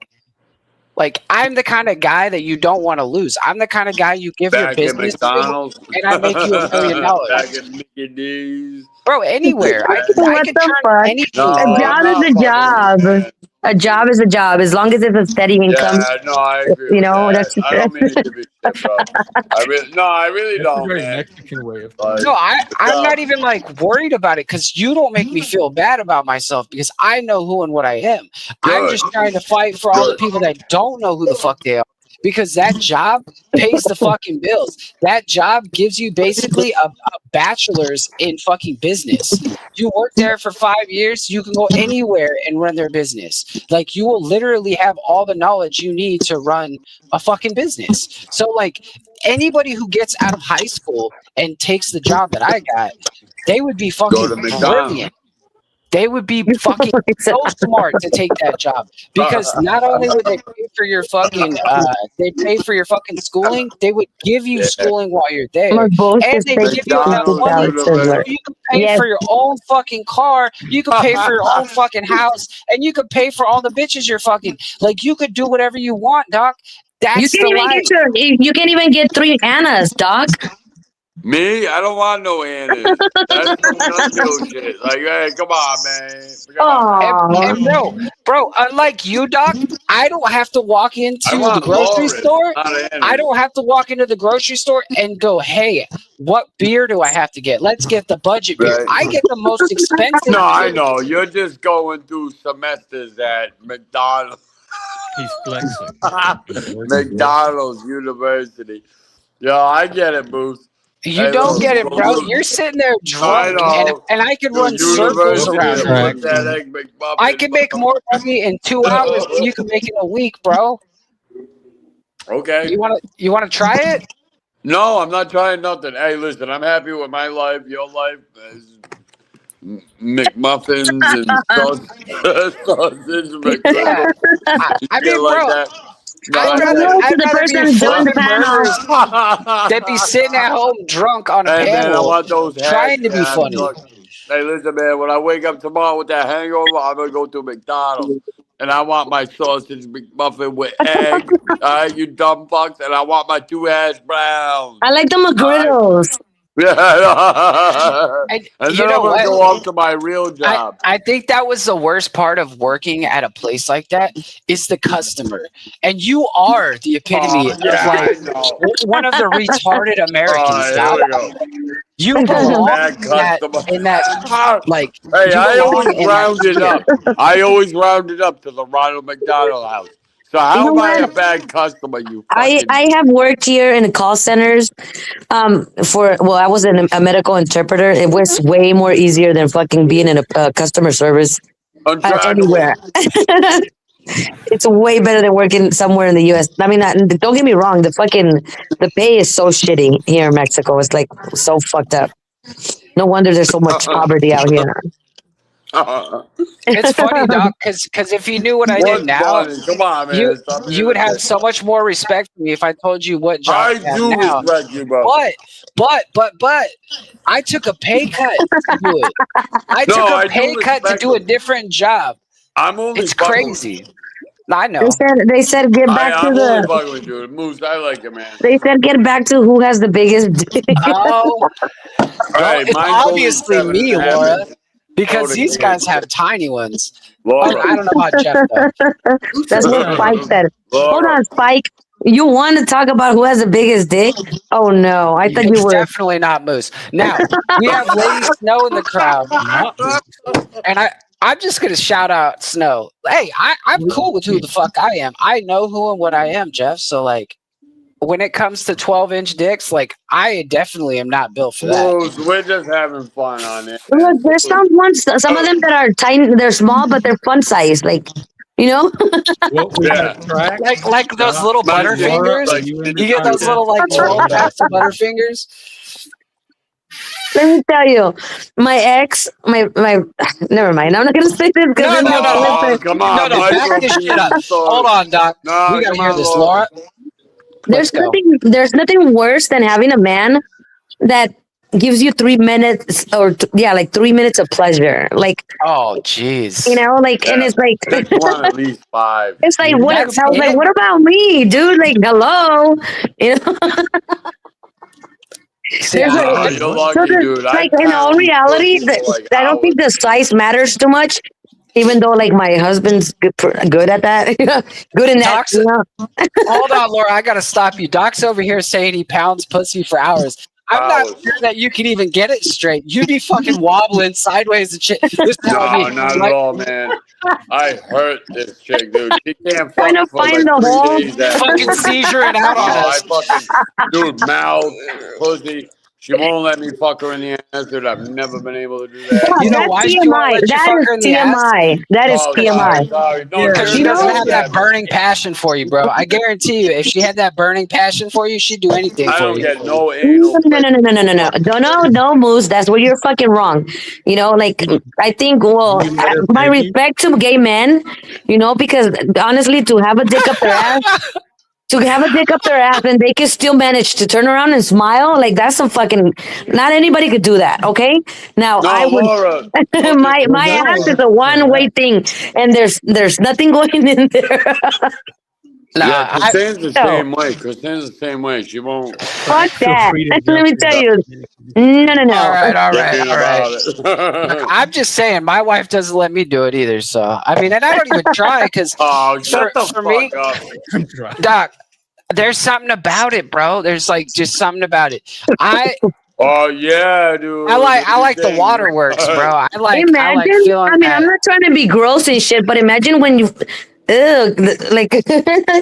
Like, I'm the kind of guy that you don't want to lose. I'm the kind of guy you give your Back at business to, McDonald's. and I make you $1 million. Back at Mickey D's. Bro, anywhere. I What can the turn fuck? anything. No, A I'm job not is a fucking job. with you, man. A job is a job. As long as it's a steady income. Yeah, no, I agree. You know, with that's- that. I don't mean to give you shit, bro. I really That's a don't, very man. Mexican way of Like, No, I'm Yeah. not even like worried about it because you don't make me feel bad about myself because I know who and what I am. I'm Good. just trying to fight for all the Good. people that don't know who the fuck they are because that job pays the fucking bills. That job gives you basically a bachelor's in fucking business. You work there for 5 years, you can go anywhere and run their business. Like you will literally have all the knowledge you need to run a fucking business. So like anybody who gets out of high school and takes the job that I got, they would be Go fucking to McDonald's. brilliant. They would be fucking so smart to take that job because not only would they pay for your fucking, they pay for your fucking schooling, they would give you schooling while you're there, Like bullshit and they steak give you enough McDonald's money University. so you can pay Yes. for your own fucking car, you can pay for your own fucking house, and you could pay for all the bitches you're fucking. Like you could do whatever you want, Doc. That's You the can't even life. you can't even get 3 Annas, Doc. Me? I don't want no Annas. That's some nut deal shit. Like, hey, come on, man. Come on. Aww. And bro, unlike you, Doc, I don't have to walk into I the want grocery Lauren, store. not Annas. I don't have to walk into the grocery store and go, hey, what beer do I have to get? Let's get the budget beer. Right. I get the most expensive No, I beer. know. You're just going through semesters at McDonald's. He's flexing. McDonald's University. Yo, I get it, Booth. You Hey, don't look, get it, bro. look. You're sitting there I drunk, know. and I can Your run circles university around of you. Right. what's that egg McMuffin? I can make more money in 2 hours than you can make in a week, bro. Okay. You wanna try it? No, I'm not trying nothing. Hey, listen, I'm happy with my life. Your life is McMuffins and sausage McGriddle. I mean, like bro, that. No, I'd I rather, get it. To the person doing the panel. than be sitting at home drunk on a Hey, man, I panel want those hats, trying to be man. funny. Look, hey, listen, man, when I wake up tomorrow with that hangover, I'm going to go to McDonald's. And I want my sausage McMuffin with egg. All right, you dumb fucks. And I want my 2 hash browns. I like the McGriddles. Yeah. And you then know I'm gonna what? go off to my real job. I think that was the worst part of working at a place like that is the customer. And you are the epitome of Yeah, like I know. one of the retarded Americans, Here Doc. we go. You belong Bad customer. in that like Hey, you I belong always in that round it tier. up. I always round it up to the Ronald McDonald House. So You how know am I a what? bad customer? You I fucking. I have worked here in call centers. I was a medical interpreter. It was way more easier than fucking being in a customer service Untrackable. anywhere. It's way better than working somewhere in the U.S. I mean, don't get me wrong. The pay is so shitty here in Mexico. It's like so fucked up. No wonder there's so much poverty out here. It's funny, Doc, because if you knew what I did What's now, funny? Come on, man. you It's something you would have innocent. so much more respect for me if I told you what job I I have do now. respect you, bro. But I took a pay cut to do it. I No, took a I pay do cut to respect do a you. different job. I'm only It's fucking with crazy. I They know. said get back to I'm only the. fucking with you. Moose, I like it, man. They said get back to who has the biggest dick. Oh, well, Hey, it's mine's only obviously 7.5 me, Laura, inches. because Oh, the these guys kids. have tiny ones. Laura. I don't know about Jeff though. That's what Spike said. Hold Laura. on, Spike. You want to talk about who has the biggest dick? Oh no, I thought you It's were. definitely not Moose. Now we have Lady Snow in the crowd, and I'm just gonna shout out Snow. Hey, I'm cool with who the fuck I am. I know who and what I am, Jeff. So like, when it comes to 12-inch dicks, like I definitely am not built for that. Moose, we're just having fun on it. Look, there's some ones, some of them that are tiny. They're small, but they're fun size. Like, you know. What we Yeah. got track? Like those little Mine is butterfingers. like You get those yeah. little like 12 packs of butterfingers. Let me tell you, my ex, my. Never mind. I'm not gonna say this because No, then no, they'll no, no. Oh, listen. come No, on, no, back micro this shit up. penis story. Hold on, Doc. No, We gotta come hear on, this, Laura. Laura. There's Let's go. nothing worse than having a man that gives you 3 minutes or like 3 minutes of pleasure. Like, Oh, jeez. you know, like, and Yeah. it's like, Next one, at least 5. it's like, what? I was That's like, it? what about me, dude? Like, hello, you know. See, There's Oh, a, you're so lucky, there's, dude. like, I in all pound reality, pussy for like I don't think hours. the size matters too much. Even though, like, my husband's good at that, good in that. Doc's, You know? hold on, Laura. I gotta stop you. Doc's over here saying he pounds pussy for hours. I'm not Hours. sure that you can even get it straight. You'd be fucking wobbling sideways and shit. This is how I No, mean. not at Like, all, man. I hurt this chick, dude. She can't Trying to fuck for find like the 3 hole. days after. fucking seizuring out on I us. fucking, dude, mouth, pussy. She won't let me fuck her in the ass, dude. I've never been able to do that. You know That's why she won't TMI. let you That fuck is her in the ass? TMI. That is Oh, TMI. sorry. No, Because she You doesn't know- have that burning passion for you, bro. I guarantee you, if she had that burning passion for you, she'd do anything I for don't you. get no No, anal. no, Moose. That's where you're fucking wrong. You know, like I think. Well, You let her my peg you? respect to gay men. You know, because honestly, to have a dick up their ass, and they can still manage to turn around and smile, like that's some fucking. Not anybody could do that. Okay, now No, I would. Laura. my ass is a one way thing, and there's nothing going in there. Yeah, Christine's the No. same way. Christine's the same way. She won't. Fuck Feel that. free to Let jump me in. tell you. No. All right. Thinking about it. Look, I'm just saying, my wife doesn't let me do it either. So I mean, and I don't even try because Oh, shut the for fuck me, up. Doc, there's something about it, bro. There's like just something about it. Oh yeah, dude. I like the waterworks, bro. I like feeling I'm that. not trying to be gross and shit, but imagine when you, like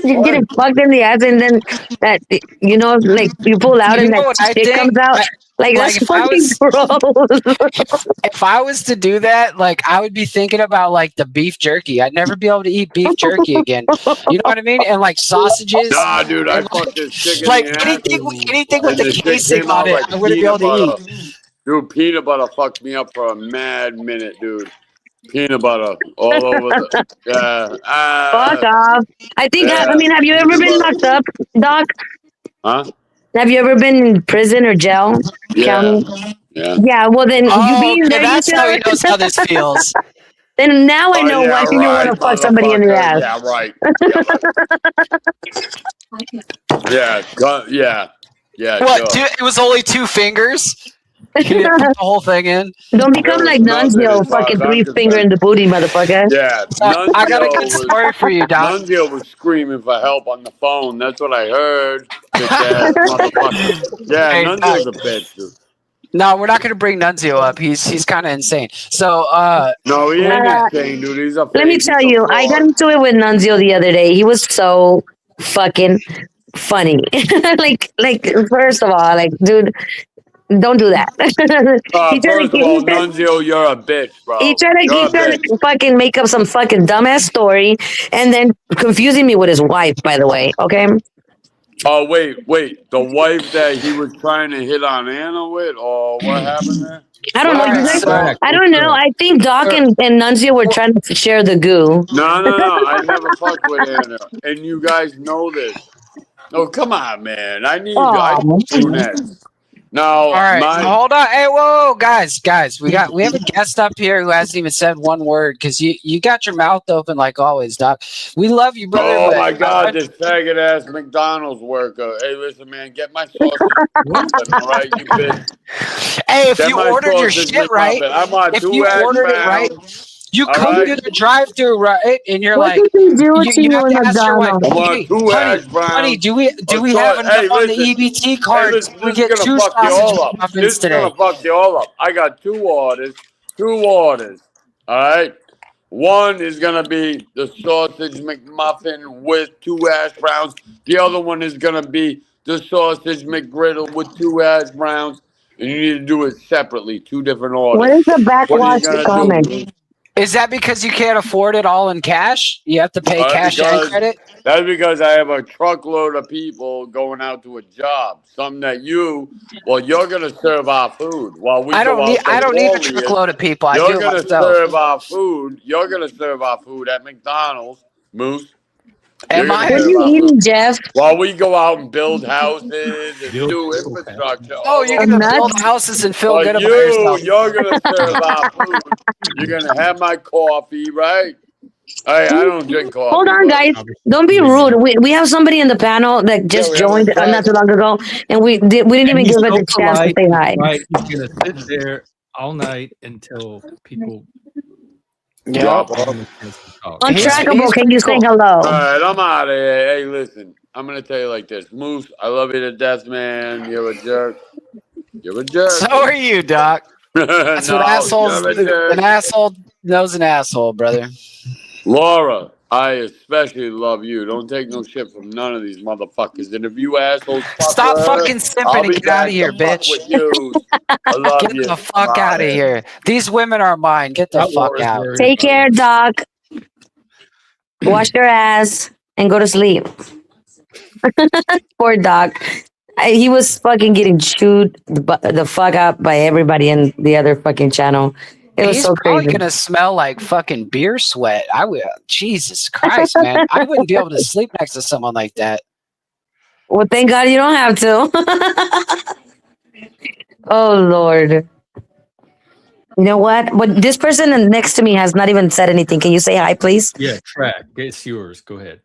you're getting fucked in the ass, and then that like you pull out You and know that what I shit think? comes out. Like that's if I fucking was gross. if I was to do that, like I would be thinking about like the beef jerky. I'd never be able to eat beef jerky again. You know what I mean? And like sausages. Nah, dude, I and, fucked this chick in like the ass. anything with And the the shit casing came on out it, like I wouldn't be able peanut to butter. eat. Dude, peanut butter fucked me up for a mad minute, dude. Peanut butter all over the. Fuck off. I think. Yeah. I mean, have you ever been Peanut locked up, Doc? Huh? Have you ever been in prison or jail? Yeah. County? Yeah. Yeah. Well, then you Oh, being okay, there, you that's how he should. knows how this feels. Then now I Oh, know yeah, why you want to right, fuck somebody in the motherfucker. ass. Yeah, right. Yeah, right. Yeah, Yeah, What? sure. It was only 2 fingers. You didn't put the whole thing in. Don't become There like was nothing Nunzio, as far as fucking I'm 3 finger in concerned. the booty, motherfucker. Yeah, So I got a good story for you, Doc. Nunzio was screaming for help on the phone. That's what I heard. Bitch ass motherfucker. Yeah, Hey, Nunzio's a bitch, dude. No, we're not going to bring Nunzio up. He's kind of insane. So, No, he ain't Uh, insane, dude. He's a Let me fake. tell He's a you, I got fraud. into it with Nunzio the other day. He was so fucking funny. like first of all, like, dude, don't do that. he tried to First of get, all, Nunzio, you're a bitch, bro. he tried You're a to bitch. fucking make up some fucking dumbass story and then confusing me with his wife, by the way. Okay. Oh, wait. The wife that he was trying to hit on Anna with? Or what happened there? I don't know. All You right, guys, so I don't know. I think Doc and Nunzio were trying to share the goo. No. I never fucked with Anna. And you guys know this. Oh, come on, man. I need Oh, brunettes. Now, all right, my hold on. Hey, whoa, guys, we have a guest up here who hasn't even said one word because you got your mouth open like always, Doc. We love you, brother. oh but my God, this faggot ass McDonald's worker. Hey, listen, man, get my sausage McMuffin, all right, you bitch. Hey, if Get you my ordered your sausage shit right, McMuffin. I want if 2 you hash ordered it right, browns. you All come right. to the drive-through, right? And you're what like, did they do to you you have in to ask your wife, McDonald's? I want hey, 2 hash browns. honey, do we a have enough Hey, on the listen. EBT Hey, card? listen, We this is get gonna 2 fuck you sausage all up. This muffins is gonna today. fuck you all up. I got 2 orders. 2 orders. All right. One is gonna be the sausage McMuffin with 2 hash browns. The other one is gonna be the sausage McGriddle with 2 hash browns. And you need to do it separately, 2 different What orders. is the What are you backwash gonna do, comment? Bruce? Is that because you can't afford it all in cash? You have to pay cash and credit? That's because I have a truckload of people going out to a job. Something that you're gonna serve our food while we I go don't need out to I don't need a Orleans. truckload of people. I You're do it gonna myself. serve our food. You're gonna serve our food at McDonald's, Moose. You're Am gonna What I? are serve you our food eating, Jeff? while we go out and build houses and Build do people have. infrastructure Oh, all you're over I'm gonna the build nuts. place. houses and feel But good about yourself. you're gonna serve our food. You're gonna have my coffee, right? Hey, I don't drink Hold coffee, on, but guys. Obviously, Don't be maybe rude. not. We have somebody in the panel that yeah, just we have a joined not too faggot. long ago, and we didn't And even he's give it so the chance to polite. say He's hi. right. He's gonna sit there all night until people Yep. Drop off. give him a chance to talk. Untrackable, He's can you pretty say cool. All hello? right, I'm out of here. Hey, listen, I'm gonna tell you like this, Moose. I love you to death, man. You're a jerk. You're a So jerk. are you, Doc. That's what No, assholes you're a do. An jerk. asshole knows an asshole, brother. Laura, I especially love you. Don't take no shit from none of these motherfuckers. And if you assholes fuck Stop with her, fucking simping I'll and be get out of back here, to fuck bitch. with you. I love Get you. the fuck I'm out of here. These women are mine. Get the Not fuck Laura's out. worried Take about care, it. Doc. Wash your ass and go to sleep. Poor Doc. He was fucking getting chewed the fuck up by everybody in the other fucking channel. It was He's so probably crazy. gonna smell like fucking beer sweat. I would. Jesus Christ, man! I wouldn't be able to sleep next to someone like that. Well, thank God you don't have to. Oh Lord. You know what? But this person next to me has not even said anything. Can you say hi, please? Yeah, track. It's yours. Go ahead.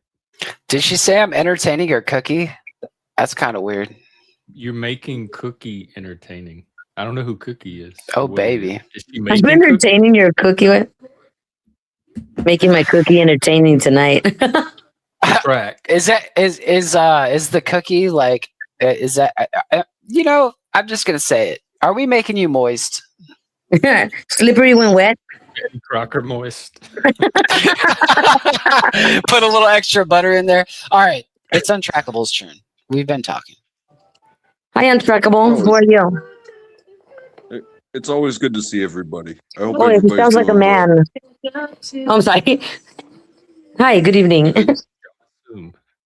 Did she say I'm entertaining her cookie? That's kind of weird. You're making Cookie entertaining. I don't know who Cookie is. Oh, What is baby. it? Is she I'm making Cookie? entertaining your cookie. Making my cookie entertaining tonight. Track. Is the cookie like? Is that? You know, I'm just gonna say it. Are we making you moist? Slippery when wet. Betty Crocker moist. Put a little extra butter in there. All right, it's Untrackable's turn. We've been talking. Hi, Untrackable. Who are you? It's always good to see everybody. I hope Oh, he everybody's sounds like a doing well. man. Oh, I'm sorry. Hi, good evening.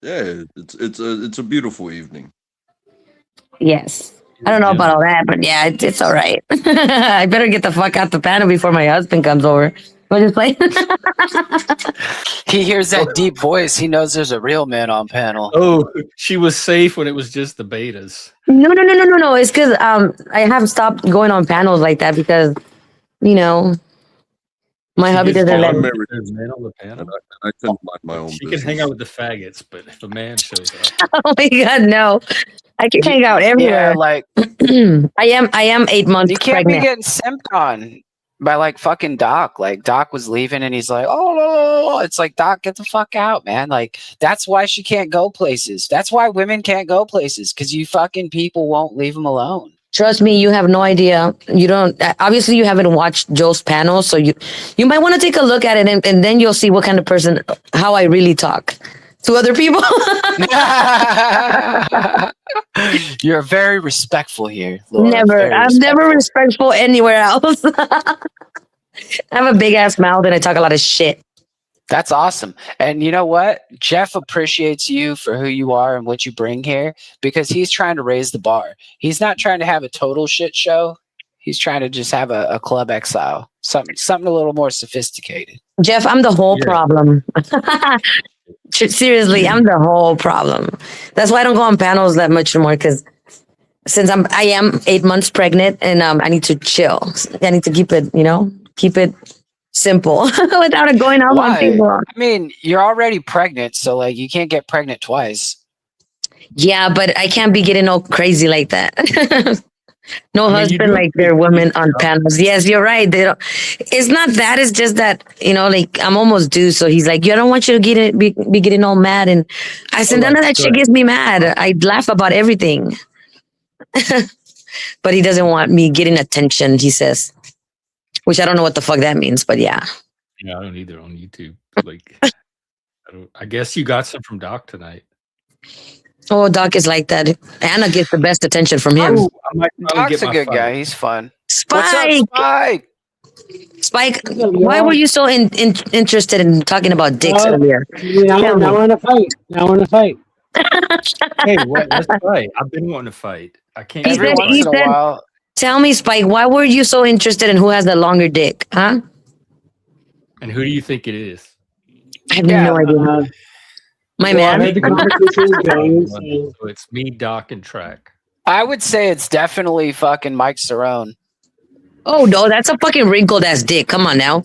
Yeah, it's a beautiful evening. Yes. I don't know about all that, but yeah, it's all right. I better get the fuck out the panel before my husband comes over. We'll just play. He hears that deep voice. He knows there's a real man on panel. Oh, she was safe when it was just the betas. No. It's because I have stopped going on panels like that because, you know, my She hubby gets doesn't let I'm me. married There's men on the panel. and I tend to mind my own She can business. hang out with the faggots, but if a man shows up, Oh my God, no. I can hang out Yeah, everywhere. like I am 8 months you can't be pregnant. getting simped on by like fucking Doc. Like Doc was leaving and he's like, oh, it's like, Doc, get the fuck out, man. Like that's why she can't go places. That's why women can't go places, because you fucking people won't leave them alone. Trust me, you have no idea. You don't. Obviously, you haven't watched Joe's panel, so you might want to take a look at it, and then you'll see what kind of person, how I really talk to other people. You're very respectful here, Laura. Never. Very I'm never respectful anywhere else. I have a big ass mouth and I talk a lot of shit. That's awesome. And you know what? Jeff appreciates you for who you are and what you bring here, because he's trying to raise the bar. He's not trying to have a total shit show. He's trying to just have a club exile, something a little more sophisticated. Jeff, I'm the whole problem. Seriously, I'm the whole problem. That's why I don't go on panels that much anymore, because since I am 8 months pregnant, and I need to chill. I need to keep it simple without it going off on people. I mean, you're already pregnant, so like you can't get pregnant twice. Yeah, but I can't be getting all crazy like that. No husband like their women on panels. Yes, you're right. They don't, it's not that. It's just that, like I'm almost due. So he's like, I don't want you to be getting all mad. And I said, none of that shit gets me mad. I laugh about everything. But he doesn't want me getting attention, he says. Which I don't know what the fuck that means, but yeah. Yeah, I don't either on YouTube. Like, I guess you got some from Doc tonight. Oh, Doc is like that. Anna gets the best attention from him. Oh, Doc's a good guy. He's fun. Spike! What's up, Spike? Spike, why were you so interested in talking about dicks earlier? Now we're in a fight. Hey, let's fight. I've been wanting to fight. I can't. Every once in a while. Tell me, Spike, why were you so interested in who has the longer dick, huh? And who do you think it is? I have no idea. My man. So it's me, Doc, and Track. I would say it's definitely fucking Mike Cerrone. Oh no, that's a fucking wrinkled ass dick. Come on now.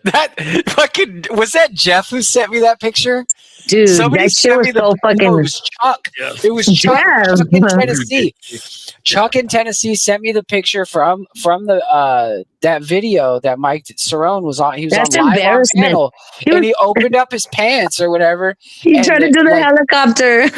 That fucking was that Jeff who sent me that picture? Dude, that shit was so fucking. No, it was Chuck. It was Chuck. Chuck in Tennessee. Chuck in Tennessee sent me the picture from the that video that Mike Cerrone was on. He was That's on live on embarrassment. panel, and he opened up his pants or whatever. He tried to do the helicopter.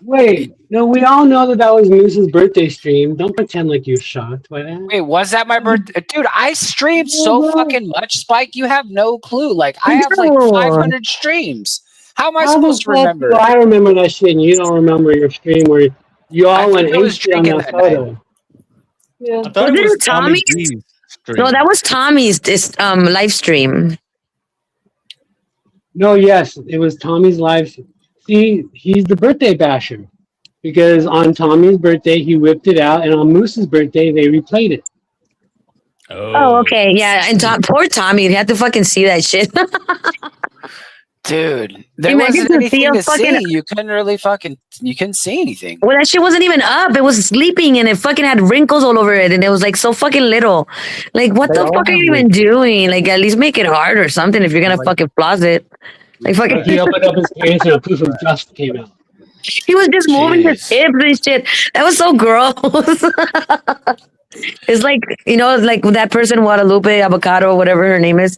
Wait, no, we all know that was Moose's birthday stream. Don't pretend like you're shocked by that. Wait, was that my birthday? Dude, I streamed so fucking much, Spike. You have no clue. Like, I have like 500 streams. How am I supposed to remember? I remember that shit, and you don't remember your stream where you all went hasty on that photo. Yeah. Was it Tommy's? No, that was Tommy's live stream. No, yes, it was Tommy's live. See, he's the birthday basher because on Tommy's birthday he whipped it out, and on Moose's birthday they replayed it. Oh, okay, yeah. And poor Tommy, he had to fucking see that shit. Dude, there wasn't anything to see. You couldn't really you couldn't see anything. Well, that shit wasn't even up. It was sleeping, and it fucking had wrinkles all over it, and it was like so fucking little. Like, what the fuck are you even doing? Like, at least make it hard or something if you're gonna fucking floss it. Like, fucking. He opened up his pants and a poof of dust came out. He was just moving his hips and shit. That was so gross. It's like, like that person, Guadalupe Avocado, whatever her name is.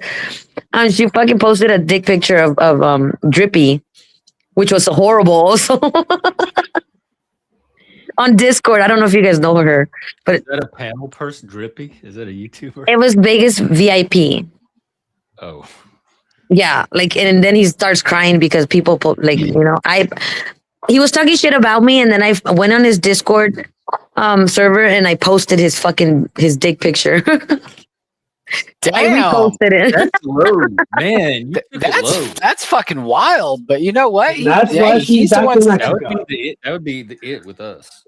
She fucking posted a dick picture of Drippy, which was horrible also. On Discord. I don't know if you guys know her. But is that a panel person, Drippy? Is that a YouTuber? It was Vegas VIP. Oh. Yeah, like, and then he starts crying because people, he was talking shit about me, and then I went on his Discord server and I posted his dick picture. Damn, I reposted it. That's low, man. That's fucking wild. But you know what? That's why he's the one. That would be the it with us.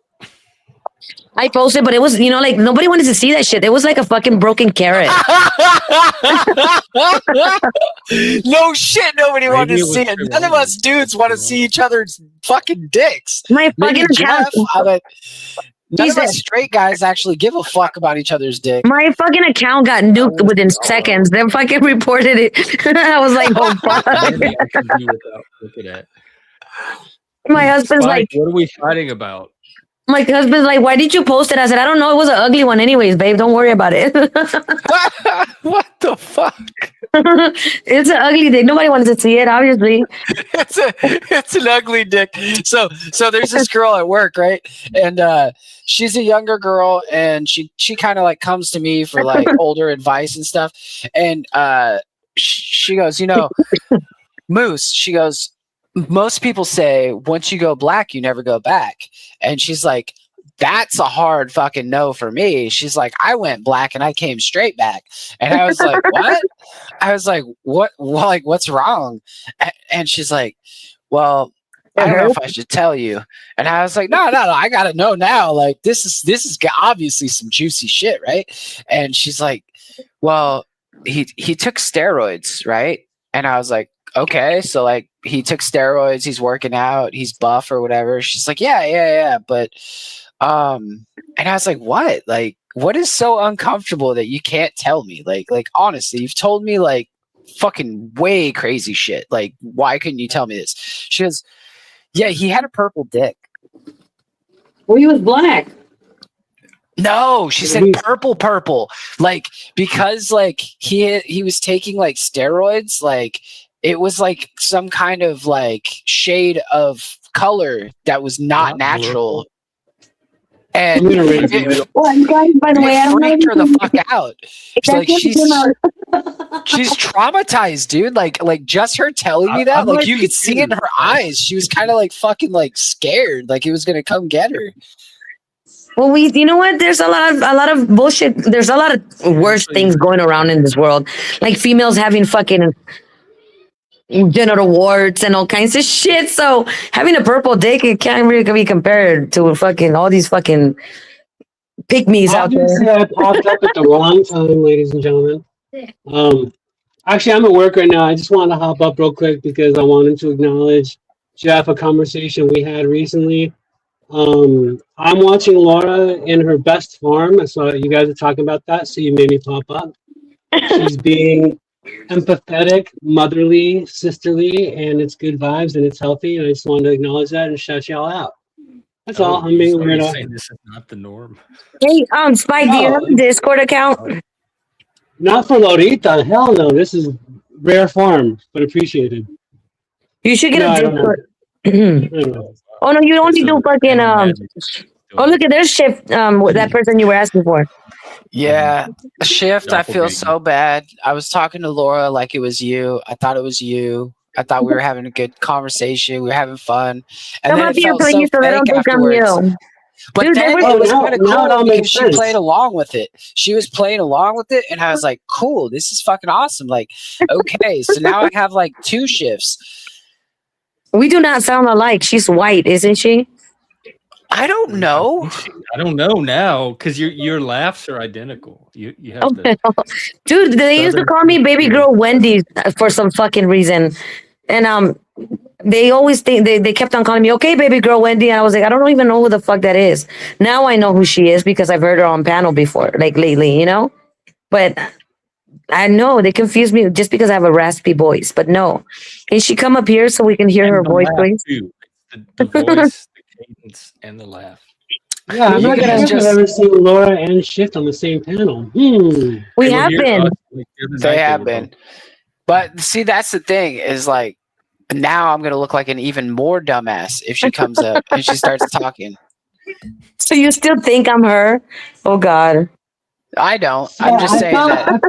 I posted, but it was, like nobody wanted to see that shit. It was like a fucking broken carrot. No shit, nobody wanted to see it. None of us dudes want to see each other's fucking dicks. My fucking account. None of us straight guys actually give a fuck about each other's dick. My fucking account got nuked within seconds. They fucking reported it. I was like, oh fuck. I can do without looking at. My husband's Spike, like, what are we fighting about? my husband's like, why did you post it? I said, I don't know. It was an ugly one, anyways, babe. Don't worry about it. What the fuck? It's an ugly dick. Nobody wanted to see it, obviously. It's an ugly dick. So there's this girl at work, right? And she's a younger girl, and she kind of like comes to me for like older advice and stuff. And she goes, Moose, she goes, most people say once you go black, you never go back. And she's like, that's a hard fucking no for me. She's like, I went black and I came straight back. And I was like, what? I was like, what? Well, like, what's wrong? And she's like, well, I don't know if I should tell you. And I was like, no, I gotta know now. Like, this is obviously some juicy shit, right? And she's like, well, he took steroids, right? And I was like, okay, so like he took steroids, he's working out, he's buff or whatever. She's like, yeah, but and I was like, what? Like, what is so uncomfortable that you can't tell me? Like honestly, you've told me like fucking way crazy shit. Like, why couldn't you tell me this? She goes, yeah, he had a purple dick. Well, he was black. No, she said purple. Like, because like he was taking like steroids, like it was like some kind of like shade of color that was not natural. And Well, guys, by the way, I don't freaked her know. the fuck out. She's traumatized, dude. Like just her telling me that, like you could see it in her eyes. She was kind of like fucking like scared, like it was gonna come get her. Well, you know what? There's a lot of bullshit. There's a lot of worse things going around in this world, like females having fucking genital warts and all kinds of shit. So having a purple dick, it can't really be compared to fucking all these fucking pygmies out there. Obviously, I popped up at the wrong time, ladies and gentlemen. Actually, I'm at work right now. I just wanted to hop up real quick because I wanted to acknowledge Jeff, a conversation we had recently. I'm watching Laura in her best form. I saw you guys are talking about that, so you made me pop up. She's being empathetic, motherly, sisterly, and it's good vibes and it's healthy. And I just wanted to acknowledge that and shout y'all out. That's all. I'm being weird. Saying this is not the norm. Hey, Spike, do you have a Discord account? Not for Lorita. Hell no. This is rare form, but appreciated. You should get a Discord. Oh no, you only do fucking Oh, look at this shift. That person you were asking for. Yeah, shift. I feel so bad. I was talking to Laura like it was you. I thought it was you. I thought we were having a good conversation. We were having fun. And then it felt so fake afterwards. But dude, then it was kind of cool because she played along with it. She was playing along with it, and I was like, cool, this is fucking awesome. Like, okay, so now I have like 2 shifts. We do not sound alike. She's white, isn't she? I don't know. I don't know now because your laughs are identical. You have dude. They used to call me baby girl Wendy for some fucking reason, and they always think they kept on calling me okay baby girl Wendy, and I was like, I don't even know who the fuck that is. Now I know who she is because I've heard her on panel before, like lately, you know. But I know they confuse me just because I have a raspy voice. But no, can she come up here so we can hear her voice, please? The voice, the cadence, and the laugh. Yeah, I'm not gonna just ever see Laura and Shift on the same panel. We have been. They have been. But see, that's the thing is like now I'm gonna look like an even more dumbass if she comes up and she starts talking. So you still think I'm her? Oh God. I don't. I'm just saying that.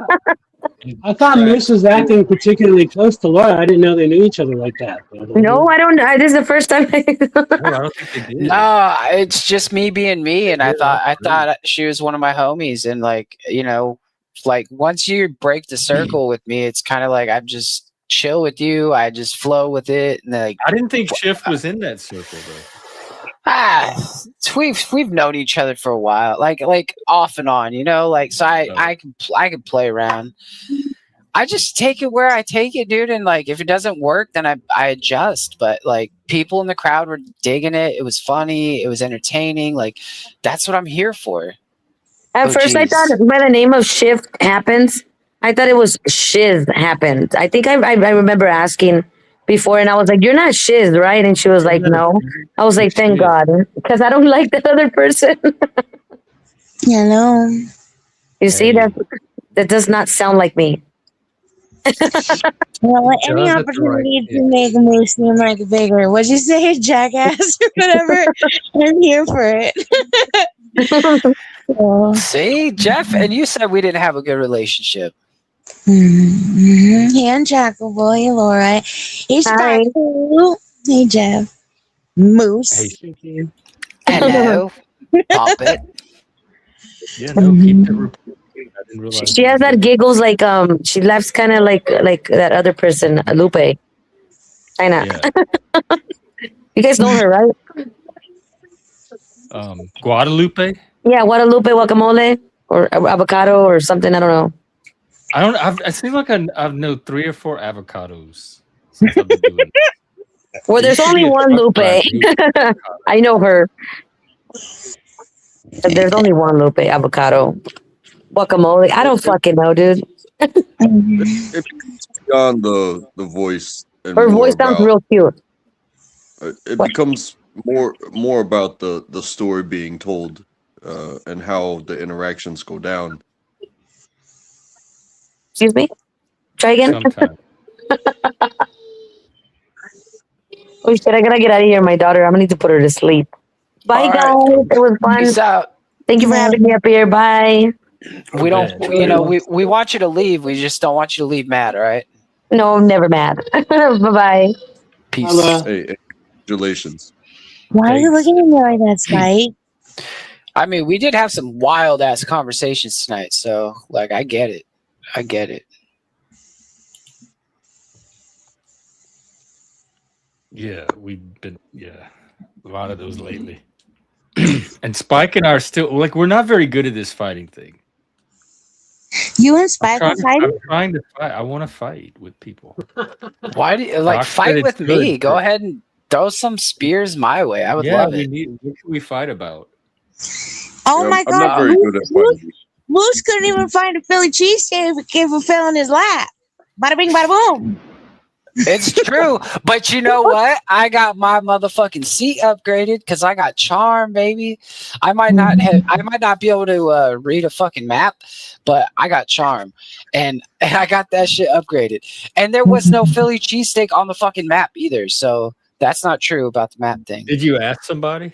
I thought Moose was acting particularly close to Laura. I didn't know they knew each other like that. No, I don't. This is the first time. I don't think they did. No, it's just me being me, and I thought she was one of my homies, and like like once you break the circle with me, it's kind of like I'm just chill with you. I just flow with it, and like I didn't think Shift was in that circle though. We've known each other for a while, like off and on, like so I can play around. I just take it where I take it, dude, and like if it doesn't work, then I adjust. But like people in the crowd were digging it. It was funny. It was entertaining. Like that's what I'm here for. At first, I thought by the name of Shift Happens, I thought it was Shiz Happened. I think I remember asking before, and I was like, "You're not shiz, right?" And she was like, "No." I was like, "Thank God," because I don't like that other person. Hello. You see, Hey. that does not sound like me. Well, It any does at the right opportunity to age. make a move seem like bigger. What'd you say, jackass? Whatever. I'm here for it. So, See, Jeff, and you said we didn't have a good relationship. Hey, Untrackable. Hey, Laura. Hey, Hi. Sparkle. Hey, Jeff. Hey, Moose. Shinky. Hello, pop it. Yeah, no, keep that report. I didn't realize She it has was that giggles like she laughs kind of like that other person, Lupe. Kinda. Yeah. You guys know her, right? Guadalupe. Yeah, Guadalupe guacamole or avocado or something. I don't know. I seem like I know 3 or 4 avocados since I've been doing. Well, There there's used to only be a one truck Lupe. driver who was avocado. I know her. There's only one Lupe avocado. Guacamole. I don't fucking know, dude. It becomes beyond the voice and Her more voice sounds about real cute. it What? becomes more about the story being told and how the interactions go down. Excuse me? Try again? Sometimes. Oh shit, I gotta get out of here, my daughter. I'm gonna need to put her to sleep. Bye, All right. guys. It was fun. Peace out. Thank you for having me up here. Bye. We don't, bad. you know, we want you to leave. We just don't want you to leave mad. All right. No, I'm never mad. Bye bye. Peace. Hello. Hey, congratulations. Why are you Thanks. looking at me like that, Spike? I mean, we did have some wild ass conversations tonight. So, like, I get it. I get it. Yeah, we've been a lot of those lately. And Spike and I are still like we're not very good at this fighting thing. You and Spike are I'm fighting? trying to fight. I want to fight with people. Why do you like Doc said fight it's with good me? Go for- ahead and throw some spears my way. I would Yeah, love we it. need. What can we fight about? Oh Yeah, my I'm not God. very good at fighting. Moose couldn't even find a Philly cheesesteak if it fell in his lap. Bada bing, bada boom. It's true, but you know what? I got my motherfucking seat upgraded because I got charm, baby. I might not be able to read a fucking map, but I got charm, and I got that shit upgraded. And there was no Philly cheesesteak on the fucking map either, so that's not true about the map thing. Did you ask somebody?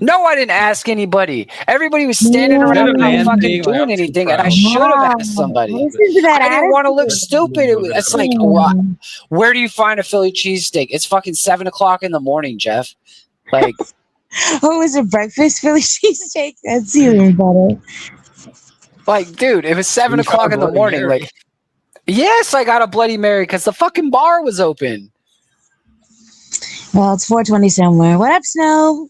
No, I didn't ask anybody. Everybody was standing Yeah. Is that around a not man fucking thing? Like, doing I'm too anything, and I proud. should have Wow. asked somebody. Listen to that I didn't want to look attitude. stupid. It's like, where do you find a Philly cheesesteak? It's fucking 7 o'clock in the morning, Jeff. Like, Oh, was it breakfast Philly cheesesteak? That's even better. dude, it was 7 You got o'clock a in the Bloody morning. Mary. Like, yes, I got a Bloody Mary because the fucking bar was open. Well, it's 4:20 somewhere. What up, Snow?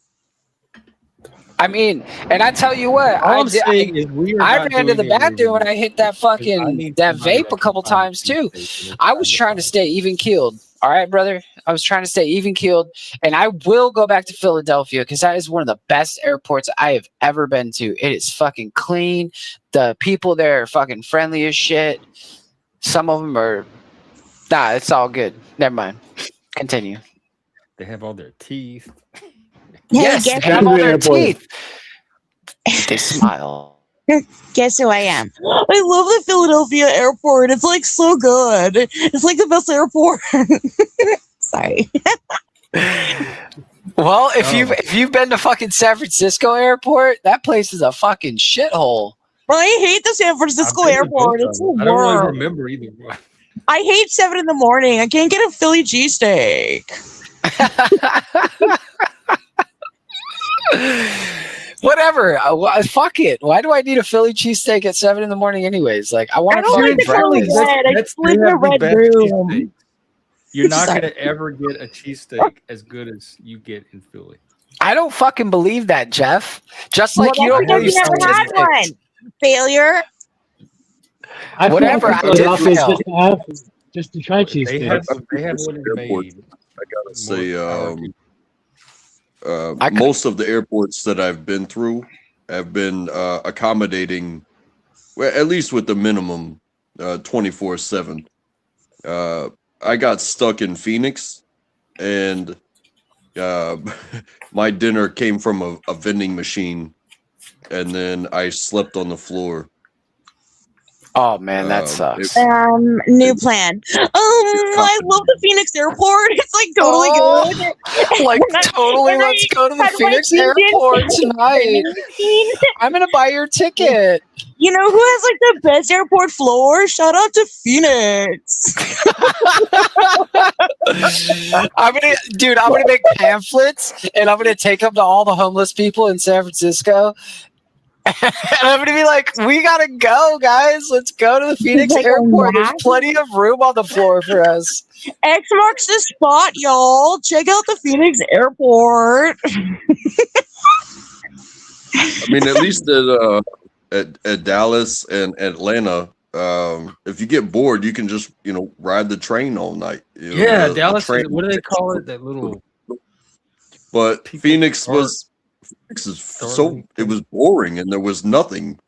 I mean, and I tell you what, All I I'm did. saying is we are I not ran to the doing it bathroom and I hit that because I fucking need that somebody vape that a can couple find times too. cheesesteak, and it's I time was to trying to fight. stay even keeled. All right, brother. I was trying to stay even keeled, and I will go back to Philadelphia because that is one of the best airports I have ever been to. It is fucking clean. The people there are fucking friendly as shit. Some of them are. Nah, it's all good. Never mind. Continue. They have all their teeth. Yes, they guess have all their Airport. teeth. They smile. Guess who I am? I love the Philadelphia airport. It's like so good. It's like the best airport. Sorry. Well, if you've been to fucking San Francisco airport, that place is a fucking shithole. I hate the San Francisco I've been to both airport. of It's them. the I don't really worst. remember either one. I hate 7 in the morning. I can't get a Philly cheesesteak. Whatever. Fuck it. Why do I need a Philly cheesesteak at 7 in the morning anyways? Like, I want I to don't like fucking the color breakfast. red. I just live in a red room. cheesesteak. You're not Sorry. going to ever get a cheesesteak as good as you get in Philly. I don't fucking believe that, Jeff. Just like Well, you don't that's believe because you never had statistics. one. Failure. I flew Whatever, out I to did Philadelphia fail. just to try They cheesesteak. have I've been to one in airports. Maine. I gotta More say, power to you. I could- most of the airports that I've been through have been accommodating, well, at least with the minimum 24/7. I got stuck in Phoenix, and my dinner came from a vending machine, and then I slept on the floor. Oh man, that sucks. New plan. I love the Phoenix airport. It's like totally good. Like And I- totally, and I let's go to the had my Phoenix vegan airport tonight. vending machine. I'm gonna buy your ticket. You know who has like the best airport floor? Shout out to Phoenix. I'm gonna make pamphlets and I'm gonna take them to all the homeless people in San Francisco. And I'm gonna be like, we gotta go, guys. Let's go to the Phoenix Like, airport. There's yeah. plenty of room on the floor for us. X marks the spot, y'all. Check out the Phoenix airport. I mean, at least at Dallas and Atlanta, if you get bored, you can just ride the train all night. Yeah, the Dallas. train. What do they call it? That little. But Phoenix is Starting. it was boring, and there was nothing.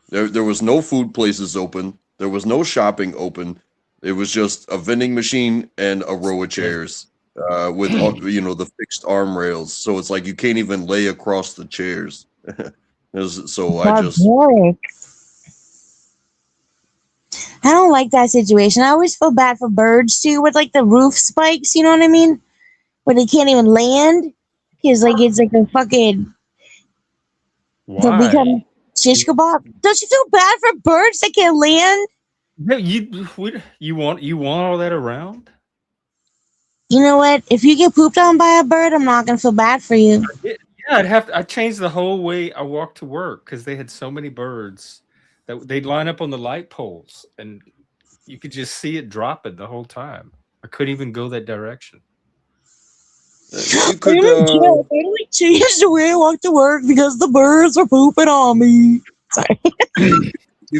There was no food places open. There was no shopping open. It was just a vending machine and a row of chairs with the fixed arm rails. So it's like you can't even lay across the chairs. So I don't like that situation. I always feel bad for birds too, with like the roof spikes. You know what I mean? Where they can't even land because like it's like a fucking. They'll Why? become shish kebab. Don't you feel bad for birds that can't land? No, you want all that around? You know what? If you get pooped on by a bird, I'm not gonna feel bad for you. Yeah, I changed the whole way I walked to work because they had so many birds that they'd line up on the light poles and you could just see it dropping the whole time. I couldn't even go that direction. You could. They like changed the way I walk to work because the birds are pooping on me. Sorry.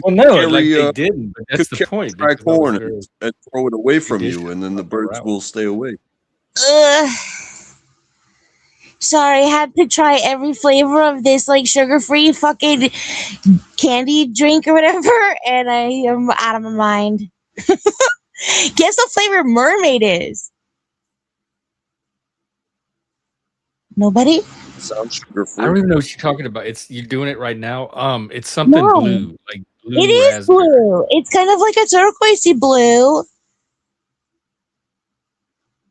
Well, no, like they didn't. But that's the point. Crack corn and throw it away from you, and then the birds will stay away. Sorry, I had to try every flavor of this like sugar-free fucking candy drink or whatever, and I am out of my mind. Guess what flavor mermaid is? Nobody? Sounds sugar-free. I don't even know what you're talking about. You're doing it right now. It's something No. blue, like blue. It is raspberry. blue. It's kind of like a turquoisey blue.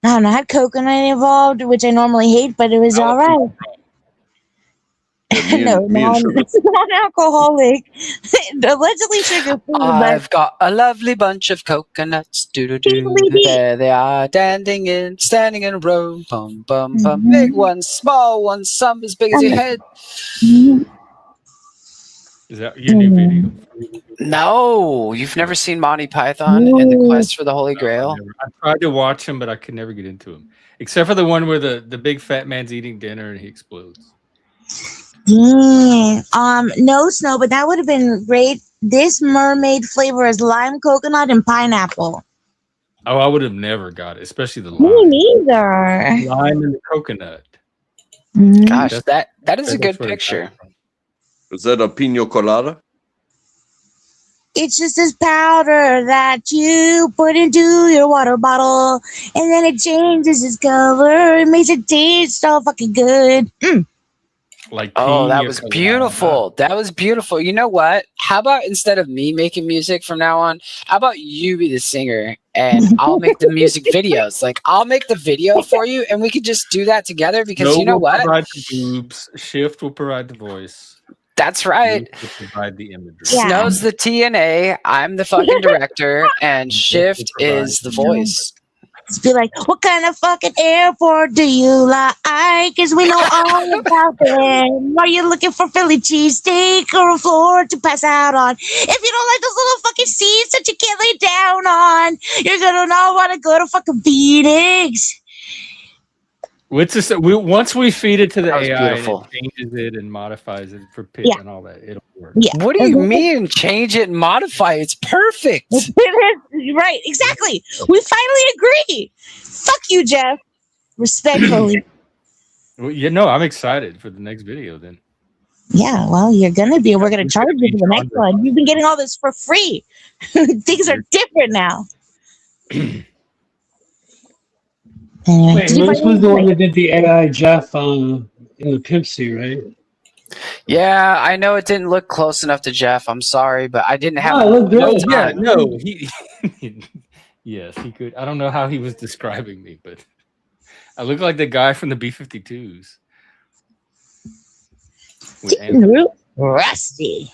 I don't know. I had coconut involved, which I normally hate, but it was all right. No, non-alcoholic. Allegedly sugar-free. I've got a lovely bunch of coconuts. Do-do-do. There they are, standing in a row. Bum, bum, bum. Big ones, small ones, some as big as your head. Is that your new video? No, you've never seen Monty Python and the Quest for the Holy Grail? I tried to watch him, but I could never get into him. Except for the one where the big fat man's eating dinner and he explodes. No snow, but that would have been great. This mermaid flavor is lime, coconut, and pineapple. Oh, I would have never got it, especially the Me lime. neither. Lime and the coconut. Gosh, that is a good where it picture. comes from. Is that a pina colada? It's just this powder that you put into your water bottle, and then it changes its color. It makes it taste all fucking good. Like Oh, that pina was colada. beautiful. That was beautiful. You know what? How about instead of me making music from now on, how about you be the singer and I'll make the music videos? Like I'll make the video for you and we could just do that together because Flo you know will what? provide the boobs. Shift will provide the voice. That's right. Luke will provide the imagery. Yeah. Snow's the TNA. I'm the fucking director and Shift is the voice. Just be like, what kind of fucking airport do you like? Because we know all about them. Are you looking for Philly cheesesteak or a floor to pass out on? If you don't like those little fucking seats that you can't lay down on, you're gonna not want to go to fucking Phoenix. Once we feed it to the That was AI, beautiful. and it changes it and modifies it for pitch Yeah. and all that, it'll work. Yeah. What do you mean change it and modify? It's perfect. Right, exactly. We finally agree. Fuck you, Jeff. Respectfully. Well, I'm excited for the next video then. Yeah, well, you're gonna be. We're gonna charge you for the next one. You've been getting all this for free. Things are different now. Anyway, Wait, did you Moose find was the one anything? that did the AI Jeff in the pimp suit, right? Yeah, I know it didn't look close enough to Jeff. I'm sorry, but I didn't have No, it looked enough good. Yeah, time. no, he. Yes, he could. I don't know how he was describing me, but I look like the guy from the B-52s. With Anthony. Rusty.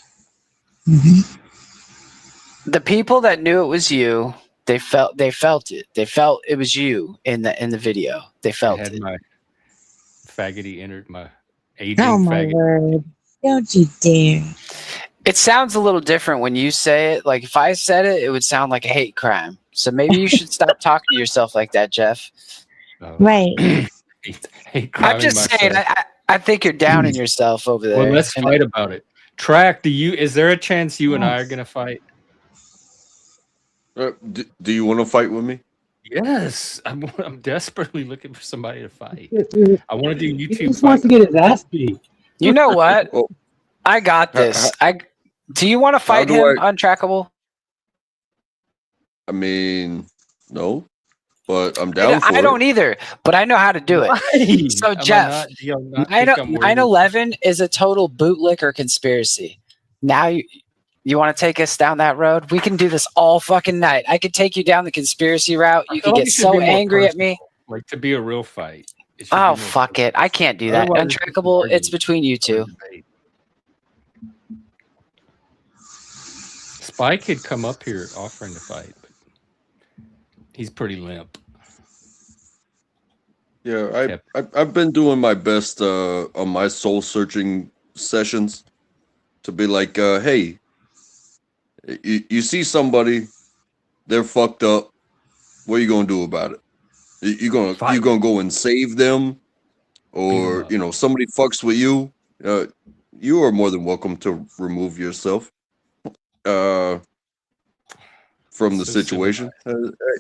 Mhm. The people that knew it was you, they felt it. They felt it was you in the video. They I felt had it. my faggoty entered my Oh aging my faggot. word. Don't you dare. It sounds a little different when you say it. Like if I said it, it would sound like a hate crime. So maybe you should stop talking to yourself like that, Jeff. Oh. Right. hate I'm criming just saying. myself. I think you're downing yourself over there. Well, let's And fight about it. Track, is there a chance you and I are gonna fight? Do you want to fight with me? Yes, I'm desperately looking for somebody to fight. He I want to do YouTube just wants to fight. get his ass beat. you know what? Well, I got this. Do you want to fight do him, Untrackable? I mean, no, but I'm down for I it. don't either, but I know how to do it. Why? So Am I Jeff, do you not think I'm worthy? 9/11 is a total bootlicker conspiracy. Now you want to take us down that road? We can do this all fucking night. I could take you down the conspiracy route. I You feel could like get it should so be more angry at me. personal, like to be a real fight. It should be Oh more fuck it! I can't do that. Otherwise, it's just an Untrackable. It's argument between you or a two. debate. Spike had come up here offering to fight, but he's pretty limp. Yeah, I've been doing my best on my soul searching sessions to be like, hey, you see somebody, they're fucked up. What are you gonna do about it? You gonna go and save them, or somebody fucks with you? You are more than welcome to remove yourself from the situation.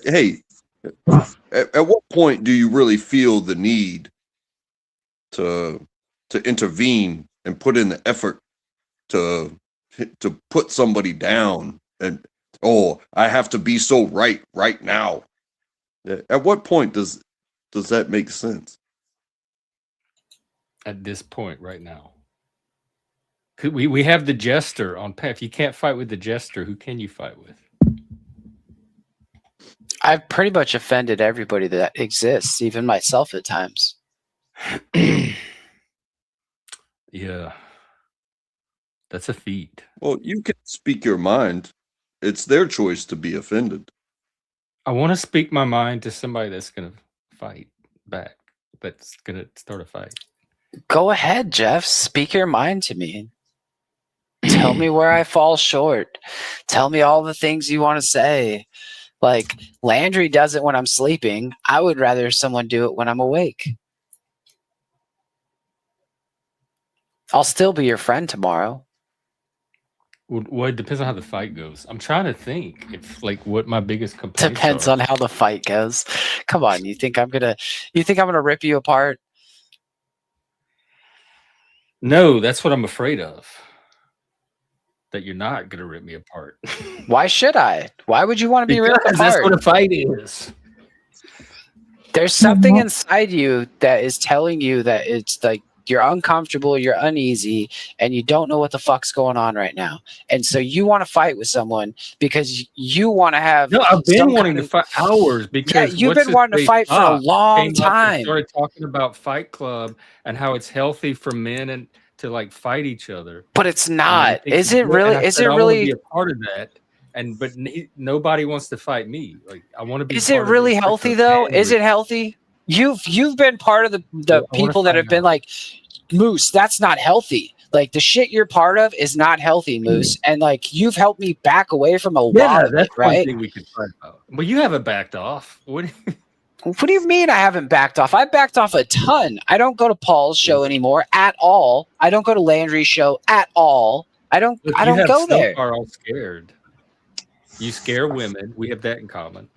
Hey, at what point do you really feel the need to intervene and put in the effort to put somebody down? And I have to be so right now. At what point does that make sense? At this point, right now, we have the jester on. If you can't fight with the jester, who can you fight with? I've pretty much offended everybody that exists, even myself at times. Yeah, that's a feat. Well, you can speak your mind. It's their choice to be offended. I want to speak my mind to somebody that's going to fight back. That's going to start a fight. Go ahead, Jeff. Speak your mind to me. Tell me where I fall short. Tell me all the things you want to say. Like, Landry does it when I'm sleeping. I would rather someone do it when I'm awake. I'll still be your friend tomorrow. Well, it depends on how the fight goes. I'm trying to think if what my biggest complaints Depends are. on how the fight goes. Come on, you think I'm gonna rip you apart? No, that's what I'm afraid of. That you're not gonna rip me apart. Why should I? Why would you want to be ripped apart? That's what a fight is. There's something inside you that is telling you that it's like you're uncomfortable, you're uneasy, and you don't know what the fuck's going on right now. And so you want to fight with someone because you want to have. No, I've been wanting to fight hours because you've been wanting to fight for a long time. Started talking about Fight Club and how it's healthy for men and to fight each other. But it's not. Is it really? Is it I really? Want to be a part of that. But nobody wants to fight me. I want to be. Is it really healthy though? Is it healthy? You've been part of the people that have been like, Moose, that's not healthy. Like the shit you're part of is not healthy, Moose. And you've helped me back away from a lot of it, right? One thing we could fight about. But you haven't backed off. What do you mean I haven't backed off? I backed off a ton. I don't go to Paul's show anymore at all. I don't go to Landry's show at all. I don't go there. Are all scared. You scare women. We have that in common.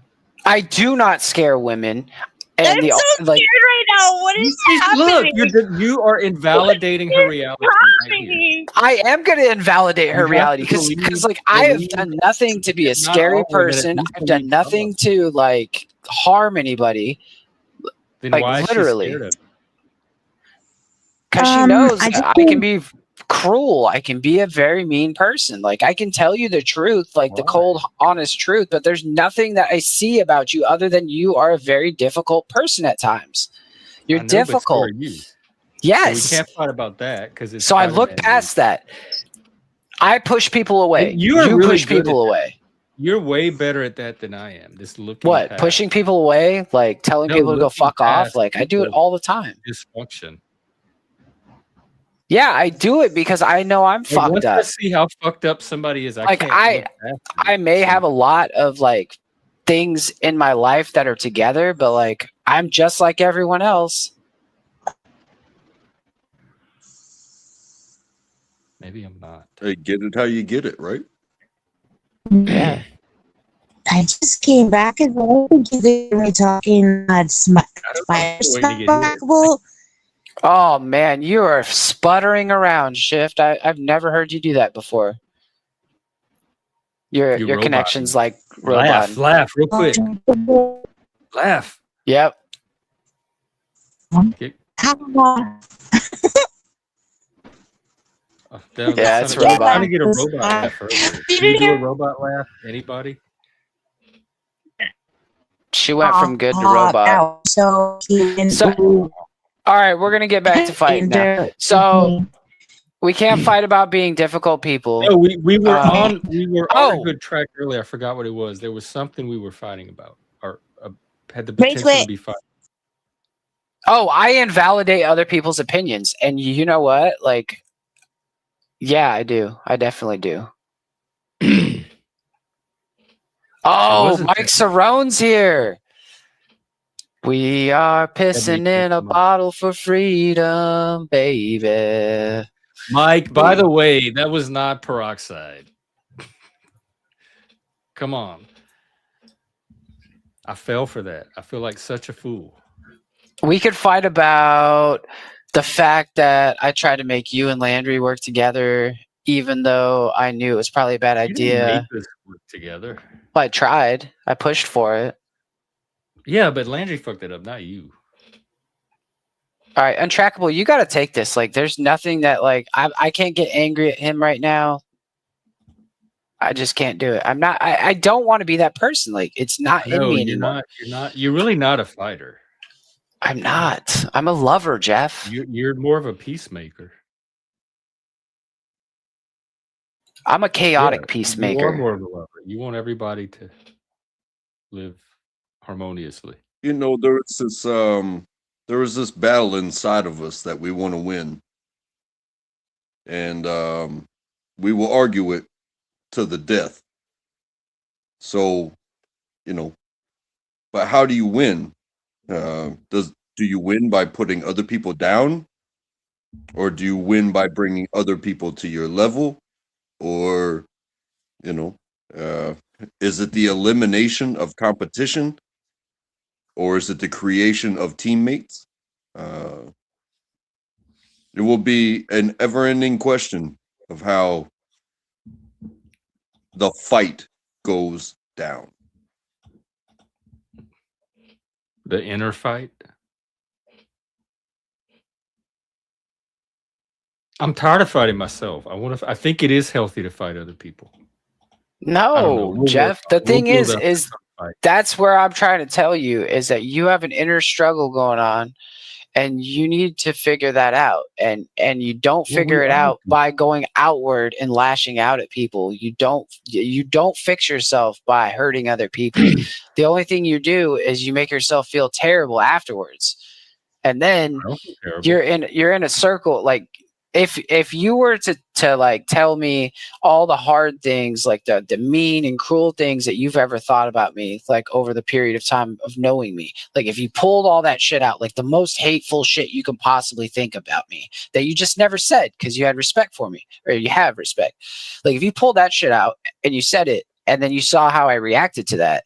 I do not scare women. And I'm so scared right now. What is happening? Look, you are invalidating her reality. I am going to invalidate her reality because I have done nothing to be a scary person. I've done nothing to harm anybody. Then Like, why is literally. she scared of it? Because she knows I just I can be cruel. I can be a very mean person. Like, I can tell you the truth, like the Why? cold, honest truth, but there's nothing that I see about you other than you are a very difficult person at times. You're I know, but so difficult. are you. So we Yes. can't fight about that because it's So I look Spider-Man past movie. that. I push people away. And you are really push good at people that. away. You're way better at that than I am. Just looking What? past. Pushing people away? Like telling No, people to go looking fuck off? past Like, I do it people's all the time. dysfunction. Yeah, I do it because I know I'm Like, fucked once I up. see how fucked up somebody is, I Like, can't look past it. I may have a lot of like things in my life that are together, but like I'm just like everyone else. Maybe I'm not. Hey, get it how you get it, right? Yeah. I just came back and I think you hear me talking spider waiting to get hit. sparkle. Oh man, you are sputtering around, Shift. I've never heard you do that before. Your You're connection's roboting. like robot. Laugh real quick. Laugh. Yep. Get, Yeah, it's I was robot. trying to get a robot laugh earlier. Can you do a robot laugh? Anybody? She went from good to robot. So, All right, we're gonna get back to fighting now. So we can't fight about being difficult people. No, we were on a Oh. good track earlier. I forgot what it was. There was something we were fighting about, or had the potential to be fighting. Oh, I invalidate other people's opinions, and you know what? Like, yeah, I do. I definitely do. Oh, Mike Cerrone's here. We are pissing in a bottle for freedom, baby. Mike, by the way, that was not peroxide. Come on. I fell for that. I feel like such a fool. We could fight about the fact that I tried to make you and Landry work together, even though I knew it was probably a bad idea. You didn't make us work together. Well, I tried. I pushed for it. Yeah, but Landry fucked it up, not you. All right, Untrackable, you got to take this. Like, there's nothing that, like, I can't get angry at him right now. I just can't do it. I don't want to be that person. Like, it's not in me anymore. You're really not a fighter. I'm not. I'm a lover, Jeff. You're more of a peacemaker. I'm a chaotic peacemaker. You are more of a lover. You want everybody to live harmoniously. You know, there was this battle inside of us that we want to win, and we will argue it to the death. So, you know, but how do you win? Do you win by putting other people down, or do you win by bringing other people to your level, or, you know, is it the elimination of competition, or is it the creation of teammates? It will be an ever-ending question of how the fight goes down. The inner fight. I'm tired of fighting myself. I think it is healthy to fight other people. No, Jeff. The thing is that's where I'm trying to tell you is that you have an inner struggle going on, and you need to figure that out. And you don't figure it out by going outward and lashing out at people. You don't fix yourself by hurting other people. The only thing you do is you make yourself feel terrible afterwards. And then you're in a circle. Like, if you were to like tell me all the hard things, like the mean and cruel things that you've ever thought about me, like over the period of time of knowing me, like if you pulled all that shit out, like the most hateful shit you can possibly think about me that you just never said because you had respect for me, or you have respect. Like if you pulled that shit out and you said it, and then you saw how I reacted to that,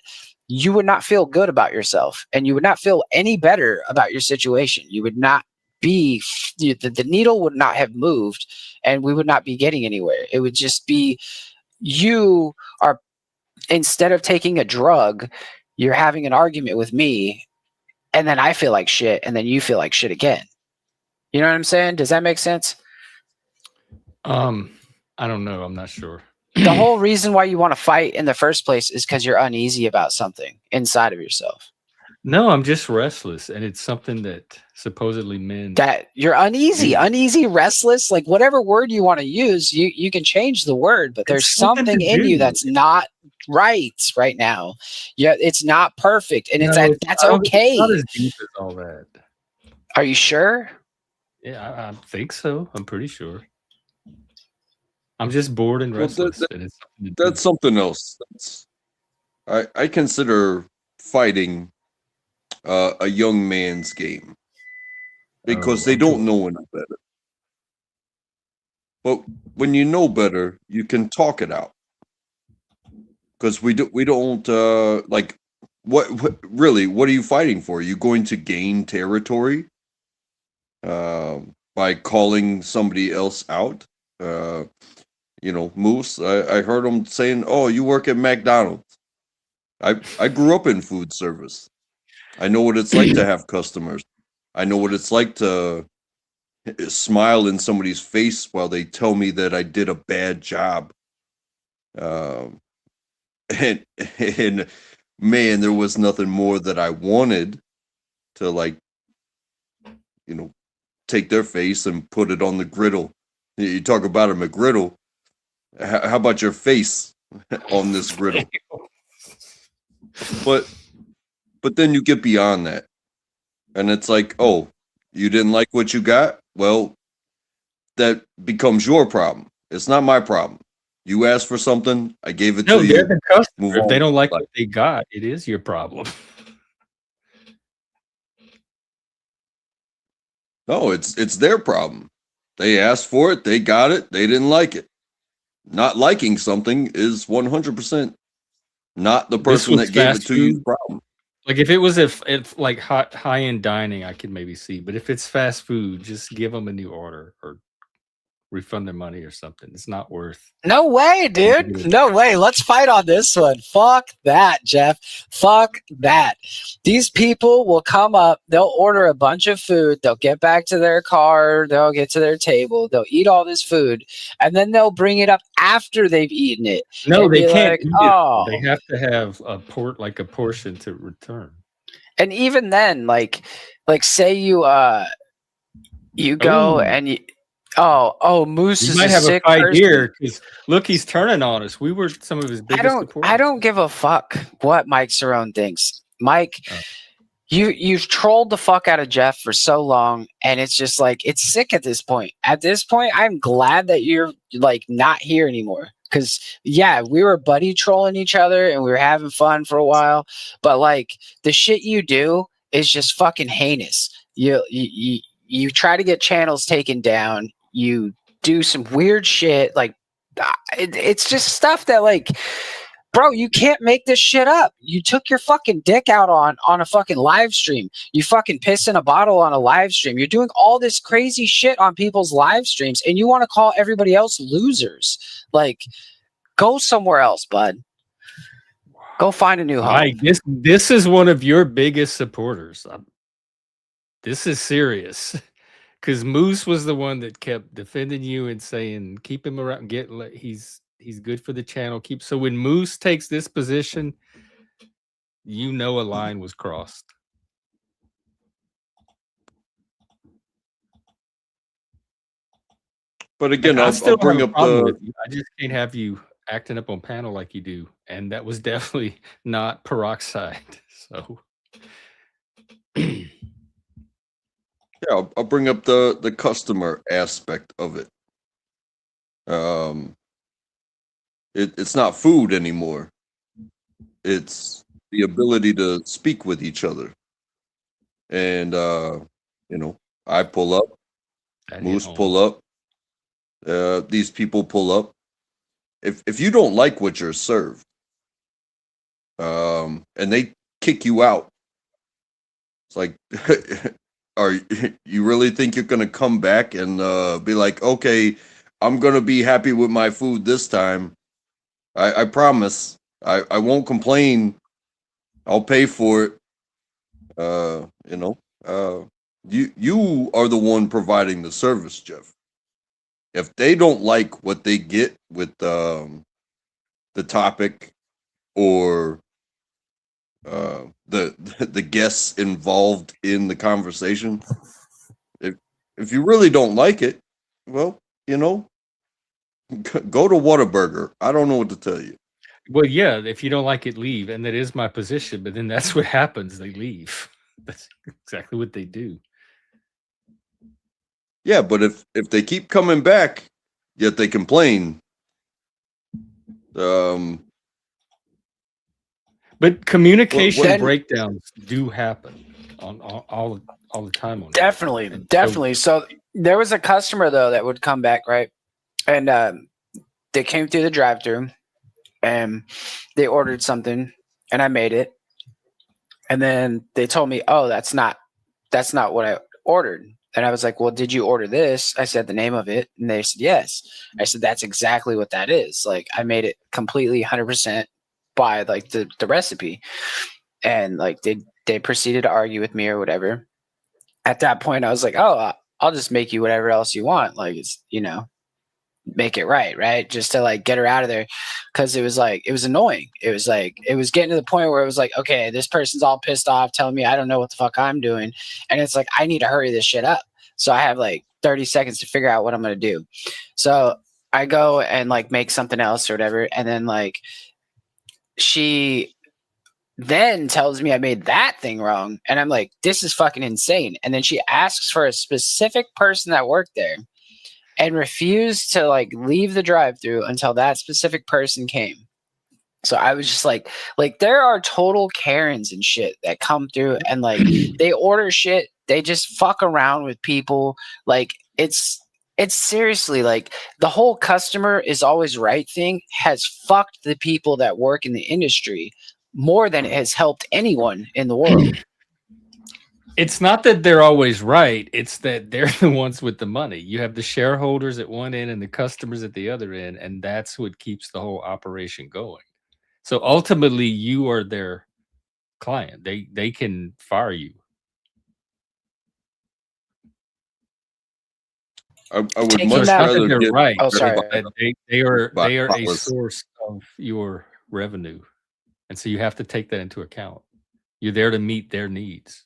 you would not feel good about yourself, and you would not feel any better about your situation. You would not be, the needle would not have moved, and we would not be getting anywhere. It would just be, you are, instead of taking a drug, you're having an argument with me, and then I feel like shit, and then you feel like shit again. You know what I'm saying? Does that make sense? I don't know. I'm not sure. The whole reason why you want to fight in the first place is because you're uneasy about something inside of yourself. No, I'm just restless, and it's something that supposedly men. That you're uneasy, restless, like whatever word you want to use, you can change the word, but there's It's something something to in you do. that's not right now. Yeah, it's not perfect, and No, that's I don't- okay. It's not as deep as all that. Are you sure? Yeah, I think so. I'm pretty sure. I'm just bored and Well, restless, and it's something to do. that's something else. I consider fighting a young man's game because they don't know any better. But when you know better, you can talk it out. Because we don't like what really, what are you fighting for? Are you going to gain territory by calling somebody else out? Moose, I heard him saying, "Oh, you work at McDonald's." I grew up in food service. I know what it's like to have customers. I know what it's like to smile in somebody's face while they tell me that I did a bad job. And and man, there was nothing more that I wanted to take their face and put it on the griddle. You talk about a McGriddle. How about your face on this griddle? But then you get beyond that, and it's like, oh, you didn't like what you got? Well, that becomes your problem. It's not my problem. You asked for something, I gave it No, to they're you. the customer. Move If they on. don't like what they got, it is your problem. No, it's their problem. They asked for it, they got it, they didn't like it. Not liking something is 100% not the This person was that gave it fast to you's food. problem. Like if it was if like high end dining, I could maybe see. But if it's fast food, just give them a new order or refund their money or something. It's not worth. No way, dude. No way. Let's fight on this one. Fuck that, Jeff. Fuck that. These people will come up, they'll order a bunch of food, they'll get back to their car, they'll get to their table, they'll eat all this food, and then they'll bring it up after they've eaten it. No, and they be can't. like, Eat it. oh. They have to have a portion to return. And even then, like say you go and you Moose You is might a have a sick fight person. here because look, he's turning on us. We were some of his biggest supporters. I don't give a fuck what Mike Cerrone thinks. Mike, you've trolled the fuck out of Jeff for so long, and it's just like it's sick at this point. At this point, I'm glad that you're like not here anymore. Because yeah, we were buddy trolling each other and we were having fun for a while, but like the shit you do is just fucking heinous. You try to get channels taken down. You do some weird shit. Like it's just stuff that like, bro, you can't make this shit up. You took your fucking dick out on a fucking live stream. You fucking piss in a bottle on a live stream. You're doing all this crazy shit on people's live streams, and you want to call everybody else losers. Like, go somewhere else, bud. Go find a new home. Mike, this is one of your biggest supporters. This is serious. Because Moose was the one that kept defending you and saying, "Keep him around. He's good for the channel." So when Moose takes this position, you know a line was crossed. But again, Like, I'll bring up the. I just can't have you acting up on panel like you do, and that was definitely not peroxide. So. Yeah, I'll bring up the customer aspect of it. It's not food anymore. It's the ability to speak with each other. And I pull up, Moose pull up, these people pull up. If you don't like what you're served, and they kick you out, it's like are you really think you're gonna come back and be like, okay, I'm gonna be happy with my food this time? I promise. I won't complain. I'll pay for it. You know, you are the one providing the service, Jeff. If they don't like what they get with the topic or the guests involved in the conversation, if you really don't like it, well, you know, go to Whataburger. I don't know what to tell you. Well, yeah, if you don't like it, leave. And that is my position. But then that's what happens. They leave. That's exactly what they do. Yeah, but if they keep coming back, yet they complain, But communication Then- breakdowns do happen on all the time on Definitely, And so- definitely. So there was a customer though that would come back, right? And they came through the drive-through, and they ordered something, and I made it. And then they told me, "Oh, that's not what I ordered." And I was like, "Well, did you order this?" I said the name of it, and they said yes. I said, "That's exactly what that is. Like, I made it completely 100% by like the recipe." And like they proceeded to argue with me or whatever. At that point, I was like, "Oh, I'll just make you whatever else you want. Like, it's, you know, make it right? Just to like get her out of there." Cause it was like, it was annoying. It was like, it was getting to the point where it was like, okay, this person's all pissed off telling me I don't know what the fuck I'm doing. And it's like, I need to hurry this shit up. So I have like 30 seconds to figure out what I'm going to do. So I go and like make something else or whatever. And then like, she then tells me I made that thing wrong. And I'm like, this is fucking insane. And then she asks for a specific person that worked there and refused to like leave the drive-through until that specific person came. So I was just like there are total Karens and shit that come through and like they order shit, they just fuck around with people. Like it's seriously like the whole customer is always right thing has fucked the people that work in the industry more than it has helped anyone in the world. It's not that they're always right. It's that they're the ones with the money. You have the shareholders at one end and the customers at the other end, and that's what keeps the whole operation going. So ultimately, you are their client. They can fire you. I would Taking much that- rather they're get right. Oh, sorry. They are By a policy. source of your revenue, and so you have to take that into account. You're there to meet their needs.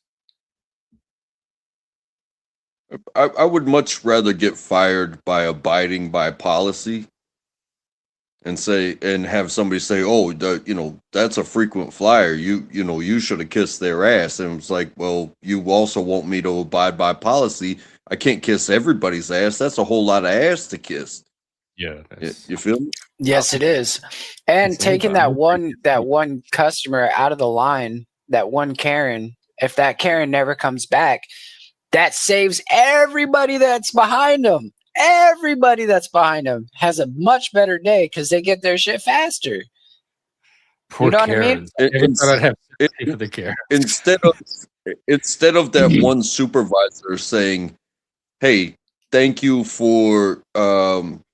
I would much rather get fired by abiding by policy and say and have somebody say, "Oh, you know, that's a frequent flyer. You know, you should have kissed their ass." And it's like, well, you also want me to abide by policy. I can't kiss everybody's ass. That's a whole lot of ass to kiss. Yeah, You feel me? Yes, it is. And It's taking anybody. that one customer out of the line, that one Karen, if that Karen never comes back, that saves everybody that's behind them. Everybody that's behind them has a much better day because they get their shit faster. Poor know what I mean? Karens. I never thought I'd have sympathy for the Karens. Instead of that one supervisor saying, "Hey, thank you for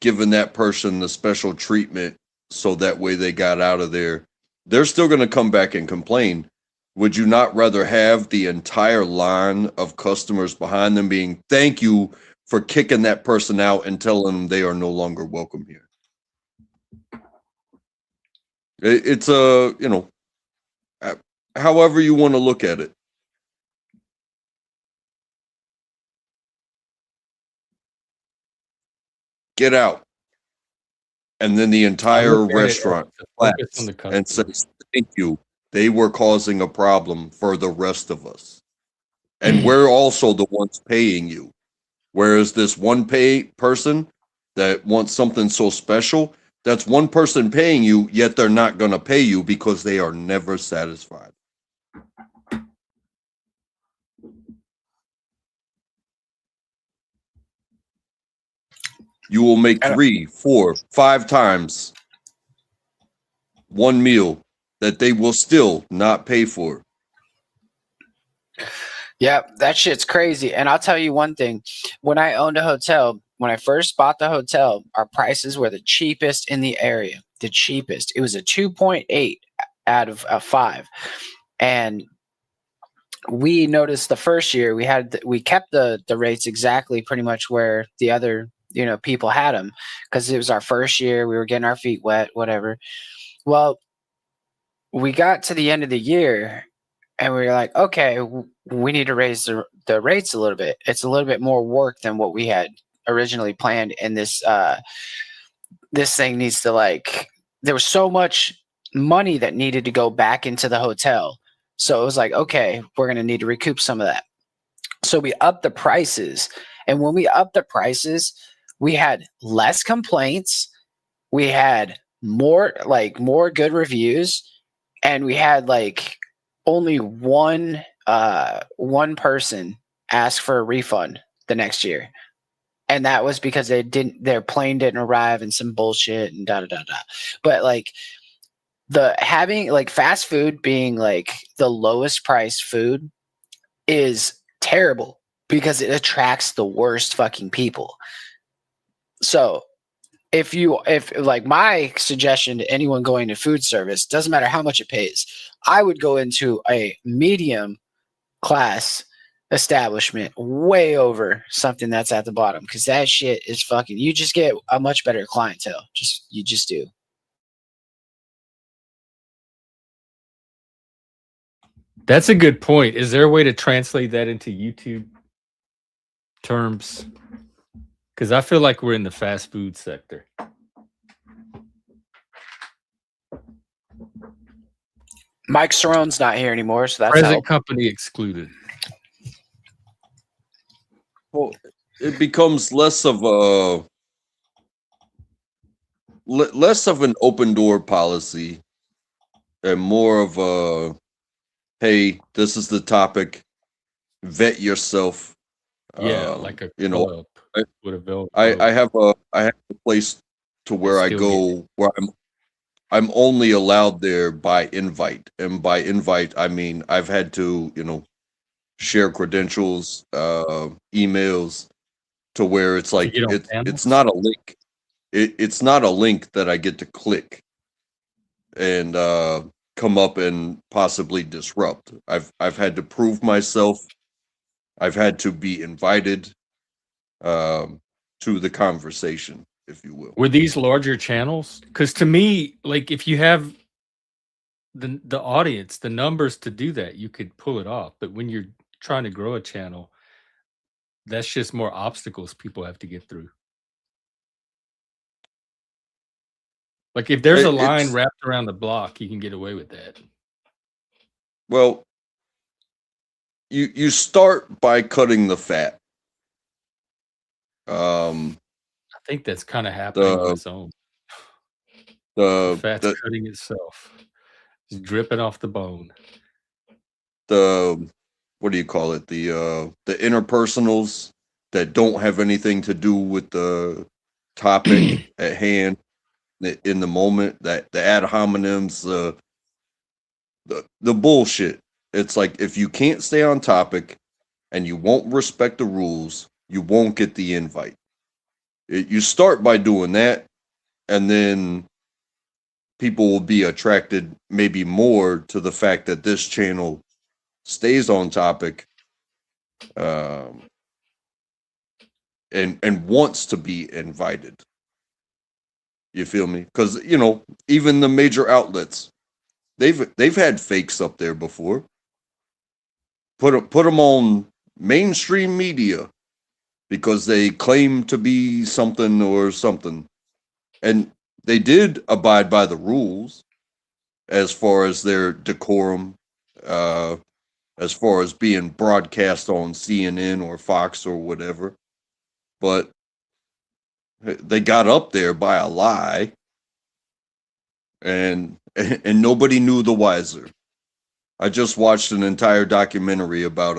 giving that person the special treatment so that way they got out of there," they're still going to come back and complain. Would you not rather have the entire line of customers behind them being, "Thank you for kicking that person out and telling them they are no longer welcome here"? It's a, you know, however you want to look at it. Get out. And then the entire look at it as restaurant to focus claps on the and customers. says, "Thank you. They were causing a problem for the rest of us. And we're also the ones paying you." Whereas this one pay person that wants something so special, that's one person paying you, yet they're not going to pay you because they are never satisfied. You will make 3, 4, 5 times one meal that they will still not pay for. Yeah, that shit's crazy. And I'll tell you one thing. When I owned a hotel, when I first bought the hotel, our prices were the cheapest in the area. The cheapest. It was a 2.8 out of a 5. And we noticed the first year we kept the rates exactly pretty much where the other people had them, because it was our first year, we were getting our feet wet, whatever. Well, we got to the end of the year and we were like, okay, we need to raise the rates a little bit. It's a little bit more work than what we had originally planned, and this thing needs to, like, there was so much money that needed to go back into the hotel. So it was like, okay, we're going to need to recoup some of that. So we upped the prices. And when we upped the prices, we had less complaints. We had more good reviews. And we had like only one person ask for a refund the next year. And that was because their plane didn't arrive and some bullshit and da da da da. But like, having like fast food being like the lowest priced food is terrible because it attracts the worst fucking people. So if like, my suggestion to anyone going to food service, doesn't matter how much it pays, I would go into a medium class establishment way over something that's at the bottom, because that shit is fucking, you just get a much better clientele. You just do. That's a good point. Is there a way to translate that into YouTube terms? Because I feel like we're in the fast food sector. Mike Cerrone's not here anymore, so that's Present help. company excluded. Well, it becomes less of an open door policy and more of a, hey, this is the topic, vet yourself. Yeah, like a club with a velvet. I have a place to where I go where I'm only allowed there by invite, and by invite I mean I've had to share credentials, emails, to where it's like it's not a link. It's not a link that I get to click and come up and possibly disrupt. I've had to prove myself. I've had to be invited to the conversation, if you will. Were these larger channels? Because to me, like, if you have the audience, the numbers to do that, you could pull it off. But when you're trying to grow a channel, that's just more obstacles people have to get through. Like, if there's a line wrapped around the block, you can get away with that. Well, you start by cutting the fat. I think that's kind of happening on its own. The fat's cutting itself. It's dripping off the bone. What do you call it? The interpersonals that don't have anything to do with the topic at hand in the moment, that the ad hominems, the bullshit. It's like, if you can't stay on topic and you won't respect the rules, you won't get the invite. You start by doing that, and then people will be attracted maybe more to the fact that this channel stays on topic, and wants to be invited. You feel me? Because even the major outlets, they've had fakes up there before. Put them on mainstream media because they claim to be something or something, and they did abide by the rules as far as their decorum, as far as being broadcast on CNN or Fox or whatever. But they got up there by a lie, and nobody knew the wiser. I just watched an entire documentary about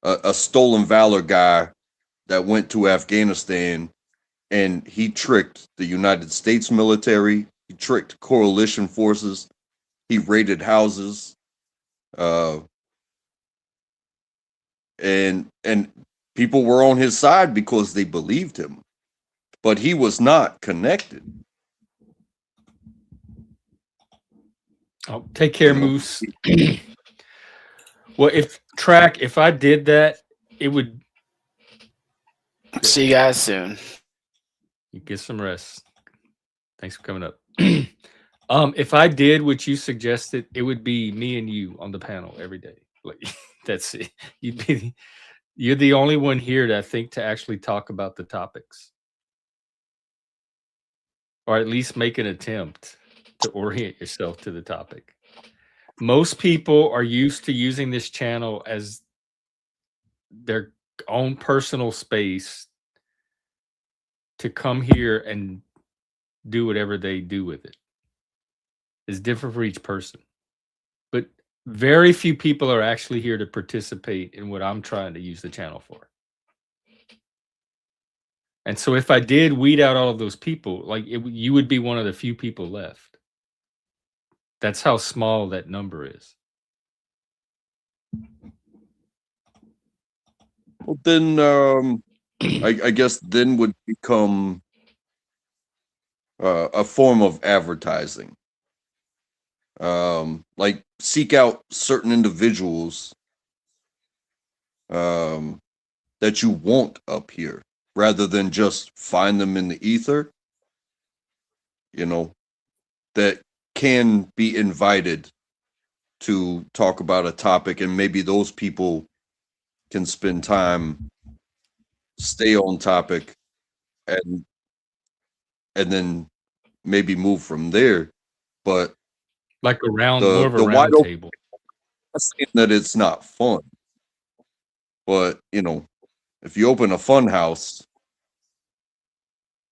a stolen valor guy that went to Afghanistan, and he tricked the United States military. He tricked coalition forces. He raided houses, and people were on his side because they believed him, but he was not connected. Oh, take care, You know, Moose. Well, if I did that, it would See you guys soon. you get some rest. Thanks for coming up. If I did what you suggested, it would be me and you on the panel every day. Like that's it. You're the only one here that I think to actually talk about the topics. Or at least make an attempt to orient yourself to the topic. Most people are used to using this channel as their own personal space to come here and do whatever they do with it. It's different for each person. But very few people are actually here to participate in what I'm trying to use the channel for. And so if I did weed out all of those people, like you would be one of the few people left. That's how small that number is. well, then I guess then would become a form of advertising. Like seek out certain individuals that you want up here, rather than just find them in the ether. You know, that can be invited to talk about a topic, and maybe those people can spend time, stay on topic, and then maybe move from there. But Like more of a the wide round open, table. not saying that it's not fun, but you know, if you open a fun house,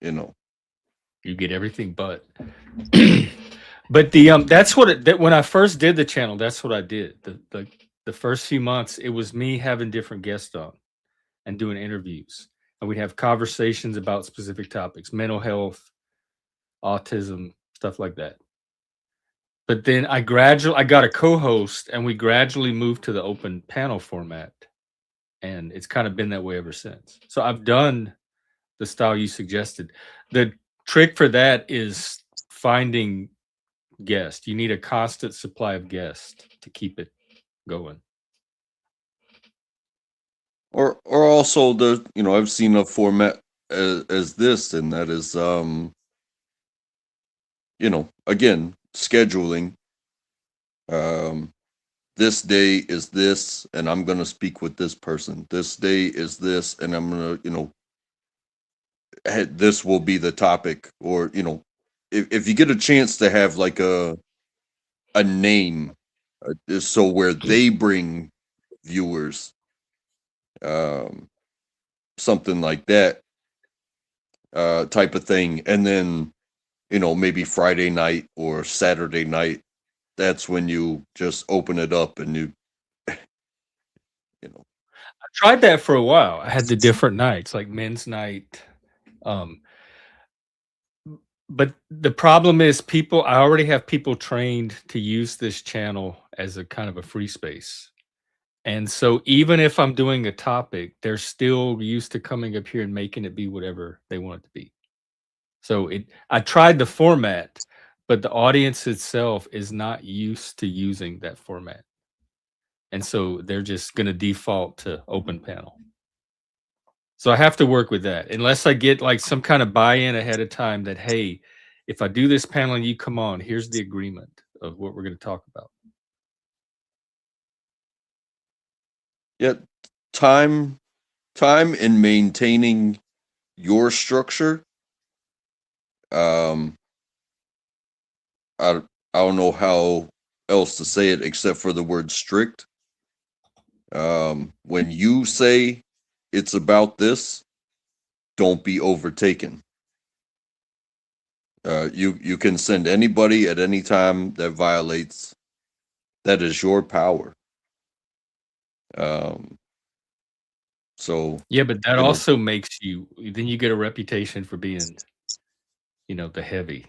you know, You get everything but. But that's what that when I first did the channel, that's what I did. The first few months, it was me having different guests on and doing interviews. And we'd have conversations about specific topics, mental health, autism, stuff like that. But then I got a co-host and we gradually moved to the open panel format. And it's kind of been that way ever since. So I've done the style you suggested. The trick for that is finding guests. You need a constant supply of guests to keep it going. or also the, you know, I've seen a format as this, and that is you know, again, scheduling. This day is this, and I'm gonna speak with this person. This day is this, and I'm gonna, you know, this will be the topic. Or, you know, if you get a chance to have like a name, so where they bring viewers, something like that, type of thing, and then, you know, maybe Friday night or Saturday night, that's when you just open it up and you know. I tried that for a while. I had the different nights, like men's night. But the problem is I already have people trained to use this channel as a kind of a free space. And so even if I'm doing a topic, they're still used to coming up here and making it be whatever they want it to be. So I tried the format, but the audience itself is not used to using that format. And so they're just going to default to open panel. So I have to work with that unless I get like some kind of buy-in ahead of time that, hey, if I do this panel and you come on, here's the agreement of what we're going to talk about. Yet time in maintaining your structure, I don't know how else to say it except for the word strict. When you say it's about this, don't be overtaken. You can send anybody at any time that violates. That is your power. So yeah, but that you know, also makes you, then you get a reputation for being, you know, the heavy.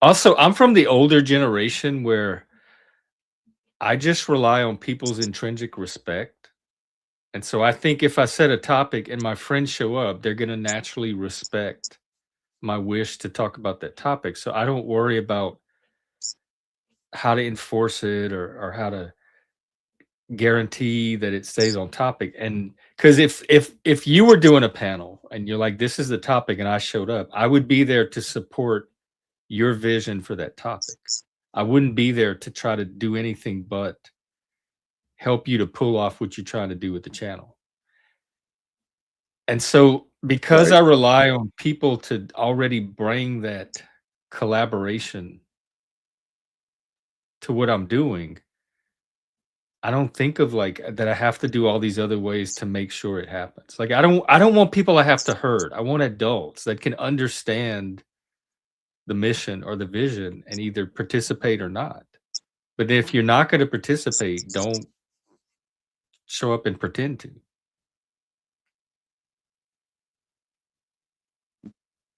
Also, I'm from the older generation where I just rely on people's intrinsic respect. And so I think if I set a topic and my friends show up, they're going to naturally respect my wish to talk about that topic. So I don't worry about how to enforce it or how to guarantee that it stays on topic. And because if you were doing a panel and you're like, this is the topic, and I showed up, I would be there to support your vision for that topic. I wouldn't be there to try to do anything but help you to pull off what you're trying to do with the channel. And so because Right. I rely on people to already bring that collaboration to what I'm doing, I don't think of like that I have to do all these other ways to make sure it happens. Like I don't want people I have to herd. I want adults that can understand the mission or the vision and either participate or not. But if you're not going to participate, don't show up and pretend to.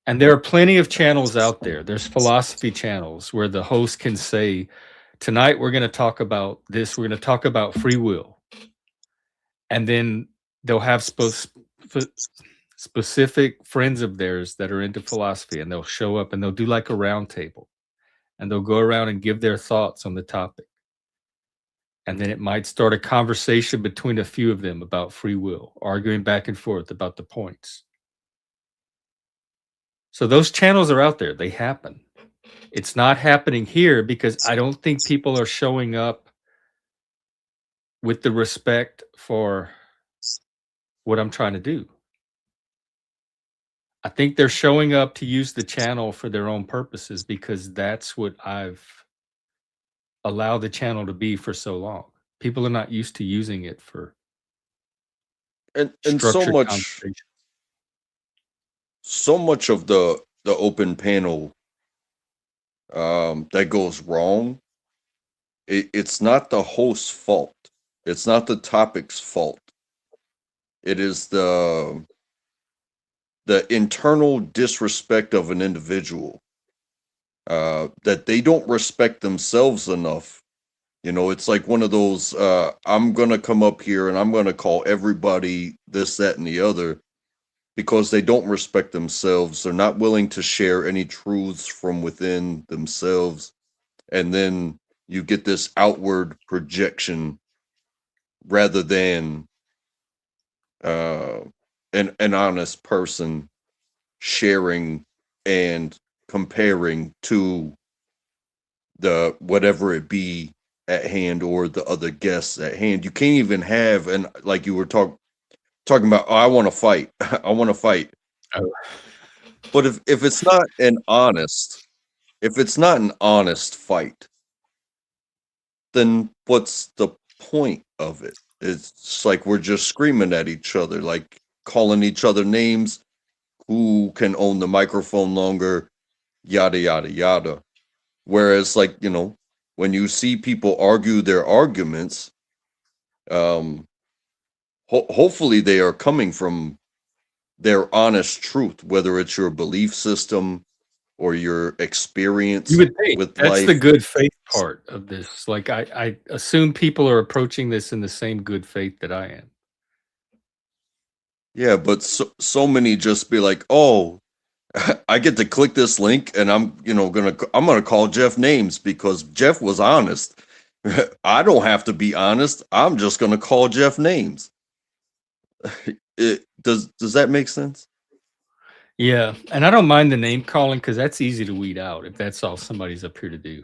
And there are plenty of channels out there. There's philosophy channels where the host can say, tonight we're going to talk about this. We're going to talk about free will. And then they'll have specific friends of theirs that are into philosophy, and they'll show up and they'll do like a round table. And they'll go around and give their thoughts on the topic. And then it might start a conversation between a few of them about free will, arguing back and forth about the points. So those channels are out there. They happen. It's not happening here because I don't think people are showing up with the respect for what I'm trying to do. I think they're showing up to use the channel for their own purposes because that's what I've allowed the channel to be for so long. People are not used to using it for And structured conversation. so much of the open panel that goes wrong, it's not the host's fault. It's not the topic's fault. It is the internal disrespect of an individual, that they don't respect themselves enough. You know, it's like one of those, I'm going to come up here and I'm going to call everybody this, that, and the other, because they don't respect themselves. They're not willing to share any truths from within themselves. And then you get this outward projection rather than an honest person sharing and comparing to the whatever it be at hand or the other guests at hand. You can't even have, and like you were talking about, oh, I want to fight. I want to fight. Oh. But if it's not an honest fight, then what's the point of it? It's like we're just screaming at each other, like calling each other names, who can own the microphone longer, yada yada yada. Whereas, like, you know, when you see people argue their arguments, hopefully they are coming from their honest truth, whether it's your belief system or your experience You would think with that's life. the good faith part of this. Like I assume people are approaching this in the same good faith that I am. Yeah, but so many just be like, oh, I get to click this link and I'm gonna call Jeff names because Jeff was honest. I don't have to be honest. I'm just gonna call Jeff names. Does that make sense? Yeah, and I don't mind the name calling because that's easy to weed out if that's all somebody's up here to do.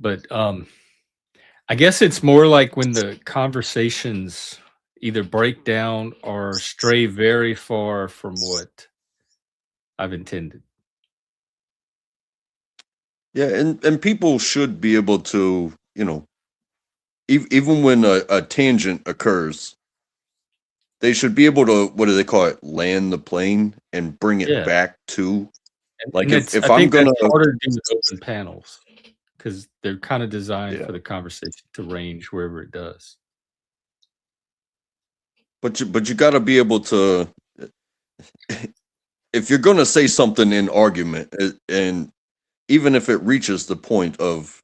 But I guess it's more like when the conversations either break down or stray very far from what I've intended. Yeah, and people should be able to, you know, even when a tangent occurs, they should be able to, what do they call it, land the plane and bring it Yeah. back to, like, And if I I'm think gonna, that's harder to do with open panels because they're kind of designed Yeah. for the conversation to range wherever it does. but you got to be able to, if you're gonna say something in argument, and even if it reaches the point of,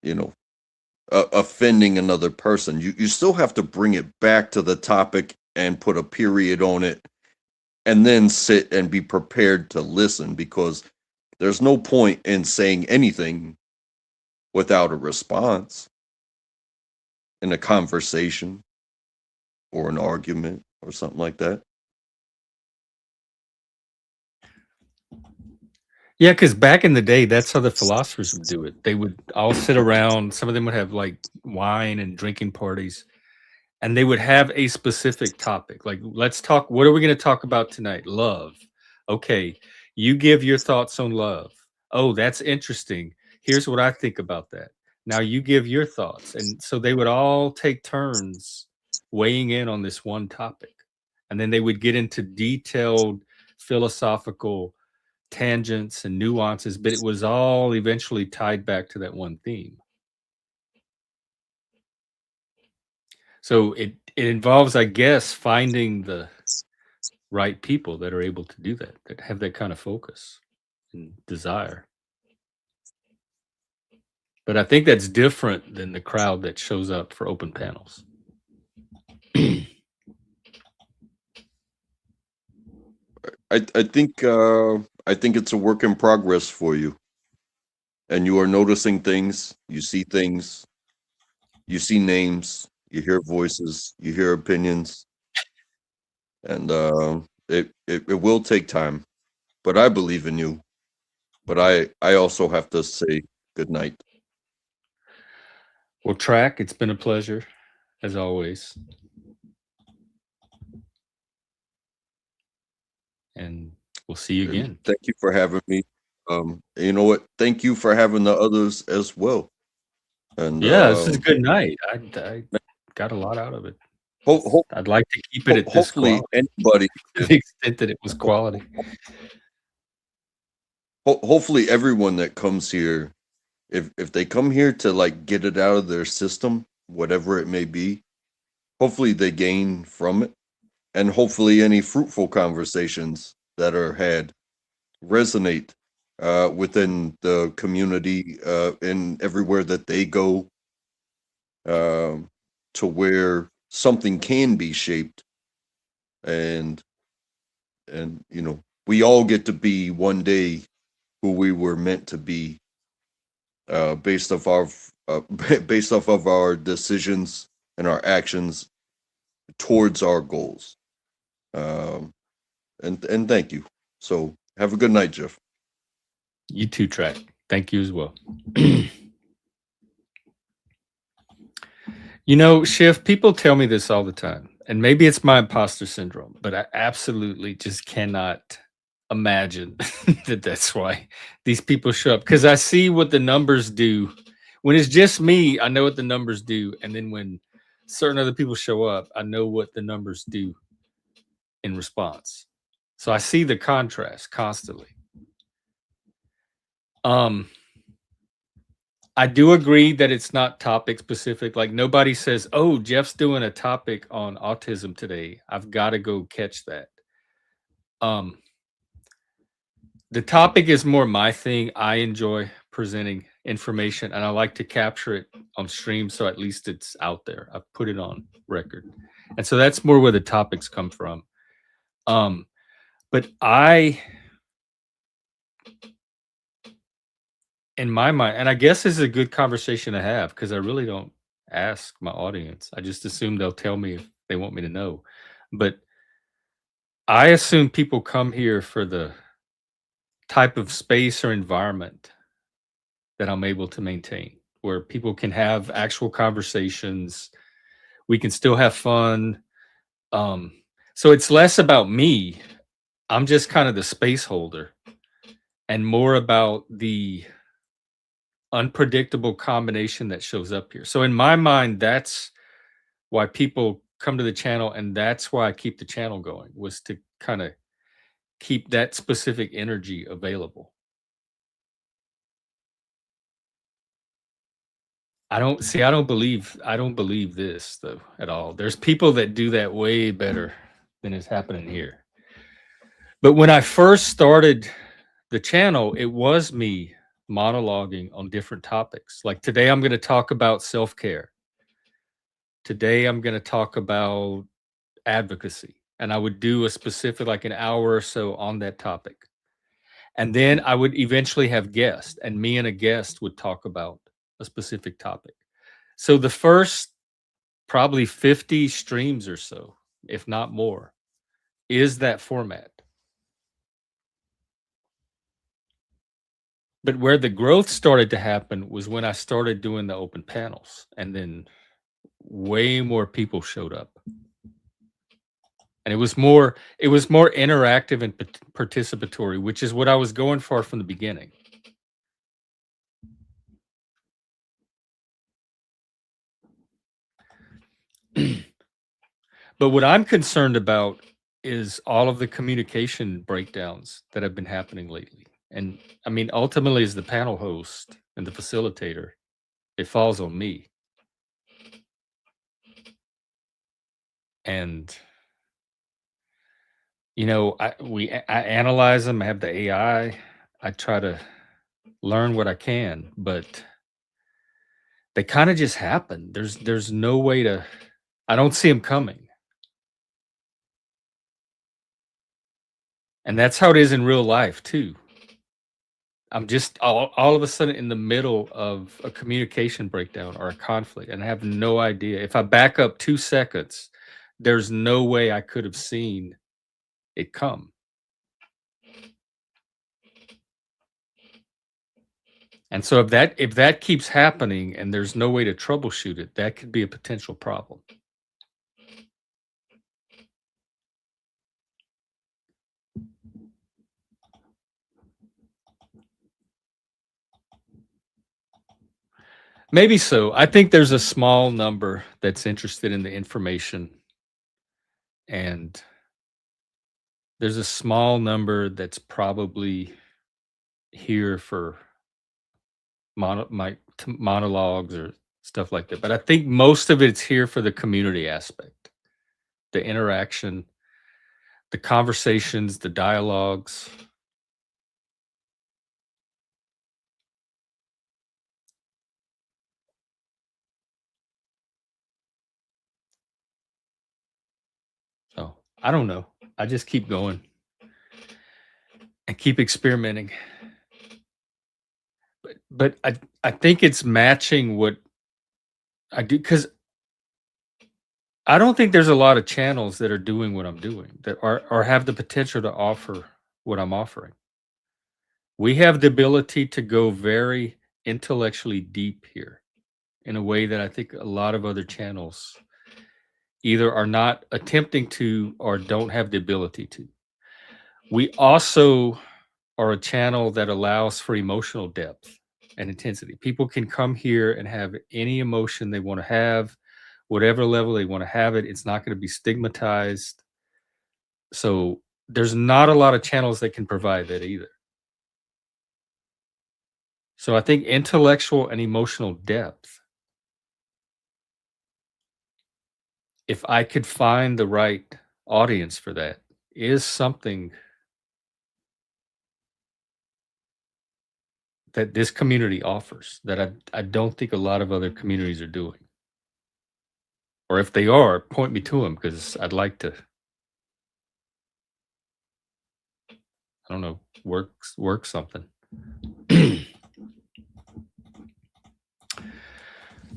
you know, offending another person, you still have to bring it back to the topic and put a period on it, and then sit and be prepared to listen, because There's no point in saying anything without a response in a conversation or an argument or something like that. Yeah, because back in the day, that's how the philosophers would do it. They would all sit around. Some of them would have like wine and drinking parties, and they would have a specific topic. Like, let's talk. What are we going to talk about tonight? Love. Okay, you give your thoughts on love. Oh, that's interesting. Here's what I think about that. Now you give your thoughts, and so they would all take turns weighing in on this one topic, and then they would get into detailed philosophical tangents and nuances, but it was all eventually tied back to that one theme. So it involves, I guess, finding the right people that are able to do that, that have that kind of focus and desire. But I think that's different than the crowd that shows up for open panels. I think it's a work in progress for you, and you are noticing things. You see things. You see names. You hear voices. You hear opinions, and it will take time. But I believe in you. But I also have to say good night. Well, Track, it's been a pleasure, as always. And we'll see you And again. thank you for having me. You know what? Thank you for having the others as well. And Yeah, this is a good night. I got a lot out of it. I'd like to keep it at this hopefully quality, anybody to the extent that it was quality. Hopefully everyone that comes here, if they come here to like get it out of their system, whatever it may be, hopefully they gain from it, and hopefully any fruitful conversations that are had resonate within the community and everywhere that they go, to where something can be shaped, and you know, we all get to be one day who we were meant to be, based off our based off of our decisions and our actions towards our goals. And thank you. So have a good night, Jeff. You too, Track. Thank you as well. You know, Schiff, people tell me this all the time, and maybe it's my imposter syndrome, but I absolutely just cannot imagine that that's why these people show up. Because I see what the numbers do. When it's just me, I know what the numbers do. And then when certain other people show up, I know what the numbers do in response. So I see the contrast constantly. I do agree that it's not topic specific. Like nobody says, "Oh, Jeff's doing a topic on autism today. I've got to go catch that." The topic is more my thing. I enjoy presenting information, and I like to capture it on stream, so at least it's out there. I've put it on record, and so that's more where the topics come from. But in my mind, and I guess this is a good conversation to have because I really don't ask my audience. I just assume they'll tell me if they want me to know. But I assume people come here for the type of space or environment that I'm able to maintain, where people can have actual conversations. We can still have fun. So it's less about me. I'm just kind of the space holder, and more about the unpredictable combination that shows up here. So in my mind, that's why people come to the channel, and that's why I keep the channel going, was to kind of keep that specific energy available. I don't believe this though at all. There's people that do that way better than is happening here. But when I first started the channel, it was me monologuing on different topics. Like today, I'm going to talk about self-care. Today, I'm going to talk about advocacy. And I would do a specific, like an hour or so on that topic. And then I would eventually have guests, and me and a guest would talk about a specific topic. So the first probably 50 streams or so, if not more, is that format. But where the growth started to happen was when I started doing the open panels, and then way more people showed up. And it was more interactive and participatory, which is what I was going for from the beginning. But what I'm concerned about is all of the communication breakdowns that have been happening lately. And I mean, ultimately, as the panel host and the facilitator, it falls on me. And you know, I analyze them. I have the AI. I try to learn what I can, but they kind of just happen. There's no way to. I don't see them coming. And that's how it is in real life too. I'm just all of a sudden in the middle of a communication breakdown or a conflict, and I have no idea. If I back up 2 seconds, there's no way I could have seen it come. And so if that keeps happening and there's no way to troubleshoot it, that could be a potential problem. Maybe so. I think there's a small number that's interested in the information, and there's a small number that's probably here for monologues or stuff like that. But I think most of it's here for the community aspect, the interaction, the conversations, the dialogues. So I don't know. I just keep going and keep experimenting. But I think it's matching what I do, because I don't think there's a lot of channels that are doing what I'm doing, that are or have the potential to offer what I'm offering. We have the ability to go very intellectually deep here in a way that I think a lot of other channels either are not attempting to or don't have the ability to. We also are a channel that allows for emotional depth and intensity. People can come here and have any emotion they want to have, whatever level they want to have it. It's not going to be stigmatized. So there's not a lot of channels that can provide that either. So I think intellectual and emotional depth, if I could find the right audience for that, is something that this community offers that I don't think a lot of other communities are doing. Or if they are, point me to them, because I'd like to, I don't know, work something.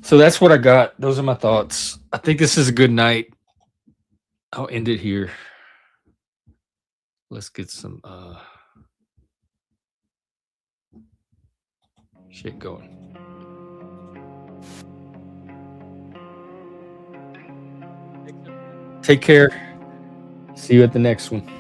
So that's what I got. Those are my thoughts. I think this is a good night. I'll end it here. Let's get some shit going. Take care. See you at the next one.